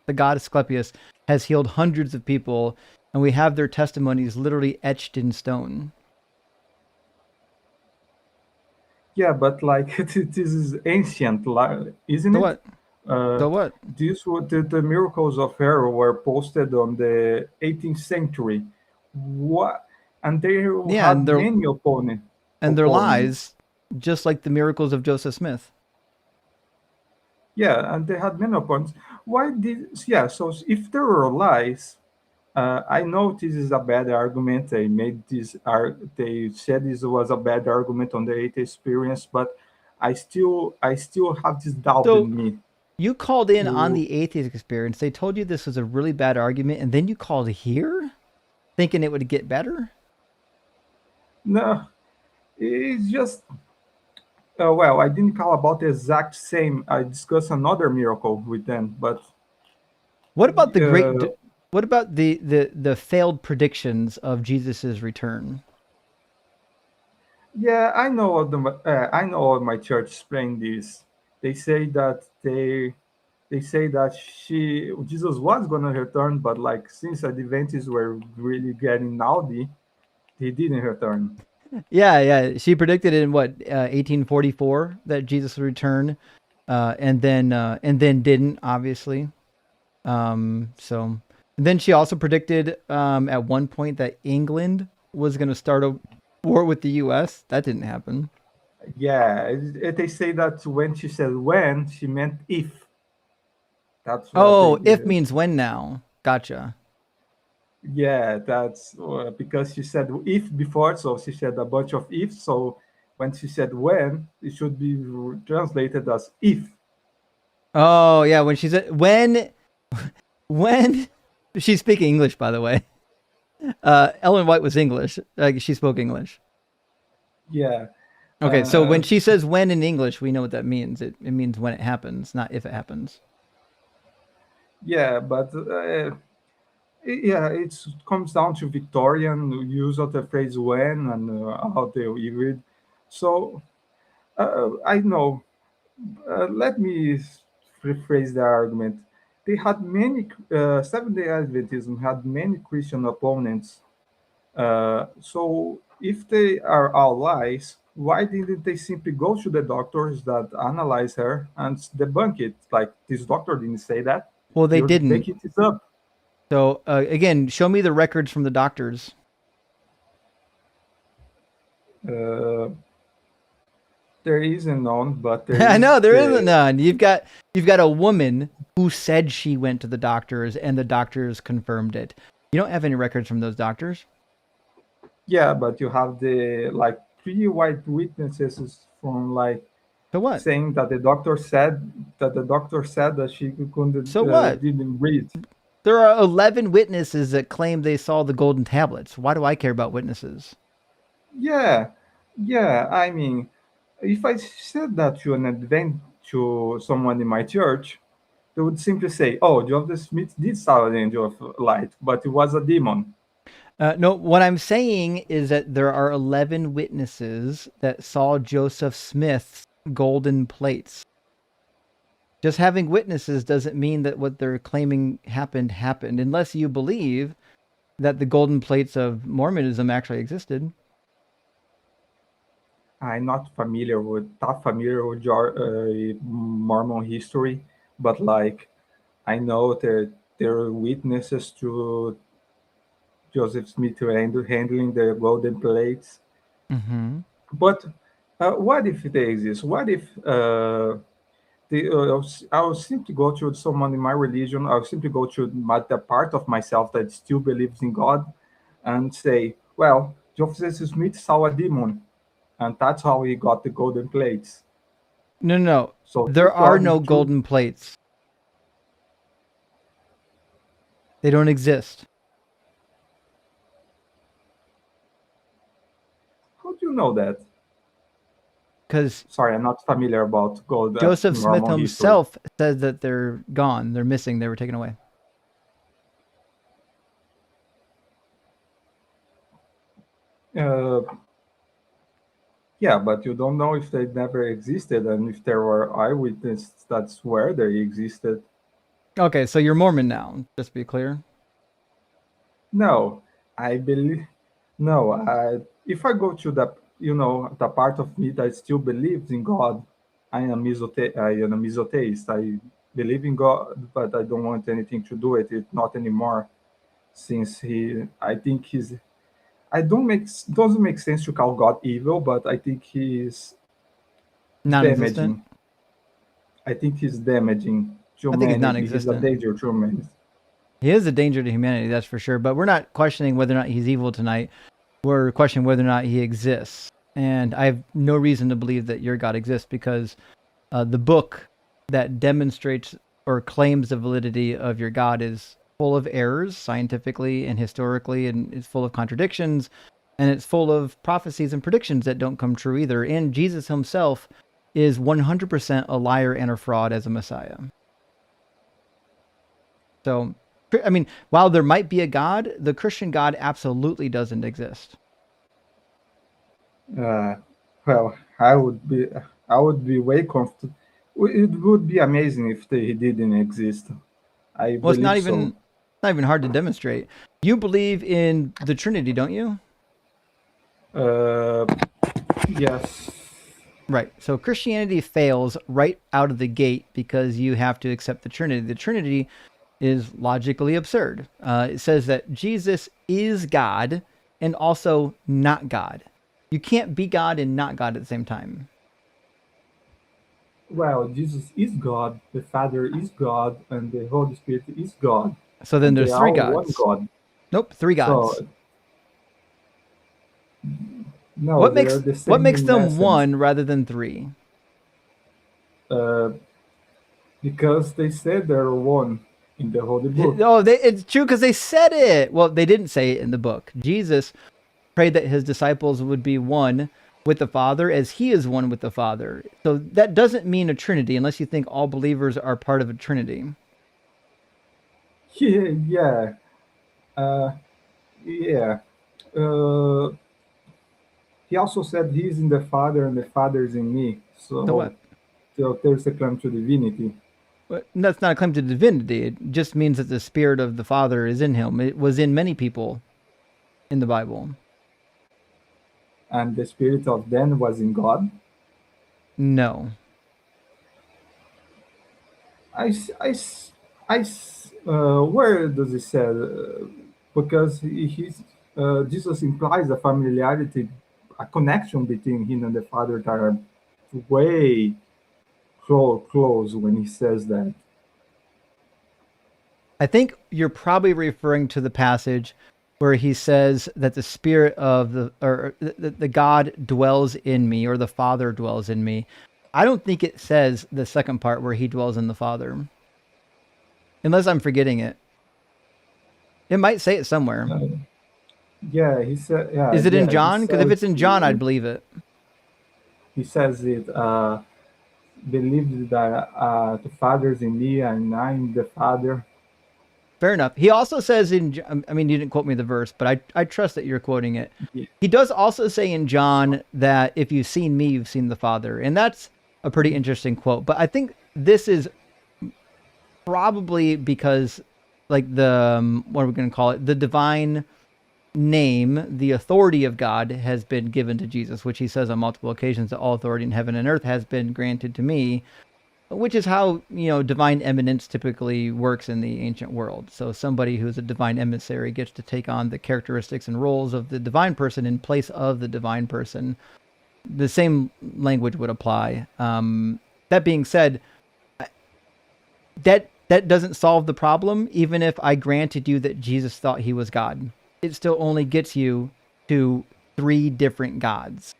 The god Asclepius has healed hundreds of people, and we have their testimonies literally etched in stone. Yeah, but like this is ancient, isn't it? What? What? The miracles of Pharaoh were posted on the 18th century. What? And they had many opponents. And they're lies, just like the miracles of Joseph Smith. Yeah, and they had many opponents. So if there were lies, I know this is a bad argument. They said this was a bad argument on the 8th experience, but I still have this doubt in me. You called in on the atheist experience. They told you this was a really bad argument, and then you called here, thinking it would get better? No, it's just Well, I didn't call about the exact same. I discussed another miracle with them, but What about the uh, what about the failed predictions of Jesus's return? yeah, I know all my church explain this. They say that they say that Jesus was gonna return, but like since the Adventists were really getting naughty, he didn't return. Yeah. She predicted in what 1844 that Jesus would return, and then didn't, obviously. So then she also predicted at one point that England was going to start a war with the U.S. That didn't happen. Yeah, they say that when she said when, she meant if. That's what they Oh, if did. means when now. Gotcha. Yeah, that's because she said if before, so she said a bunch of ifs. So when she said when, it should be translated as if. Oh yeah, when she said when she's speaking English, by the way. Ellen White was English. She spoke English. Yeah. Okay, so when she says when in English, we know what that means. It means when it happens, not if it happens. Yeah, but yeah, it comes down to Victorian use of the phrase when and how they read. So I know. Let me rephrase the argument. They had many Seventh-day Adventism had many Christian opponents. So if they are all lies, why didn't they simply go to the doctors that analyze her and debunk it? Like this doctor didn't say that. Well, they You're didn't. making this up. So again, show me the records from the doctors. Uh, there isn't none, but there I know is there isn't the none. You've got a woman who said she went to the doctors, and the doctors confirmed it. You don't have any records from those doctors. yeah, but you have the like three white witnesses from like So what? saying that the doctor said that she couldn't So what? didn't read. There are 11 witnesses that claim they saw the golden tablets. Why do I care about witnesses? Yeah, yeah. I mean, if I said that to an advent to someone in my church, they would simply say, "Oh, Joseph Smith did saw an angel of light, but it was a demon." No, what I'm saying is that there are 11 witnesses that saw Joseph Smith's golden plates. Just having witnesses doesn't mean that what they're claiming happened, unless you believe that the golden plates of Mormonism actually existed. I'm not familiar with Mormon history, but like I know that there are witnesses to Joseph Smith handling the golden plates. Mm-hmm. But what if they exist? What if I'll simply go to someone in my religion, I'll simply go to the part of myself that still believes in God and say, well, Joseph Smith saw a demon, and that's how he got the golden plates. No. So There this are God is no true. golden plates. They don't exist. How do you know that? Because Sorry, I'm not familiar about gold Joseph Smith Mormon history. himself said that they're gone. They're missing. They were taken away. Uh, yeah, but you don't know if they never existed and if there were eyewitnesses that swear they existed. Okay, so you're Mormon now, just to be clear. No, I believe. No, if I go to the part of me that still believes in God, I am a misotheist. I believe in God, but I don't want anything to do with it, not anymore. Since I think doesn't make sense to call God evil, but I think he's Non-existent. damaging. I think he's damaging I think he's humanity. He's a non-existent. danger to humanity. He is a danger to humanity, that's for sure. But we're not questioning whether or not he's evil tonight. We're questioning whether or not he exists. And I have no reason to believe that your God exists because the book that demonstrates or claims the validity of your God is full of errors scientifically and historically, and it's full of contradictions, and it's full of prophecies and predictions that don't come true either. And Jesus himself is 100% a liar and a fraud as a Messiah. So, I mean, while there might be a God, the Christian God absolutely doesn't exist. Well, I would be way comfortable. It would be amazing if he didn't exist. I Well, it's not believe so. even hard to demonstrate. You believe in the Trinity, don't you? Yes. Right. So Christianity fails right out of the gate because you have to accept the Trinity. The Trinity is logically absurd. It says that Jesus is God and also not God. You can't be God and not God at the same time. Well, Jesus is God, the Father is God, and the Holy Spirit is God. So then And they there's are three all one gods. God. Nope, three gods. So, no, they are the same what makes in them essence. one rather than three? Because they said they're one in the Holy Book. Oh, it's true because they said it. Well, they didn't say it in the book. Jesus prayed that his disciples would be one with the Father as he is one with the Father. So that doesn't mean a Trinity unless you think all believers are part of a Trinity. Yeah. Yeah. He also said he's in the Father and the Father is in me. So what? So there's a claim to divinity. But that's not a claim to divinity. It just means that the Spirit of the Father is in him. It was in many people in the Bible. And the Spirit of them was in God? No. Where does it say? Because Jesus implies a familiarity, a connection between him and the Father that are way close when he says that. I think you're probably referring to the passage where he says that the Spirit of the God dwells in me, or the Father dwells in me. I don't think it says the second part where he dwells in the Father. Unless I'm forgetting it. It might say it somewhere. Yeah, he said. Yeah, is it in John? Because if it's in John, I'd it. believe it. He says it. Believe that the Father's in me and I'm in the Father. Fair enough. He also says I mean, you didn't quote me the verse, but I trust that you're quoting it. Yeah. He does also say in John that if you've seen me, you've seen the Father. And that's a pretty interesting quote. But I think this is probably because, like, what are we going to call it? The divine name, the authority of God has been given to Jesus, which he says on multiple occasions that all authority in heaven and earth has been granted to me. Which is how, divine eminence typically works in the ancient world. So somebody who's a divine emissary gets to take on the characteristics and roles of the divine person in place of the divine person. The same language would apply. That being said, that doesn't solve the problem, even if I granted you that Jesus thought he was God. It still only gets you to 3 different gods.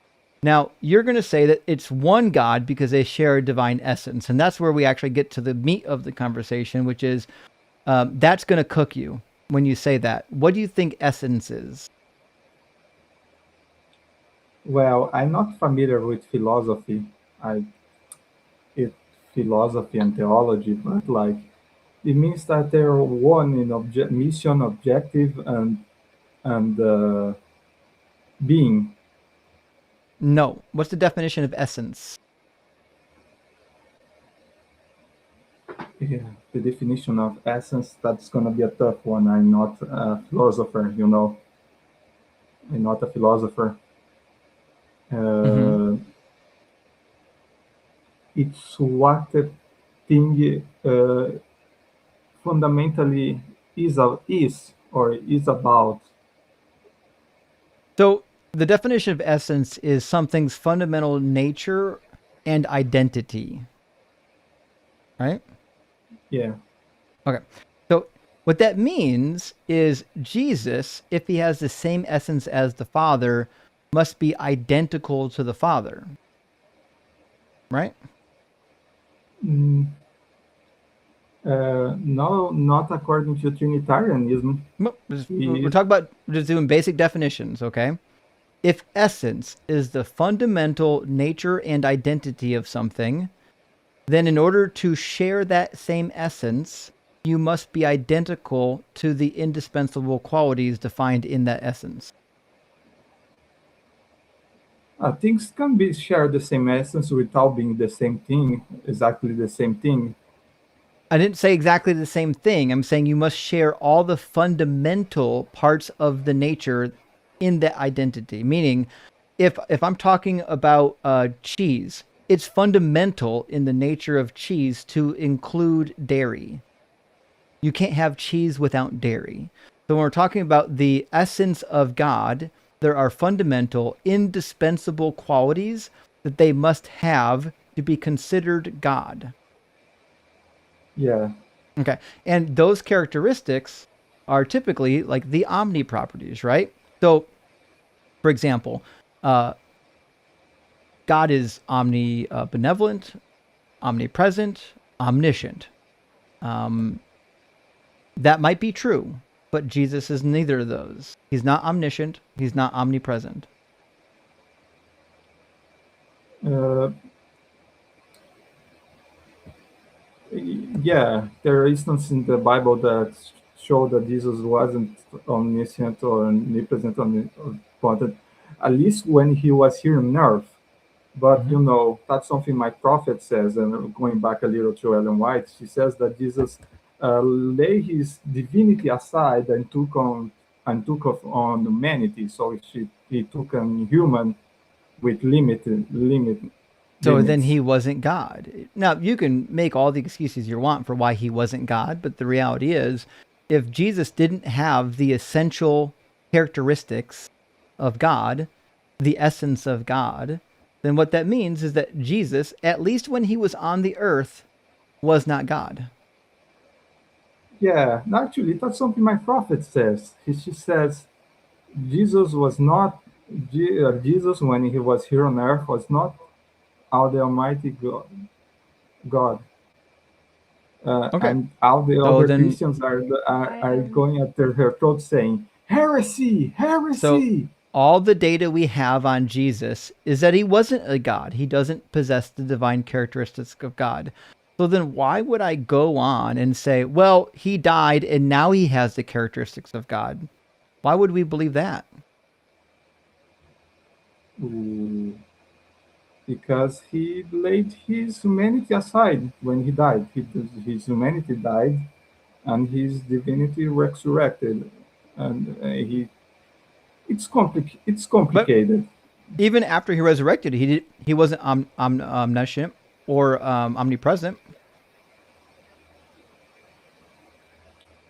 Now, you're going to say that it's one God because they share a divine essence. And that's where we actually get to the meat of the conversation, which is that's going to cook you when you say that. What do you think essence is? Well, I'm not familiar with philosophy. It's philosophy and theology, but like it means that they're one in mission, objective, and being. No. What's the definition of essence? Yeah, the definition of essence, that's going to be a tough one. I'm not a philosopher, I'm not a philosopher. It's what the thing fundamentally is about. So the definition of essence is something's fundamental nature and identity. Right? Yeah. Okay. So what that means is Jesus, if he has the same essence as the Father, must be identical to the Father. Right? No, not according to Trinitarianism. We're talking about just doing basic definitions, okay? If essence is the fundamental nature and identity of something, then in order to share that same essence, you must be identical to the indispensable qualities defined in that essence. Things can be shared the same essence without being the same thing, exactly the same thing. I didn't say exactly the same thing. I'm saying you must share all the fundamental parts of the nature in that identity. Meaning, if I'm talking about cheese, it's fundamental in the nature of cheese to include dairy. You can't have cheese without dairy. So when we're talking about the essence of God, there are fundamental, indispensable qualities that they must have to be considered God. Yeah. Okay. And those characteristics are typically like the omni properties, right? So, for example, God is benevolent, omnipresent, omniscient. That might be true, but Jesus is neither of those. He's not omniscient. He's not omnipresent. Yeah, there are instances in the Bible that show that Jesus wasn't omniscient or omnipresent, omnipotent, at least when he was here on earth. But you know, that's something my prophet says, and going back a little to Ellen White, she says that Jesus lay his divinity aside and took on humanity. So he took on human with limits. So then he wasn't God. Now, you can make all the excuses you want for why he wasn't God, but the reality is, if Jesus didn't have the essential characteristics of God, the essence of God, then what that means is that Jesus, at least when he was on the earth, was not God. Yeah, actually, that's something my prophet says. She says Jesus was not Jesus when he was here on earth was not all the Almighty God. Okay. And all the So other then- Christians are going at their throats saying, heresy, heresy. So all the data we have on Jesus is that he wasn't a God. He doesn't possess the divine characteristics of God. So then why would I go on and say, well, he died and now he has the characteristics of God? Why would we believe that? Because he laid his humanity aside when he died. His humanity died, and his divinity resurrected, and it's complicated. But even after he resurrected, he wasn't omniscient or omnipresent.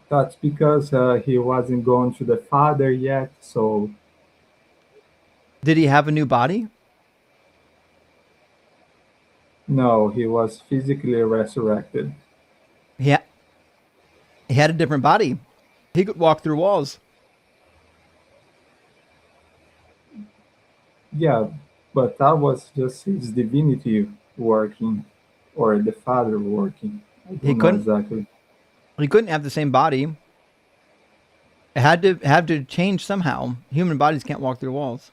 That's because he wasn't going to the Father yet. So, did he have a new body? No, he was physically resurrected. He had a different body. He could walk through walls. Yeah, but that was just his divinity working, or the Father working. I don't know exactly. He couldn't have the same body. It had to change somehow. Human bodies can't walk through walls.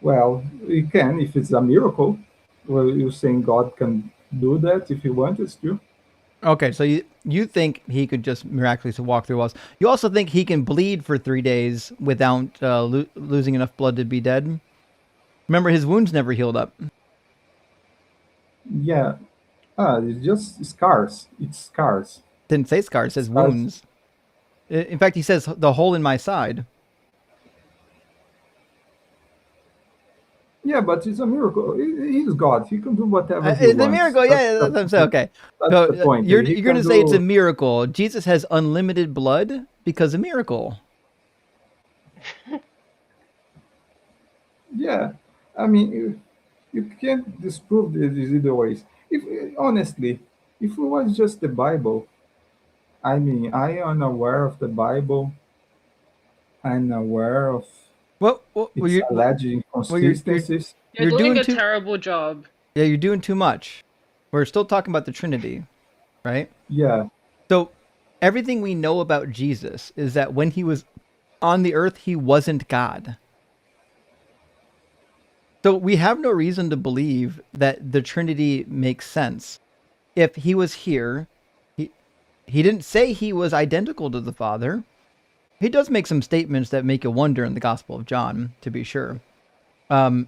Well, he can if it's a miracle. Well, you're saying God can do that if he wanted to. Okay, so you think he could just miraculously walk through walls. You also think he can bleed for 3 days without losing enough blood to be dead? Remember, his wounds never healed up. Yeah. It's just scars. It's scars. Didn't say scars, it says wounds. In fact, he says the hole in my side. Yeah, but it's a miracle. He's God. He can do whatever he wants. It's a miracle, yeah. That's what I'm saying. Okay. That's the point. You're going to say it's a miracle. Jesus has unlimited blood because of miracle. Yeah. I mean, you can't disprove this either ways. Honestly, if it was just the Bible, I mean, I am aware of the Bible. I'm aware of its alleged inconsistencies. You're doing a terrible job. Yeah, you're doing too much. We're still talking about the Trinity, right? Yeah. So everything we know about Jesus is that when he was on the earth, he wasn't God. So we have no reason to believe that the Trinity makes sense. If he was here, he didn't say he was identical to the Father. He does make some statements that make you wonder in the Gospel of John, to be sure.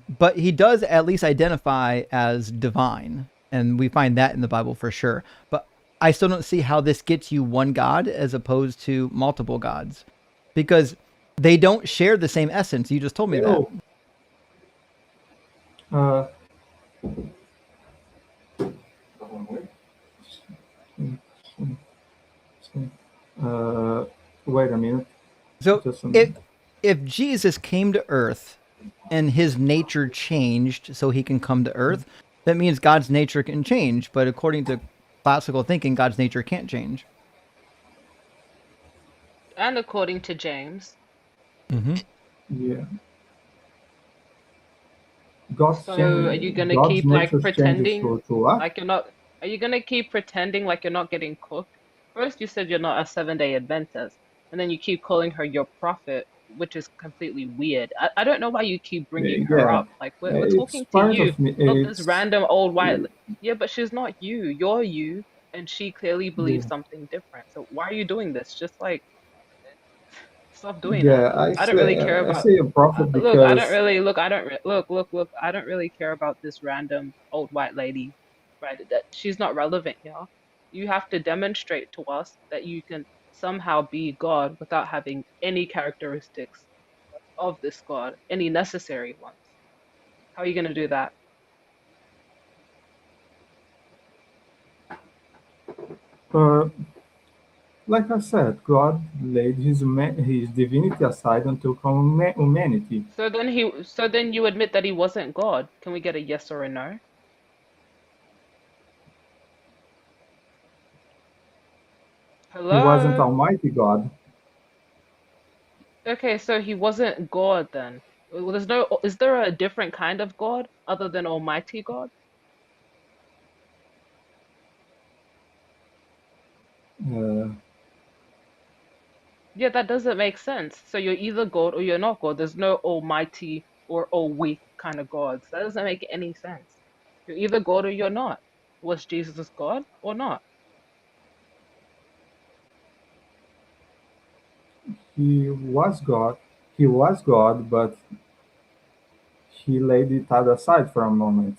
But he does at least identify as divine, and we find that in the Bible for sure. But I still don't see how this gets you one God as opposed to multiple gods, because they don't share the same essence. You just told me that. Uh, wait a minute. So if Jesus came to earth and his nature changed so he can come to earth, that means God's nature can change. But according to classical thinking, God's nature can't change. And according to James. Mm-hmm. Yeah. God's So are you gonna God's keep like nature changes pretending to what? like you're not? Are you gonna keep pretending like you're not getting cooked? First, you said you're not a 7-day Adventist, and then you keep calling her your prophet, which is completely weird. I don't know why you keep bringing her Yeah, up. Like we're it's talking to part you, of me. not this It's random old white. Yeah, but she's not you. You're you, and she clearly believes yeah, something different. So why are you doing this? Just like stop doing that. yeah. I don't really care I about. say a prophet Look, I don't because really look. I don't look. I don't really care about this random old white lady, right? That she's not relevant here. You have to demonstrate to us that you can somehow be God without having any characteristics of this God, any necessary ones. How are you going to do that? uh, like I said, God laid his divinity aside and took on humanity. So then you admit that he wasn't God. Can we get a yes or a no? He wasn't Hello? Almighty God. Okay, so he wasn't God then. Well, there's no, is there a different kind of God other than Almighty God? Uh, Yeah, that doesn't make sense. So you're either God or you're not God. There's no Almighty or all weak kind of gods. That doesn't make any sense. You're either God or you're not. Was Jesus God or not? he was God. He was God, but he laid it aside for a moment,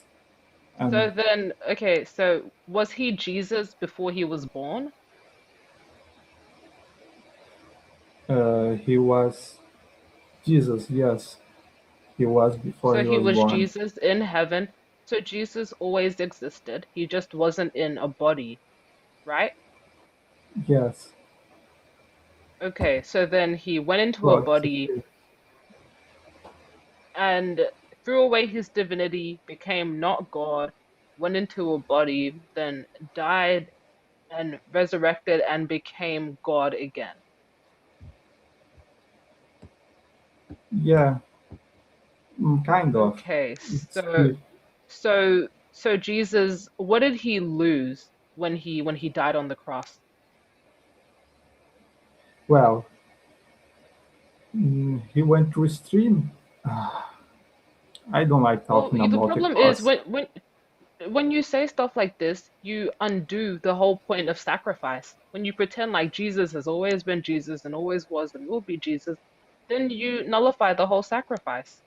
So and then, okay, so was he Jesus before he was born? he was Jesus. Yes, he was before So he he was was born. Jesus in heaven. So Jesus always existed. He just wasn't in a body, right? Yes, Okay, so then he went into a but body and threw away his divinity, became not God, went into a body, then died and resurrected and became God again. yeah, kind of. Okay, It's so so Jesus, what did he lose when he died on the cross? well, he went through stream. I don't like Well, talking the about the problem is cross. when you say stuff like this, you undo the whole point of sacrifice. When you pretend like Jesus has always been Jesus and always was and will be Jesus, then you nullify the whole sacrifice.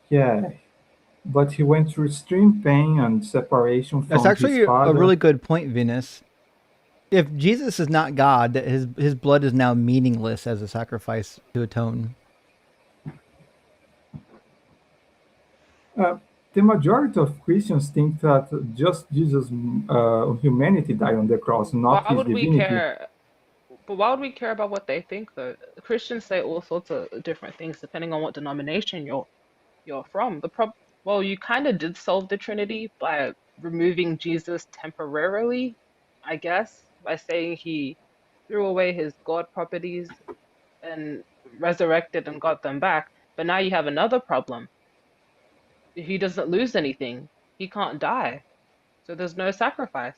Yeah, but he went through extreme pain and separation That's from his actually a father. really good point, Venus. If Jesus is not God, that his blood is now meaningless as a sacrifice to atone. Uh, the majority of Christians think that just Jesus' humanity died on the cross, not Why his would we divinity. care? But why would we care about what they think though? Christians say all sorts of different things depending on what denomination you're from. Well, you kind of did solve the Trinity by removing Jesus temporarily, I guess, by saying he threw away his God properties and resurrected and got them back. But now you have another problem. He doesn't lose anything. He can't die. So there's no sacrifice.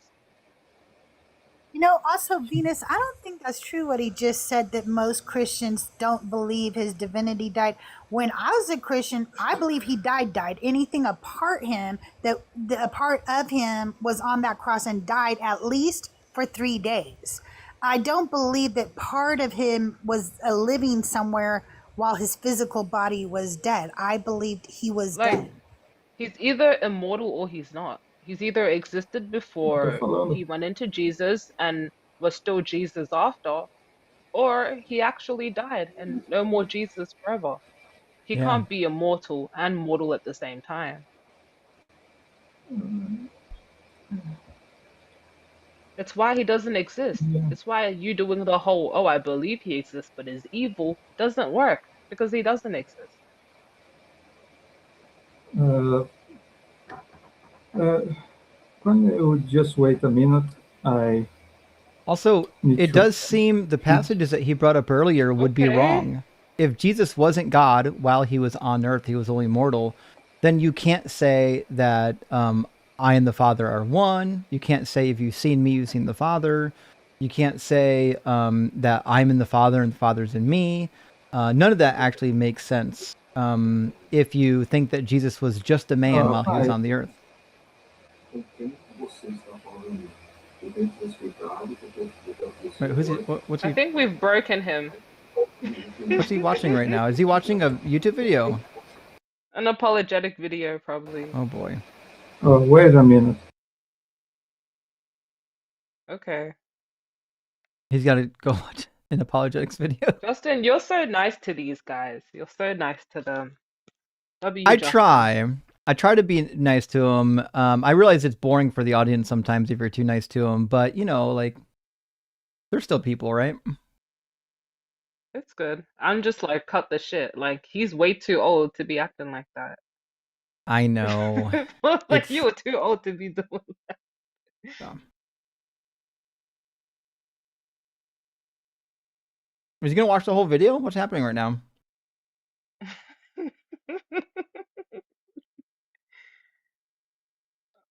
You know, also, Venus, I don't think that's true what he just said, that most Christians don't believe his divinity died. When I was a Christian, I believe he died. Anything apart him, a part of him was on that cross and died at least for 3 days. I don't believe that part of him was living somewhere while his physical body was dead. I believed he was Like, dead. he's either immortal or he's not. He's either existed Tô before falando. he went into Jesus and was still Jesus after, or he actually died and no more Jesus forever. He Yeah. can't be immortal and mortal at the same time. It's why he doesn't exist. Yeah. It's why you doing the whole, oh, I believe he exists, but is evil doesn't work because he doesn't exist. Uh, uh, can you just wait a minute? I Also, need it to. does seem the passages that he brought up earlier would be Okay. wrong. If Jesus wasn't God while he was on earth, he was only mortal, then you can't say that I and the Father are one. You can't say, if you've seen me, you've seen the Father. You can't say that I'm in the Father and the Father's in me. None of that actually makes sense if you think that Jesus was just a man while he was Hi. on the earth. Wait, who's he? What's I he? think we've broken him. What's he watching right now? Is he watching a YouTube video? An apologetic video, probably. Oh boy. Oh, wait a minute. Okay. He's got to go watch an apologetics video. Justin, you're so nice to these guys. You're so nice to them. I Justin. try. I try to be nice to him. I realize it's boring for the audience sometimes if you're too nice to him, but you know, like, they're still people, right? It's good. I'm just like, cut the shit. Like, he's way too old to be acting like that. I know. Like, you It's were too old to be doing Is he gonna watch the whole video? What's happening right now?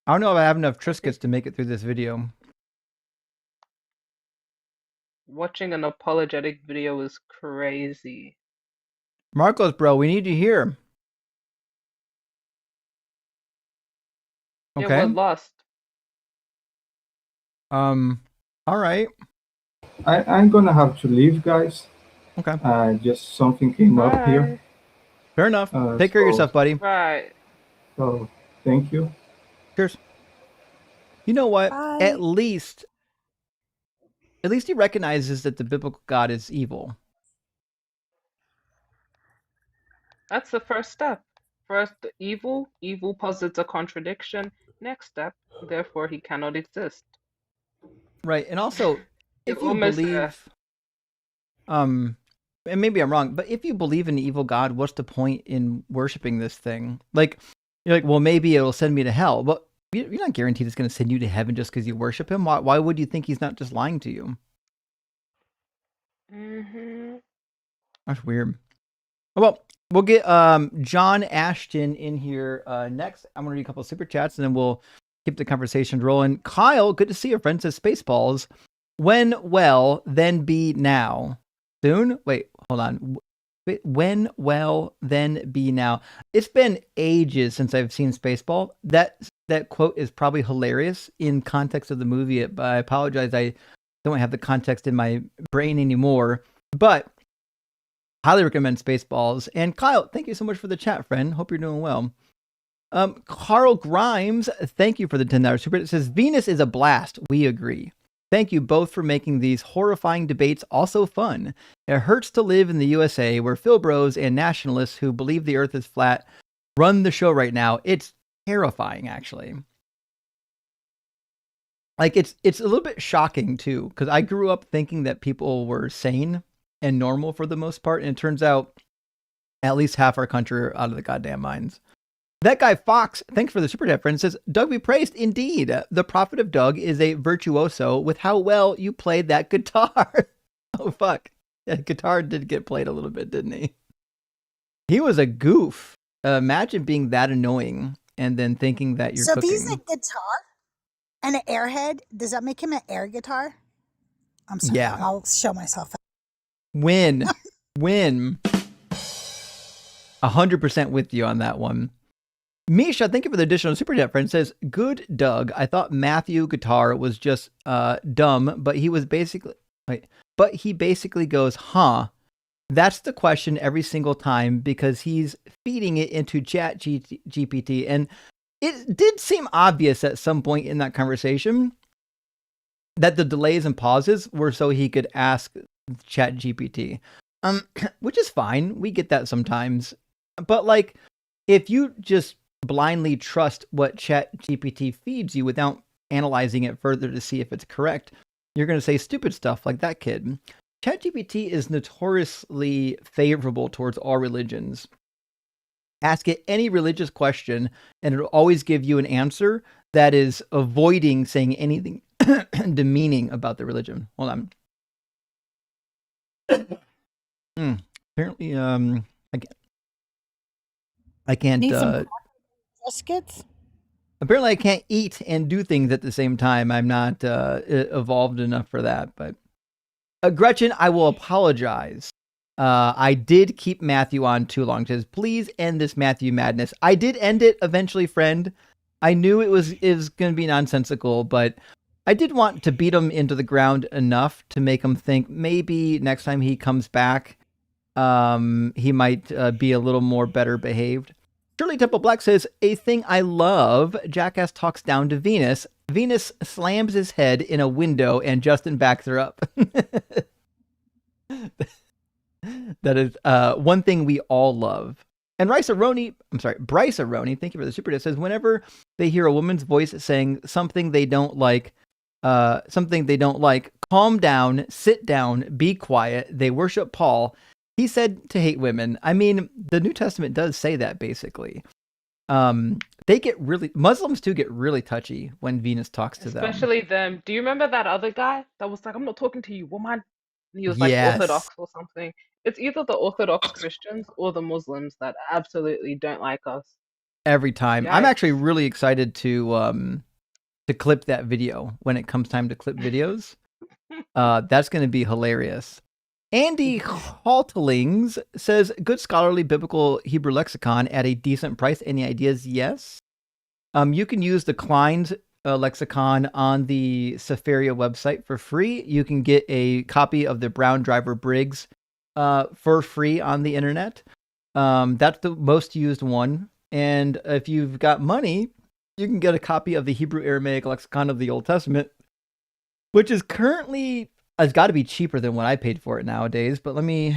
I don't know if I have enough Triscuits to make it through this video. Watching an apologetic video is crazy. Marcos, bro, we need you here. Yeah, Okay. we're lost. All right. I'm gonna have to leave, guys. Okay. Just something came up here. Bye. Fair enough. Take care of yourself, buddy. Right. So, thank you. Cheers. You know what? Bye. At least he recognizes that the biblical God is evil. That's the first step. First, evil. Evil posits a contradiction. Next step, therefore he cannot exist. Right. And also, You're if you almost there. believe, and maybe I'm wrong, but if you believe in an evil God, what's the point in worshiping this thing? Like, you're like, well, maybe it'll send me to hell. But you're not guaranteed it's going to send you to heaven just because you worship him. Why would you think he's not just lying to you? That's weird. Well, we'll get John Ashton in here next. I'm going to read a couple of super chats, and then we'll keep the conversation rolling. Kyle, good to see you, friend, says Spaceballs. When well, then be now. Soon? Wait, hold on. When well, then be now. It's been ages since I've seen Spaceball. That quote is probably hilarious in context of the movie, but I apologize. I don't have the context in my brain anymore. But highly recommend Spaceballs. And Kyle, thank you so much for the chat, friend. Hope you're doing well. Carl Grimes, thank you for the $10 super. It says, Venus is a blast. We agree. Thank you both for making these horrifying debates also fun. It hurts to live in the USA where Phil Bros and nationalists who believe the earth is flat run the show right now. It's terrifying, actually. Like, it's a little bit shocking, too, because I grew up thinking that people were sane and normal for the most part, and it turns out at least half our country are out of the goddamn minds. That guy Fox, thanks for the super chat, friend, says, Doug be praised. Indeed, the prophet of Doug is a virtuoso with how well you played that guitar. Oh, fuck. That guitar did get played a little bit, didn't he? He was a goof. Imagine being that annoying and then thinking that you're So cooking. if he's a guitar and an airhead, does that make him an air guitar? I'm sorry. Yeah. I'll show myself. Win. 100% with you on that one. Misha, thank you for the additional super chat friend. Says, good Doug. I thought Matthew Guitar was just dumb, but he basically goes, huh? That's the question every single time because he's feeding it into Chat GPT. And it did seem obvious at some point in that conversation that the delays and pauses were so he could ask Chat GPT, which is fine. We get that sometimes. But like, if you just blindly trust what Chat GPT feeds you without analyzing it further to see if it's correct, you're going to say stupid stuff like that kid. ChatGPT is notoriously favorable towards all religions. Ask it any religious question, and it'll always give you an answer that is avoiding saying anything demeaning about the religion. Hold on. Apparently, I can't. Need some biscuits? Apparently, I can't eat and do things at the same time. I'm not evolved enough for that. But Gretchen, I will apologize. I did keep Matthew on too long. Says, please end this Matthew madness. I did end it eventually, friend. I knew it was going to be nonsensical, but I did want to beat him into the ground enough to make him think maybe next time he comes back, he might be a little more better behaved. Shirley Temple Black says, a thing I love, Jackass talks down to Venus. Venus slams his head in a window and Justin backs her up. That is one thing we all love. And Bryce Aroni, thank you for the super chat, says, whenever they hear a woman's voice saying something they don't like, calm down, sit down, be quiet. They worship Paul. He said to hate women. I mean, the New Testament does say that basically. Muslims too get really touchy when Venus talks to them. Especially them. Do you remember that other guy that was like, I'm not talking to you, woman? And he was Yes. like Orthodox or something. It's either the Orthodox Christians or the Muslims that absolutely don't like us. Every time. Yikes. I'm actually really excited to clip that video when it comes time to clip videos. That's going to be hilarious. Andy Haltlings says, good scholarly biblical Hebrew lexicon at a decent price. Any ideas? Yes. You can use the Klein's lexicon on the Sefaria website for free. You can get a copy of the Brown Driver Briggs for free on the internet. That's the most used one. And if you've got money, you can get a copy of the Hebrew Aramaic lexicon of the Old Testament, which is currently, it's got to be cheaper than what I paid for it nowadays. But let me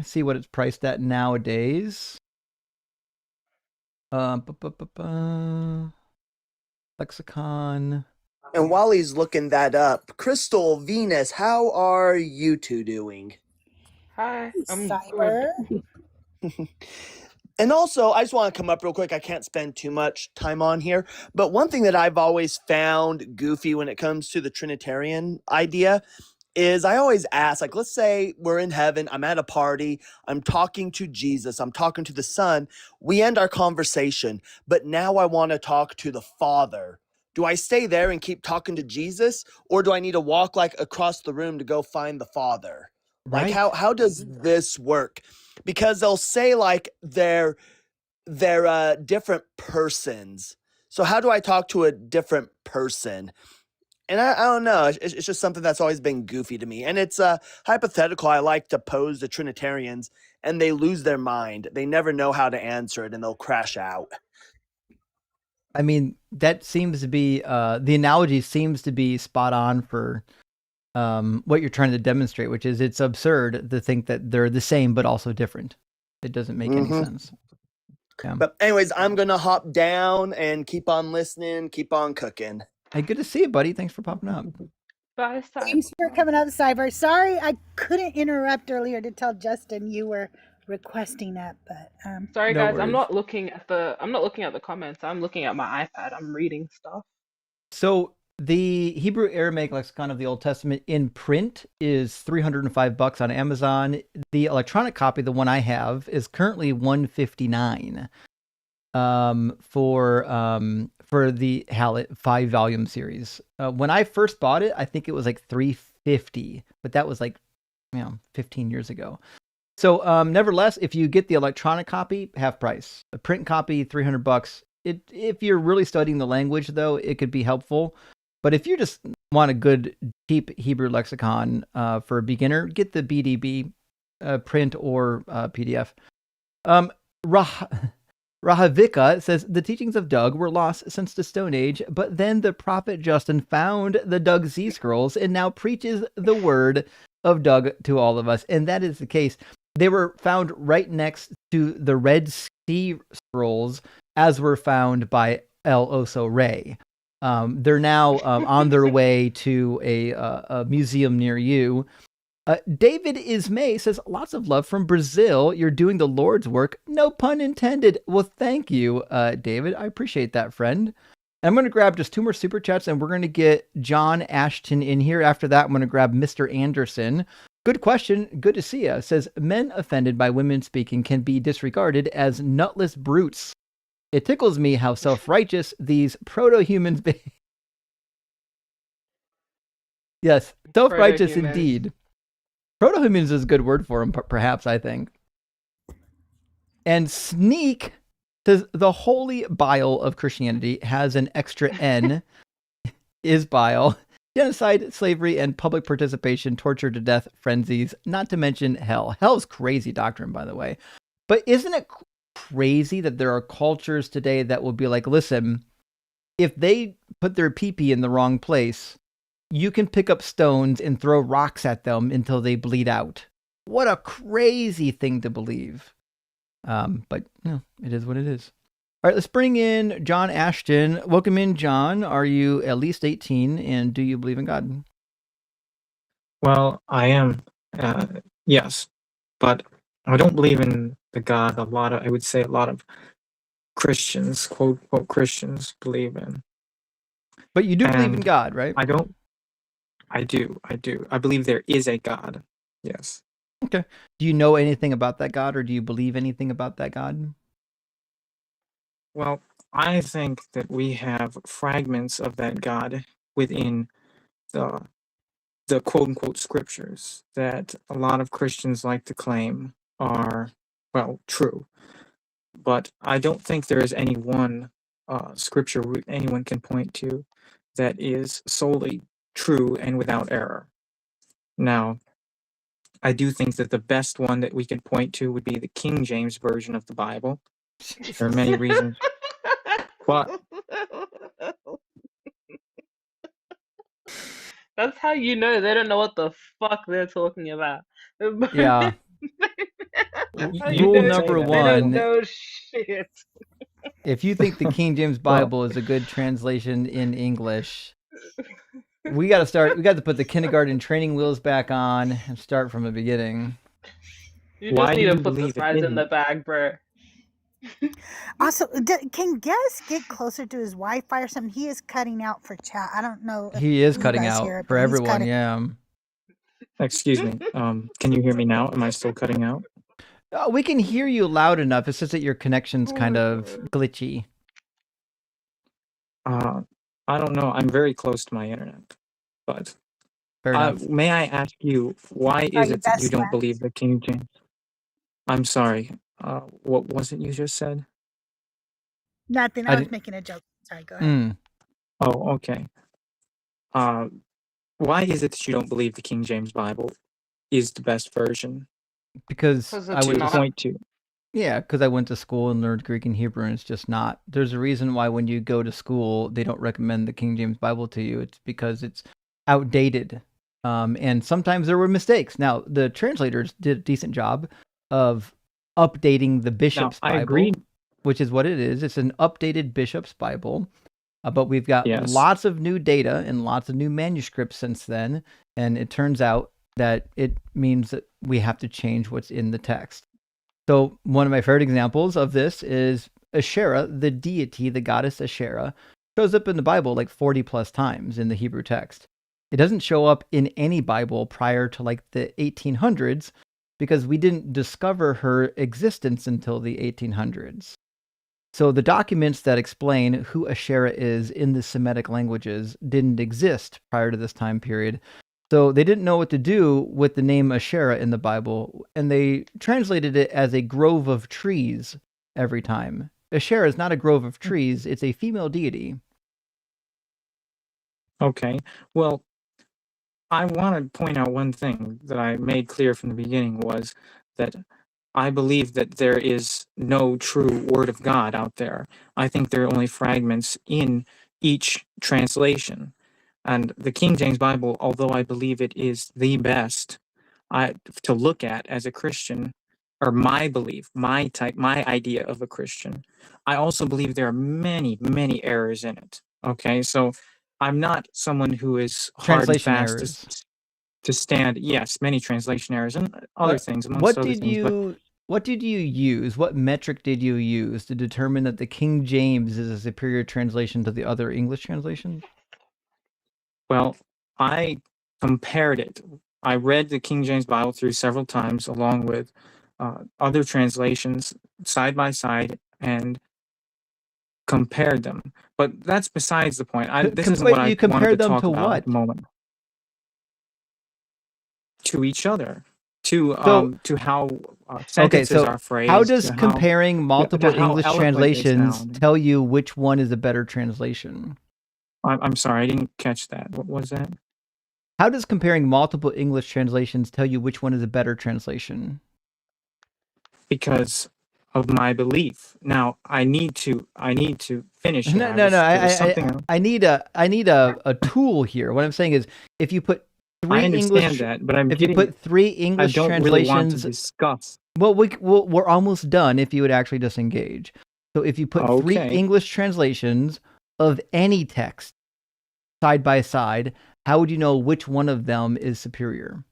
see what it's priced at nowadays. Lexicon. And while he's looking that up, Crystal, Venus, how are you two doing? Hi, I'm Cyber. And also, I just want to come up real quick. I can't spend too much time on here, but one thing that I've always found goofy when it comes to the Trinitarian idea is I always ask, like, let's say we're in heaven, I'm at a party, I'm talking to Jesus, I'm talking to the Son, we end our conversation, but now I want to talk to the Father. Do I stay there and keep talking to Jesus, or do I need to walk like across the room to go find the Father? Like, Right. how does this work? Because they'll say like they're different persons. So how do I talk to a different person? And I don't know. It's just something that's always been goofy to me. And it's hypothetical I like to pose to Trinitarians, and they lose their mind. They never know how to answer it, and they'll crash out. I mean, that seems to be, the analogy seems to be spot on for what you're trying to demonstrate, which is it's absurd to think that they're the same but also different. It doesn't make any sense. Yeah. But anyways, I'm going to hop down and keep on listening, keep on cooking. Hey, good to see you, buddy. Thanks for popping up. Bye, Cyber. Thanks for coming up, Cyber. Sorry I couldn't interrupt earlier to tell Justin you were requesting that, but Sorry No guys, I'm worries. not looking at the comments. I'm looking at my iPad. I'm reading stuff. So the Hebrew Aramaic lexicon of the Old Testament in print is $305 on Amazon. The electronic copy, the one I for for the Hallett 5-volume series. When I first bought it, I think it was like $350, but that was like 15 years ago. So nevertheless, if you get the electronic copy, half price. A print copy, $300. If you're really studying the language, though, it could be helpful. But if you just want a good, cheap Hebrew lexicon for a beginner, get the BDB print or PDF. Rahavika says, the teachings of Doug were lost since the Stone Age, but then the prophet Justin found the Doug Z scrolls and now preaches the word of Doug to all of us. And that is the case. They were found right next to the Red Sea scrolls, as were found by El Oso Rey. They're now on their way to a museum near you. David Ismay says, lots of love from Brazil. You're doing the Lord's work. No pun intended. Well, thank you, David. I appreciate that, friend. I'm going to grab just 2 more super chats, and we're going to get John Ashton in here. After that, I'm going to grab Mr. Anderson. Good question. Good to see you. Says, men offended by women speaking can be disregarded as nutless brutes. It tickles me how self-righteous these proto-humans be. Yes, self-righteous indeed. Proto-humans is a good word for them, perhaps, I think. And Sneak says, the holy bile of Christianity has an extra N, is bile. Genocide, slavery, and public participation, torture to death, frenzies, not to mention hell. Hell's crazy doctrine, by the way. But isn't it crazy that there are cultures today that will be like, listen, if they put their pee-pee in the wrong place, you can pick up stones and throw rocks at them until they bleed out. What a crazy thing to believe. But it is what it is. All right, let's bring in John Ashton. Welcome in, John. Are you at least 18, and do you believe in God? Well, I am, yes, but I don't believe in the God a lot of Christians, quote, quote, Christians believe in. But you do believe in And God, right? I don't. I do. I believe there is a God. Yes. Okay. Do you know anything about that God, or do you believe anything about that God? Well, I think that we have fragments of that God within the quote unquote scriptures that a lot of Christians like to claim are, well, true. But I don't think there is any one scripture anyone can point to that is solely true and without error. Now, I do think that the best one that we can point to would be the King James Version of the Bible. There are many reasons. But That's how you know they don't know what the fuck they're talking about. Yeah. That's how Rule know number they don't one, know shit. if you think the King James Bible is a good translation in English, we got to put the kindergarten training wheels back on and start from the beginning. You just need to put the size in the bag, bro. Also, can Guess get closer to his Wi-Fi or something? He is cutting out for chat. I don't know if He is you cutting guys out hear it, for but he's everyone, cutting. yeah. Excuse me. Can you hear me now? Am I still cutting out? We can hear you loud enough. It's just that your connection's kind of glitchy. I don't know. I'm very close to my internet, but Fair enough. may I ask you, why Are is you it that best you don't friends? believe the King James? I'm sorry. What was it you just said? Nothing. I was making a joke. Sorry, go ahead. Oh, okay. Why is it that you don't believe the King James Bible is the best version? Because I went to point to. Yeah, because I went to school and learned Greek and Hebrew, and it's just not. There's a reason why when you go to school, they don't recommend the King James Bible to you. It's because it's outdated, and sometimes there were mistakes. Now, the translators did a decent job of updating the Bishop's I Bible, agree. which is what it is. It's an updated Bishop's Bible, but we've got Yes. lots of new data and lots of new manuscripts since then, and it turns out that it means that we have to change what's in the text. So one of my favorite examples of this is Asherah, the deity, the goddess Asherah, shows up in the Bible like 40 plus times in the Hebrew text. It doesn't show up in any Bible prior to like the 1800s because we didn't discover her existence until the 1800s. So the documents that explain who Asherah is in the Semitic languages didn't exist prior to this time period. So they didn't know what to do with the name Asherah in the Bible, and they translated it as a grove of trees every time. Asherah is not a grove of trees, it's a female deity. Okay. Well, I want to point out one thing that I made clear from the beginning was that I believe that there is no true word of God out there. I think there are only fragments in each translation. And the King James Bible, although I believe it is the best to look at as a Christian, or my belief, my idea of a Christian, I also believe there are many, many errors in it. Okay, so I'm not someone who is hard and Translation fast errors. to stand. Yes, many translation errors and other things, amongst other things. What did you use? What metric did you use to determine that the King James is a superior translation to the other English translations? Well, I compared it. I read the King James Bible through several times along with other translations side by side and compared them. But that's besides the point. This isn't what I wanted to talk about at the moment. To each other, to how sentences are phrased. How does comparing multiple English translations tell you which one is a better translation? I'm sorry, I didn't catch that. What was that? How does comparing multiple English translations tell you which one is a better translation? Because of my belief. Now I need to finish. No. I need a tool here. What I'm saying is, if you put three English, if you put three English translations, really want to discuss. Well, we're almost done. If you would actually just engage. So if you put three English translations of any text side by side, how would you know which one of them is superior?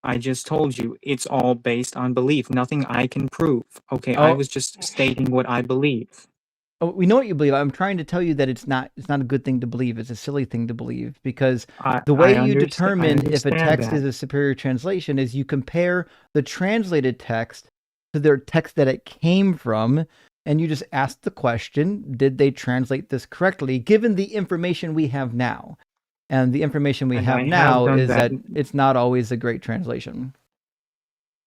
I just told you it's all based on belief. Nothing I can prove. Okay, I was just stating what I believe. Oh, we know what you believe. I'm trying to tell you that it's not a good thing to believe. It's a silly thing to believe, because the way you determine if a text is a superior translation is you compare the translated text to their text that it came from, and you just ask the question, did they translate this correctly, given the information we have now? And the information we have now is that it's not always a great translation.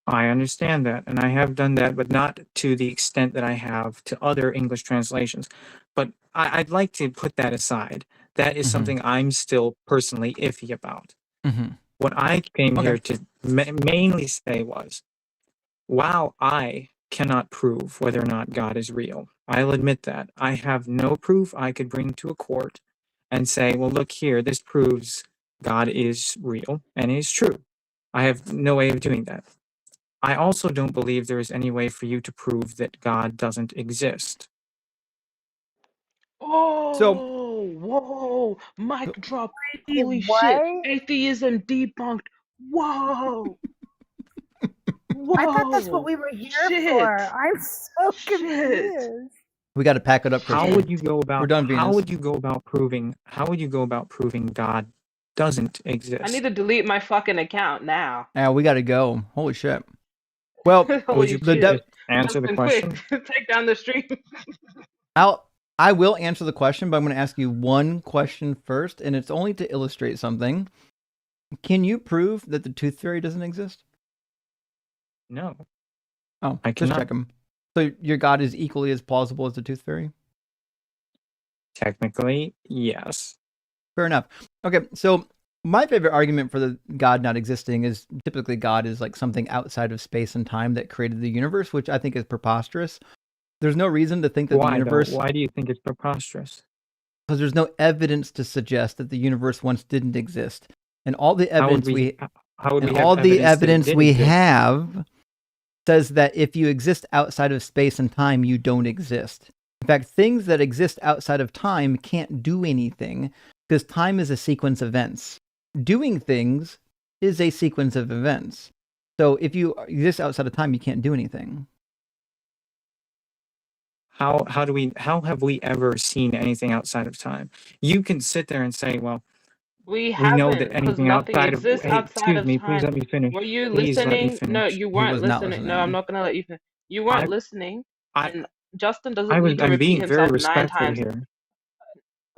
I understand that, and I have done that, but not to the extent that I have to other English translations. But I'd like to put that aside. That is something I'm still personally iffy about. What I came here to mainly say was, while I cannot prove whether or not God is real, I'll admit that. I have no proof I could bring to a court and say, well, look here, this proves God is real and is true. I have no way of doing that. I also don't believe there is any way for you to prove that God doesn't exist. Whoa, mic drop. Holy shit. Atheism debunked. Whoa. I thought that's what we were here for. I'm so confused. We got to pack it up. How would you go about? We're done, Venus. How would you go about proving? How would you go about proving God doesn't exist? I need to delete my fucking account now. Yeah, we got to go. Holy shit. Well, would you please answer the question? Quick. Take down the stream. I will answer the question, but I'm going to ask you one question first, and it's only to illustrate something. Can you prove that the tooth fairy doesn't exist? No. Oh, I just cannot. check him. So your God is equally as plausible as the tooth fairy? Technically, yes. Fair enough. Okay, so my favorite argument for the God not existing is typically God is like something outside of space and time that created the universe, which I think is preposterous. There's no reason to think that the universe... Why do you think it's preposterous? Because there's no evidence to suggest that the universe once didn't exist. And all the evidence we have says that if you exist outside of space and time, you don't exist. In fact, things that exist outside of time can't do anything because time is a sequence of events. Doing things is a sequence of events. So if you exist outside of time, you can't do anything. How have we ever seen anything outside of time? You can sit there and say, well, we know that anything outside of time. Please let me finish. Were you listening? No, you weren't listening. No, I'm not gonna let you finish. You weren't listening. And Justin doesn't need to I'm repeat being very himself 9 respectful times. here, and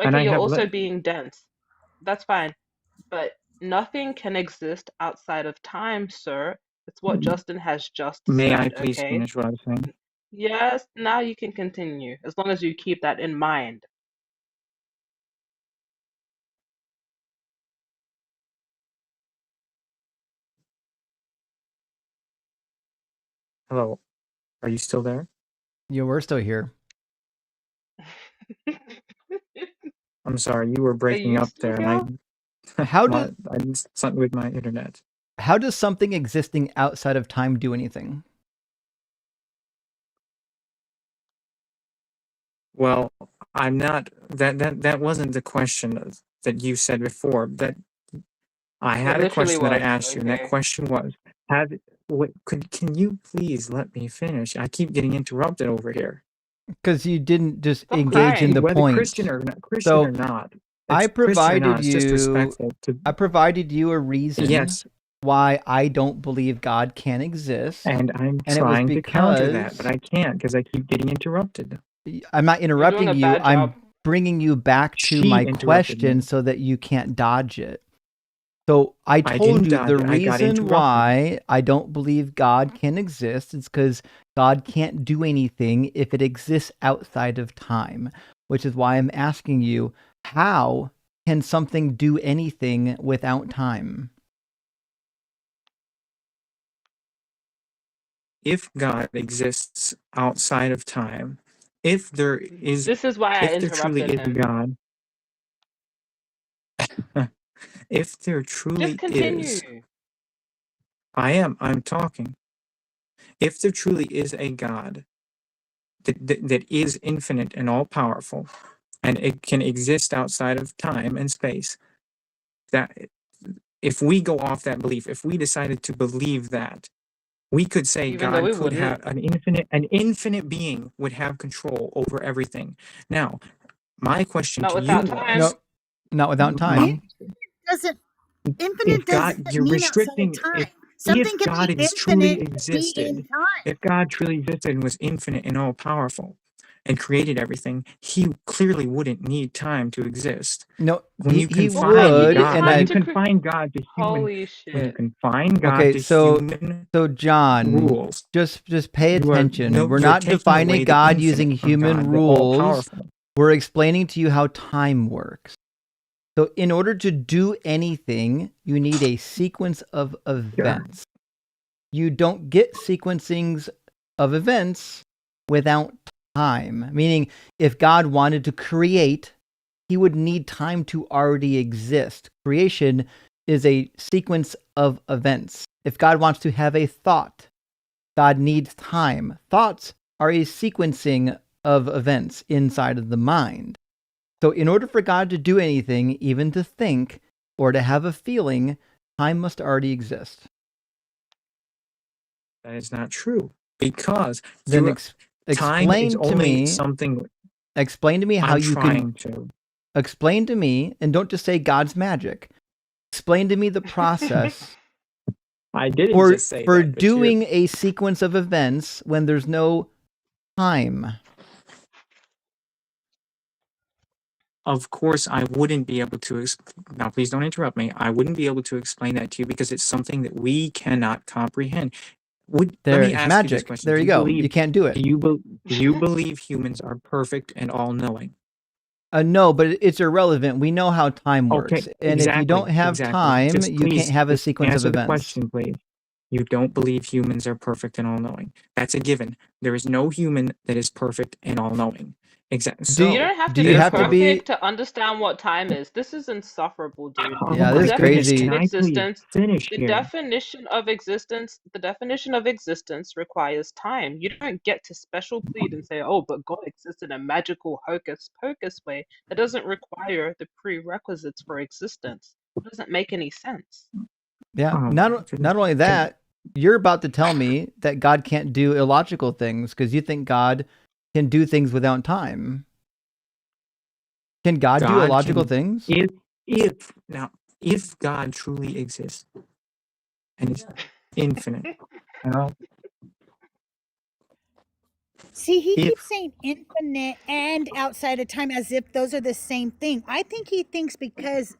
Okay, I you're have also being dense. That's fine. But nothing can exist outside of time, sir. It's what Justin has just May I said, please okay? finish what I was saying? Yes, now you can continue, as long as you keep that in mind. Hello, are you still there? Yeah, we're still here. I'm sorry, you were breaking you up still there, and I How do I did something with my internet. how does something existing outside of time do anything? Well, I'm not. That wasn't the question that you said before. That I It had a literally question that I was, asked you, and that okay. question was, have what? Can you please let me finish? I keep getting interrupted over here. Because you didn't just Stop engage in crying. the Whether point. Christian or not, So I it's Christian or not, provided it's you disrespectful to. I provided you a reason Yes, why I don't believe God can exist, and I'm and it was trying to counter that, but because I can't because I keep getting interrupted. I'm not You're doing interrupting a you. bad job. I'm bringing you back to She my interrupted question me. so that you can't dodge it. So I I told didn't you the dodge it. I got reason interrupted. why I don't believe God can exist is because God can't do anything if it exists outside of time, which is why I'm asking you, how can something do anything without time? If God exists outside of time, if there is, This is why I if there truly interrupted is a him. God, if there Just truly continue. is, I'm talking. If there truly is a God that is infinite and all powerful, and it can exist outside of time and space, that if we go off that belief, if we decided to believe that, we could say Even though God we could wouldn't. have an infinite being would have control over everything. Now, my question Not to you without time. was, No, not without my, time. Doesn't if infinite God, doesn't you're mean outside of restricting, time. if Something can God be is truly infinite and be in existed, time. if God truly existed and was infinite and all powerful and created everything, he clearly wouldn't need time to exist. No, When you he Why would he confine would, need God, and when time you I to confine God to human, Holy when you shit. confine God okay. to So human John, rules, just pay you are attention. We're you're not taking defining away the God using infinite from human God, the all rules. powerful. We're explaining to you how time works. So in order to do anything, you need a sequence of events. You don't get sequencings of events without time. Meaning, if God wanted to create, he would need time to already exist. Creation is a sequence of events. If God wants to have a thought, God needs time. Thoughts are a sequencing of events inside of the mind. So, in order for God to do anything, even to think or to have a feeling, time must already exist. That is not true, because Then time is explain to only me. something. Explain to me how I'm you can. trying to. Explain to me, and don't just say God's magic. Explain to me the process I didn't for just say that, but you're. doing a sequence of events when there's no time. Of course, I wouldn't be able to. Now, please don't interrupt me. I wouldn't be able to explain that to you because it's something that we cannot comprehend. Let There, me it's ask you this magic. question: There Do you you go. believe? You can't do it. Do you believe humans are perfect and all knowing? No, but it's irrelevant. We know how time Okay, works. And if you don't have time, Just you can't please, have a just sequence of answer the events. question, please. You don't believe humans are perfect and all knowing. That's a given. There is no human that is perfect and all knowing. Exactly. Do You So, don't have do to you be have to therefore, be? perfect to understand what time is. This is insufferable, dude. oh Yeah, The this my is goodness, definition can of crazy. I please existence, finish the here? definition of existence, the definition of existence requires time. You don't get to special plead and say, "Oh, but God exists in a magical hocus pocus way." That doesn't require the prerequisites for existence. It doesn't make any sense. Yeah. Oh my Not goodness. only that, you're about to tell me that God can't do illogical things because you think God can do things without time. Can God do God illogical can, things? if God truly exists and is infinite, and all, See, he If keeps saying infinite and outside of time as if those are the same thing. I think he thinks because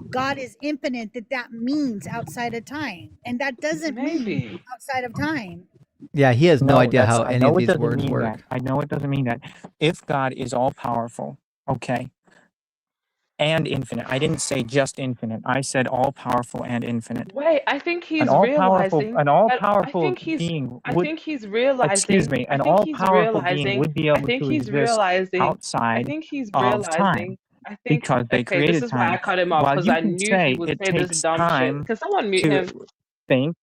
God is infinite that means outside of time, and that doesn't mean Maybe. outside of time. Yeah, he has no no, idea that's how I any of know it these doesn't words mean that. work. I know it doesn't mean that. If God is all powerful, okay, and infinite. I didn't say just infinite. I said all powerful and infinite. Wait, I think An he's all powerful realizing. I powerful think he's. being I would think he's excuse realizing. me, I an think all he's powerful being realizing. would be I able think to he's exist realizing. I outside think he's of time realizing. I think. because they Okay, this created is why I time. cut him off While because you I can knew he say would it say this takes dumb shit. time Can someone mute to him? think,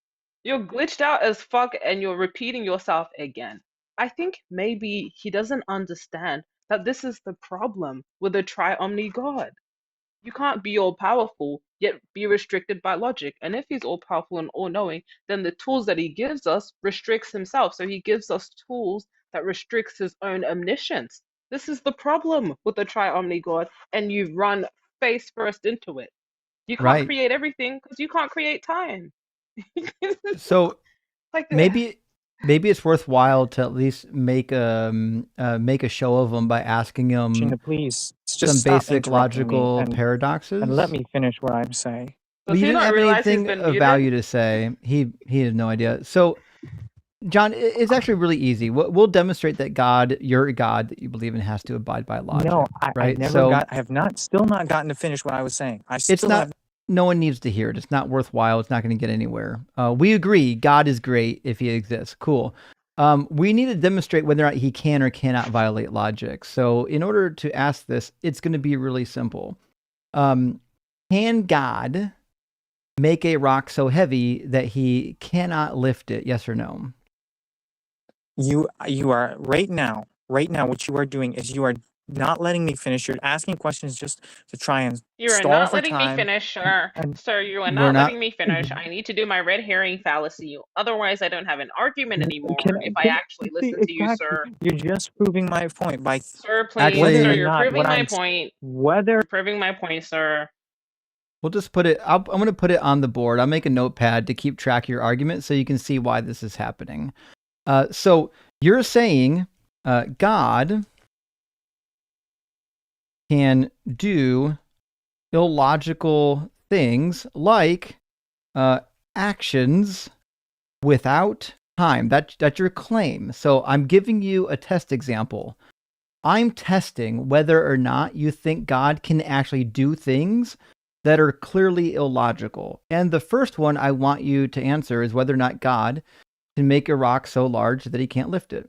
You're glitched out as fuck and you're repeating yourself again. I think maybe he doesn't understand that this is the problem with a tri-omni God. You can't be all powerful yet be restricted by logic. And if he's all powerful and all knowing, then the tools that he gives us restricts himself. So he gives us tools that restricts his own omniscience. This is the problem with the tri-omni God, and you run face first into it. You can't Right. create everything because you can't create time. So Like maybe it's worthwhile to at least make a show of him by asking him Gina, please just some stop basic interrupting me logical and paradoxes. let me finish what I'm saying. Well, does you he didn't not have realize he's anything been of muted? value to say. He had no idea. So, John, it's actually really easy. We'll demonstrate that God, your God that you believe in, has to abide by logic. No, I right? never So got. I have not, still not gotten to finish what I was saying. I it's still not. have. No one needs to hear it. It's not worthwhile. It's not going to get anywhere. We agree. God is great if he exists. Cool. We need to demonstrate whether or not he can or cannot violate logic. So in order to ask this, it's going to be really simple. Can God make a rock so heavy that he cannot lift it? Yes or no? You are right now. What you are doing is you are not letting me finish. You're asking questions just to try and You are stall not for letting me time. finish, sir. And Sir, you are We're not not. letting me finish. I need to do my red herring fallacy. Otherwise, I don't have an argument can anymore if I can actually see listen to you, exactly? sir. You're just proving my point by Sir, please. whether Sir, or Actually, you're not what proving my I'm point. whether You're proving my point, sir. we'll just put it. I'm going to put it on the board. I'll make a notepad to keep track of your argument so you can see why this is happening. So you're saying God can do illogical things like actions without time. That's your claim. So I'm giving you a test example. I'm testing whether or not you think God can actually do things that are clearly illogical. And the first one I want you to answer is whether or not God can make a rock so large that he can't lift it.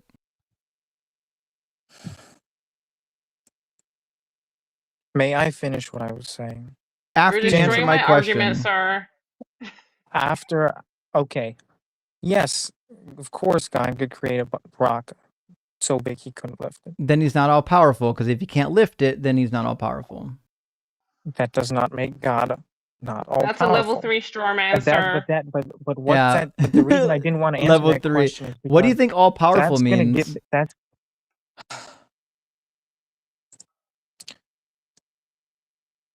may I finish what I was saying? After You're you answer destroying my my argument, question, sir. After, okay, yes, of course, God could create a rock so big he couldn't lift it. then he's not all powerful, because if he can't lift it, then he's not all powerful. That does not make God not all That's a level powerful. 3 straw man, But that, sir. but what's Yeah. that? But the reason I didn't want to answer Level that 3. question is What do you because think all powerful that's gonna get means? that's.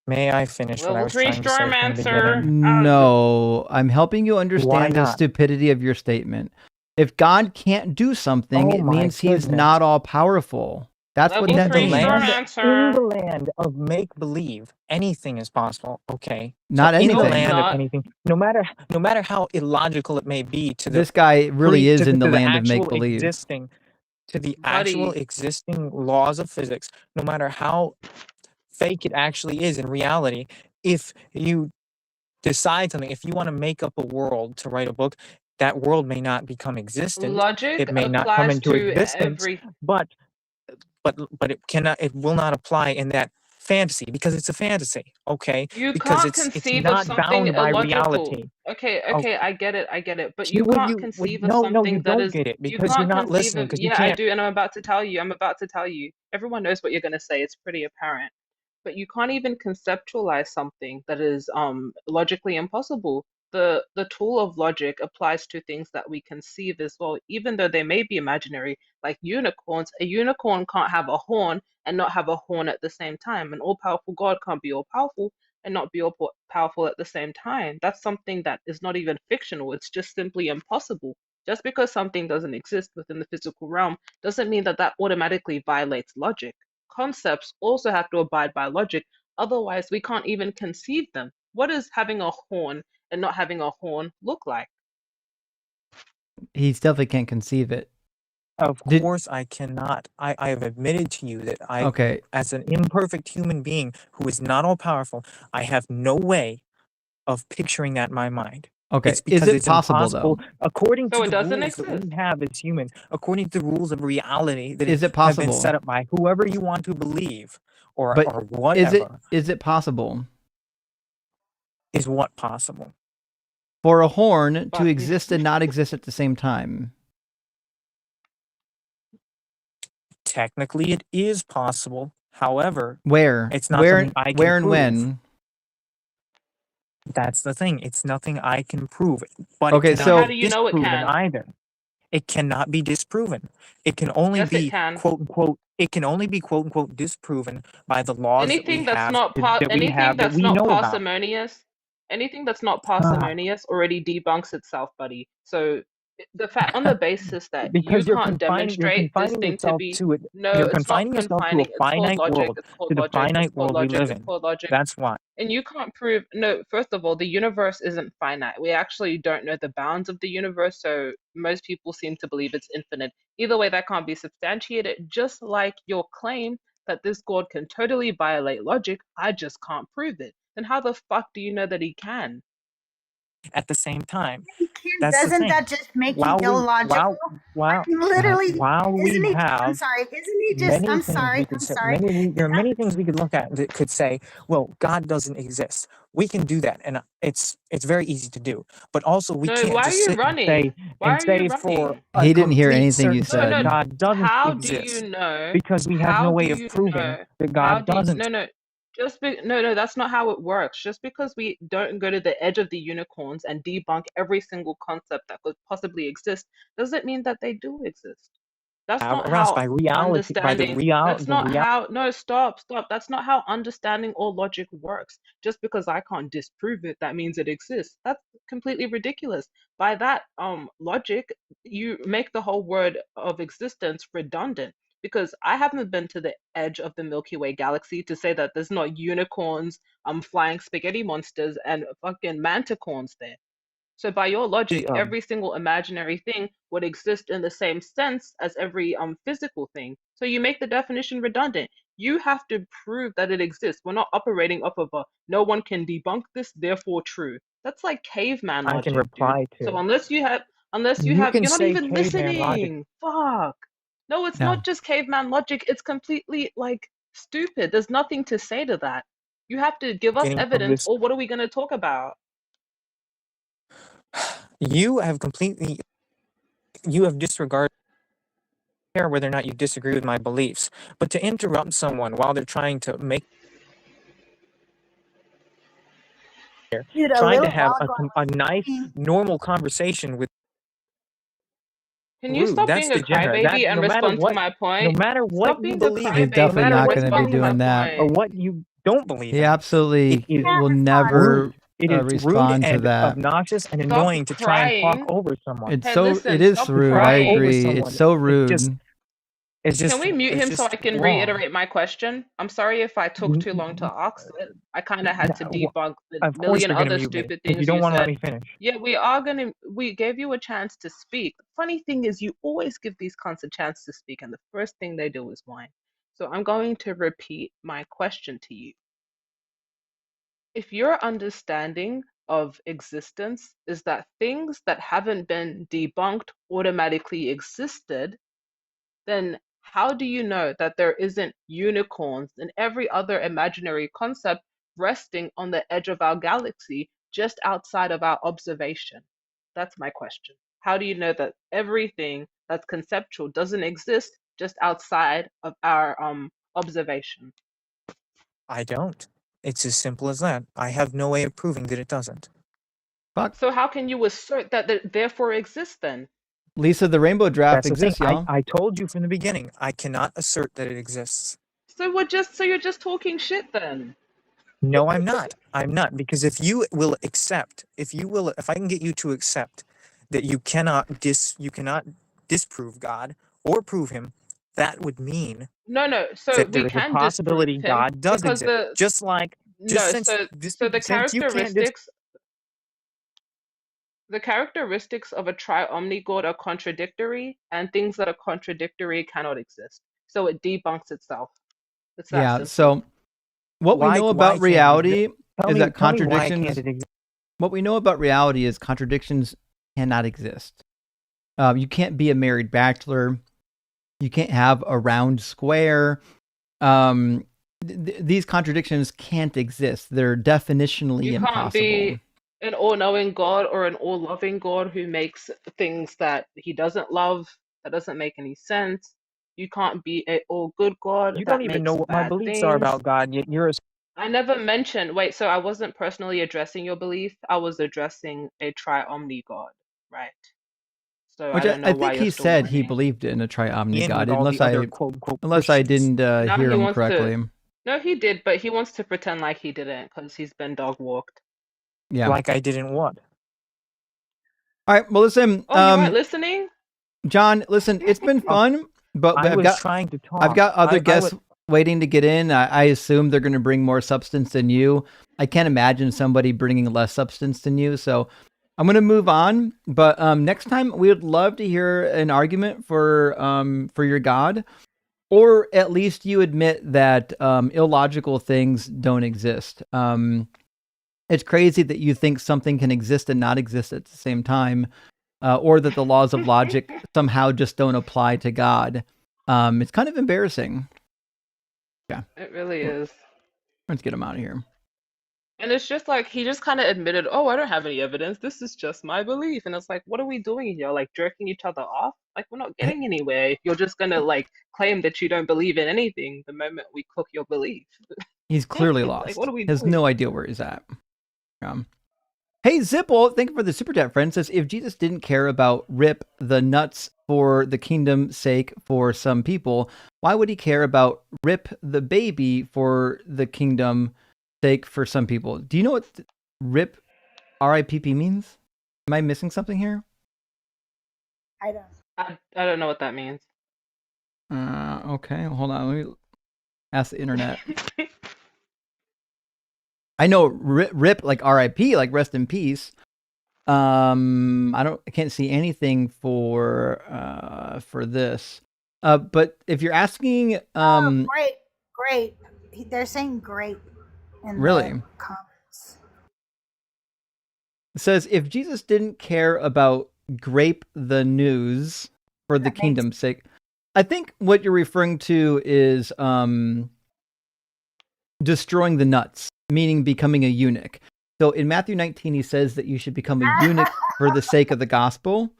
May I finish what I Level was 3 trying to straw say from man, the sir. beginning? No, I'm helping you Why understand the not? stupidity of your statement. If God can't do something, Oh it my means he's goodness. not all powerful. That's what Level that In the 3 straw means. land, man, in sir. the land of make believe, anything is possible. Okay, so Not in the No, it's anything. land of not. anything, no matter how illogical it may be to the This guy really is to in the the land of make actual believe. existing Buddy. laws of physics, no matter how fake it actually is in reality, if you decide something, if you want to make up a world to write a book, that world may not become existent. Logic It may not come applies into to existence, every. but it will not apply in that fantasy because it's a fantasy, okay? You Because can't it's conceive of not something bound by illogical. reality. Okay, Okay. okay, I get it. But See, you can't conceive of no, you something that don't is. get it You because you're can't not conceive listening of. because you Yeah, I can't. do, and I'm about to tell you. I'm about to tell you. Everyone knows what you're gonna say. It's pretty apparent. But you can't even conceptualize something that is logically impossible. The tool of logic applies to things that we conceive as well, even though they may be imaginary, like unicorns. A unicorn can't have a horn and not have a horn at the same time. An all-powerful God can't be all-powerful and not be all-powerful at the same time. That's something that is not even fictional. It's just simply impossible. Just because something doesn't exist within the physical realm doesn't mean that that automatically violates logic. Concepts also have to abide by logic, otherwise we can't even conceive them. What does having a horn and not having a horn look like? He definitely can't conceive it. Of course I cannot. I have admitted to you that Okay. as an imperfect human being who is not all powerful, I have no way of picturing that in my mind. Okay. It's because Is it it's possible impossible though? according So to it the doesn't rules that exist. we have as humans, according to the rules of reality that Is it have been possible? set up by whoever you want to believe or But whatever. is it possible Is what possible? for a horn But to exist and not exist at the same time? Technically, it is possible. However, Where? it's not Where? something I can Where and prove. when? That's the thing. It's nothing I can prove, but Okay, it then cannot how so do be you know it disproven can? either. It cannot be disproven. It can only Yes, it be can. quote unquote. It can only be quote unquote disproven by the laws that we Anything that's have not that we know about. parsimonious, anything that's not parsimonious already debunks itself, buddy. So the fact on the basis that you Because you're can't demonstrate this confining thing to yourself be to it. no, You're it's not confining yourself to a confining. It's called finite logic. world, It's called to the logic. It's finite called world we logic. live It's in. called logic. That's why. And you can't prove no, first of all, the universe isn't finite. We actually don't know the bounds of the universe, so most people seem to believe it's infinite. Either way, that can't be substantiated, just like your claim that this God can totally violate logic. I just can't prove it. Then how the fuck do you know that he can? At the same time, He can. that's the Doesn't thing. that just make him While we illogical? Literally, we isn't he? I'm have sorry. Isn't he just? many I'm things we sorry. could I'm say, sorry. there are many things we could look at that could say, well, God doesn't exist. We can do that, and it's very easy to do. But also, we No, can't why are just you sit running? Why and are you say for running? a He didn't hear complete anything you certainty No, that said. God doesn't how do exist you know? because we have no How do way of you proving know? that How God do you, doesn't. no, no, that's not how it works. Just because we don't go to the edge of the unicorns and debunk every single concept that could possibly exist doesn't mean that they do exist. That's not Or else how by reality, by the understanding, real, that's the not real. how, no, stop. That's not how understanding or logic works. Just because I can't disprove it, that means it exists. That's completely ridiculous. By that logic, you make the whole word of existence redundant. Because I haven't been to the edge of the Milky Way galaxy to say that there's not unicorns, flying spaghetti monsters, and fucking manticorns there. So by your logic, every single imaginary thing would exist in the same sense as every physical thing. So you make the definition redundant. You have to prove that it exists. We're not operating off of a no one can debunk this, therefore true. That's like caveman I can logic, dude. reply So to. You can you're not say even caveman logic. listening. Fuck. No, it's No. not just caveman logic. It's completely like stupid. There's nothing to say to that. You have to give us Getting from evidence, this, or what are we going to talk about? you have disregarded care whether or not you disagree with my beliefs, but to interrupt someone while they're trying to Dude, a trying to little have while ago, a nice normal conversation with Can you rude. stop That's being a degenerate. That crybaby and respond to my no point? matter what Stop you being a believe in, He's crybaby no definitely matter not what going you to be respond to believe my doing in, that. or point. what you don't believe He in, absolutely it is will can't never rude. It is rude respond to and that. obnoxious and Stop annoying to try and talk crying. over someone. It's Hey, so it listen, is stop To rude. I talk over crying. agree. It's someone, so it's Can we mute it's him so just I can wrong. reiterate my question? I'm sorry if I took too long to ask it. I kind of had to debunk the Of course million you're gonna other mute me stupid because you things don't you want to let said. me finish. Yeah, we gave you a chance to speak. The funny thing is you always give these cunts a chance to speak, and the first thing they do is whine. So I'm going to repeat my question to you. If your understanding of existence is that things that haven't been debunked automatically existed, then how do you know that there isn't unicorns and every other imaginary concept resting on the edge of our galaxy just outside of our observation? That's my question. How do you know that everything that's conceptual doesn't exist just outside of our observation? I don't. It's as simple as that. I have no way of proving that it doesn't. Fuck. So how can you assert that it therefore exists then? Lisa, the rainbow draft That's the thing. exists, y'all. I told you from the beginning. I cannot assert that it exists. So you're just talking shit then. No, I'm not. I'm not, because if I can get you to accept that you cannot disprove God or prove him, that would mean No. So that we there is a can disprove possibility him God does because exist. Just like no. So the since you can't characteristics of a triomni-God are contradictory, and things that are contradictory cannot exist. So it debunks itself. It's that Yeah. simple. So what we know about why can't it exist? reality is that Tell me why can't contradictions. it exist? What we know about reality is contradictions cannot exist. You can't be a married bachelor. You can't have a round square. These contradictions can't exist. They're definitionally You can't impossible. be an all-knowing God or an all-loving God who makes things that he doesn't love. That doesn't make any sense. You can't be a all-good God You don't that even know makes what my bad beliefs are things. about God, yet you're I never mentioned, wait, so I wasn't personally addressing your belief. I was addressing a triomni God, right? So I Which don't I know why think you're he still said he learning. believed in a triomni in God, with all the other quote unquote unless I Christians. didn't Now hear he him wants to. correctly. No, he did, but he wants to pretend like he didn't because he's been dog walked. Yeah. Like I didn't what? All right. Well, listen. Oh, you weren't listening? John, listen. It's been fun, but I I've was got trying to talk. I've got other I guests would, waiting to get in. I assume they're going to bring more substance than you. I can't imagine somebody bringing less substance than you. So I'm going to move on. But next time, we would love to hear an argument for your God, or at least you admit that illogical things don't exist. It's crazy that you think something can exist and not exist at the same time, or that the laws of logic somehow just don't apply to God. It's kind of embarrassing. Yeah. It really is. Let's get him out of here. And it's just like he just kind of admitted, "Oh, I don't have any evidence. This is just my belief." And it's like, what are we doing here? Like jerking each other off? Like we're not getting anywhere if you're just gonna like claim that you don't believe in anything the moment we cook your belief. He's clearly Like, lost. what are we He has doing? no idea where he's at. Hey, Zipple, thank you for the super chat, friend. Says, if Jesus didn't care about rip the nuts for the kingdom's sake for some people, why would he care about rip the baby for the kingdom's sake for some people? Do you know what rip, R-I-P-P means? Am I missing something here? I don't. I don't know what that means. Okay, hold on. Let me ask the internet. I know rip like R.I.P. like rest in peace. I can't see anything for this. But if you're asking, Great. They're saying great in really, the comments. it says if Jesus didn't care about grape the news for the kingdom's sake, I think what you're referring to is destroying the nuts, meaning becoming a eunuch. So in Matthew 19, he says that you should become a eunuch for the sake of the gospel.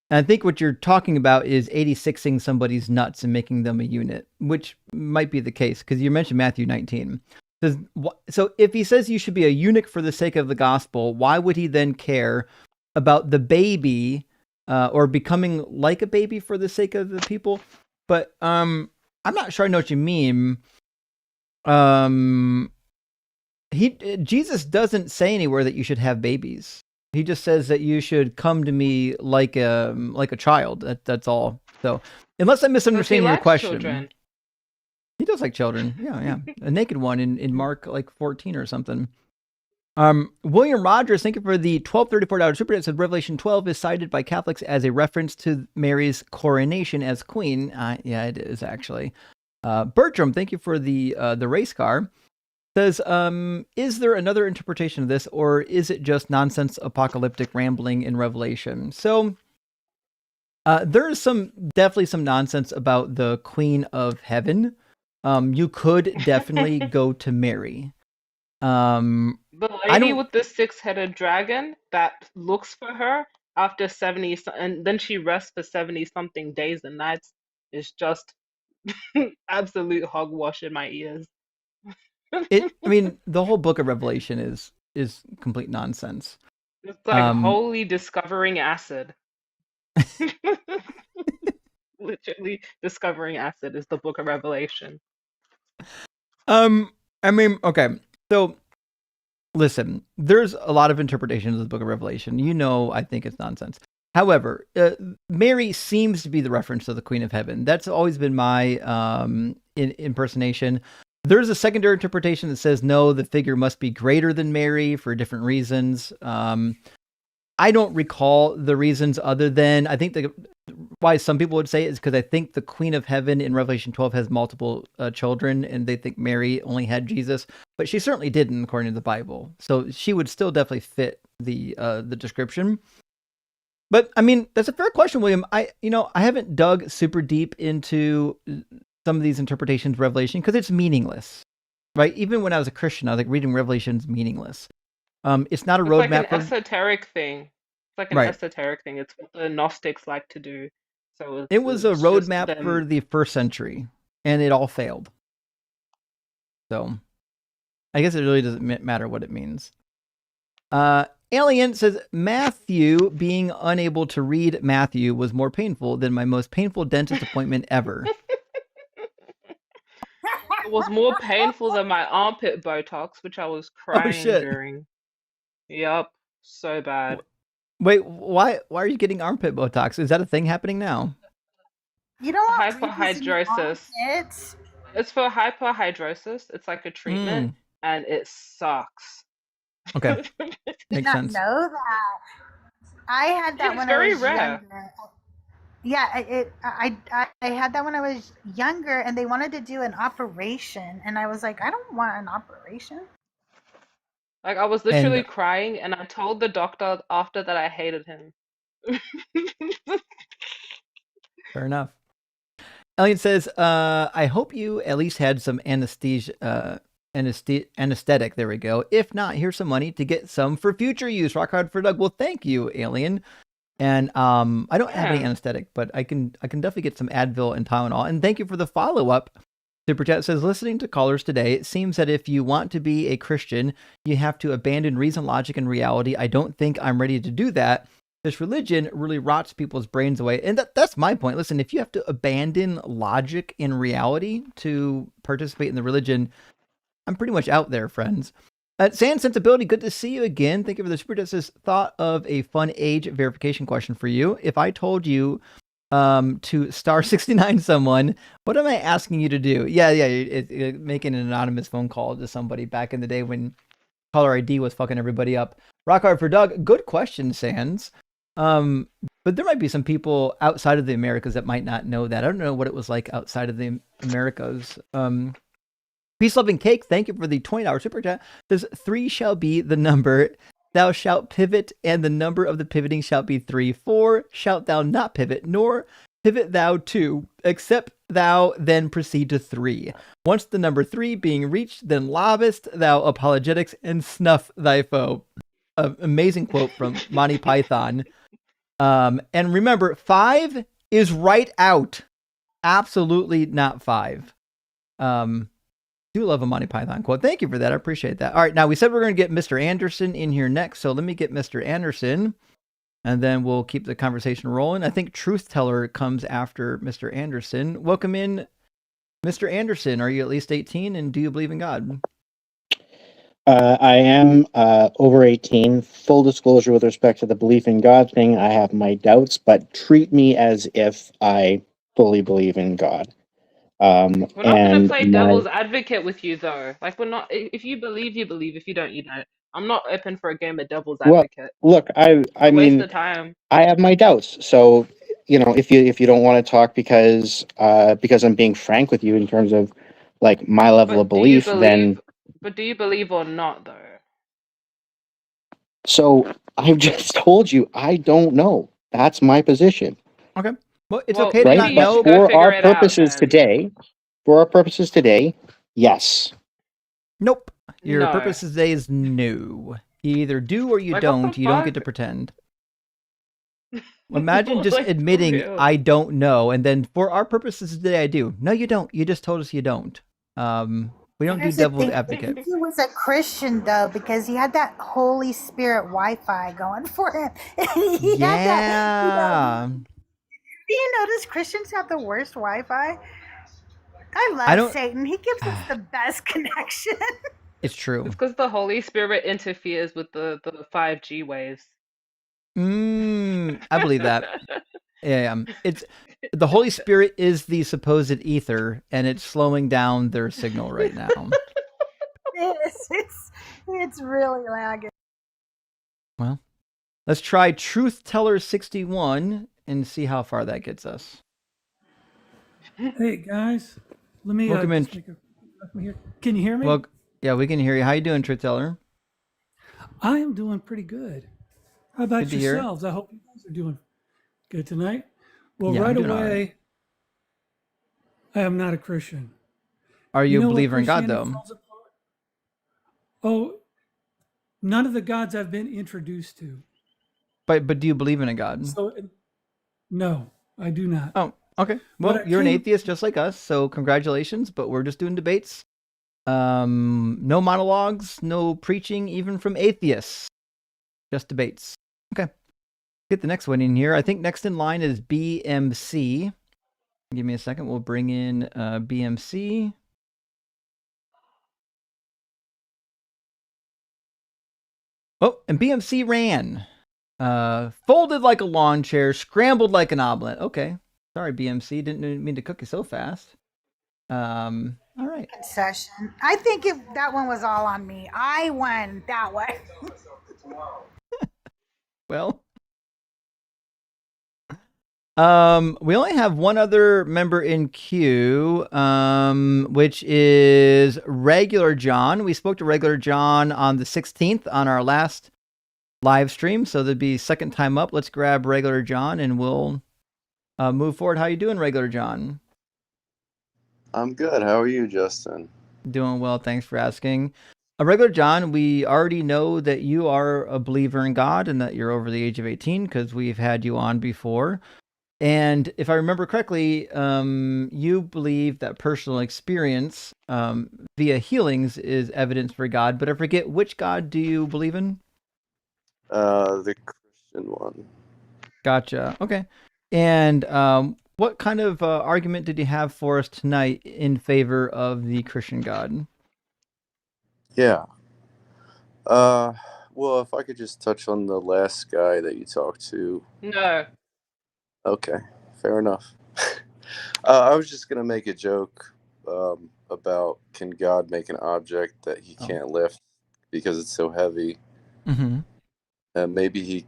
And I think what you're talking about is 86ing somebody's nuts and making them a eunuch, which might be the case because you mentioned Matthew 19. So if he says you should be a eunuch for the sake of the gospel, why would he then care about the baby or becoming like a baby for the sake of the people? But I'm not sure I know what you mean. Jesus doesn't say anywhere that you should have babies. He just says that you should come to me like a child. That's all. So unless I'm misunderstanding your question, children. He does like children. Yeah. A naked one in Mark like 14 or something. William Rogers, thank you for the $12.34 super chat. Said Revelation 12 is cited by Catholics as a reference to Mary's coronation as queen. Yeah, it is actually. Bertram, thank you for the race car. Says, is there another interpretation of this, or is it just nonsense apocalyptic rambling in Revelation? So there is definitely some nonsense about the Queen of Heaven. You could definitely go to Mary. The lady with the six-headed dragon that looks for her after 70, and then she rests for 70-something days and nights is just absolute hogwash in my ears. I mean, the whole book of Revelation is complete nonsense. It's like holy discovering acid. Literally discovering acid is the book of Revelation. I mean, okay. So listen, there's a lot of interpretations of the book of Revelation. I think it's nonsense. However, Mary seems to be the reference to the Queen of Heaven. That's always been my impersonation. There's a secondary interpretation that says, no, the figure must be greater than Mary for different reasons. I don't recall the reasons other than I think why some people would say it is because I think the Queen of Heaven in Revelation 12 has multiple children, and they think Mary only had Jesus, but she certainly didn't according to the Bible. So she would still definitely fit the description. But I mean, that's a fair question, William. I haven't dug super deep into some of these interpretations of Revelation because it's meaningless, right? Even when I was a Christian, I was like, reading Revelation's meaningless. It's not a roadmap. It's like an esoteric thing. It's like an Right. esoteric thing. It's what the Gnostics like to do. So it was a it's just roadmap them. for the first century, and it all failed. So I guess it really doesn't matter what it means. Alien says, Matthew being unable to read Matthew was more painful than my most painful dentist appointment ever. It was more painful than my armpit Botox, which I was crying during. Yep, so bad. Wait, why are you getting armpit Botox? Is that a thing happening now? You don't want hyperhidrosis. It's for hyperhidrosis. It's like a treatment, and it sucks. Okay, makes sense. Know that. I had that when I was younger. Yeah, I had that when I was younger, and they wanted to do an operation, and I was like, I don't want an operation. Like, I was literally crying, and I told the doctor after that I hated him. Fair enough. Elliot says, I hope you at least had some anesthetic. There we go. If not, here's some money to get some for future use. Rock hard for Doug. Well, thank you, Alien. And I don't have any anesthetic, but I can definitely get some Advil and Tylenol. And thank you for the follow-up. Super Chat says, listening to callers today, it seems that if you want to be a Christian, you have to abandon reason, logic, and reality. I don't think I'm ready to do that. This religion really rots people's brains away. And that's my point. Listen, if you have to abandon logic and reality to participate in the religion, I'm pretty much out there, friends. Sand Sensibility, good to see you again. Thank you for the super chat. Says, thought of a fun age verification question for you. If I told you to star 69 someone, what am I asking you to do? Yeah, making an anonymous phone call to somebody back in the day when caller ID was fucking everybody up. Rock hard for Doug. Good question, Sands. But there might be some people outside of the Americas that might not know that. I don't know what it was like outside of the Americas. Peace, Loving Cake, thank you for the $20 super chat. Says 3 shall be the number. Thou shalt pivot, and the number of the pivoting shall be 3. 4 shalt thou not pivot, nor pivot thou 2, except thou then proceed to 3. Once the number 3 being reached, then lobbest thou apologetics and snuff thy foe. Amazing quote from Monty Python. And remember, 5 is right out. Absolutely not 5. Do love a Monty Python quote. Thank you for that. I appreciate that. All right, now we said we're going to get Mr. Anderson in here next, so let me get Mr. Anderson, and then we'll keep the conversation rolling. I think Truth Teller comes after Mr. Anderson. Welcome in, Mr. Anderson. Are you at least 18, and do you believe in God? I am over 18. Full disclosure with respect to the belief in God thing, I have my doubts, but treat me as if I fully believe in God. We're not going to play devil's advocate with you, though. Like, we're not. If you believe, you believe. If you don't, you don't. I'm not open for a game of devil's advocate. Look, I mean, waste of time. I have my doubts. So, if you don't want to talk because I'm being frank with you in terms of like my level of belief, then. But do you believe or not, though? So I've just told you I don't know. That's my position. Okay. Well, it's okay to not know. For our purposes today, yes. Nope. Your purposes today is no. You either do or you don't. You don't get to pretend. Imagine just admitting I don't know, and then for our purposes today, I do. No, you don't. You just told us you don't. We don't do devil's advocate. He was a Christian though, because he had that Holy Spirit Wi-Fi going for him. He had that, do you notice Christians have the worst Wi-Fi? I love Satan. He gives us the best connection. It's true. It's because the Holy Spirit interferes with the 5G waves. I believe that. Yeah, it's the Holy Spirit is the supposed ether, and it's slowing down their signal right now. It's really lagging. Well, let's try Truth Teller 61 and see how far that gets us. Hey guys, let me Welcome in. just make a here. Can you hear me? Well, yeah, we can hear you. How you doing, Truth Teller? I am doing pretty good. How about Good to hear. yourselves? I hope you guys are doing good tonight. Well, Yeah, I'm right doing all away, right. I am not a Christian. Are you a know what believer in God, Christianity though? falls apart? Oh, none of the gods I've been introduced to. But do you believe in a God? So, no, I do not. Oh, okay. Well, you're an atheist just like us, so congratulations. But we're just doing debates. No monologues, no preaching, even from atheists. Just debates. Okay. Get the next one in here. I think next in line is BMC. Give me a second. We'll bring in BMC. Oh, and BMC ran. Folded like a lawn chair, scrambled like an omelet. Okay. Sorry, BMC. Didn't mean to cook you so fast. All right. Session. I think that one was all on me. I won that one. Well, we only have one other member in queue, which is Regular John. We spoke to Regular John on the 16th on our last live stream, so there'd be second time up. Let's grab Regular John and we'll move forward. How you doing, Regular John? I'm good. How are you, Justin? Doing well. Thanks for asking. Regular John, we already know that you are a believer in God and that you're over the age of 18 because we've had you on before. And if I remember correctly, you believe that personal experience via healings is evidence for God, but I forget, which God do you believe in? The Christian one. Gotcha. Okay. And what kind of argument did you have for us tonight in favor of the Christian God? Yeah. Well, if I could just touch on the last guy that you talked to. No. Okay, fair enough. I was just gonna make a joke about, can God make an object that he can't lift because it's so heavy? Mm-hmm. And maybe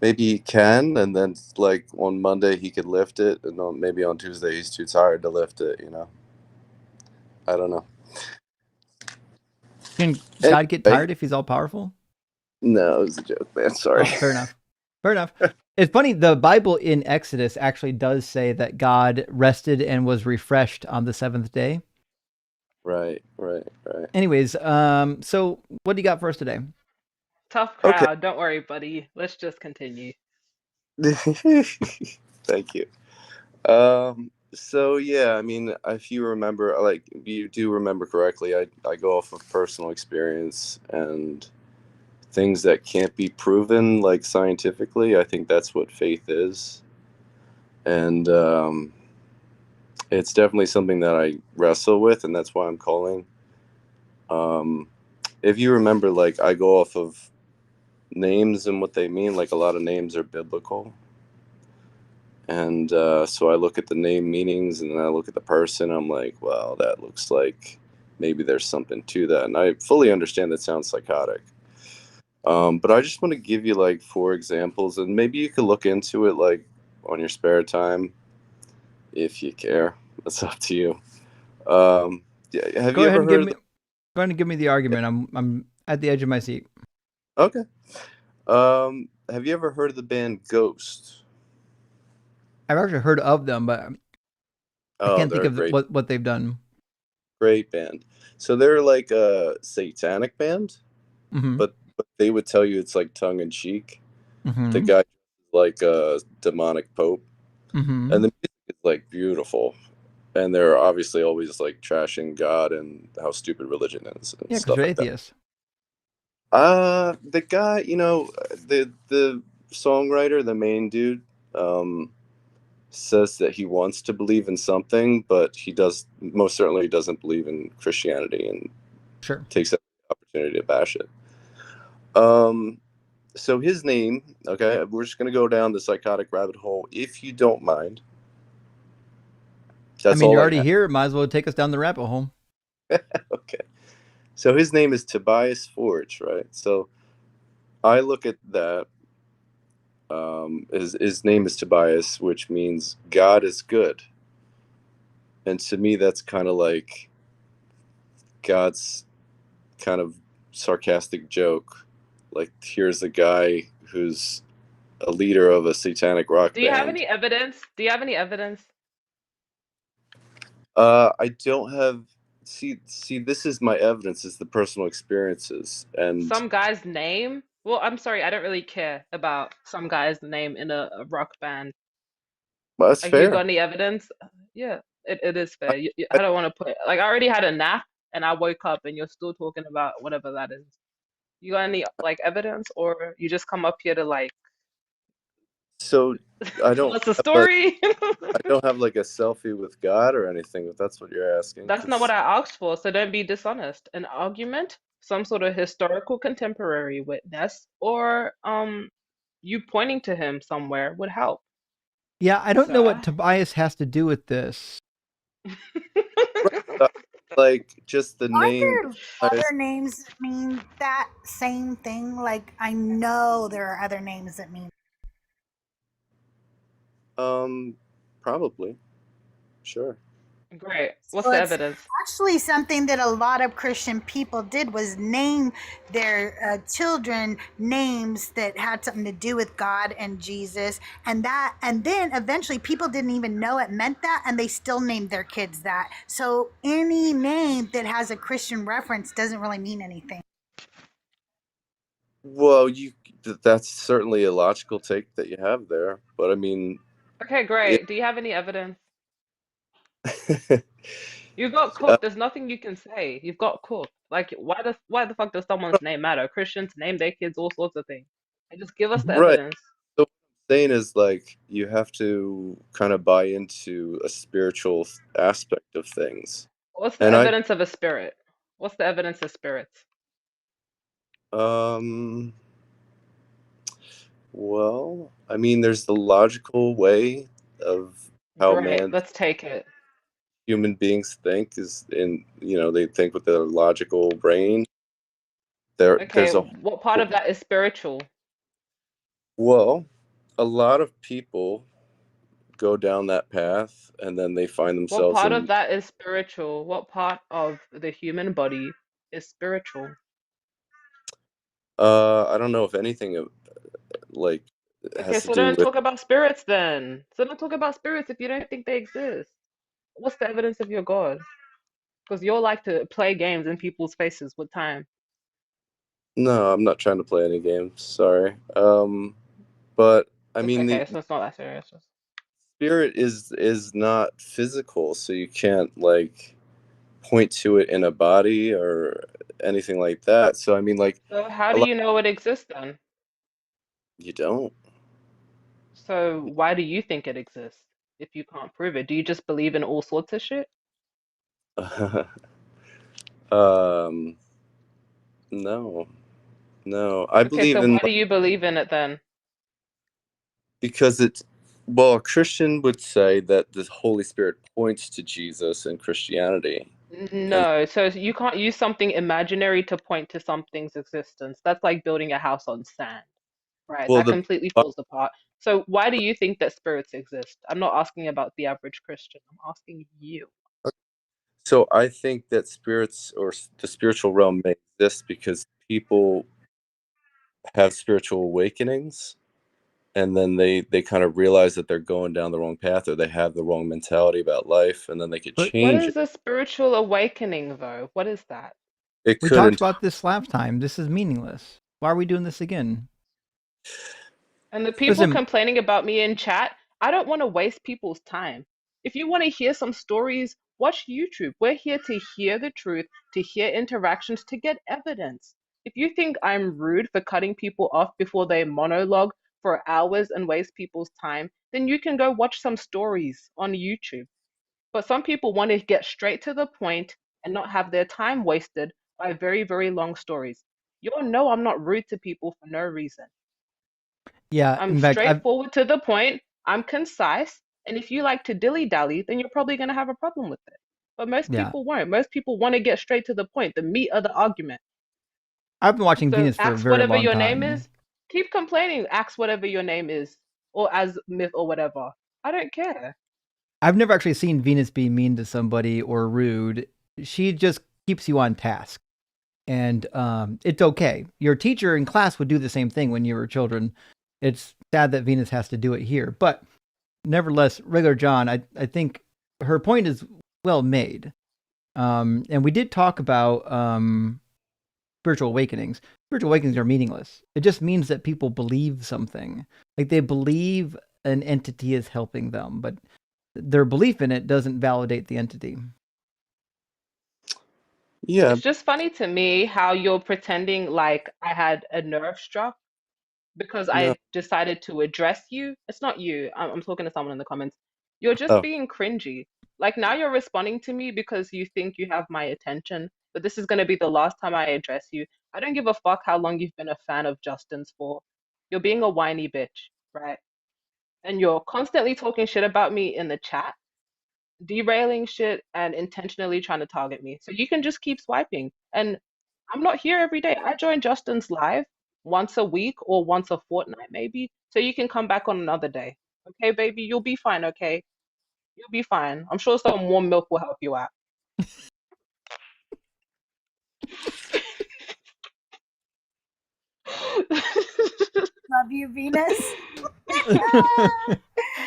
he can, and then like on Monday he could lift it, and maybe on Tuesday he's too tired to lift it. I don't know. Can God get tired if he's all powerful? No, it was a joke, man. Sorry. Oh, fair enough. Fair enough. It's funny, the Bible in Exodus actually does say that God rested and was refreshed on the seventh day. Right. Anyways, so what do you got for us today? Tough crowd. Don't worry, buddy. Let's just continue. Thank you. So yeah, I mean, if you remember, like, you do remember correctly, I go off of personal experience and things that can't be proven, like, scientifically. I think that's what faith is. And it's definitely something that I wrestle with, and that's why I'm calling. If you remember, like, I go off of names and what they mean. Like, a lot of names are biblical. And so I look at the name meanings, and then I look at the person. I'm like, wow, that looks like maybe there's something to that. And I fully understand that sounds psychotic. But I just want to give you like 4 examples, and maybe you could look into it like on your spare time if you care. That's up to you. Yeah, have Go you ahead ever and heard? go ahead and give me the argument. I'm at the edge of my seat. Okay. Have you ever heard of the band Ghost? I've actually heard of them, but I can't think of what they've done. Great band. So they're like a satanic band, but they would tell you it's like tongue in cheek. The guy is like a demonic pope, and the music is like beautiful, and they're obviously always like trashing God and how stupid religion is and Yeah, because stuff you're like atheist. The guy, the songwriter, the main dude, says that he wants to believe in something, but he most certainly doesn't believe in Christianity, and sure takes that opportunity to bash it. So his name, okay, we're just going to go down the psychotic rabbit hole if you don't mind. That's you're all I already have. here. Might as well take us down the rabbit hole. Okay. So his name is Tobias Forge, right? So I look at that. His name is Tobias, which means God is good. And to me, that's kind of like God's kind of sarcastic joke. Like, here's a guy who's a leader of a satanic rock Do you have band. any evidence? Do you have any evidence? I don't have. See, this is my evidence. Is the personal experiences, and Some guy's name? Well, I'm sorry, I don't really care about some guy's name in a rock band. well, that's Like, you fair. got any evidence? Yeah, it is fair. I don't want to put like I already had a nap and I woke up and you're still talking about whatever that is. You got any like evidence, or you just come up here to like So I tell don't us a have a, story? I don't have like a selfie with God or anything. If that's what you're asking, That's not what 'cause- I asked for, so don't be dishonest. An argument, some sort of historical contemporary witness, or you pointing to him somewhere would help, Yeah, I don't know what sir. Tobias has to do with this. like just the Aren't name. there other names that mean that same thing? Like, I know there are other names that mean. Probably, sure. Great. What's So the it's evidence? actually something that a lot of Christian people did was name their children names that had something to do with God and Jesus, and then eventually people didn't even know it meant that, and they still named their kids that. So any name that has a Christian reference doesn't really mean anything. Well, that's certainly a logical take that you have there, but I mean, Okay, it, great. Do you have any evidence? You got uh, cooked. There's nothing you can say. You've got cooked. Like, why the fuck does someone's name matter? Christians name their kids all sorts of things. And just give us the right. evidence. So what I'm saying is like you have to kind of buy into a spiritual aspect of things, What's the and evidence of a spirit? What's the evidence of spirits? um, well, I mean, there's the logical way of how Great. Let's take it. human beings think is they think with their logical brain. Okay, There's a what part of that is spiritual? well, a lot of people go down that path and then they find What themselves part of in that is spiritual? What part of the human body is spiritual? I don't know if anything like Okay, has to so do don't with talk about spirits then. So don't talk about spirits if you don't think they exist. What's the evidence of your God? Because you'll like to play games in people's faces with time. no, I'm not trying to play any games, sorry. But I It's mean the okay, so it's not that serious. spirit is not physical, so you can't like point to it in a body or anything like that. So I mean like So how a do lot you know it exists then? you don't. So why do you think it exists if you can't prove it? Do you just believe in all sorts of shit? um no. No. I Okay, so believe in why do you believe in it then? because it's well, a Christian would say that the Holy Spirit points to Jesus in Christianity. And No, so you can't use something imaginary to point to something's existence. That's like building a house on sand, right? well That the completely falls apart. So why do you think that spirits exist? I'm not asking about the average Christian. I'm asking you. so I think that spirits or the spiritual realm may exist because people have spiritual awakenings and then they kind of realize that they're going down the wrong path or they have the wrong mentality about life and then they could But What change is it. a spiritual awakening, though? What is that? It we could talked about this last time. This is meaningless. Why are we doing this again? And the people Listen, complaining about me in chat, I don't want to waste people's time. If you want to hear some stories, watch YouTube. We're here to hear the truth, to hear interactions, to get evidence. If you think I'm rude for cutting people off before they monologue for hours and waste people's time, then you can go watch some stories on YouTube. But some people want to get straight to the point and not have their time wasted by very, very long stories. You'll know I'm not rude to people for no reason. Yeah, I'm in fact, straightforward to the point. I'm concise. And if you like to dilly-dally, then you're probably going to have a problem with it. But most yeah, people won't. Most people want to get straight to the point, the meat of the argument. I've been watching So Venus for a ask very whatever long your name time. is. Keep complaining. Ask whatever your name is, or as myth or whatever. I don't care. I've never actually seen Venus be mean to somebody or rude. She just keeps you on task. And it's okay. Your teacher in class would do the same thing when you were children. It's sad that Venus has to do it here. But nevertheless, regular John, I think her point is well made. And we did talk about spiritual awakenings. Spiritual awakenings are meaningless. It just means that people believe something. Like they believe an entity is helping them, but their belief in it doesn't validate the entity. Yeah. It's just funny to me how you're pretending like I had a nerve struck because No. I decided to address you. It's not you. I'm talking to someone in the comments. You're just Oh. being cringy. Like now you're responding to me because you think you have my attention, but this is going to be the last time I address you. I don't give a fuck how long you've been a fan of Justin's for. You're being a whiny bitch, right? And you're constantly talking shit about me in the chat, derailing shit and intentionally trying to target me. So you can just keep swiping. And I'm not here every day. I join Justin's live once a week or once a fortnight, maybe. So you can come back on another day. Okay, baby, you'll be fine, okay? You'll be fine. I'm sure some warm milk will help you out. Love you, Venus.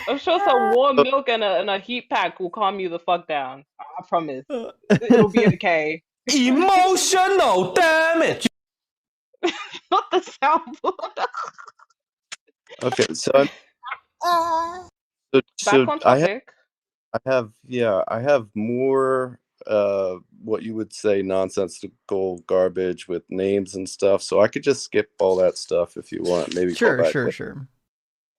I'm sure some warm milk and a heat pack will calm you the fuck down. I promise. It'll be okay. Emotional damage. Not the soundboard. Okay, so Back on topic. I have more what you would say nonsensical garbage with names and stuff. So I could just skip all that stuff if you want. Maybe call back later. Sure.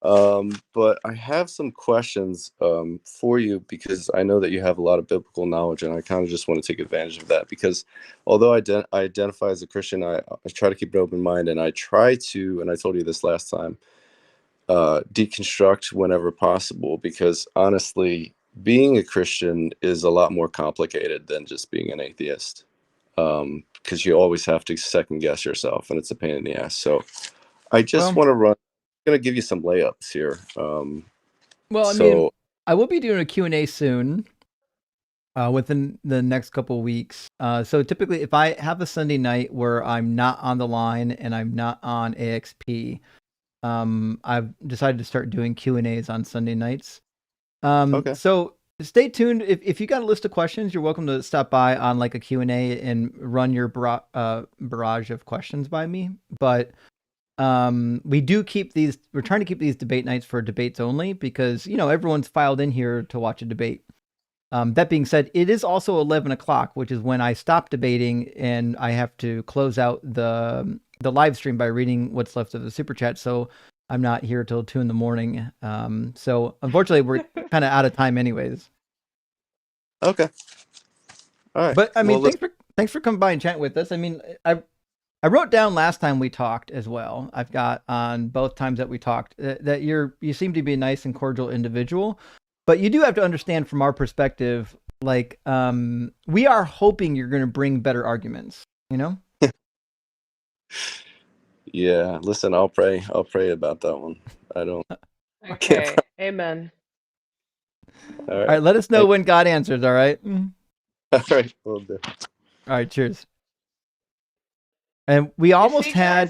But I have some questions for you because I know that you have a lot of biblical knowledge, and I kind of just want to take advantage of that because although I identify as a Christian, I try to keep an open mind, and I try to, and I told you this last time, deconstruct whenever possible, because honestly, being a Christian is a lot more complicated than just being an atheist, because you always have to second guess yourself, and it's a pain in the ass. So I just want to run. I'm going to give you some layups here. Well, I mean, I will be doing a Q&A soon within the next couple of weeks. So typically, if I have a Sunday night where I'm not on the line and I'm not on AXP, I've decided to start doing Q&As on Sunday nights. Okay. So stay tuned. If you got a list of questions, you're welcome to stop by on like a Q&A and run your barrage of questions by me. But we do keep these, we're trying to keep these debate nights for debates only because, you know, everyone's filed in here to watch a debate. That being said, it is also 11 o'clock, which is when I stop debating and I have to close out the live stream by reading what's left of the super chat. So I'm not here till 2 a.m. So unfortunately, we're kind of out of time anyways. Okay. All right. But I mean, thanks for coming by and chatting with us. I mean, I wrote down last time we talked as well. I've got on both times that we talked that you seem to be a nice and cordial individual, but you do have to understand from our perspective, like, we are hoping you're going to bring better arguments, you know? Yeah, listen, I'll pray about that one. I don't. Okay. Amen. All right. Let us know when God answers. All right. All right. Will do. All right. Cheers. And we almost had.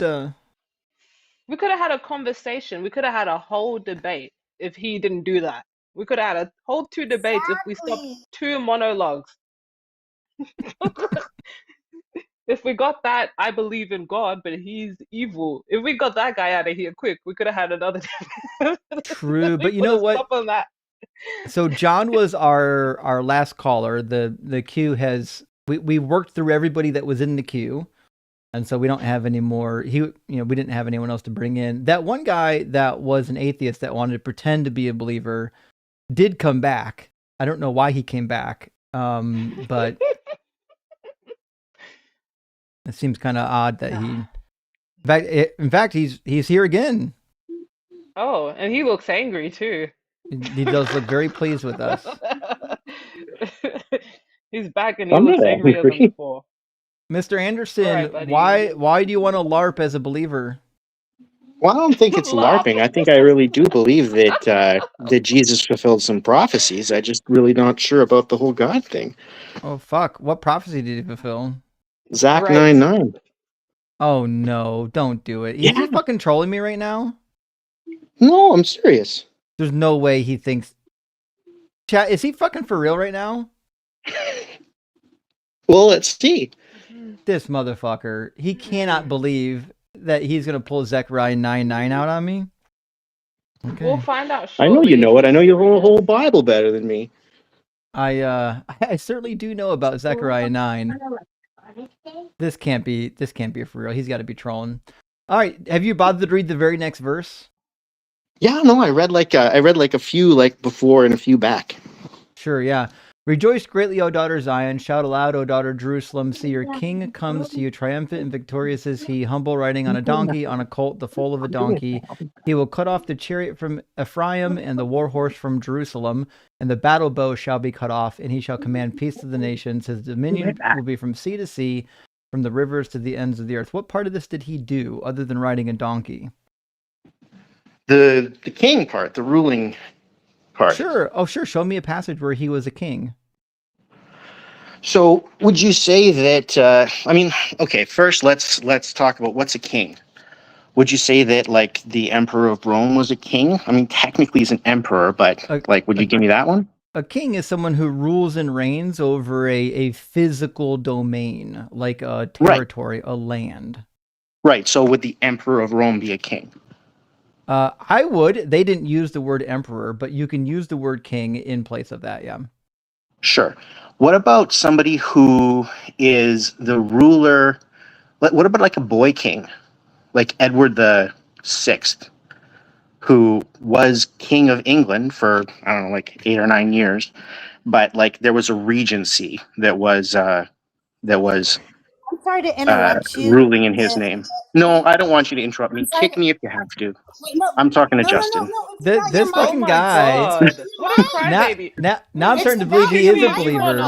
We could have had a conversation. We could have had a whole debate if he didn't do that. We could have had a whole 2 debates if we stopped 2 monologues. If we got that, I believe in God, but he's evil. If we got that guy out of here quick, we could have had another debate. True, but you know what? On that. So John was our last caller. The queue has we worked through everybody that was in the queue. And so we don't have any more. We didn't have anyone else to bring in. That one guy that was an atheist that wanted to pretend to be a believer did come back. I don't know why he came back, but it seems kind of odd that he. In fact, he's here again. Oh, and he looks angry too. He does look very pleased with us. He's back and he I'm looks not angrier than angry. before. Mr. All Anderson, right, buddy. why do you want to LARP as a believer? Well, I don't think it's Laugh. LARPing. I think I really do believe that Jesus fulfilled some prophecies. I just really not sure about the whole God thing. Oh fuck! What prophecy did he fulfill? Zach Right. 9:9. Oh no! Don't do it. Is Yeah. he fucking trolling me right now? No, I'm serious. There's no way he thinks. Chat, is he fucking for real right now? Well, let's see. This motherfucker. He cannot believe that he's gonna pull Zechariah 9:9 out on me. Okay. We'll find out I know you shortly. know it. I know your whole Bible better than me. I certainly do know about Zechariah 9. This can't be for real. He's got to be trolling. All right, have you bothered to read the very next verse? Yeah, no, I read like a few like before and a few back. Sure, yeah. Rejoice greatly, O daughter Zion. Shout aloud, O daughter Jerusalem. See, your king comes to you, triumphant and victorious is he, humble, riding on a donkey, on a colt, the foal of a donkey. He will cut off the chariot from Ephraim and the war horse from Jerusalem, and the battle bow shall be cut off, and he shall command peace to the nations. His dominion will be from sea to sea, from the rivers to the ends of the earth. What part of this did he do other than riding a donkey? The king part, the ruling part. Sure. Oh, sure. Show me a passage where he was a king. So, would you say that? I mean, okay. First, let's talk about what's a king. Would you say that like the emperor of Rome was a king? I mean, technically he's an emperor, but like, would you give me that one? A king is someone who rules and reigns over a physical domain, like a territory, a land. Right. So, would the emperor of Rome be a king? I would. They didn't use the word emperor, but you can use the word king in place of that. Yeah. Sure. What about somebody who is the ruler? What about like a boy king, like Edward VI, who was king of England for, I don't know, like 8 or 9 years, but like there was a regency that was I'm sorry to interrupt you. ruling in his name. No, I don't want you to interrupt me. Kick me if you have to. I'm talking to Justin. This fucking my guy. God. What a crybaby. Now I'm starting to believe he is a believer.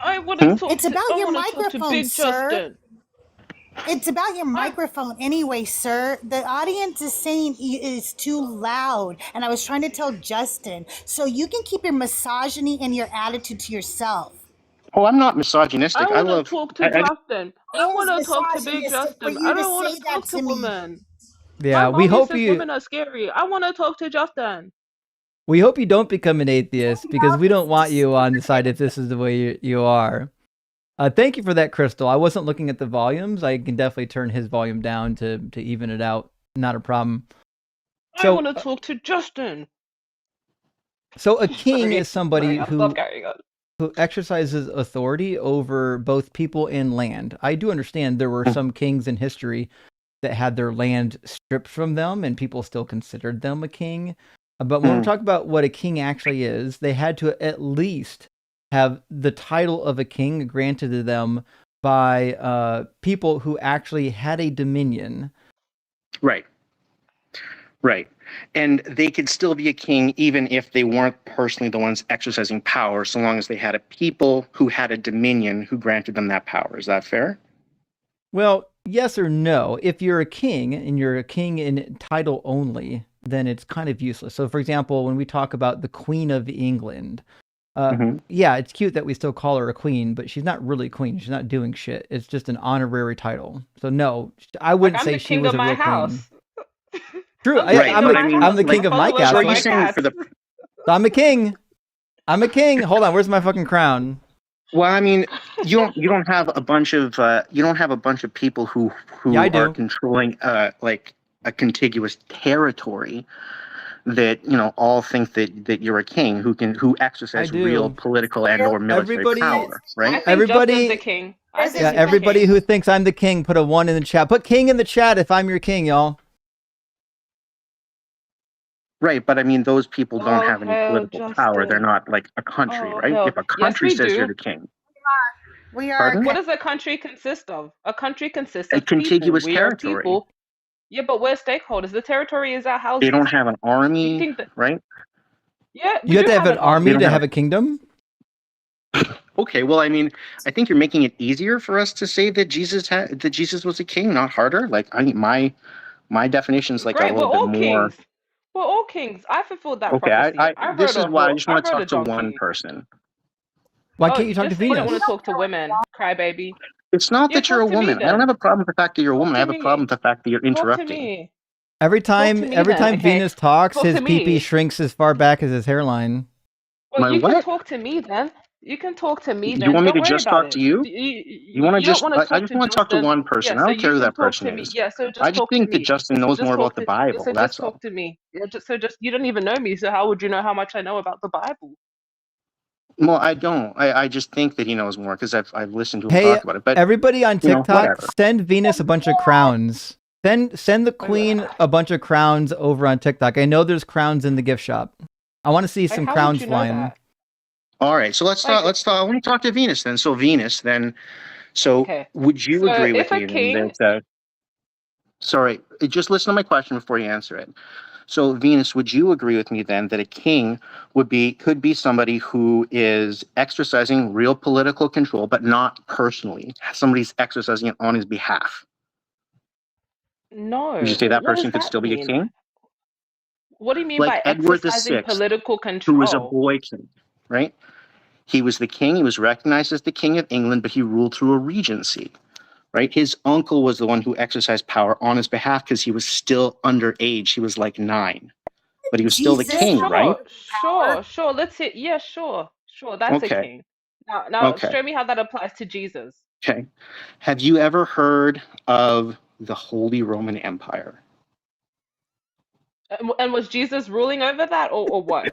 I want to talk It's about your microphone, Big sir. Justin. It's about your microphone anyway, sir. The audience is saying it's too loud, and I was trying to tell Justin, so you can keep your misogyny and your attitude to yourself. Oh, I'm not misogynistic. I want to talk to Justin. I It was want to talk to Big misogynistic for Justin. you I to don't want say to that talk to to me. women. Yeah, My we mommy hope says you. women are scary. I want to talk to Justin. We hope you don't become an atheist because we don't want you on the side if this is the way you are. Thank you for that, Crystal. I wasn't looking at the volumes. I can definitely turn his volume down to even it out. Not a problem. I want to talk to Justin. So a king is somebody I'll who stop carrying on. who exercises authority over both people and land. I do understand there were some kings in history that had their land stripped from them and people still considered them a king. But when we talk about what a king actually is, they had to at least have the title of a king granted to them by people who actually had a dominion. Right. Right. And they could still be a king even if they weren't personally the ones exercising power, so long as they had a people who had a dominion who granted them that power. Is that fair? Well, yes or no. If you're a king and you're a king in title only, then it's kind of useless. So, for example, when we talk about the Queen of England, yeah, it's cute that we still call her a queen, but she's not really a queen. She's not doing shit. It's just an honorary title. So, no, I wouldn't say she was a real queen. True, I'm the king of my castle. I'm a king. I'm a king. Hold on, where's my fucking crown? Well, I mean, you don't have a bunch of people who are controlling like a contiguous territory that all think that you're a king who exercise real political and or military power, right? Everybody, the king. Everybody who thinks I'm the king, put a 1 in the chat. Put king in the chat if I'm your king, y'all. Right, but I mean, those people don't have any political power. They're not like a country, right? Hell. If a country says you're the king. We are. Pardon? What does a country consist of? A country consists A of contiguous people. We territory. are people. Yeah, but we're stakeholders. The territory is our houses. They don't have an Do you army, think that? right? Yeah, we You have do to have an They army don't to have have a kingdom? Okay, well, I mean, I think you're making it easier for us to say that Jesus was a king, not harder. Like, I mean, my definition is like a great. We're little bit all more. kings. We're all kings. I fulfilled that Okay, prophecy. I this rode is a why I horse. just I want to rode a talk to one donkey. person. Why Oh, can't you talk to just say you don't Venus? want to talk to women, crybaby. It's not Yeah, that you're talk a to me woman. I don't then. have a problem with the fact that you're a Talk woman. I to have a problem me. with the fact that you're Talk to interrupting. me. Every Talk to time me then, okay? Venus talks, Talk his to pee-pee me. shrinks as far back as his hairline. Well, My you can what? talk to me then. You can talk to me You then. want me Don't to worry just about talk to it. you? You want to You don't just? want to I talk just to want to talk to Justin. one Yeah, person. I so don't care you who can that talk person to me. is. Yeah, so I just just talk to think that me. Justin knows Just more about talk the to. Bible. So just That's all. talk to me. Yeah, just you don't even know me. So how would you know how much I know about the Bible? Well, I don't. I just think that he knows more because I've listened to him Hey, talk about it. But everybody on TikTok, whatever. send Venus a bunch of crowns. Send the queen a bunch of crowns over on TikTok. I know there's crowns in the gift shop. I want to see some How would crowns you know flying. that? All right, so let's talk. I want to talk to Venus then. So Venus, then. So Okay. would you So agree if with a me then king, that? Sorry, just listen to my question before you answer it. So Venus, would you agree with me then that a king could be somebody who is exercising real political control, but not personally? Somebody's exercising it on his behalf. no. Would you say that What does person could that still be a mean? king? What do you mean Like by Edward the exercising Sixth, political who was a control? boy king, right? He was the king. He was recognized as the king of England, but he ruled through a regency, right? His uncle was the one who exercised power on his behalf because he was still underage. He was like 9, but he was still the Jesus king, right? Sure. Let's hit. Yeah, sure. That's a Okay. king. Now, Okay. show me how that applies to Jesus. Okay. Have you ever heard of the Holy Roman Empire? And was Jesus ruling over that, or what?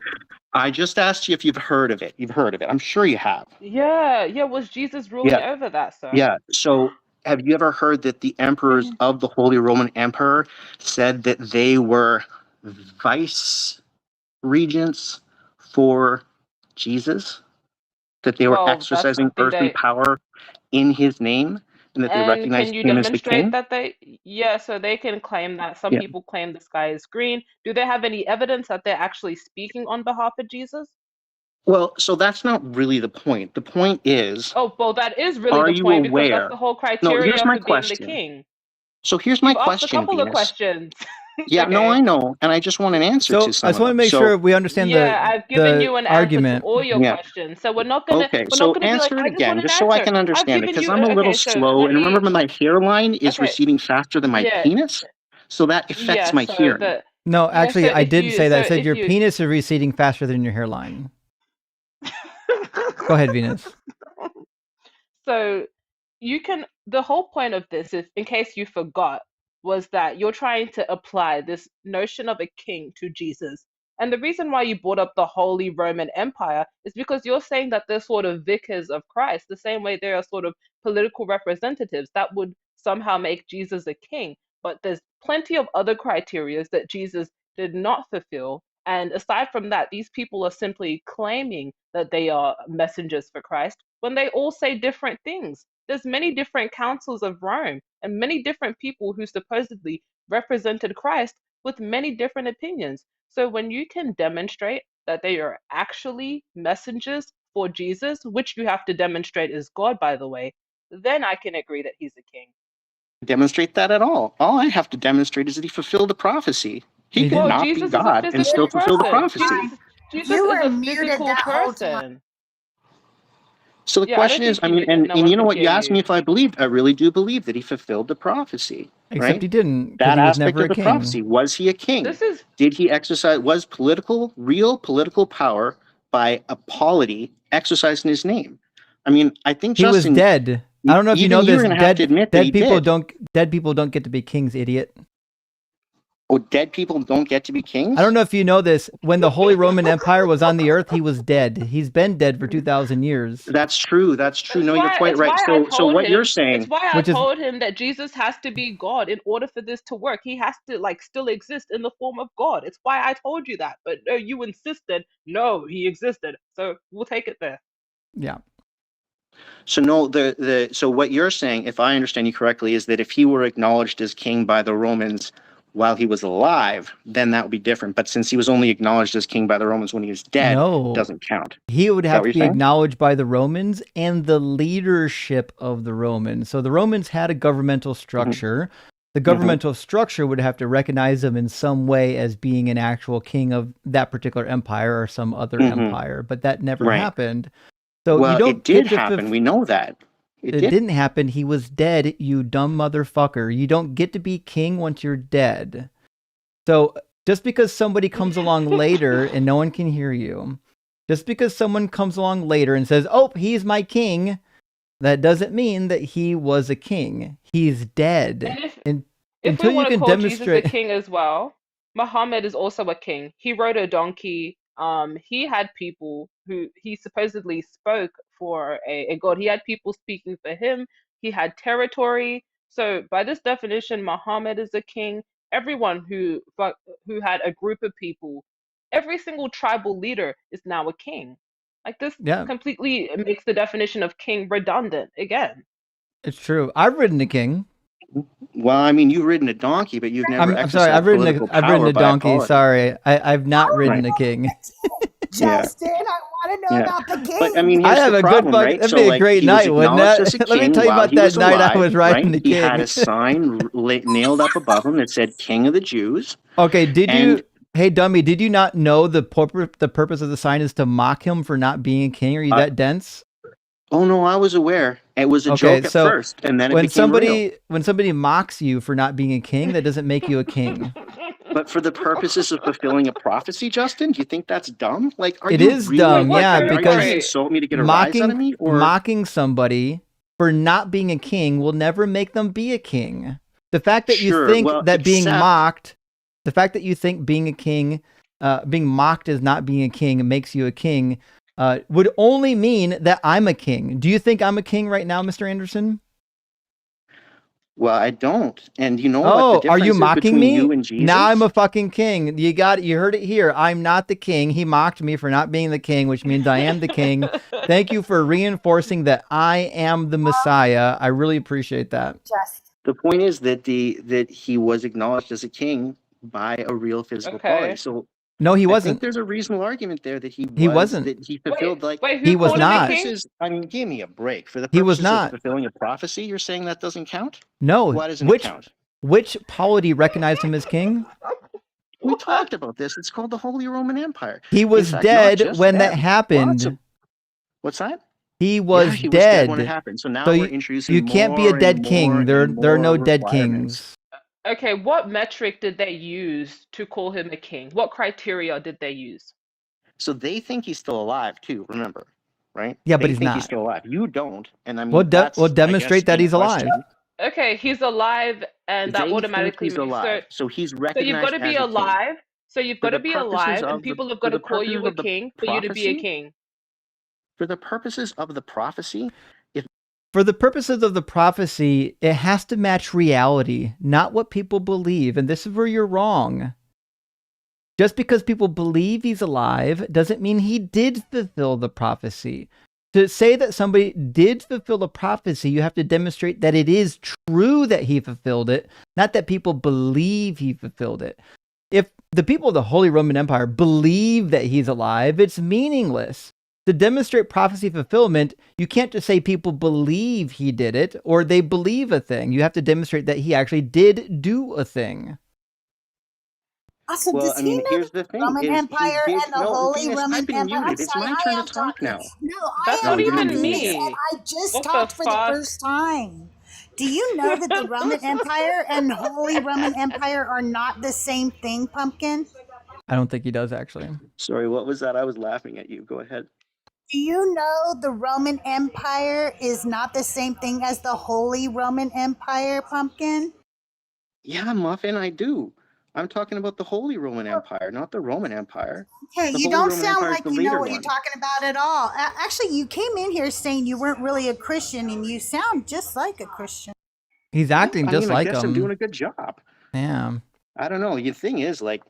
I just asked you if you've heard of it. You've heard of it. I'm sure you have. Yeah. Was Jesus ruling Yeah. over that, sir? Yeah. So have you ever heard that the emperors of the Holy Roman Empire said that they were vice regents for Jesus? That they were Well, that's exercising something earthly they. power in his name and that they And can recognized you him as the demonstrate king? that they? Yeah, so they can claim that. Some Yeah. people claim the sky is green. Do they have any evidence that they're actually speaking on behalf of Jesus? Well, so that's not really the point. The point is, Oh, well, that is really are the you point because that's aware? the whole No, here's criteria my for being the question. king. So here's my You've asked a question, couple of Venus. questions. Yeah, no, Okay. I know, and I just want an answer So to I some just of want to them. make So sure we understand Yeah, I've given you an answer to argument. all your yeah, questions. So we're not okay. gonna So be like, answer it I just want again, an just so I answer. can I've understand it, given because you I'm a little okay, so slow, let and me remember, my hairline is okay. receding faster than my Yeah, penis, so that affects yeah, my so hearing. No, yeah, so actually, I if did you say that. I so said if your you penis is receding faster than your hairline. Go ahead, Venus. So the whole point of this is, in case you forgot, was that you're trying to apply this notion of a king to Jesus. And the reason why you brought up the Holy Roman Empire is because you're saying that they're sort of vicars of Christ, the same way they are sort of political representatives that would somehow make Jesus a king. But there's plenty of other criteria that Jesus did not fulfill. And aside from that, these people are simply claiming that they are messengers for Christ when they all say different things. There's many different councils of Rome and many different people who supposedly represented Christ with many different opinions. So when you can demonstrate that they are actually messengers for Jesus, which you have to demonstrate is God, by the way, then I can agree that he's a king. Demonstrate that at all. All I have to demonstrate is that he fulfilled the prophecy. He could Well, not be Jesus is a God and physical still fulfill the person. prophecy. Jesus You is were a muted physical that whole time. person. So the Yeah, I question don't is, think I mean, you no and one you know could what? hear You asked me you. if I believed. I really do believe that he fulfilled the prophecy, Except right? he didn't, because That he was aspect never of a the king. prophecy. Was he a king? This is Did he exercise, real political power by a polity exercised in his name? I mean, I think He was Justin, dead. I don't know if you even know you're this. going to have to admit that he did. Dead people don't get to be kings, idiot. Oh, dead people don't get to be kings? I don't know if you know this. When the Holy Roman Empire was on the earth, he was dead. He's been dead for 2,000 years. That's true. That's true. No, you're quite it's right. why I So told what you're him it's saying, why I told him that Jesus has to be God in order for this to work. He has to still exist in the form of God. It's why I told you that. But no, you insisted, no, he existed. So we'll take it there. Yeah. So no, so what you're saying, if I understand you correctly, is that if he were acknowledged as king by the Romans, while he was alive, then that would be different. But since he was only acknowledged as king by the Romans when he was dead, No. it doesn't count. He would Is that have what to be you're saying? acknowledged by the Romans and the leadership of the Romans. So the Romans had a governmental structure. The governmental structure would have to recognize him in some way as being an actual king of that particular empire or some other empire, but that never Right. happened. So Well, you don't it did get to happen. We know that. It did. didn't happen. He was dead, you dumb motherfucker. You don't get to be king once you're dead. So just because somebody comes along later and no one can hear you, just because someone comes along later and says, oh, he's my king, that doesn't mean that he was a king. He's dead. And if Until we you want to can call demonstrate... Jesus a king as well, Muhammad is also a king. He rode a donkey. He had people who he supposedly spoke for a god. He had people speaking for him. He had territory. So by this definition, Muhammad is a king. Everyone who had a group of people, every single tribal leader is now a king. Like this completely makes the definition of king redundant again. It's true. I've ridden a king. Well, I mean, you've ridden a donkey, but you've never I'm sorry. I've ridden a donkey. Sorry, I've not ridden a king. Justin, I want to know about the king. But I mean, I here's have the a problem, good fuck. right? That'd be a great he was night, wouldn't acknowledged it? as a Let me king tell you while about he that was night I alive, was riding right? the He king. had a sign nailed up above him that said "King of the Jews." Okay, hey dummy, did you not know the purpose of the sign is to mock him for not being a king? Are you that dense? Oh no, I was aware. It was a joke at first, and then it became real. When somebody mocks you for not being a king, that doesn't make you a king. But for the purposes of fulfilling a prophecy, Justin, do you think that's dumb? Like, It is dumb, yeah, are you because trying to insult me to get a rise out of me? Or mocking somebody for not being a king will never make them be a king. The fact that you think that being mocked, the fact that you think being a king, being mocked as not being a king makes you a king, would only mean that I'm a king. Do you think I'm a king right now, Mr. Anderson? Well, I don't. And you know what? Oh, The difference are you is mocking between me? you and Jesus? Now I'm a fucking king. You heard it here. I'm not the king. He mocked me for not being the king, which means I am the king. Thank you for reinforcing that I am the Messiah. I really appreciate that. The point is that that he was acknowledged as a king by a real physical quality. So no, he I wasn't. think there's a reasonable argument there that he wasn't. That he fulfilled he was not. I mean, give me a break. For the He was purposes not. of fulfilling a prophecy, you're saying that doesn't count? No. Why doesn't it count? Which polity recognized him as king? We talked about this. It's called the Holy Roman Empire. He was dead when that happened. What's that? He was he dead. was dead when it happened. So now we're introducing you can't be a dead king. There are no dead kings. Okay, what metric did they use to call him a king? What criteria did they use? So they think he's still alive too, remember, right? Yeah, but he's not. He's still alive. You don't, and I mean, we'll demonstrate that he's alive. Okay, he's alive, and that automatically means so he's recognized. So you've got to be alive. So you've got to be alive, and people have got to call you a king for you to be a king. For the purposes of the prophecy, for the purposes of the prophecy, it has to match reality, not what people believe. And this is where you're wrong. Just because people believe he's alive doesn't mean he did fulfill the prophecy. To say that somebody did fulfill a prophecy, you have to demonstrate that it is true that he fulfilled it, not that people believe he fulfilled it. If the people of the Holy Roman Empire believe that he's alive, it's meaningless. To demonstrate prophecy fulfillment, you can't just say people believe he did it or they believe a thing. You have to demonstrate that he actually did do a thing. Also, well, does he know the Roman Empire and the Holy Roman Empire? I'm it's sorry, my I turn am to talk talking. now. No, That's I am not even talking, me. and I just What talked the for the fuck? first time. Do you know that the Roman Empire and Holy Roman Empire are not the same thing, Pumpkin? I don't think he does, actually. Sorry, what was that? I was laughing at you. Go ahead. Do you know the Roman Empire is not the same thing as the Holy Roman Empire, Pumpkin? Yeah, Muffin, I do. I'm talking about the Holy Roman Empire, not the Roman Empire. Okay, The you Holy don't Roman sound Empire is like the you know later what you're one. talking about at all. Actually, you came in here saying you weren't really a Christian, and you sound just like a Christian. He's acting just like I guess him. I'm doing a good job. Yeah. I don't know. The thing is, like,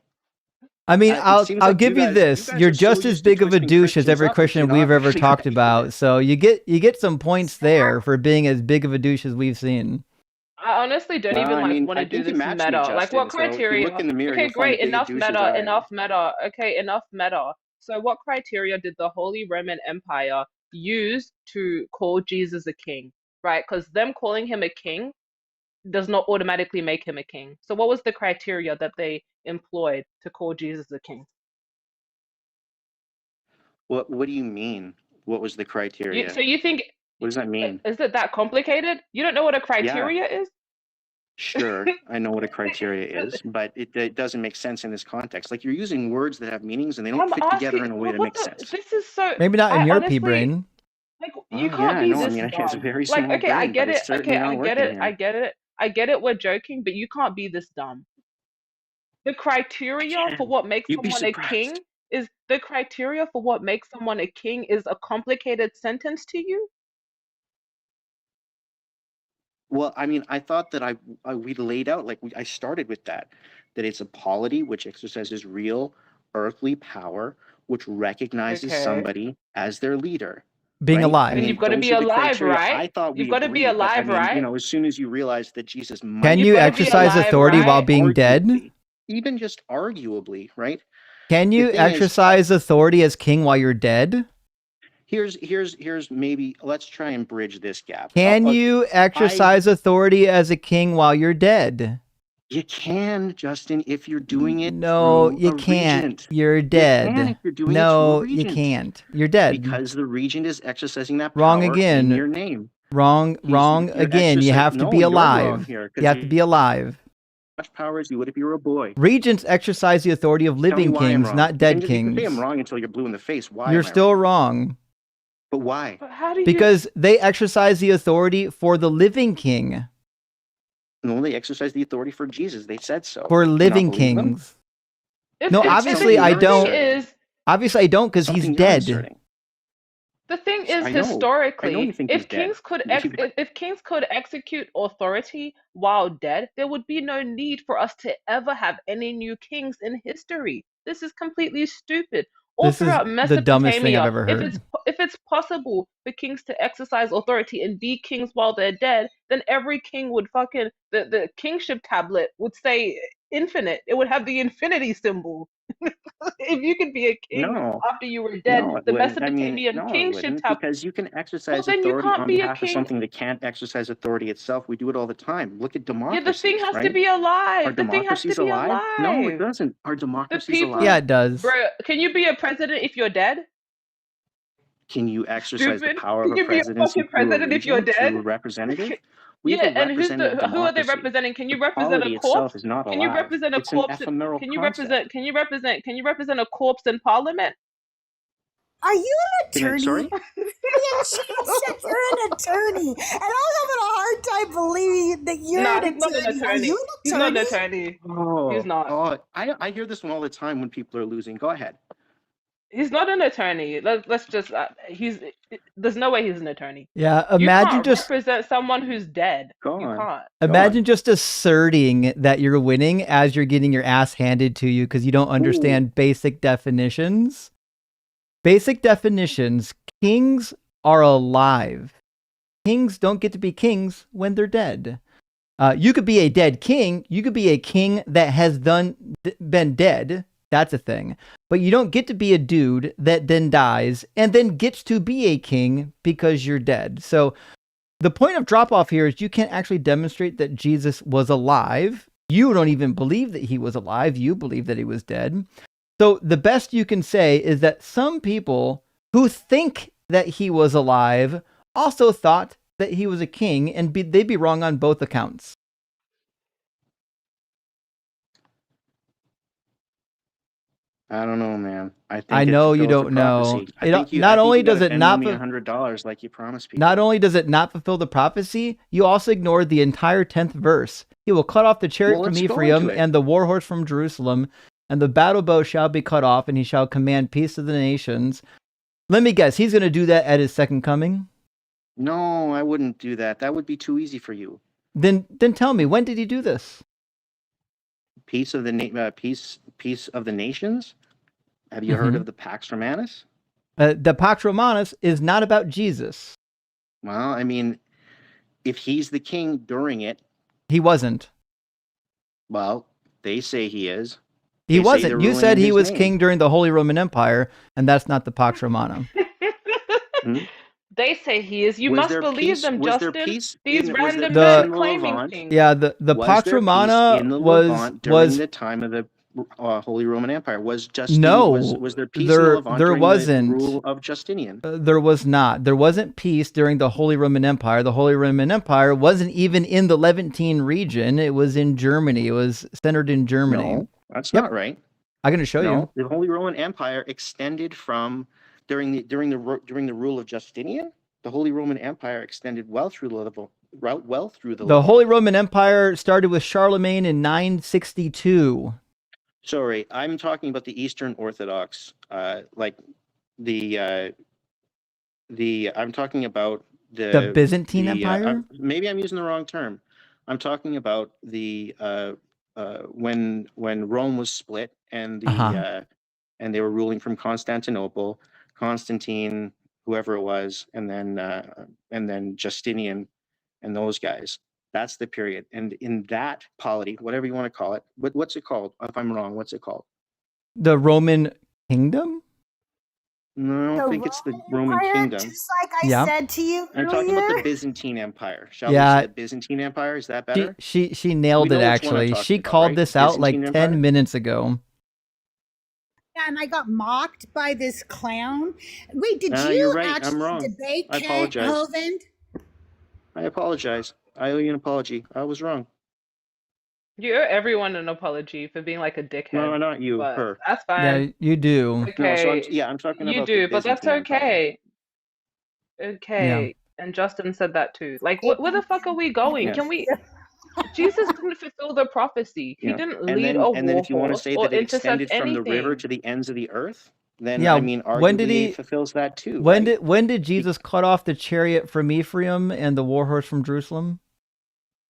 I mean, I'll like give you this. You're just as big of a douche as every Christian we've ever talked about. So you get some points there for being as big of a douche as we've seen. I honestly don't Well, even I like mean, want I to do think you this matched me, meta. Like, what Justin. So if you look criteria? in the mirror, Okay, you'll find a great. bigger Enough douche as meta. I am. Enough meta. Okay, enough meta. So, what criteria did the Holy Roman Empire use to call Jesus a king? Right? Because them calling him a king does not automatically make him a king. So, what was the criteria that they employed to call Jesus a king? What do you mean? What was the criteria? So you think What does that mean? is it that complicated? You don't know what a Yeah, criteria is? sure. I know what a criteria is, but it doesn't make sense in this context. Like you're using words that have meanings and they don't I'm fit together asking, in a way well, that what makes the? sense. This is so. Maybe not in I your pea honestly, brain. like, you Well, yeah, can't I be know. I this mean, I have a dumb. very Like, small okay, I brain, but get it's it. Okay, certainly I not get working it. I here. get it. I get it. We're joking, but you can't be this dumb. The criteria for what makes You'd be someone a surprised. king is the criteria for what makes someone a king is a complicated sentence to you. Well, I mean, I thought that we laid out like I started with that it's a polity which exercises real earthly power, which recognizes Okay. somebody as their leader. Being Right? I alive. And mean, you've got to those be are the alive, criteria. right? I thought You've we got to be agreed, but I alive, mean, right? as soon as you realize that Jesus might Can You've you got to be exercise alive, authority while right? being dead? arguably, even just arguably, right? Can The you thing is, exercise authority as king while you're dead? here's maybe let's try and bridge this gap. Can you exercise authority as a king while you're dead? You can, Justin, if you're doing it No, through you a can't. regent. You're You can dead. if you're doing it through a No, you regent. can't. You're dead. Because the regent is exercising that Wrong power in again. your name. Wrong You're again. You have to no, be you're wrong alive. here. You have to be alive. As much power as you would if you were a boy. Regents exercise the authority of Tell me living why I'm kings, wrong. not dead And you can say I'm kings. wrong until you're blue in the face. Why You're am I still wrong? wrong. But why? But how do you? Because they exercise the authority for the living king. No, they exercise the authority for Jesus. They said so. For Do you not living believe them? kings. No, obviously I don't. Obviously I don't, because he's Something you're dead. inserting. The thing is, I know historically, you think he's if dead. kings could if kings could execute authority while dead, there would be no need for us to ever have any new kings in history. This is completely stupid. All This is throughout the dumbest thing I've Mesopotamia, ever heard. if it's possible for kings to exercise authority and be kings while they're dead, then every king would fucking the kingship tablet would say infinite. It would have the infinity symbol. If you could be a king No, after you were dead, no, it the wouldn't. I mean, Mesopotamian no, it kingship wouldn't, tab. because you can Well, exercise then you authority can't on be a behalf of king. something that can't exercise authority itself. We do it all the time. Look at Yeah, the thing democracies, has to right? be Are alive. The thing has to democracies be alive? No, it alive. doesn't. Are The democracies people, alive? Yeah, it does. bro. Can you be a president if you're dead? Can you exercise the Stupid. power of Can a you be a presidency fucking through a president if you're regent, through a dead? representative? We have Yeah, a and representative who are they democracy. representing? Can you The represent a polity itself corpse? is not Can you alive. represent a It's an corpse? ephemeral Can you concept. represent a corpse in parliament? Are you an attorney? Sorry? Yeah, she said you're an attorney, and I'm having a hard time believing that you're Nah, an he's not an attorney. Are attorney. you an He's not an attorney? attorney. He's not. I hear this one all the time when people are losing. Go ahead. He's not an attorney. Let's just there's no way he's an attorney. Yeah, You imagine can't just represent someone who's dead. Go You on. can't. imagine just asserting that you're winning as you're getting your ass handed to you because you don't understand basic definitions. Basic definitions. Kings are alive. Kings don't get to be kings when they're dead. You could be a dead king. You could be a king that has been dead. That's a thing. But you don't get to be a dude that then dies and then gets to be a king because you're dead. So the point of drop off here is you can't actually demonstrate that Jesus was alive. You don't even believe that he was alive. You believe that he was dead. So the best you can say is that some people who think that he was alive also thought that he was a king, and they'd be wrong on both accounts. I don't know, man. I know you don't know. Not only does it not $100 like you promised people. Not only does it not fulfill the prophecy, you also ignored the entire 10th verse. He will cut off the chariot from Ephraim and the war horse from Jerusalem, and the battle bow shall be cut off, and he shall command peace to the nations. Let me guess, he's going to do that at his second coming? No, I wouldn't do that. That would be too easy for you. Then tell me, when did he do this? Peace of the peace of the nations. Have you heard of the Pax Romanus? The Pax Romanus is not about Jesus. Well, I mean, if he's the king during it, He wasn't. Well, they say he is. He They say wasn't. they're You ruling said in he his was name. king during the Holy Roman Empire, and that's not the Pax Romana. They say he is. You Was must there believe peace? them, Was there Justin. peace These was there random peace men in the claiming Levant? things. Yeah, the Was Pax there peace Romana in the was Levant during was the time of the Holy Roman Empire? Was no, there peace in the Levant there during the wasn't. rule of Justinian? There was not. There wasn't peace during the Holy Roman Empire. The Holy Roman Empire wasn't even in the Levantine region. It was in Germany. It was centered in Germany. No, that's not right. I'm going to show you. No, the Holy Roman Empire extended from during the rule of Justinian. The Holy Roman Empire extended well through the The Holy Roman Empire started with Charlemagne in 962. Sorry, I'm talking about the Eastern Orthodox, like I'm talking about The Byzantine Empire? Maybe I'm using the wrong term. I'm talking about when Rome was split and and they were ruling from Constantinople, Constantine, whoever it was, and then Justinian and those guys. That's the period. And in that polity, whatever you want to call it, what's it called? If I'm wrong, what's it called? The Roman Kingdom? No, I don't think it's the Roman Empire, Kingdom. just like I said to you I'm talking about the earlier. Byzantine Empire. Shall we Yeah. say the Byzantine Empire? Is that better? She nailed We it, know which one I'm actually. talking She about, called right? this out like Byzantine 10 Empire? minutes ago. Yeah, and I got mocked by this clown. Wait, did You're you right. I'm actually wrong. debate I Kent apologize. Hovind? I apologize. I owe you an apology. I was wrong. You owe everyone an apology for being like a dickhead. No, not you. But Her. that's Yeah, fine. you do. Okay. No, I'm talking You about do, the but that's Byzantine Empire. okay. Okay. And Justin said that too. Like, where the fuck are we going? Yeah. Can we? Jesus didn't fulfill the prophecy. He Yeah. didn't And lead then a and then war if you want to horse say or that it intercept extended from the river anything. to the ends of the earth, then Yeah, I mean when did arguably he it fulfills that too. when right? did Jesus cut off the chariot from Ephraim and the war horse from Jerusalem?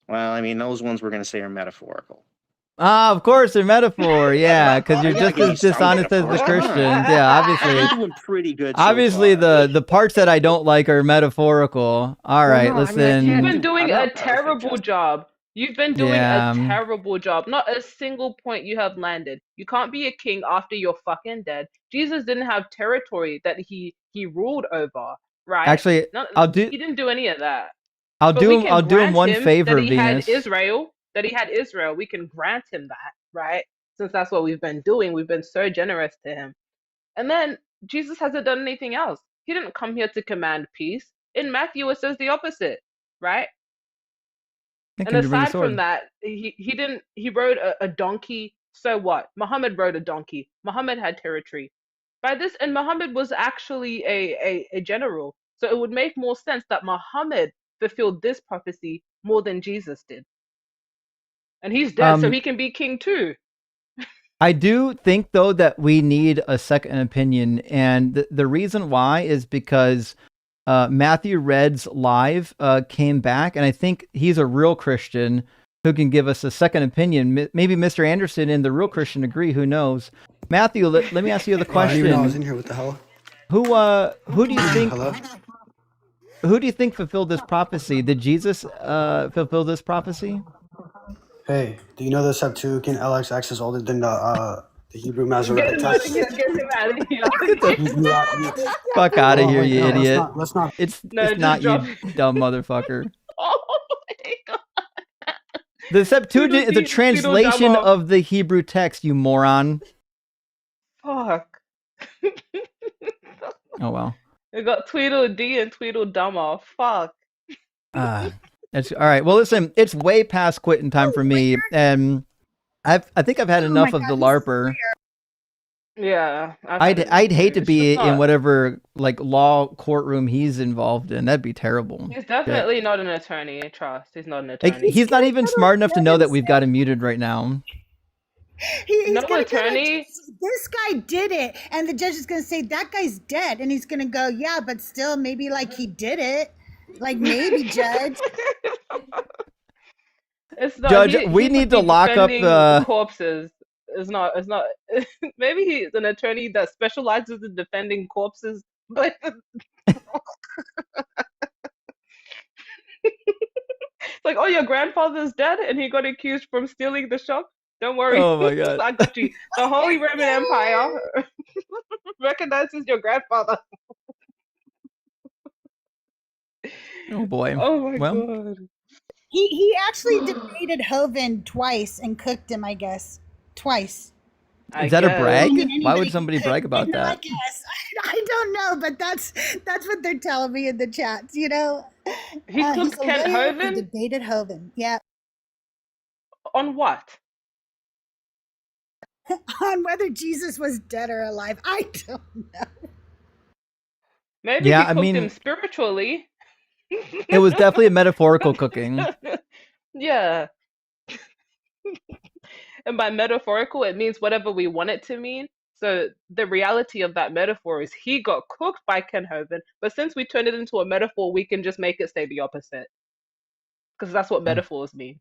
Well, I mean those ones we're gonna say are metaphorical. Ah, of course, they're metaphor. Yeah, because you're I gotta just give you as some dishonest as the metaphors. Come on. Christians. Yeah, obviously. You're doing pretty good so Obviously, far. the parts that I don't like are metaphorical. All right, no, I mean, I listen. You've can't been doing I'm a not perfect, terrible Justin. job. You've been doing Yeah. a terrible job. Not a single point you have landed. You can't be a king after you're fucking dead. Jesus didn't have territory that he ruled over, right? Actually, He didn't do any of that. I'll But we do can him grant one him favor, that he had Venus. Israel. That he had Israel. We can grant him that, right? Since that's what we've been doing. We've been so generous to him. And then Jesus hasn't done anything else. He didn't come here to command peace. In Matthew, it says the opposite, right? And Can you bring a aside from sword? that, he rode a donkey. So what? Muhammad rode a donkey. Muhammad had territory. By this, and Muhammad was actually a general. So it would make more sense that Muhammad fulfilled this prophecy more than Jesus did. And he's dead, so he can be king too. I do think, though, that we need a second opinion. And the reason why is because Matthew Red's live came back, and I think he's a real Christian who can give us a second opinion. Maybe Mr. Anderson and the real Christian agree. Who knows? Matthew, let me ask you the question. I didn't even know I was in here. What the hell? Who do you think? Hello? Who do you think fulfilled this prophecy? Did Jesus fulfill this prophecy? Hey, do you know the Septuagint LXX is older than the Hebrew Get Masoretic him out of text? here! Get him out of here! Fuck out of Oh, here, wait, you no, idiot! let's not. It's just not you, drop- dumb motherfucker. Oh my god! The Septuagint is a Tweedledee, translation Tweedledum. of the Hebrew text, you moron. Fuck. Oh well. We got Tweedledee and Tweedledum off. Fuck. It's all right. Well, listen, it's way past quitting time for me, and I think I've had enough of the LARPer. Yeah. I'd hate to It's be just in not- whatever like law courtroom he's involved in. That'd be terrible. He's definitely not an attorney. Trust. He's not an attorney. Like, he's not even smart enough to know that we've got him muted right now. He's No gonna attorney? this guy did it, and the judge is gonna say that guy's dead, and he's gonna go, yeah, but still, maybe like he did it, like maybe judge. It's not, Judge, he we could need to be lock up defending the. corpses. It's not. Maybe he's an attorney that specializes in defending corpses, but like, oh, your grandfather's dead and he got accused from stealing the shop. Don't worry. Oh my god. I got you. The Holy Roman Empire recognizes your grandfather. Oh boy. Oh my Well, god. He actually debated Hovind twice and cooked him, I guess. Twice. is that a brag? More than Why would anybody somebody could. brag about No, I that? guess. I don't know, but that's what they're telling me in the chats, you know? He He's cooked a Kent lawyer. He Hovind debated Hovind. Yeah. on what? On whether Jesus was dead or alive. I don't know. Maybe Yeah, he I cooked him mean, spiritually. it was definitely a metaphorical cooking. Yeah. And by metaphorical, it means whatever we want it to mean. So the reality of that metaphor is he got cooked by Ken Hovind, but since we turned it into a metaphor, we can just make it say the opposite. Because that's what metaphors mean.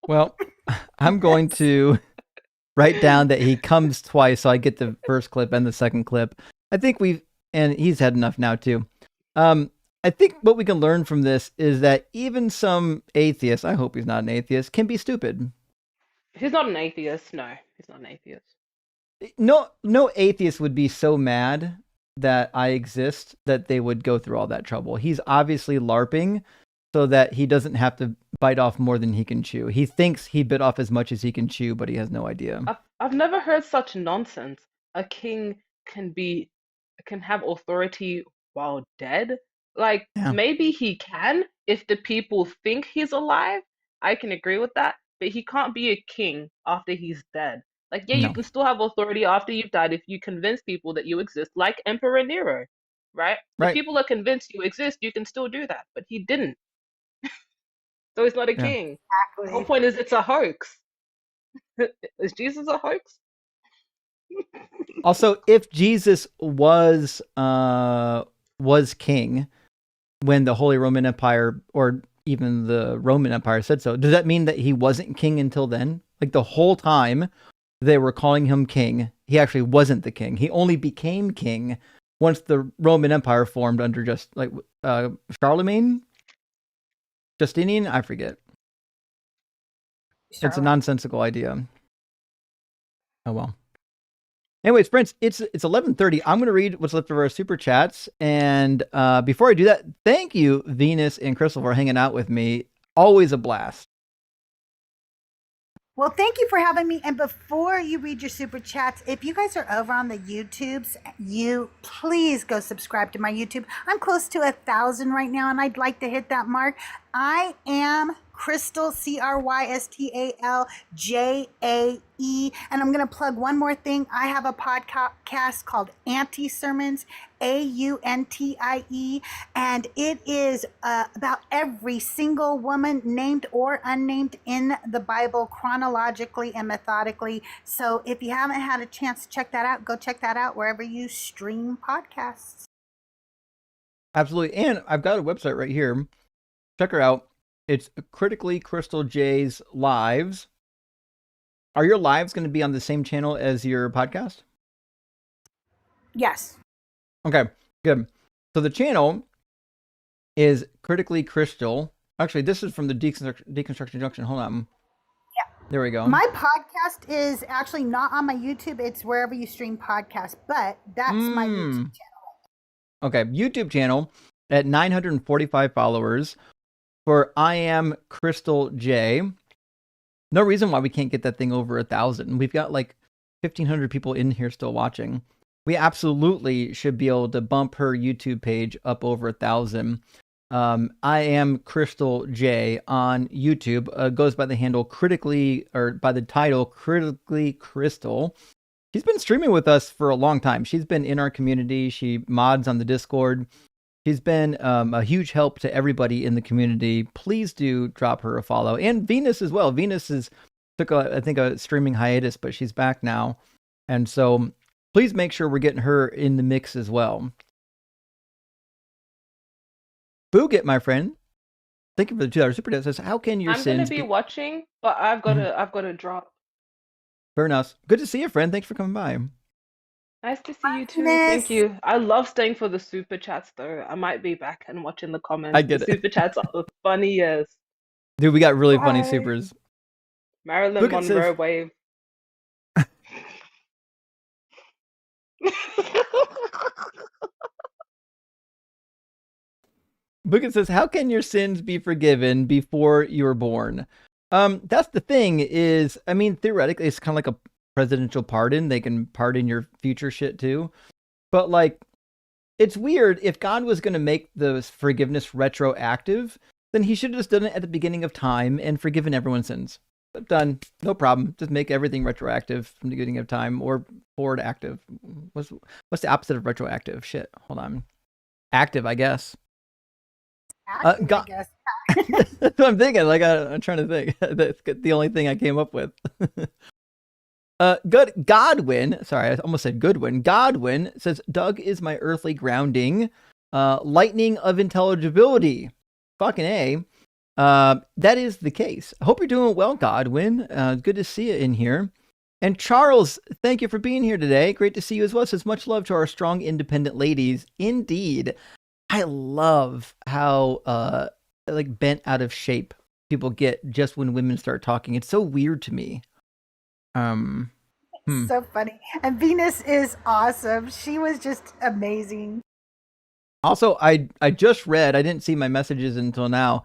Well, I'm going to write down that he comes twice, so I get the first clip and the second clip. I think and he's had enough now too. I think what we can learn from this is that even some atheists, I hope he's not an atheist, can be stupid. He's not an atheist. No, he's not an atheist. No atheist would be so mad that I exist that they would go through all that trouble. He's obviously LARPing so that he doesn't have to bite off more than he can chew. He thinks he bit off as much as he can chew, but he has no idea. I've never heard such nonsense. A king can have authority while dead. Like Yeah. maybe he can if the people think he's alive. I can agree with that, but he can't be a king after he's dead. Like yeah, you No. can still have authority after you've died if you convince people that you exist, like Emperor Nero, right? If Right. people are convinced you exist, you can still do that, but he didn't. So he's not a Yeah. king. The whole point is it's a hoax. Is Jesus a hoax? Also, if Jesus was king when the Holy Roman Empire or even the Roman Empire said so, does that mean that he wasn't king until then? Like the whole time they were calling him king, he actually wasn't the king. He only became king once the Roman Empire formed under just like Charlemagne, Justinian, I forget. It's a nonsensical idea. Oh well. Anyways, friends, it's 11:30. I'm going to read what's left of our super chats, and before I do that, thank you, Venus and Crystal, for hanging out with me. Always a blast. Well, thank you for having me. And before you read your super chats, if you guys are over on the YouTubes, you please go subscribe to my YouTube. I'm close to 1,000 right now, and I'd like to hit that mark. I am Crystal, CrystalJae, and I'm going to plug one more thing. I have a podcast called Anti Sermons, AUNTIE, and it is about every single woman, named or unnamed, in the Bible, chronologically and methodically. So if you haven't had a chance to check that out, go check that out wherever you stream podcasts. Absolutely. And I've got a website right here. Check her out. It's Critically Crystal J's lives. Are your lives going to be on the same channel as your podcast? Yes. Okay, good. So the channel is Critically Crystal. Actually, this is from the Deconstruction Junction. Hold on. Yeah. There we go. My podcast is actually not on my YouTube. It's wherever you stream podcasts, but that's my YouTube channel. Okay, YouTube channel at 945 followers for I Am Crystal J. No reason why we can't get that thing over 1,000. We've got like 1,500 people in here still watching. We absolutely should be able to bump her YouTube page up over 1,000. I Am Crystal J on YouTube. Goes by the handle Critically, or by the title Critically Crystal. She's been streaming with us for a long time. She's been in our community. She mods on the Discord. She's been a huge help to everybody in the community. Please do drop her a follow. And Venus as well. Venus took a streaming hiatus, but she's back now. And so please make sure we're getting her in the mix as well. Boogit, my friend. Thank you for the $2 super chat. Says, how can your I'm gonna sins be watching, but I've got to drop. Fair enough. Good to see you, friend. Thanks for coming by. Nice to see you too. Thank Venus. you. I love staying for the super chats though. I might be back and watching the I comments. The get it. super chats are the funniest. Dude, we got really funny Bye. supers. Marilyn Look, it says, Monroe wave. Book it says, how can your sins be forgiven before you were born? That's the thing is, I mean, theoretically, it's kind of like a presidential pardon. They can pardon your future shit too. But like, it's weird. If God was going to make the forgiveness retroactive, then he should have just done it at the beginning of time and forgiven everyone's sins. Done. No problem. Just make everything retroactive from the beginning of time or forward active. What's the opposite of retroactive? Shit. Hold on. Active, I guess. Active, I God. guess. That's what I'm thinking. Like, I'm trying to think. That's the only thing I came up with. Godwin, sorry, I almost said Goodwin. Godwin says, Doug is my earthly grounding, lightning of intelligibility. Fucking A. That is the case. I hope you're doing well, Godwin. Good to see you in here. And Charles, thank you for being here today. Great to see you as well. Says, much love to our strong, independent ladies. Indeed. I love how like bent out of shape people get just when women start talking. It's so weird to me. So funny. And Venus is awesome. She was just amazing. Also, I just read, I didn't see my messages until now.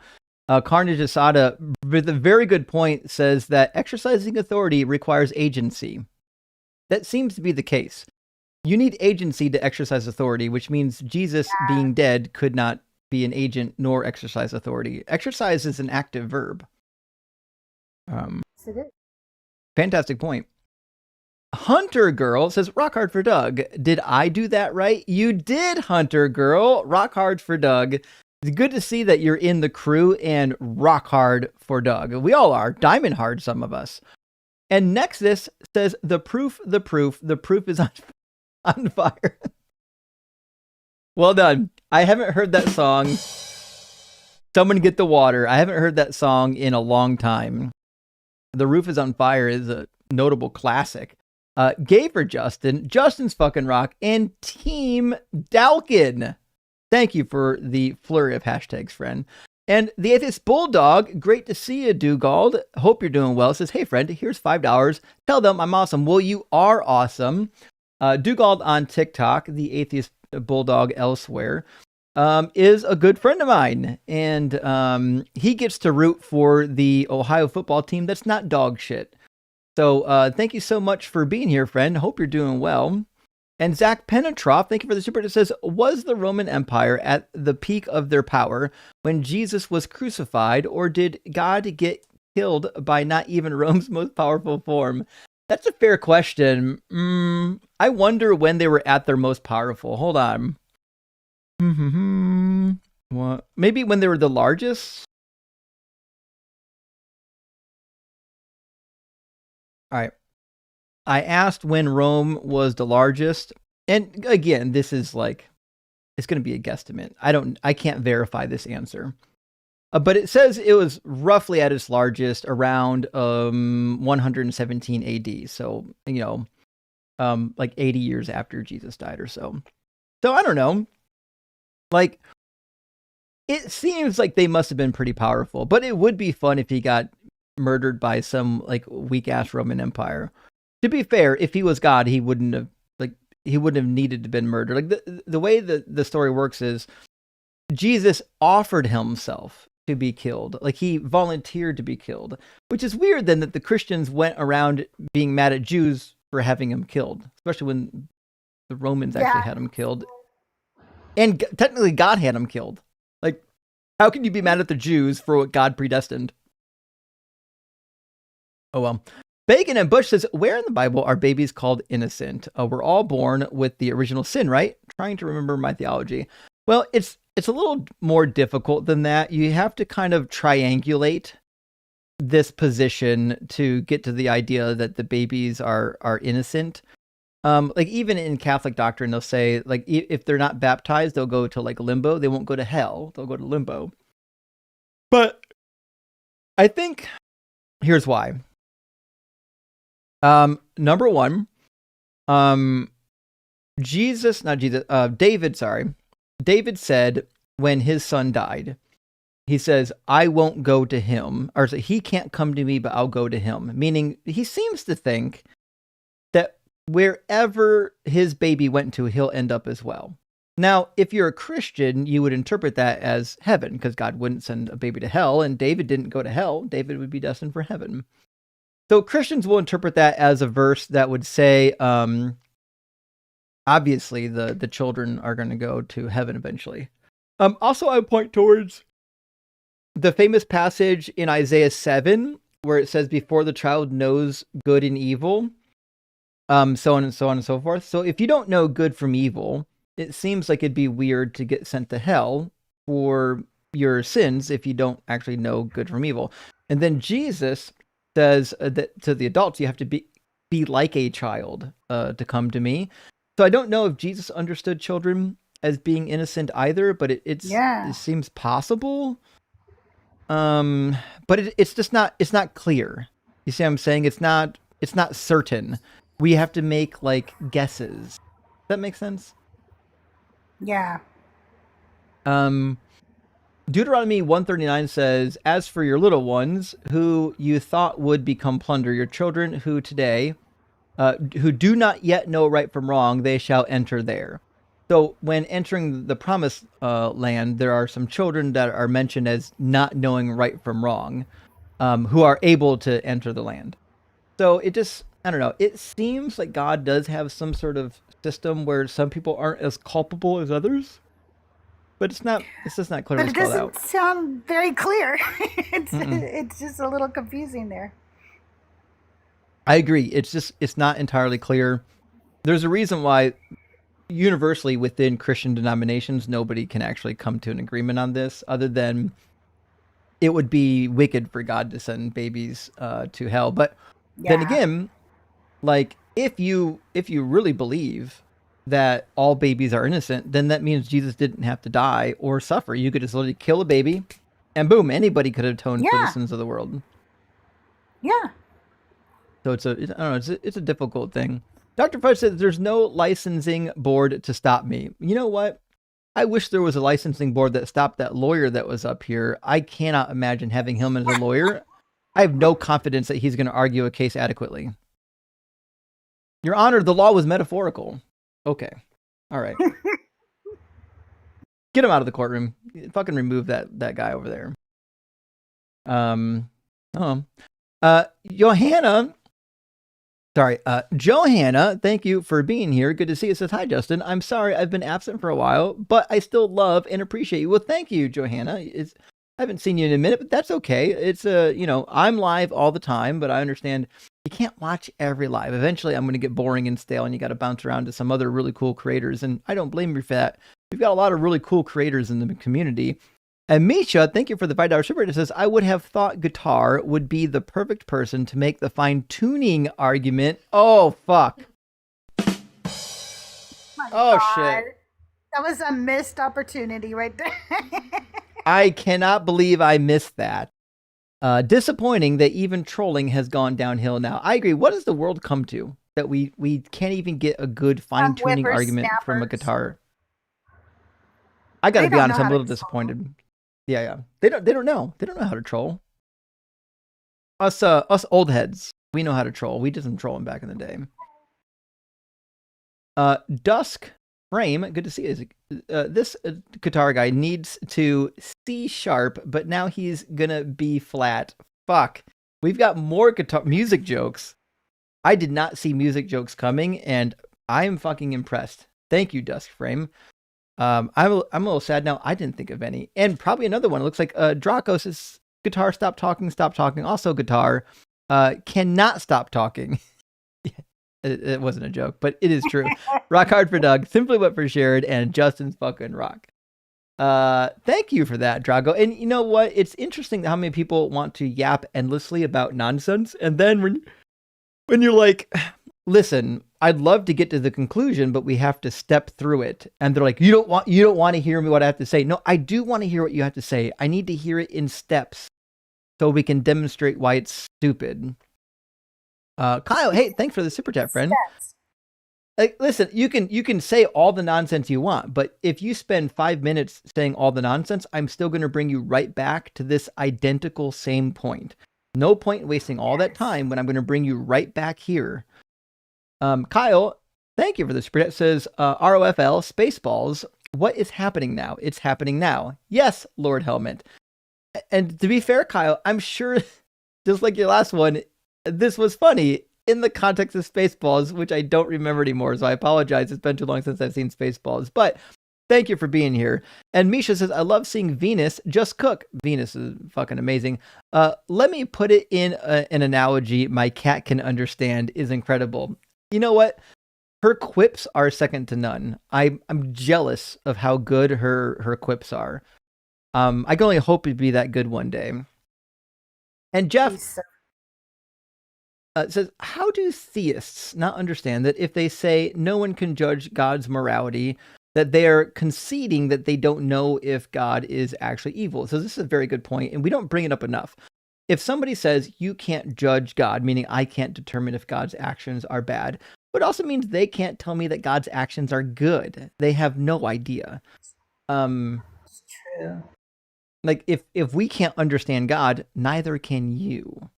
Carnage Asada, with a very good point, says that exercising authority requires agency. That seems to be the case. You need agency to exercise authority, which means Jesus being dead could not be an agent nor exercise authority. Exercise is an active verb. Fantastic point. Hunter Girl says, rock hard for Doug. Did I do that right? You did, Hunter Girl. Rock hard for Doug. It's good to see that you're in the crew and rock hard for Doug. We all are. Diamond hard, some of us. And Nexus says, the proof is on fire. Well done. I haven't heard that song. Someone get the water. I haven't heard that song in a long time. The Roof is on Fire is a notable classic. Gay for Justin. Justin's fucking rock. And Team Dalkin. Thank you for the flurry of hashtags, friend. And the Atheist Bulldog. Great to see you, Dugald. Hope you're doing well. Says, hey, friend, here's $5. Tell them I'm awesome. Well, you are awesome. Dugald on TikTok, the Atheist Bulldog elsewhere, is a good friend of mine. And he gets to root for the Ohio football team that's not dog shit. So thank you so much for being here, friend. Hope you're doing well. And Zach Penetroff, thank you for the super. It says, was the Roman Empire at the peak of their power when Jesus was crucified, or did God get killed by not even Rome's most powerful form? That's a fair question. I wonder when they were at their most powerful. Hold on. What? Maybe when they were the largest? All right. I asked when Rome was the largest. And again, this is like, it's going to be a guesstimate. I can't verify this answer. But it says it was roughly at its largest around 117 AD. So, like 80 years after Jesus died or so. So I don't know. Like, it seems like they must have been pretty powerful, but it would be fun if he got murdered by some like weak ass Roman Empire. To be fair, if he was God, he wouldn't have needed to been murdered. Like the way the story works is Jesus offered himself to be killed. Like he volunteered to be killed, which is weird then that the Christians went around being mad at Jews for having him killed, especially when the Romans actually had him killed. And technically God had him killed. Like, how can you be mad at the Jews for what God predestined? Oh, well. Bacon and Bush says, where in the Bible are babies called innocent? We're all born with the original sin, right? Trying to remember my theology. Well, it's a little more difficult than that. You have to kind of triangulate this position to get to the idea that the babies are innocent. Like even in Catholic doctrine, they'll say like if they're not baptized, they'll go to like limbo. They won't go to hell. They'll go to limbo. But I think here's why. Number one, David said when his son died, he says, I won't go to him, or he can't come to me, but I'll go to him. Meaning he seems to think that wherever his baby went to, he'll end up as well. Now, if you're a Christian, you would interpret that as heaven, because God wouldn't send a baby to hell, and David didn't go to hell. David would be destined for heaven. So Christians will interpret that as a verse that would say, obviously, the children are going to go to heaven eventually. Also, I would point towards the famous passage in Isaiah 7, where it says, before the child knows good and evil, so on and so on and so forth. So if you don't know good from evil, it seems like it'd be weird to get sent to hell for your sins if you don't actually know good from evil. And then Jesus says that to the adults, you have to be like a child to come to me. So I don't know if Jesus understood children as being innocent either, but it seems possible. But it's just not clear. You see what I'm saying? It's not certain. We have to make like guesses. Does that make sense? Yeah. Deuteronomy 139 says, as for your little ones who you thought would become plunder, your children who today, who do not yet know right from wrong, they shall enter there. So when entering the promised land, there are some children that are mentioned as not knowing right from wrong, who are able to enter the land. So it just, I don't know, it seems like God does have some sort of system where some people aren't as culpable as others. But it's just not clearly spelled out. But it doesn't sound very clear. It's just a little confusing there. I agree. It's not entirely clear. There's a reason why universally within Christian denominations, nobody can actually come to an agreement on this, other than it would be wicked for God to send babies to hell. But then again, like if you really believe that all babies are innocent, then that means Jesus didn't have to die or suffer. You could just literally kill a baby, and boom, anybody could atone for the sins of the world. Yeah. So I don't know, it's a difficult thing. Dr. Fudge says there's no licensing board to stop me. You know what? I wish there was a licensing board that stopped that lawyer that was up here. I cannot imagine having him as a lawyer. I have no confidence that he's going to argue a case adequately. Your Honor, the law was metaphorical. Okay. All right. Get him out of the courtroom. Fucking remove that guy over there. Johanna, thank you for being here. Good to see you. Says, hi, Justin. I'm sorry I've been absent for a while, but I still love and appreciate you. Well, thank you, Johanna. I haven't seen you in a minute, but that's okay. It's I'm live all the time, but I understand you can't watch every live. Eventually, I'm going to get boring and stale, and you got to bounce around to some other really cool creators, and I don't blame you for that. We've got a lot of really cool creators in the community. And Misha, thank you for the $5 super. It says, I would have thought guitar would be the perfect person to make the fine-tuning argument. Oh, fuck. Shit. That was a missed opportunity right there. I cannot believe I missed that. Disappointing that even trolling has gone downhill now. I agree. What does the world come to that we can't even get a good fine-tuning argument from a guitar? I gotta be honest, I'm a little disappointed. Yeah. They don't know. They don't know how to troll. Us old heads, we know how to troll. We did some trolling back in the day. Dusk Frame, good to see you. This guitar guy needs to C sharp, but now he's gonna B flat. Fuck. We've got more music jokes. I did not see music jokes coming, and I'm fucking impressed. Thank you, Dusk Frame. I'm a little sad now. I didn't think of any. And probably another one. It looks like Dracos' guitar stop talking. Also guitar cannot stop talking. It wasn't a joke, but it is true. Rock hard for Doug, simply what for shared, and Justin's fucking rock. Thank you for that, Drago. And you know what? It's interesting how many people want to yap endlessly about nonsense, and then when you're like, listen, I'd love to get to the conclusion, but we have to step through it. And they're like, you don't want to hear me what I have to say. No, I do want to hear what you have to say. I need to hear it in steps so we can demonstrate why it's stupid. Kyle, hey, thanks for the super chat, friend. Like, listen, you can say all the nonsense you want, but if you spend 5 minutes saying all the nonsense, I'm still going to bring you right back to this identical same point. No point in wasting all that time when I'm going to bring you right back here. Kyle, thank you for the spread. It says ROFL Spaceballs. What is happening now? It's happening now. Yes, Lord Helmet. And to be fair, Kyle, I'm sure, just like your last one, this was funny in the context of Spaceballs, which I don't remember anymore, so I apologize. It's been too long since I've seen Spaceballs, but thank you for being here. And Misha says, I love seeing Venus just cook. Venus is fucking amazing. Let me put it in an analogy my cat can understand is incredible. You know what? Her quips are second to none. I'm jealous of how good her quips are. I can only hope it'd be that good one day. And Jeff says, how do theists not understand that if they say no one can judge God's morality, that they are conceding that they don't know if God is actually evil? So this is a very good point, and we don't bring it up enough. If somebody says you can't judge God, meaning I can't determine if God's actions are bad, but it also means they can't tell me that God's actions are good. They have no idea. It's true. Like if we can't understand God, neither can you.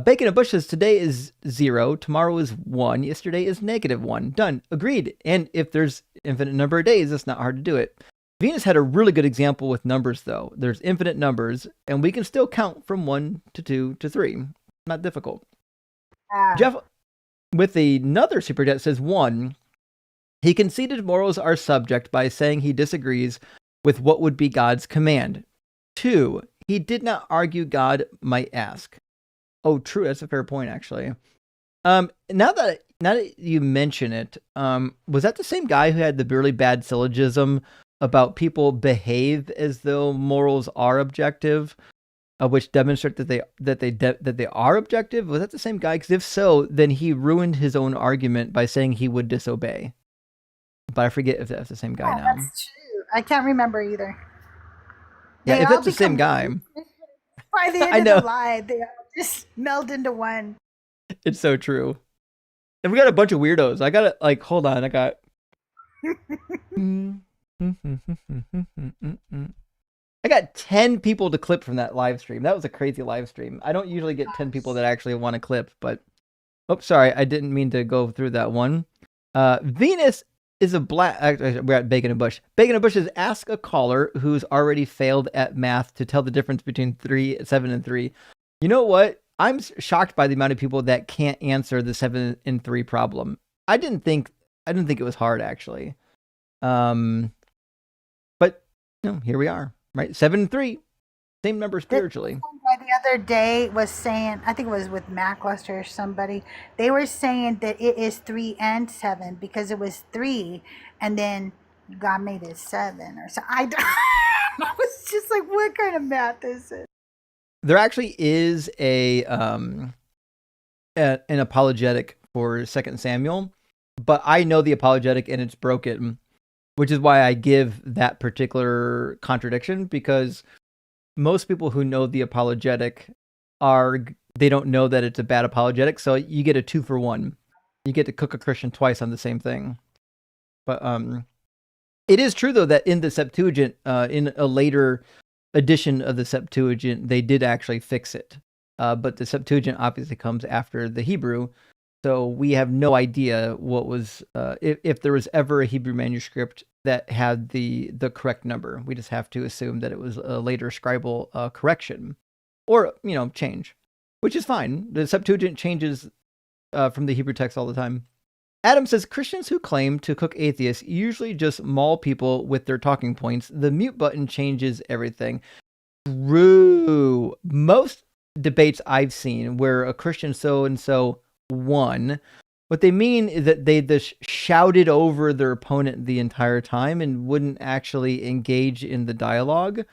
Bacon and Bush says today is 0, tomorrow is 1, yesterday is -1. Done. Agreed. And if there's infinite number of days, it's not hard to do it. Venus had a really good example with numbers, though. There's infinite numbers, and we can still count from 1 to 2 to 3. Not difficult. Jeff, with another super chat, says 1, he conceded morals are subject by saying he disagrees with what would be God's command. 2, he did not argue God might ask. Oh, true. That's a fair point, actually. Now that you mention it, was that the same guy who had the really bad syllogism about people behave as though morals are objective, which demonstrate that they are objective? Was that the same guy? Because if so, then he ruined his own argument by saying he would disobey. But I forget if that's the same guy now. That's true. I can't remember either. Yeah, They if all that's the same guy. By the I end know. of the lie, they all just meld into one. It's so true. And we got a bunch of weirdos. I got to, hold on. I got... I got 10 people to clip from that live stream. That was a crazy live stream. I don't usually get 10 people that actually want to clip, but... Oh, sorry. I didn't mean to go through that one. Venus is a black... We're at Bacon and Bush. Bacon and Bush says, ask a caller who's already failed at math to tell the difference between 7 and 3. You know what? I'm shocked by the amount of people that can't answer the 7 and 3 problem. I didn't think it was hard, actually. But here we are, right? 7 and 3, same number spiritually. The other day was saying, I think it was with Mackluster or somebody, they were saying that it is 3 and 7 because it was 3 and then God made it 7 or so. I was just like, what kind of math is it? There actually is an apologetic for 2 Samuel, but I know the apologetic and it's broken, which is why I give that particular contradiction, because most people who know the apologetic they don't know that it's a bad apologetic, so you get a 2 for 1. You get to cook a Christian twice on the same thing. But it is true, though, that in the Septuagint, in a later edition of the Septuagint, they did actually fix it. But the Septuagint obviously comes after the Hebrew, so we have no idea what was if there was ever a Hebrew manuscript that had the correct number. We just have to assume that it was a later scribal correction or change, which is fine. The Septuagint changes from the Hebrew text all the time. Adam says, Christians who claim to cook atheists usually just maul people with their talking points. The mute button changes everything. True. Most debates I've seen where a Christian so-and-so won, what they mean is that they just shouted over their opponent the entire time and wouldn't actually engage in the dialogue.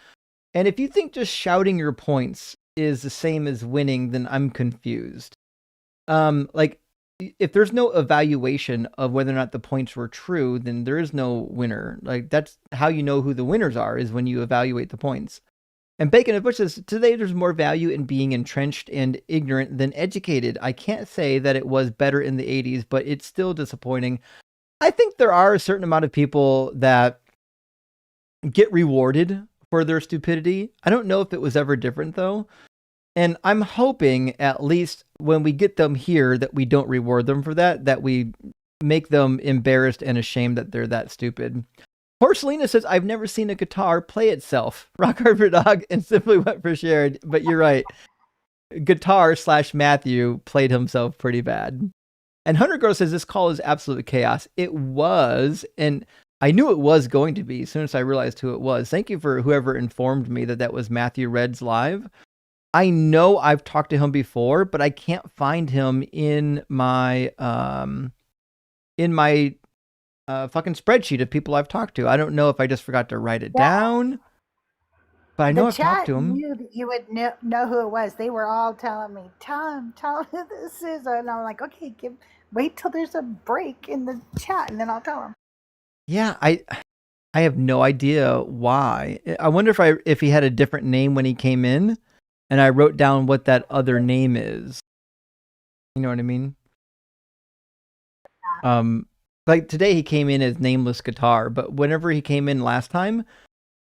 And if you think just shouting your points is the same as winning, then I'm confused. If there's no evaluation of whether or not the points were true, then there is no winner. That's how you know who the winners are, is when you evaluate the points. And Bacon and Bush says, today there's more value in being entrenched and ignorant than educated. I can't say that it was better in the 80s, but it's still disappointing. I think there are a certain amount of people that get rewarded for their stupidity. I don't know if it was ever different, though. And I'm hoping, at least when we get them here, that we don't reward them for that, that we make them embarrassed and ashamed that they're that stupid. Porcelina says, I've never seen a guitar play itself. Rock Hard for Dog and Simply Went for Shared. But you're right. Guitar/Matthew played himself pretty bad. And Hunter Girl says, this call is absolute chaos. It was, and I knew it was going to be as soon as I realized who it was. Thank you for whoever informed me that that was Matthew Red's live. I know I've talked to him before, but I can't find him in my fucking spreadsheet of people I've talked to. I don't know if I just forgot to write it down, but I know The I've talked chat to him. knew that you would know who it was. They were all telling me, tell him who this is. And I'm like, okay, wait till there's a break in the chat and then I'll tell him. Yeah, I have no idea why. I wonder if he had a different name when he came in, and I wrote down what that other name is. You know what I mean? Like today he came in as Nameless Guitar, but whenever he came in last time,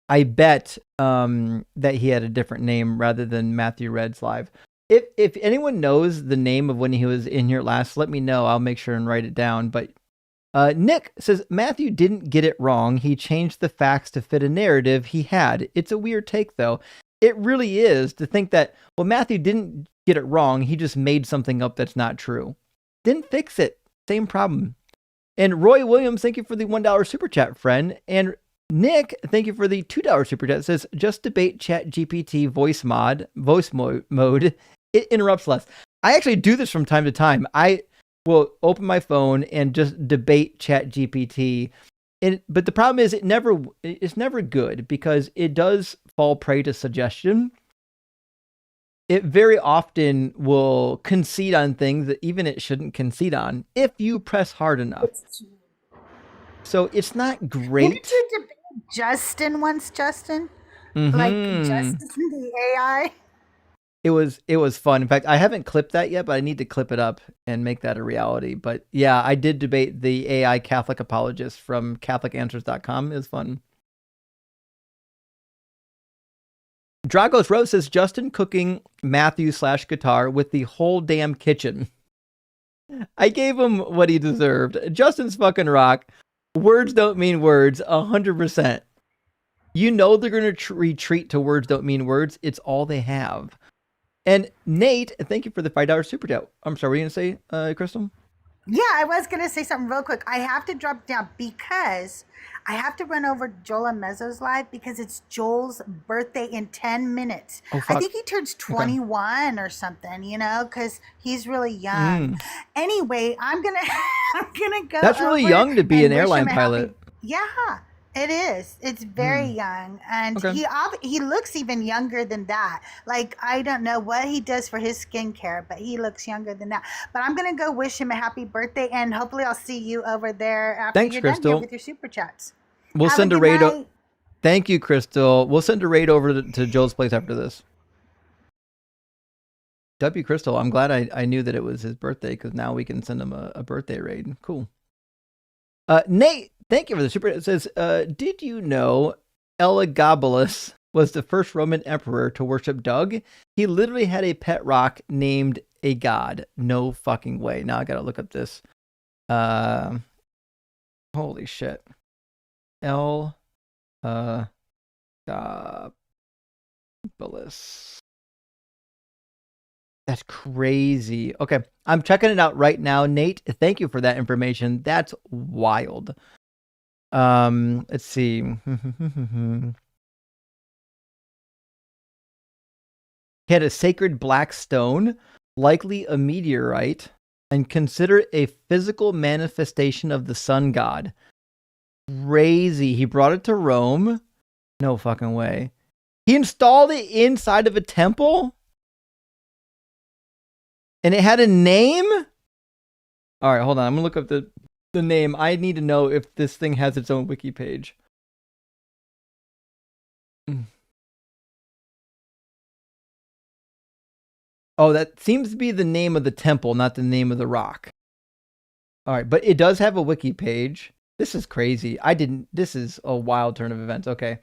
I bet that he had a different name rather than Matthew Red's live. If anyone knows the name of when he was in here last, let me know. I'll make sure and write it down. But Nick says, Matthew didn't get it wrong. He changed the facts to fit a narrative he had. It's a weird take, though. It really is to think that, well, Matthew didn't get it wrong. He just made something up that's not true. Didn't fix it. Same problem. And Roy Williams, thank you for the $1 super chat, friend. And Nick, thank you for the $2 super chat. It says, just debate Chat GPT voice mode. It interrupts less. I actually do this from time to time. I will open my phone and just debate Chat GPT. But the problem is it's never good because it does fall prey to suggestion. It very often will concede on things that even it shouldn't concede on if you press hard enough. So it's not great. Didn't you debate Justin once, Justin? Like Justin the AI? It was fun. In fact, I haven't clipped that yet, but I need to clip it up and make that a reality. But yeah, I did debate the AI Catholic apologist from CatholicAnswers.com. It was fun. Dragos Rose says, Justin cooking Matthew/guitar with the whole damn kitchen. I gave him what he deserved. Justin's fucking rock. Words don't mean words, 100%. You know they're going to retreat to words don't mean words. It's all they have. And Nate, thank you for the $5 super chat. I'm sorry, what were you going to say, Crystal? Yeah, I was going to say something real quick. I have to drop down because I have to run over Joel and Mezzo's live because it's Joel's birthday in 10 minutes. Oh, I think he turns 21 or something, because he's really young. Anyway, I'm going to go. That's really young to be an airline pilot. Yeah. It is. It's very young, and he looks even younger than that. Like, I don't know what he does for his skincare, but he looks younger than that. But I'm gonna go wish him a happy birthday, and hopefully I'll see you over there after Thanks, you're Crystal. done here with your super chats. We'll send a raid. Thank you, Crystal. We'll send a raid over to Joel's place after this. W. Crystal, I'm glad I knew that it was his birthday because now we can send him a birthday raid. Cool. Nate, thank you for the super. It says, did you know Elagabalus was the first Roman emperor to worship Doug? He literally had a pet rock named a god. No fucking way. Now I gotta look up this. Holy shit. Elagabalus. That's crazy. Okay, I'm checking it out right now. Nate, thank you for that information. That's wild. Let's see. He had a sacred black stone, likely a meteorite, and considered a physical manifestation of the sun god. Crazy. He brought it to Rome. No fucking way. He installed it inside of a temple? And it had a name? All right, hold on. I'm going to look up the name. I need to know if this thing has its own wiki page. Oh, that seems to be the name of the temple, not the name of the rock. All right, but it does have a wiki page. This is crazy. This is a wild turn of events. Okay.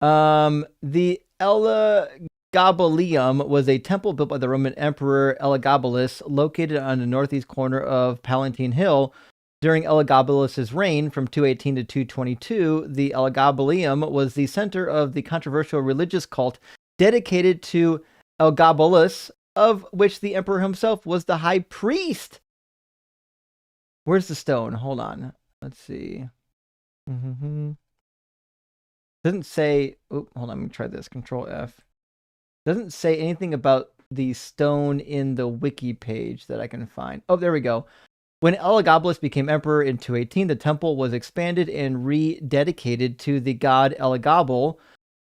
The Elagabalum was a temple built by the Roman Emperor Elagabalus, located on the northeast corner of Palatine Hill. During Elagabalus's reign from 218 to 222, the Elagabalum was the center of the controversial religious cult dedicated to Elagabalus, of which the emperor himself was the high priest. Where's the stone? Hold on. Let's see. Doesn't say. Oh, hold on. Let me try this. Control F. Doesn't say anything about the stone in the wiki page that I can find. Oh, there we go. When Elagabalus became emperor in 218, the temple was expanded and rededicated to the god Elagabal,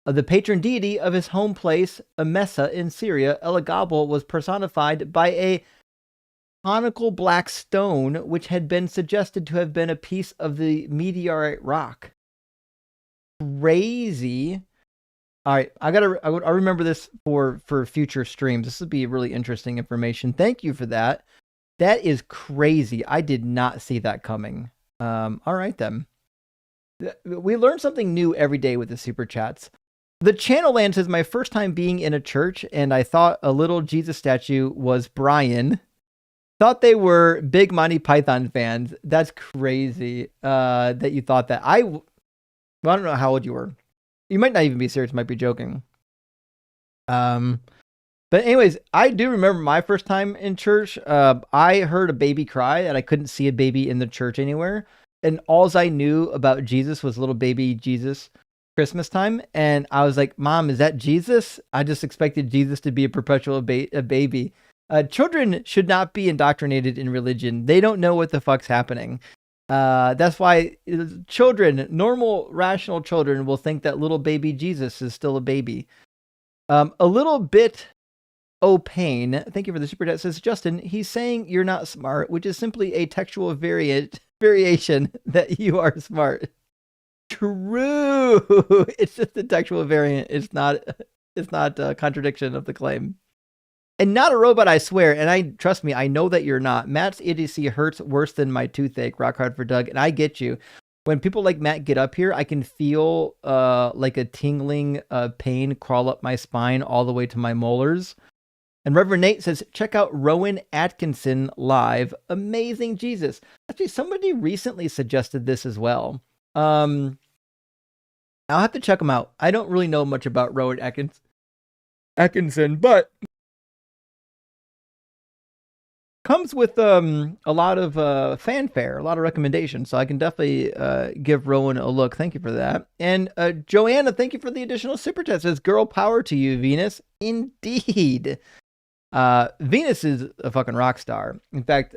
the patron deity of his home place, Emesa in Syria. Elagabal was personified by a conical black stone, which had been suggested to have been a piece of the meteorite rock. Crazy. All right, I remember this for future streams. This would be really interesting information. Thank you for that. That is crazy. I did not see that coming. All right then. We learn something new every day with the super chats. The channel land says, my first time being in a church, and I thought a little Jesus statue was Brian. Thought they were big Monty Python fans. That's crazy that you thought that. I don't know how old you were. You might not even be serious. Might be joking. But anyways, I do remember my first time in church. I heard a baby cry, and I couldn't see a baby in the church anywhere. And all I knew about Jesus was little baby Jesus Christmas time. And I was like, Mom, is that Jesus? I just expected Jesus to be a perpetual baby. Children should not be indoctrinated in religion. They don't know what the fuck's happening. That's why children, normal, rational children, will think that little baby Jesus is still a baby. A little bit Pain, thank you for the super chat, says, Justin, he's saying you're not smart, which is simply a textual variation that you are smart. True. It's just a textual variant. It's not a contradiction of the claim. And not a robot, I swear. And trust me, I know that you're not. Matt's idiocy hurts worse than my toothache. Rock hard for Doug. And I get you. When people like Matt get up here, I can feel like a tingling pain crawl up my spine all the way to my molars. And Reverend Nate says, check out Rowan Atkinson live. Amazing Jesus. Actually, somebody recently suggested this as well. I'll have to check him out. I don't really know much about Rowan Atkinson, but comes with a lot of fanfare, a lot of recommendations. So I can definitely give Rowan a look. Thank you for that. And Joanna, thank you for the additional super chat. Says, girl power to you, Venus. Indeed. Venus is a fucking rock star. In fact,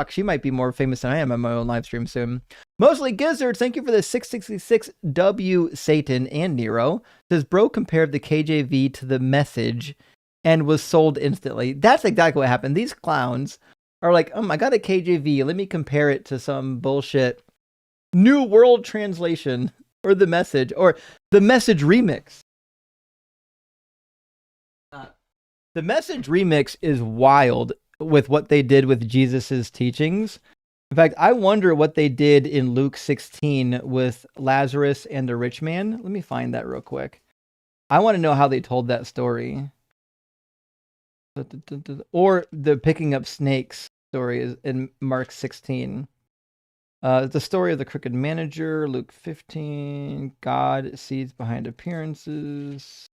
she might be more famous than I am on my own live stream soon. Mostly Gizzards, thank you for the 666W Satan and Nero. Says, bro compared the KJV to the Message and was sold instantly. That's exactly what happened. These clowns are like, I got a KJV. Let me compare it to some bullshit New World Translation or the Message or the Message Remix. The Message Remix is wild with what they did with Jesus's teachings. In fact, I wonder what they did in Luke 16 with Lazarus and the rich man. Let me find that real quick. I want to know how they told that story. Or the picking up snakes story is in Mark 16. The story of the crooked manager, Luke 15. God sees behind appearances.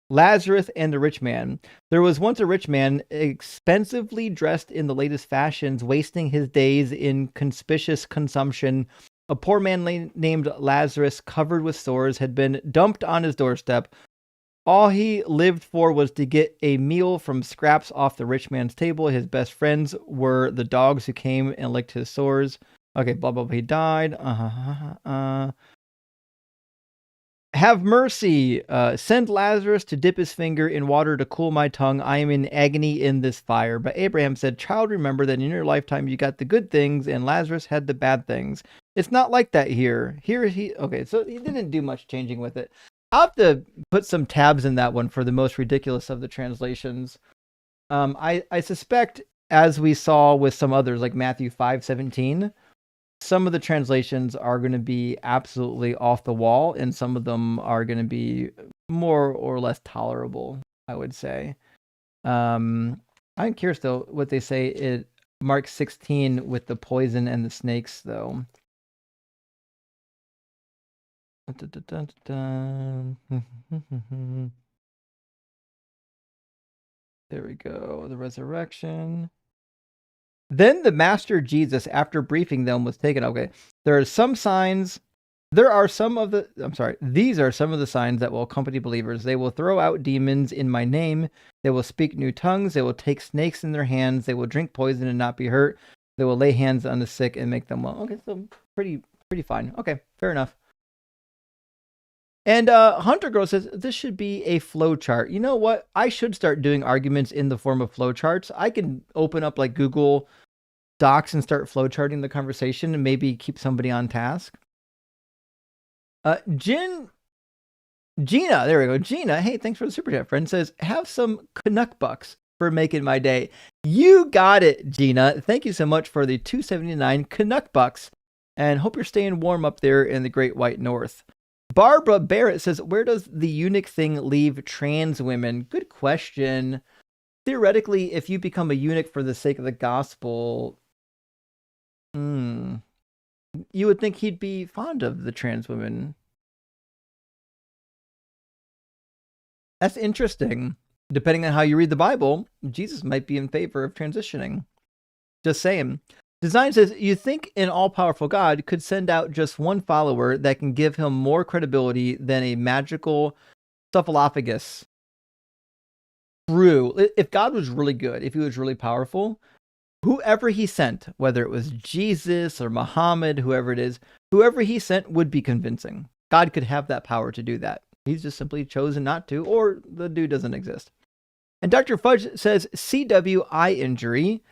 Lazarus and the rich man. There was once a rich man, expensively dressed in the latest fashions, wasting his days in conspicuous consumption. A poor man named Lazarus, covered with sores, had been dumped on his doorstep. All he lived for was to get a meal from scraps off the rich man's table. His best friends were the dogs who came and licked his sores. Okay, blah, blah, blah. He died. Have mercy. Send Lazarus to dip his finger in water to cool my tongue. I am in agony in this fire. But Abraham said, child, remember that in your lifetime you got the good things and Lazarus had the bad things. It's not like that here. Okay, so he didn't do much changing with it. I'll have to put some tabs in that one for the most ridiculous of the translations. I suspect, as we saw with some others, like Matthew 5:17, some of the translations are going to be absolutely off the wall, and some of them are going to be more or less tolerable, I would say. I'm curious, though, what they say in Mark 16 with the poison and the snakes, though. There we go. The resurrection. Then the Master Jesus, after briefing them, was taken. Okay. There are some signs. These are some of the signs that will accompany believers. They will throw out demons in my name. They will speak new tongues. They will take snakes in their hands. They will drink poison and not be hurt. They will lay hands on the sick and make them well. Okay, so pretty fine. Okay, fair enough. And Hunter Girl says, this should be a flow chart. You know what? I should start doing arguments in the form of flow charts. I can open up like Google Docs and start flow charting the conversation and maybe keep somebody on task. Gina, there we go. Gina, hey, thanks for the super chat, friend, says, have some Canuck bucks for making my day. You got it, Gina. Thank you so much for the $2.79 Canuck bucks, and hope you're staying warm up there in the Great White North. Barbara Barrett says, where does the eunuch thing leave trans women? Good question. Theoretically, if you become a eunuch for the sake of the gospel, you would think he'd be fond of the trans women. That's interesting. Depending on how you read the Bible, Jesus might be in favor of transitioning. Just saying. Design says, you think an all-powerful God could send out just one follower that can give him more credibility than a magical snuffleupagus? True. If God was really good, if he was really powerful, whoever he sent, whether it was Jesus or Muhammad, whoever it is, whoever he sent would be convincing. God could have that power to do that. He's just simply chosen not to, or the dude doesn't exist. And Dr. Fudge says, CW eye injury.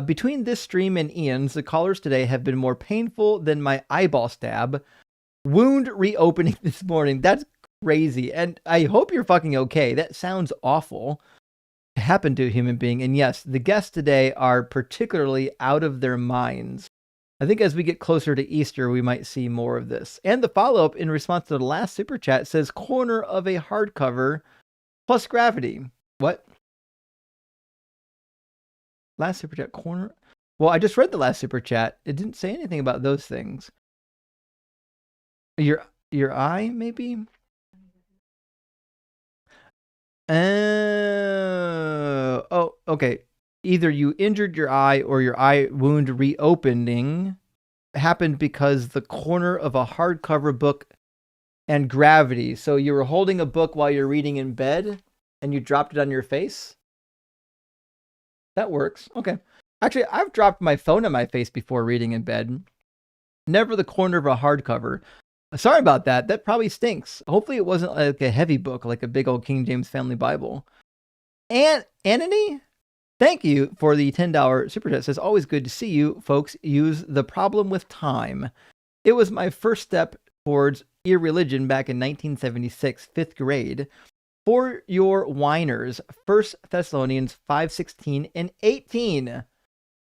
Between this stream and Ian's, the callers today have been more painful than my eyeball stab. Wound reopening this morning. That's crazy. And I hope you're fucking okay. That sounds awful. It happened to a human being. And yes, the guests today are particularly out of their minds. I think as we get closer to Easter, we might see more of this. And the follow-up in response to the last super chat says, corner of a hardcover plus gravity. What? Last super chat, corner. Well, I just read the last super chat. It didn't say anything about those things. Your eye, maybe? Oh, okay. Either you injured your eye or your eye wound reopening happened because the corner of a hardcover book and gravity. So you were holding a book while you're reading in bed and you dropped it on your face? That works. Okay. Actually, I've dropped my phone on my face before reading in bed. Never the corner of a hardcover. Sorry about that. That probably stinks. Hopefully it wasn't like a heavy book, like a big old King James Family Bible. And Anthony, thank you for the $10 super chat. It says, always good to see you folks use the problem with time. It was my first step towards irreligion back in 1976, 5th grade. For your whiners, 1 Thessalonians 5:16 and 18.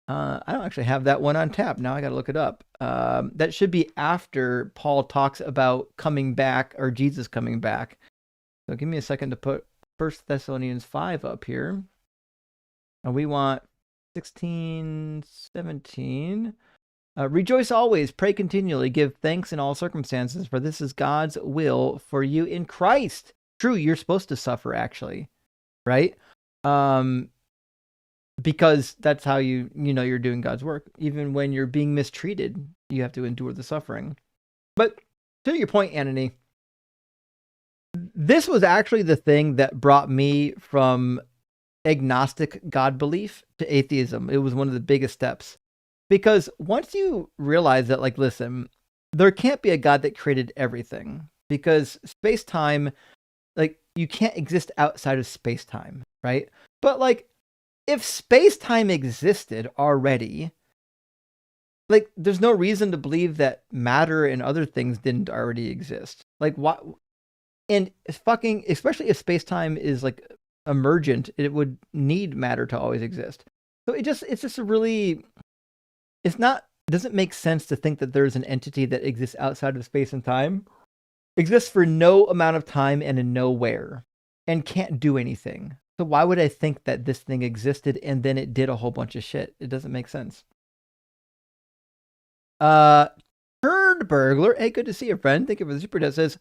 I don't actually have that one on tap. Now I got to look it up. That should be after Paul talks about coming back or Jesus coming back. So give me a second to put 1 Thessalonians 5 up here. And we want 16, 17. Rejoice always, pray continually, give thanks in all circumstances, for this is God's will for you in Christ. True, you're supposed to suffer, actually, right? Because that's how you know you're doing God's work. Even when you're being mistreated, you have to endure the suffering. But to your point, Anthony, this was actually the thing that brought me from agnostic God belief to atheism. It was one of the biggest steps. Because once you realize that, like, listen, there can't be a God that created everything. Because space-time, like, you can't exist outside of space-time, right? But, like, if space-time existed already, like, there's no reason to believe that matter and other things didn't already exist. Like, why? And fucking, especially if space-time is like emergent, it would need matter to always exist. So it's just a really, doesn't make sense to think that there's an entity that exists outside of space and time, exists for no amount of time and in nowhere, and can't do anything. So why would I think that this thing existed and then it did a whole bunch of shit? It doesn't make sense. Turd Burglar, hey, good to see you, friend. Thank you for the super chat. Says,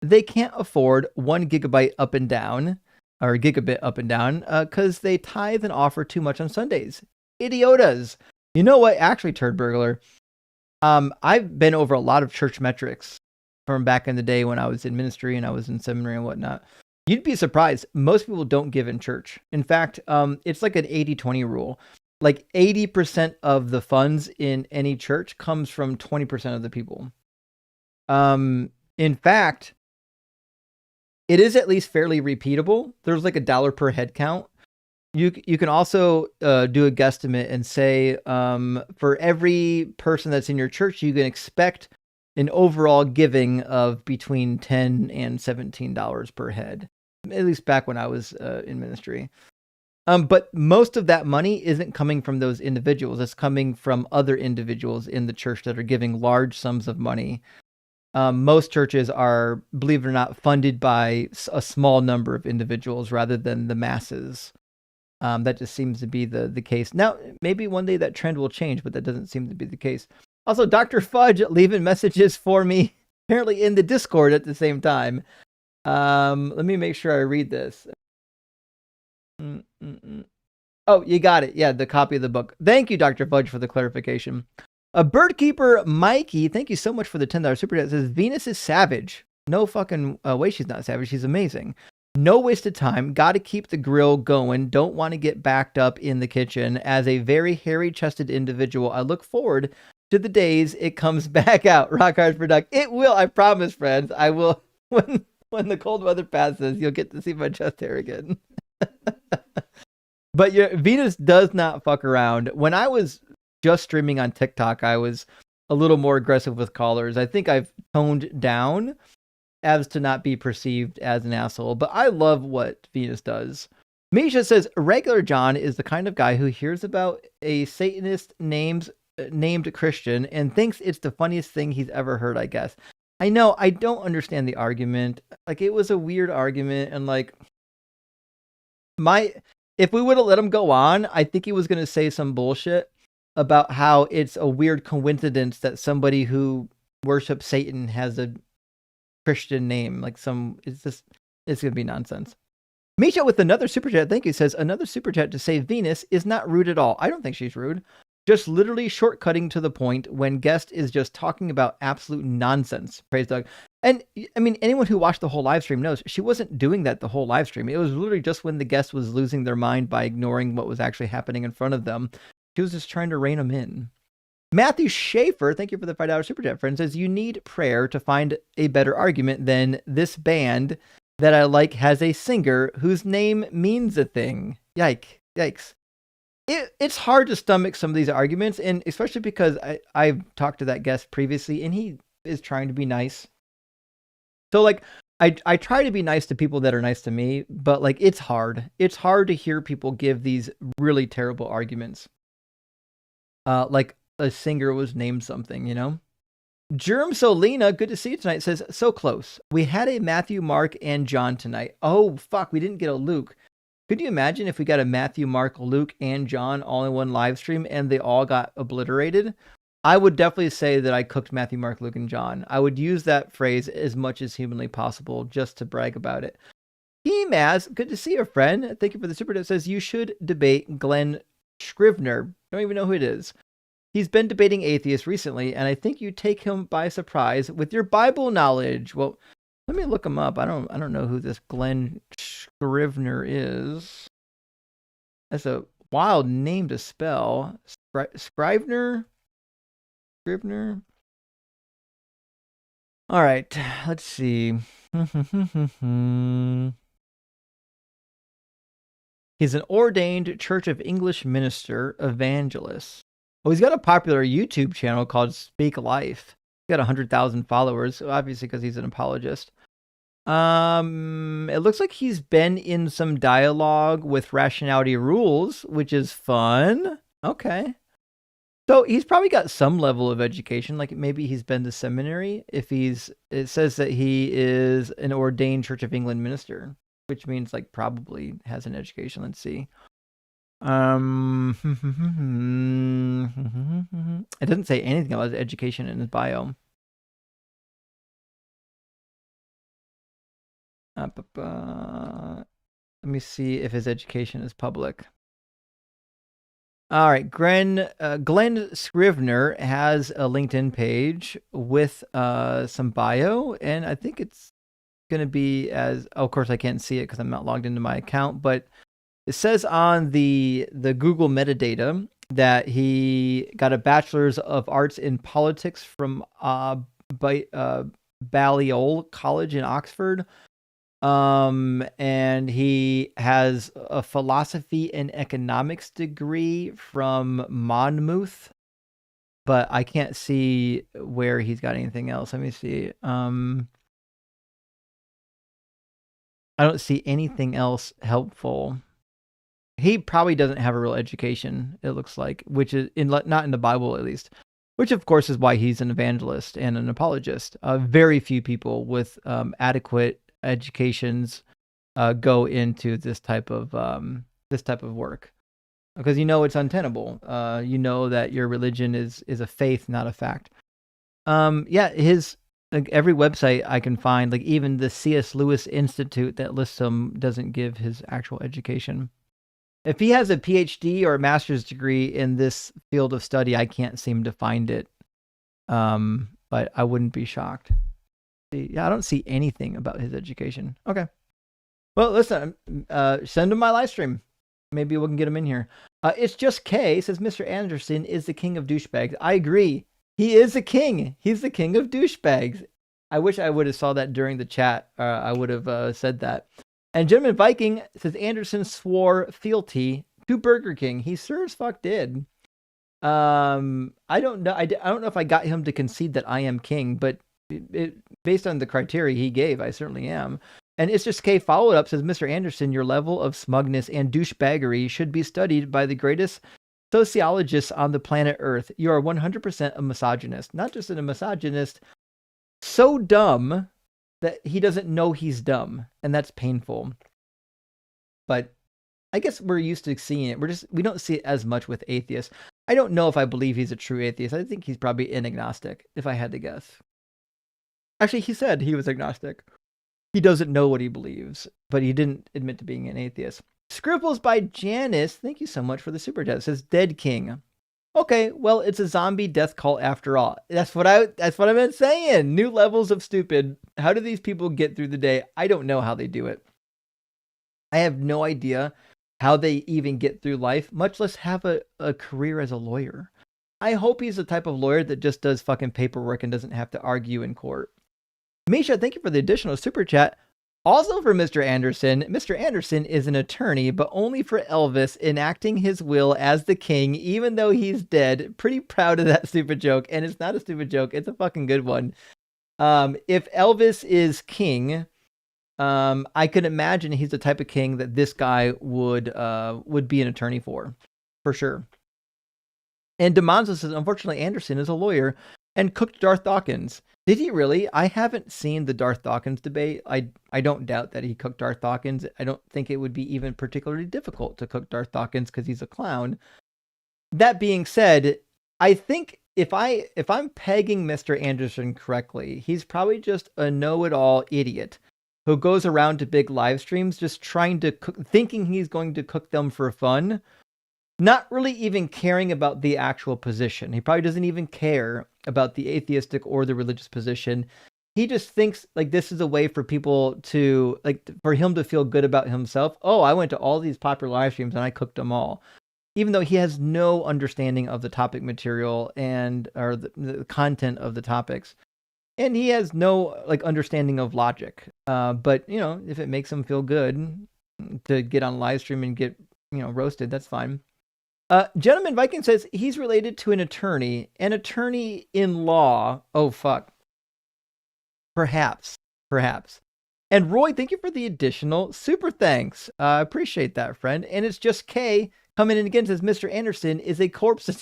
they can't afford 1 gigabyte up and down, or gigabit up and down, because they tithe and offer too much on Sundays. Idiotas. You know what? Actually, Turd Burglar, I've been over a lot of church metrics from back in the day when I was in ministry and I was in seminary and whatnot. You'd be surprised. Most people don't give in church. In fact, it's like an 80-20 rule. Like 80% of the funds in any church comes from 20% of the people. In fact, it is at least fairly repeatable. There's like $1 per head count. You can also do a guesstimate and say for every person that's in your church, you can expect an overall giving of between $10 and $17 per head. At least back when I was in ministry. But most of that money isn't coming from those individuals. It's coming from other individuals in the church that are giving large sums of money. Most churches are, believe it or not, funded by a small number of individuals rather than the masses. That just seems to be the case. Now, maybe one day that trend will change, but that doesn't seem to be the case. Also, Dr. Fudge leaving messages for me, apparently in the Discord at the same time. Let me make sure I read this. Oh, you got it. Yeah, the copy of the book. Thank you, Dr. Fudge, for the clarification. A Birdkeeper Mikey, thank you so much for the $10 super chat. Says Venus is savage. No fucking way she's not savage. She's amazing. No wasted time. Got to keep the grill going. Don't want to get backed up in the kitchen. As a very hairy-chested individual, I look forward to the days it comes back out. Rock hard for duck. It will. I promise, friends. I will. When the cold weather passes, you'll get to see my chest hair again. But Venus does not fuck around. When I was just streaming on TikTok, I was a little more aggressive with callers. I think I've toned down as to not be perceived as an asshole, but I love what Venus does. Misha says, regular John is the kind of guy who hears about a Satanist named Christian and thinks it's the funniest thing he's ever heard, I guess. I know, I don't understand the argument. Like, it was a weird argument, and like, if we would have let him go on, I think he was going to say some bullshit about how it's a weird coincidence that somebody who worships Satan has a Christian name. Like it's going to be nonsense. Misha with another super chat, thank you, says another super chat to say Venus is not rude at all. I don't think she's rude. Just literally shortcutting to the point when guest is just talking about absolute nonsense. Praise Doug. And I mean, anyone who watched the whole live stream knows she wasn't doing that the whole live stream. It was literally just when the guest was losing their mind by ignoring what was actually happening in front of them. She was just trying to rein them in. Matthew Schaefer, thank you for the $5 super chat, friend, says you need prayer to find a better argument than this band that I like has a singer whose name means a thing. Yikes. It's hard to stomach some of these arguments, and especially because I've talked to that guest previously, and he is trying to be nice. So, like, I try to be nice to people that are nice to me, but, like, it's hard. It's hard to hear people give these really terrible arguments. Like, a singer was named something, you know? Germ Solina, good to see you tonight, says, so close. We had a Matthew, Mark, and John tonight. Oh, fuck, we didn't get a Luke. Could you imagine if we got a Matthew, Mark, Luke, and John all in one live stream and they all got obliterated? I would definitely say that I cooked Matthew, Mark, Luke, and John. I would use that phrase as much as humanly possible just to brag about it. Maz, good to see you, friend. Thank you for the super chat. Says you should debate Glenn Scrivener. Don't even know who it is. He's been debating atheists recently, and I think you take him by surprise with your Bible knowledge. Well, let me look him up. I don't know who this Glenn Scrivener is. That's a wild name to spell. Scrivener? All right, let's see. He's an ordained Church of English minister, evangelist. Oh, he's got a popular YouTube channel called Speak Life. He's got 100,000 followers, obviously because he's an apologist. It looks like he's been in some dialogue with Rationality Rules, which is fun. Okay. So he's probably got some level of education, like maybe he's been to seminary. It says that he is an ordained Church of England minister, which means like probably has an education. Let's see. It doesn't say anything about his education in his bio. Let me see if his education is public. All right, Glenn Scrivener has a LinkedIn page with some bio, and I think it's going to be of course I can't see it because I'm not logged into my account, but it says on the Google metadata that he got a bachelor's of arts in politics from Balliol College in Oxford. And he has a philosophy and economics degree from Monmouth, but I can't see where he's got anything else. Let me see. I don't see anything else helpful. He probably doesn't have a real education, it looks like, which is not in the Bible at least, which of course is why he's an evangelist and an apologist. Very few people with adequate educations go into this type of work, because it's untenable. That your religion is a faith, not a fact. His every website I can find, like even the C.S. Lewis Institute that lists him, doesn't give his actual education. If he has a PhD or a master's degree in this field of study, I can't seem to find it. But I wouldn't be shocked. Yeah, I don't see anything about his education. Okay. Well, listen, send him my live stream. Maybe we can get him in here. It's just K says Mr. Anderson is the king of douchebags. I agree. He is a king. He's the king of douchebags. I wish I would have saw that during the chat. I would have said that. And Gentleman Viking says Anderson swore fealty to Burger King. He sure as fuck did. I don't know. I don't know if I got him to concede that I am king, but based on the criteria he gave, I certainly am. And It's Just K followed up, says, Mr. Anderson, your level of smugness and douchebaggery should be studied by the greatest sociologists on the planet Earth. You are 100% a misogynist. Not just a misogynist, so dumb that he doesn't know he's dumb. And that's painful. But I guess we're used to seeing it. We don't see it as much with atheists. I don't know if I believe he's a true atheist. I think he's probably an agnostic, if I had to guess. Actually, he said he was agnostic. He doesn't know what he believes, but he didn't admit to being an atheist. Scribbles by Janice, thank you so much for the super chat. It says Dead King. Okay, well, it's a zombie death cult after all. That's what I've been saying. New levels of stupid. How do these people get through the day? I don't know how they do it. I have no idea how they even get through life, much less have a career as a lawyer. I hope he's the type of lawyer that just does fucking paperwork and doesn't have to argue in court. Misha, thank you for the additional super chat. Also for Mr. Anderson. Mr. Anderson is an attorney, but only for Elvis, enacting his will as the king, even though he's dead. Pretty proud of that stupid joke. And it's not a stupid joke. It's a fucking good one. If Elvis is king, I could imagine he's the type of king that this guy would be an attorney for sure. And DeMonzo says, unfortunately, Anderson is a lawyer and cooked Darth Dawkins. Did he really? I haven't seen the Darth Dawkins debate. I don't doubt that he cooked Darth Dawkins. I don't think it would be even particularly difficult to cook Darth Dawkins because he's a clown. That being said, I think if I'm pegging Mr. Anderson correctly, he's probably just a know-it-all idiot who goes around to big live streams just trying to cook, thinking he's going to cook them for fun, not really even caring about the actual position. He probably doesn't even care about the atheistic or the religious position. He just thinks like this is a way for people to, like, for him to feel good about himself. Oh, I went to all these popular live streams and I cooked them all. Even though he has no understanding of the topic material or the content of the topics. And he has no understanding of logic. But if it makes him feel good to get on live stream and get roasted, that's fine. Gentleman Viking says he's related to an attorney in law. Oh fuck. Perhaps. And Roy, thank you for the additional super thanks. Appreciate that, friend. And it's just Kay coming in again, says Mr. Anderson is a corpse. He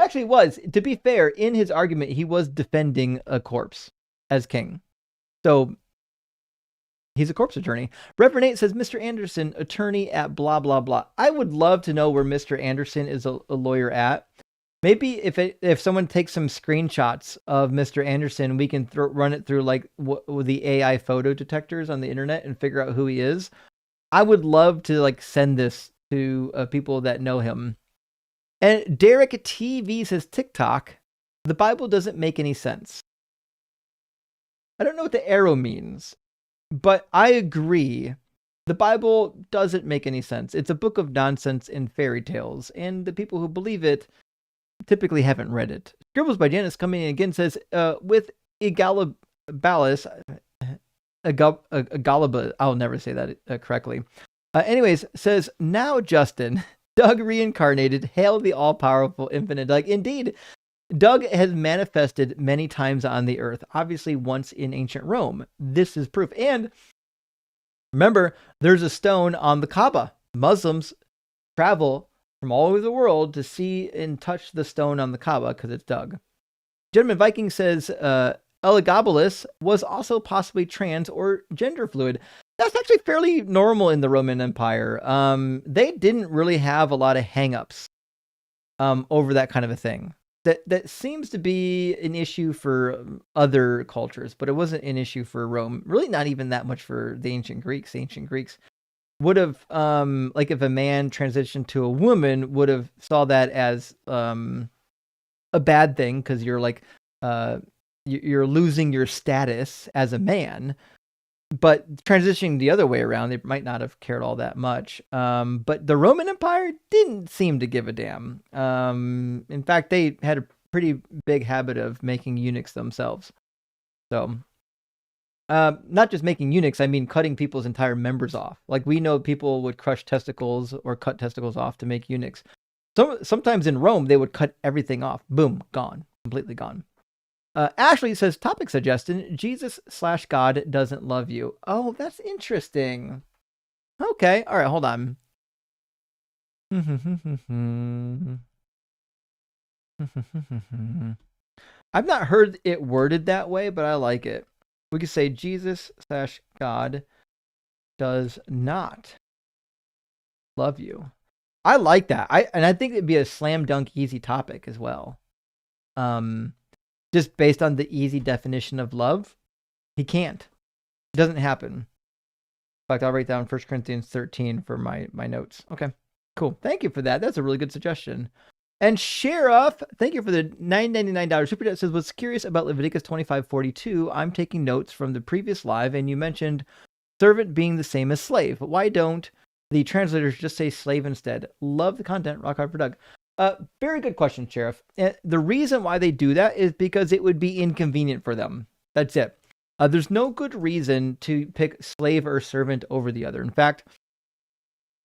actually was. To be fair, in his argument, he was defending a corpse as king. So he's a corpse attorney. Reverend Nate says, Mr. Anderson, attorney at blah, blah, blah. I would love to know where Mr. Anderson is a lawyer at. Maybe if someone takes some screenshots of Mr. Anderson, we can run it through like the AI photo detectors on the internet and figure out who he is. I would love to like send this to people that know him. And Derek TV says, TikTok, the Bible doesn't make any sense. I don't know what the arrow means, but I agree. The Bible doesn't make any sense. It's a book of nonsense and fairy tales, and the people who believe it typically haven't read it. Scribbles by Janice coming in again says, with Egalabalis, I'll never say that correctly. Anyways, says, now Justin, Doug reincarnated, hail the all-powerful infinite Doug. Indeed, Doug has manifested many times on the earth, obviously once in ancient Rome. This is proof. And remember, there's a stone on the Kaaba. Muslims travel from all over the world to see and touch the stone on the Kaaba because it's Doug. Gentleman Viking says Elagabalus was also possibly trans or gender fluid. That's actually fairly normal in the Roman Empire. They didn't really have a lot of hang-ups over that kind of a thing. That seems to be an issue for other cultures, but it wasn't an issue for Rome. Really not even that much for the ancient Greeks. The ancient Greeks would have, like if a man transitioned to a woman, would have saw that as a bad thing because you're like, you're losing your status as a man. But transitioning the other way around, they might not have cared all that much. But the Roman Empire didn't seem to give a damn. In fact, they had a pretty big habit of making eunuchs themselves. So, not just making eunuchs, I mean cutting people's entire members off. Like we know people would crush testicles or cut testicles off to make eunuchs. Sometimes in Rome, they would cut everything off. Boom, gone. Completely gone. Ashley says, topic suggestion, Jesus/God doesn't love you. Oh, that's interesting. Okay. All right, hold on. I've not heard it worded that way, but I like it. We could say Jesus/God does not love you. I like that. I think it'd be a slam dunk easy topic as well. Just based on the easy definition of love, he can't. It doesn't happen. In fact, I'll write down 1 Corinthians 13 for my notes. Okay, cool. Thank you for that. That's a really good suggestion. And Sheriff, thank you for the $9.99 super chat. Says, was curious about Leviticus 25:42. I'm taking notes from the previous live, and you mentioned servant being the same as slave. Why don't the translators just say slave instead? Love the content. Rock hard for Doug. Very good question, Sheriff. The reason why they do that is because it would be inconvenient for them. That's it. There's no good reason to pick slave or servant over the other. In fact,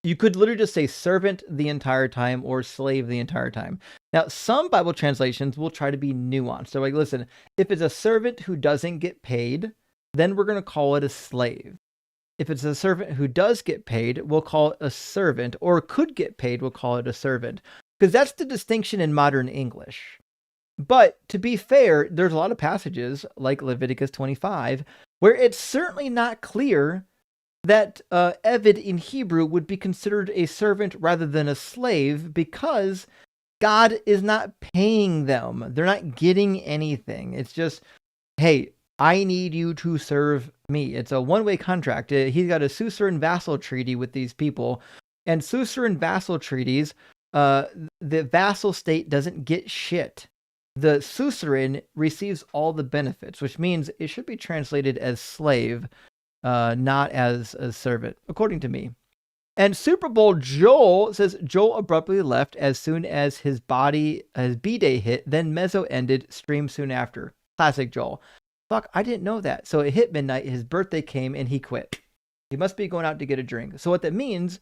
you could literally just say servant the entire time or slave the entire time. Now, some Bible translations will try to be nuanced. They're like, listen, if it's a servant who doesn't get paid, then we're going to call it a slave. If it's a servant who does get paid, we'll call it a servant, or could get paid, we'll call it a servant. Because that's the distinction in modern English. But to be fair, there's a lot of passages like Leviticus 25 where it's certainly not clear that Eved in Hebrew would be considered a servant rather than a slave because God is not paying them. They're not getting anything. It's just, hey, I need you to serve me. It's a one-way contract. He's got a suzerain vassal treaty with these people. And suzerain vassal treaties, the vassal state doesn't get shit. The suzerain receives all the benefits, which means it should be translated as slave, not as a servant, according to me. And Super Bowl Joel says Joel abruptly left as soon as his B-Day hit, then Mezzo ended, stream soon after. Classic Joel. Fuck, I didn't know that. So it hit midnight, his birthday came, and he quit. He must be going out to get a drink. So what that means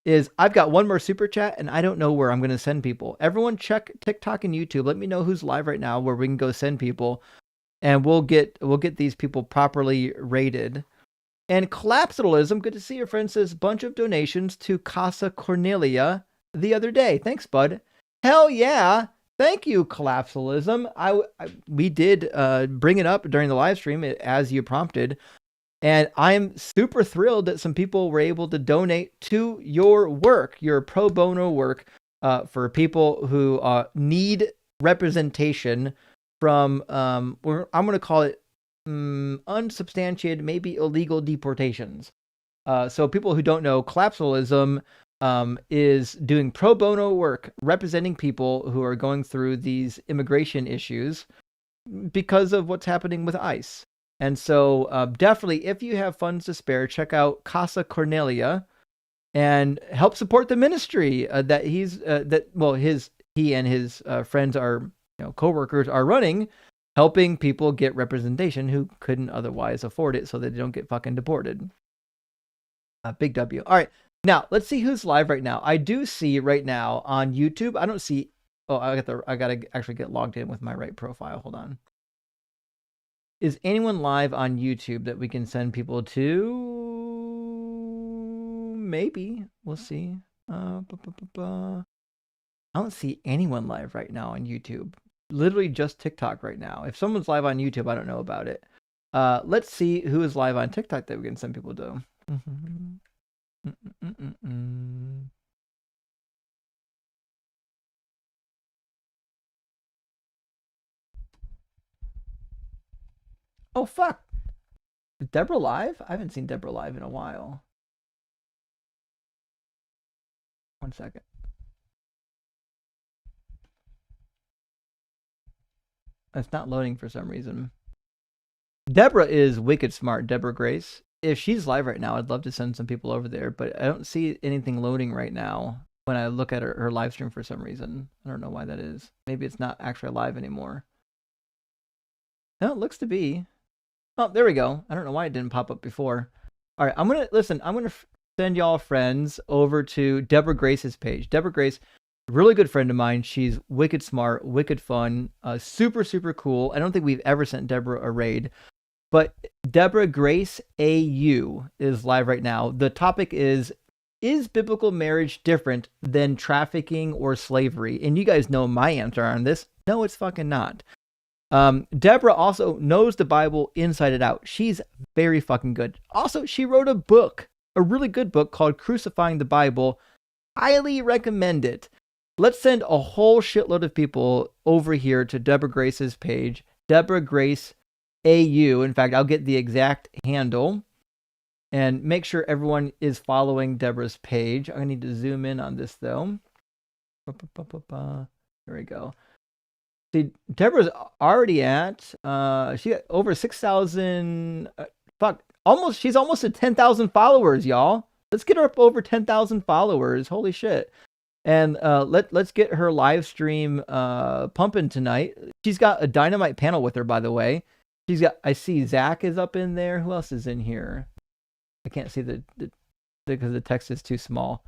is I've got one more super chat and I don't know where I'm going to send people. Everyone check TikTok and YouTube. Let me know who's live right now where we can go send people. and we'll get these people properly rated. And collapsalism, good to see your friend, says bunch of donations to Casa Cornelia the other day. Thanks, bud. Hell yeah. Thank you, collapsalism. We did bring it up during the live stream as you prompted. And I'm super thrilled that some people were able to donate to your work, your pro bono work, for people who need representation from, I'm going to call it unsubstantiated, maybe illegal deportations. So people who don't know, collapsalism is doing pro bono work representing people who are going through these immigration issues because of what's happening with ICE. And so definitely, if you have funds to spare, check out Casa Cornelia and help support the ministry that he and his friends are, co-workers are running, helping people get representation who couldn't otherwise afford it so that they don't get fucking deported. Big W. All right. Now, let's see who's live right now. I do see right now on YouTube. I don't see. Oh, I got to actually get logged in with my right profile. Hold on. Is anyone live on YouTube that we can send people to? Maybe. We'll see. I don't see anyone live right now on YouTube. Literally just TikTok right now. If someone's live on YouTube, I don't know about it. Let's see who is live on TikTok that we can send people to. Oh, fuck. Is Deborah live? I haven't seen Deborah live in a while. 1 second. It's not loading for some reason. Deborah is wicked smart, Deborah Grace. If she's live right now, I'd love to send some people over there, but I don't see anything loading right now when I look at her live stream for some reason. I don't know why that is. Maybe it's not actually live anymore. No, it looks to be. Oh, there we go. I don't know why it didn't pop up before. All right, I'm going to send y'all friends over to Deborah Grace's page. Deborah Grace, really good friend of mine. She's wicked smart, wicked fun, super, super cool. I don't think we've ever sent Deborah a raid, but Deborah Grace AU is live right now. The topic is biblical marriage different than trafficking or slavery? And you guys know my answer on this. No, it's fucking not. Deborah also knows the Bible inside and out. She's very fucking good. Also, she wrote a book, a really good book called Crucifying the Bible. Highly recommend it. Let's send a whole shitload of people over here to Deborah Grace's page, Deborah Grace AU. In fact, I'll get the exact handle and make sure everyone is following Deborah's page. I need to zoom in on this though. There we go. See, Deborah's already at, she got over 6,000, she's almost at 10,000 followers, y'all. Let's get her up over 10,000 followers. Holy shit. And let's get her live stream pumping tonight. She's got a dynamite panel with her, by the way. I see Zach is up in there. Who else is in here? I can't see because the text is too small.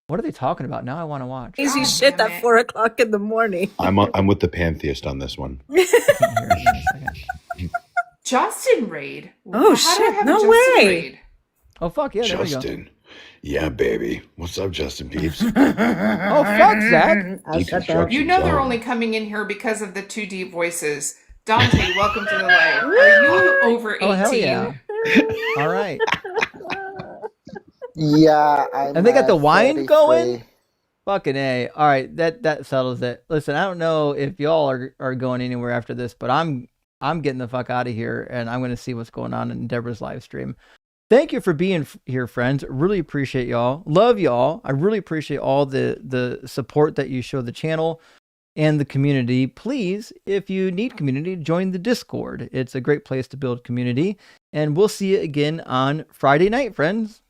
What are they talking about? Now I want to watch. Easy shit at 4 o'clock in the morning. I'm with the pantheist on this one. Justin raid. Oh, shit, no way. Raid? Oh, fuck, yeah, there we go. Justin. Yeah, baby. What's up, Justin Peeps? Oh, fuck, Zach. You know they're only coming in here because of the two deep voices. Dante, welcome to the live. Are you over 18? Oh, hell yeah. All right. Yeah, and they got the wine going. Fucking A. All right, that settles it. Listen, I don't know if y'all are going anywhere after this, but I'm getting the fuck out of here, and I'm going to see what's going on in Deborah's live stream. Thank you for being here, friends. Really appreciate y'all. Love y'all. I really appreciate all the support that you show the channel and the community. Please, if you need community, join the Discord. It's a great place to build community, and we'll see you again on Friday night, friends.